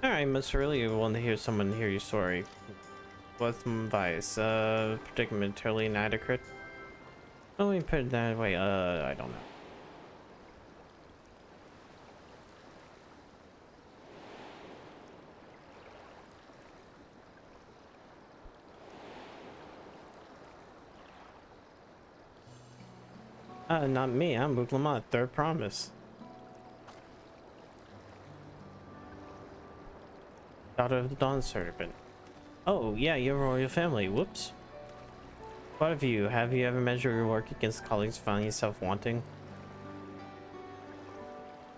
Alright, must really want to hear someone hear your story. What's some advice? Predicament totally inadequate. Oh, we put it that way. I don't know. Not me. I'm Buklamat, third promise. Daughter of the Dawn Servant. Oh, yeah, you're a royal family. Whoops. What of you? Have you ever measured your work against colleagues finding yourself wanting?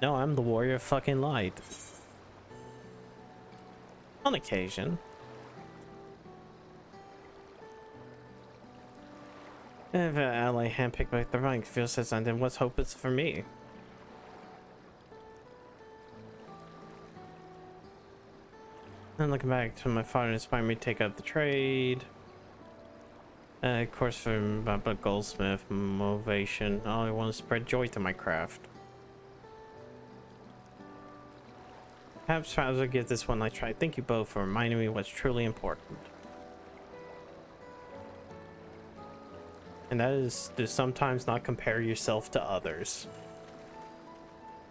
No, I'm the warrior of fucking light. On occasion. If an ally handpicked by the rank feels says, then what's hope is for me? And looking back to my father inspired me to take up the trade. Of course, from but goldsmith motivation. All I want to spread joy to my craft. Perhaps I'll give this one a try. Thank you both for reminding me what's truly important. And that is to sometimes not compare yourself to others.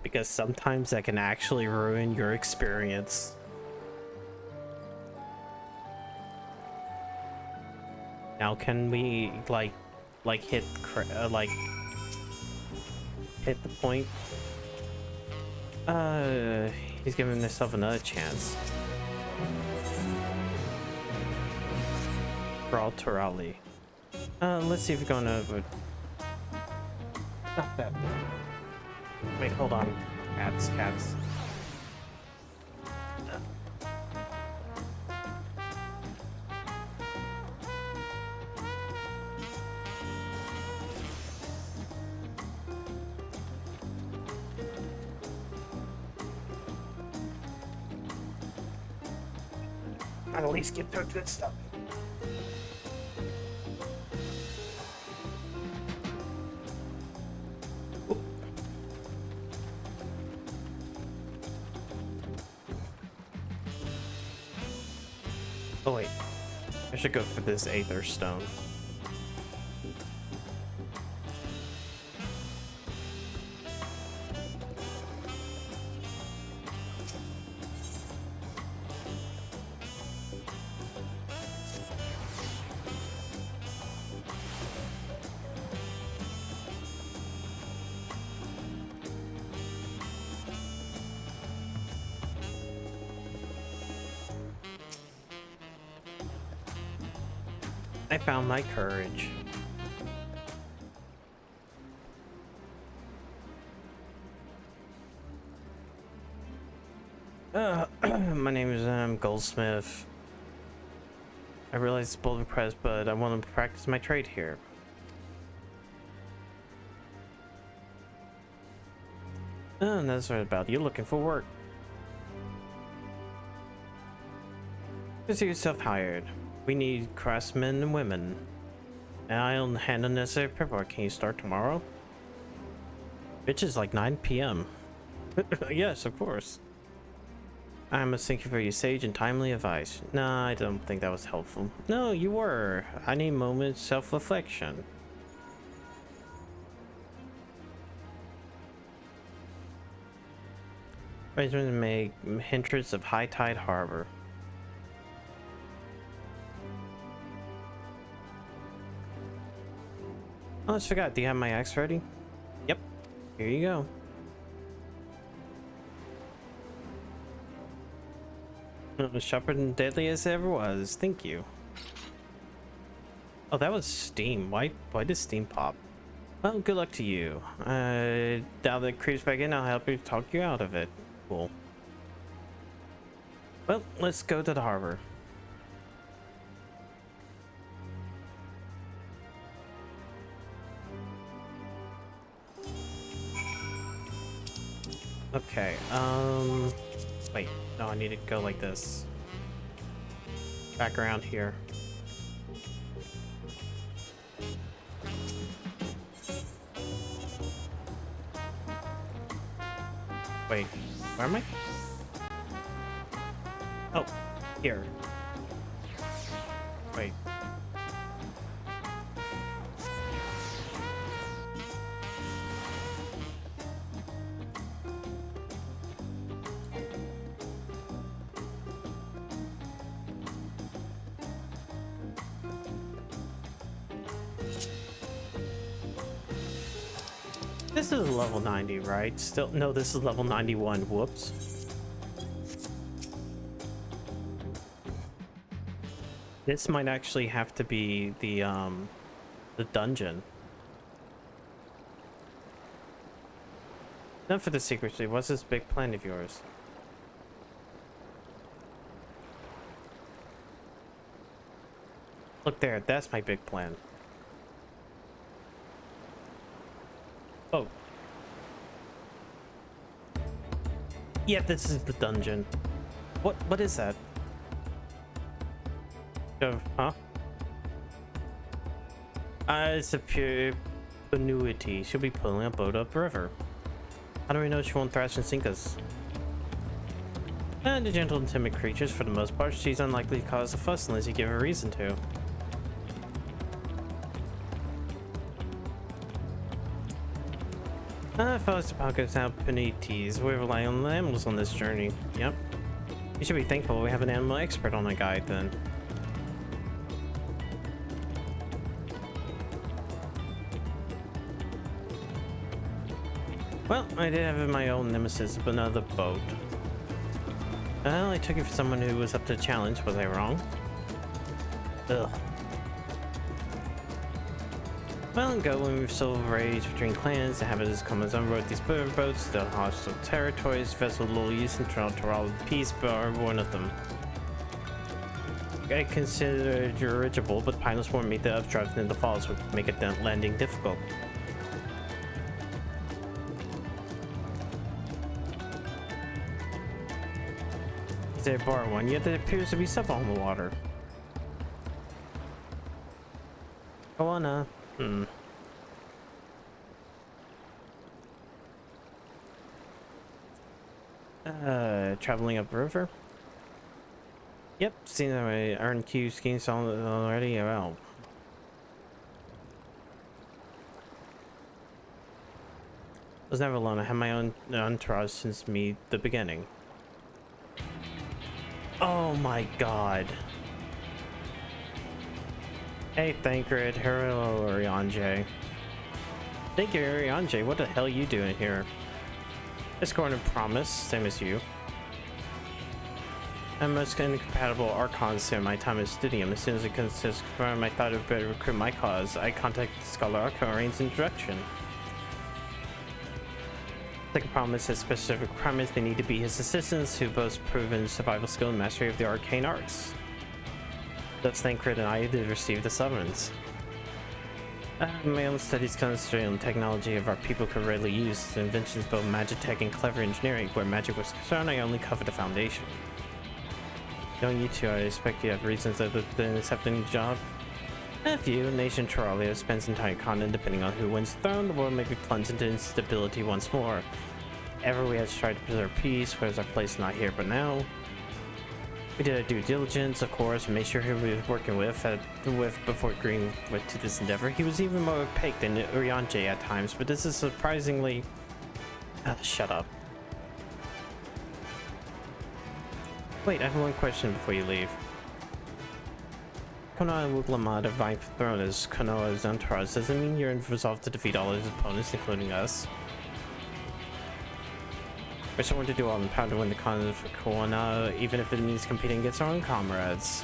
Because sometimes that can actually ruin your experience. Now can we like hit hit the point? He's giving himself another chance. Brawl Turali. Let's see if we're gonna. Not that. Wait, hold on. Cats. I'll at least get their good stuff. Oh wait, I should go for this Aether Stone. I found my courage. My name is Goldsmith. I realize it's bold request, but I want to practice my trade here. And that's right about you looking for work. Consider yourself hired. We need craftsmen and women. And I'll handle necessary paperwork. Can you start tomorrow? Bitch, is like 9 p.m. Yes, of course. I must thank you for your sage and timely advice. Nah, I don't think that was helpful. No, you were. I need moments of self-reflection. Arrangement to make entrance of High Tide Harbor. Oh, I just forgot. Do you have my axe ready? Yep. Here you go. Sharper and deadly as it ever was. Thank you. Oh, that was steam. Why did steam pop? Well, good luck to you. Now that it creeps back in, I'll help you talk you out of it. Cool. Well, let's go to the harbor. Okay, wait, no, I need to go like this. Back around here. Wait, where am I? Oh, here. Wait. This is level 90, right? Still, no, this is level 91. Whoops. This might actually have to be the dungeon. Enough for the secrecy. What's this big plan of yours? Look there, that's my big plan. Oh. Yeah, this is the dungeon. What is that? Huh? It's a pure annuity. She'll be pulling a boat upriver. How do we know she won't thrash and sink us? And the gentle and timid creatures, for the most part, she's unlikely to cause a fuss unless you give her reason to. Fellas to pockets now Penites. We rely on the animals on this journey. Yep. You should be thankful we have an animal expert on the guide then. Well, I did have my own nemesis, but another boat. Well, I took it for someone who was up to the challenge. Was I wrong? Ugh. Well, and go when we've civil rage between clans, the habitants come as unroad these border boats, the hostile territories, vessel little use and try to roll peace, but are one of them. I consider it dirigible, but pilots warned me that updraft in the falls would make it landing difficult. Is there a bar one? Yet there appears to be stuff on the water. Go on, traveling upriver? Yep, seen that I earned Q schemes already. Well, I was never alone. I had my own entourage since the beginning. Oh my god. Hey, Thancred. Hello, Arianje. Thank you, Arianje. What the hell are you doing here? Escort and Promise, same as you. I'm most incompatible Archons spent my time in Studium. As soon as it confirmed I thought it would better recruit my cause, I contacted Scholar Archon arranged introduction. Second promise has specific requirements. They need to be his assistants who boast proven survival skill and mastery of the arcane arts. Thus, Thancred and I did receive the summons. My own studies concentrating on technology of our people could rarely use. The inventions both magic tech and clever engineering. Where magic was concerned, I only covered the foundation. Knowing you two, I expect you have reasons other than accepting the job. A few. Nation Turalia spends entire continent depending on who wins the throne. The world may be plunged into instability once more. Ever we have tried to preserve peace, where's our place not here but now? We did our due diligence, of course, and made sure who we were working with before agreeing to this endeavor. He was even more opaque than Urianjay at times, but this is surprisingly... shut up. Wait, I have one question before you leave. Konoha and Wuklamad are vying for the throne as Konoha's entourage. Does it mean you're resolved to defeat all his opponents, including us? We're sworn to do all in power to win the continent for Konoha, even if it means competing against our own comrades.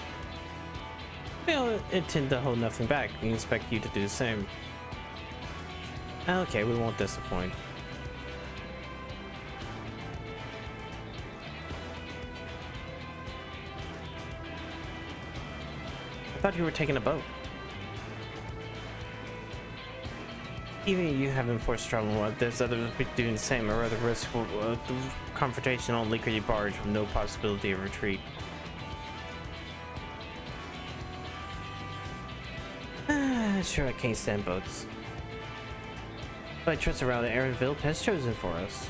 We don't intend to hold nothing back. We expect you to do the same. Okay, we won't disappoint. I thought you were taking a boat. Even you haven't forced trouble, there's others doing the same, or rather risk confrontation on Liquidity Barge with no possibility of retreat. Sure, I can't stand boats. But I trust around Aaronville has chosen for us.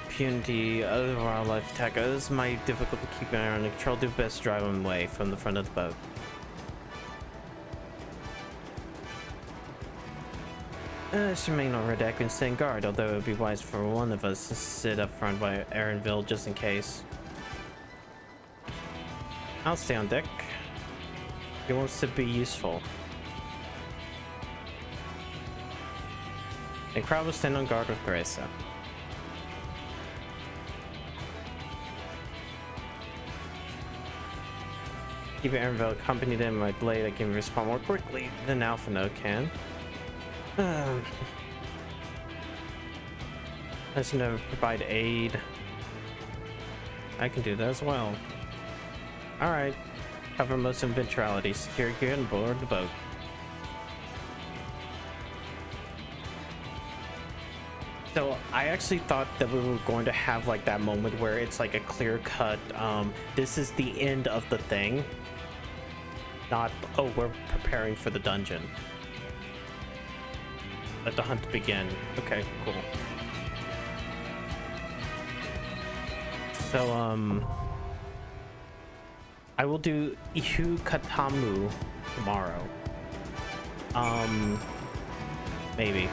Punity, other wildlife attackers might difficult to keep an eye on control. Do best drive them away from the front of the boat. Should remain on red deck and stand guard, although it would be wise for one of us to sit up front by Aaronville just in case. I'll stay on deck. He wants to be useful. And Crowd will stand on guard with Theresa. Keep Aaronville accompanied in my blade. I can respond more quickly than Alpha Note can. Let's never provide aid. I can do that as well. Alright. Cover most eventualities. Secure gear and board the boat. So I actually thought that we were going to have like that moment where it's like a clear cut, this is the end of the thing. Not, oh, we're preparing for the dungeon. Let the hunt begin. Okay, cool. So, I will do Ihu Katamu tomorrow. Maybe.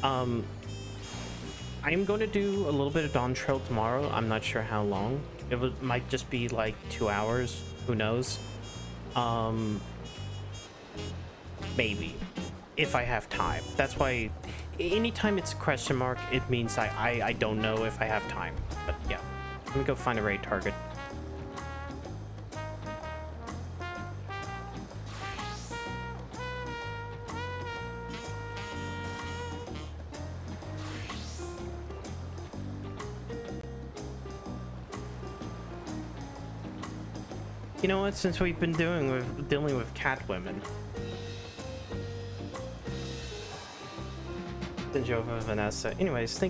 I am going to do a little bit of Dawntrail tomorrow. I'm not sure how long. Might just be like 2 hours. Who knows? Maybe. If I have time. That's why anytime it's a question mark, it means I don't know if I have time. But yeah. Let me go find a raid target. You know what? Since we've been dealing with cat women, Sanjova, Vanessa. Anyways, thank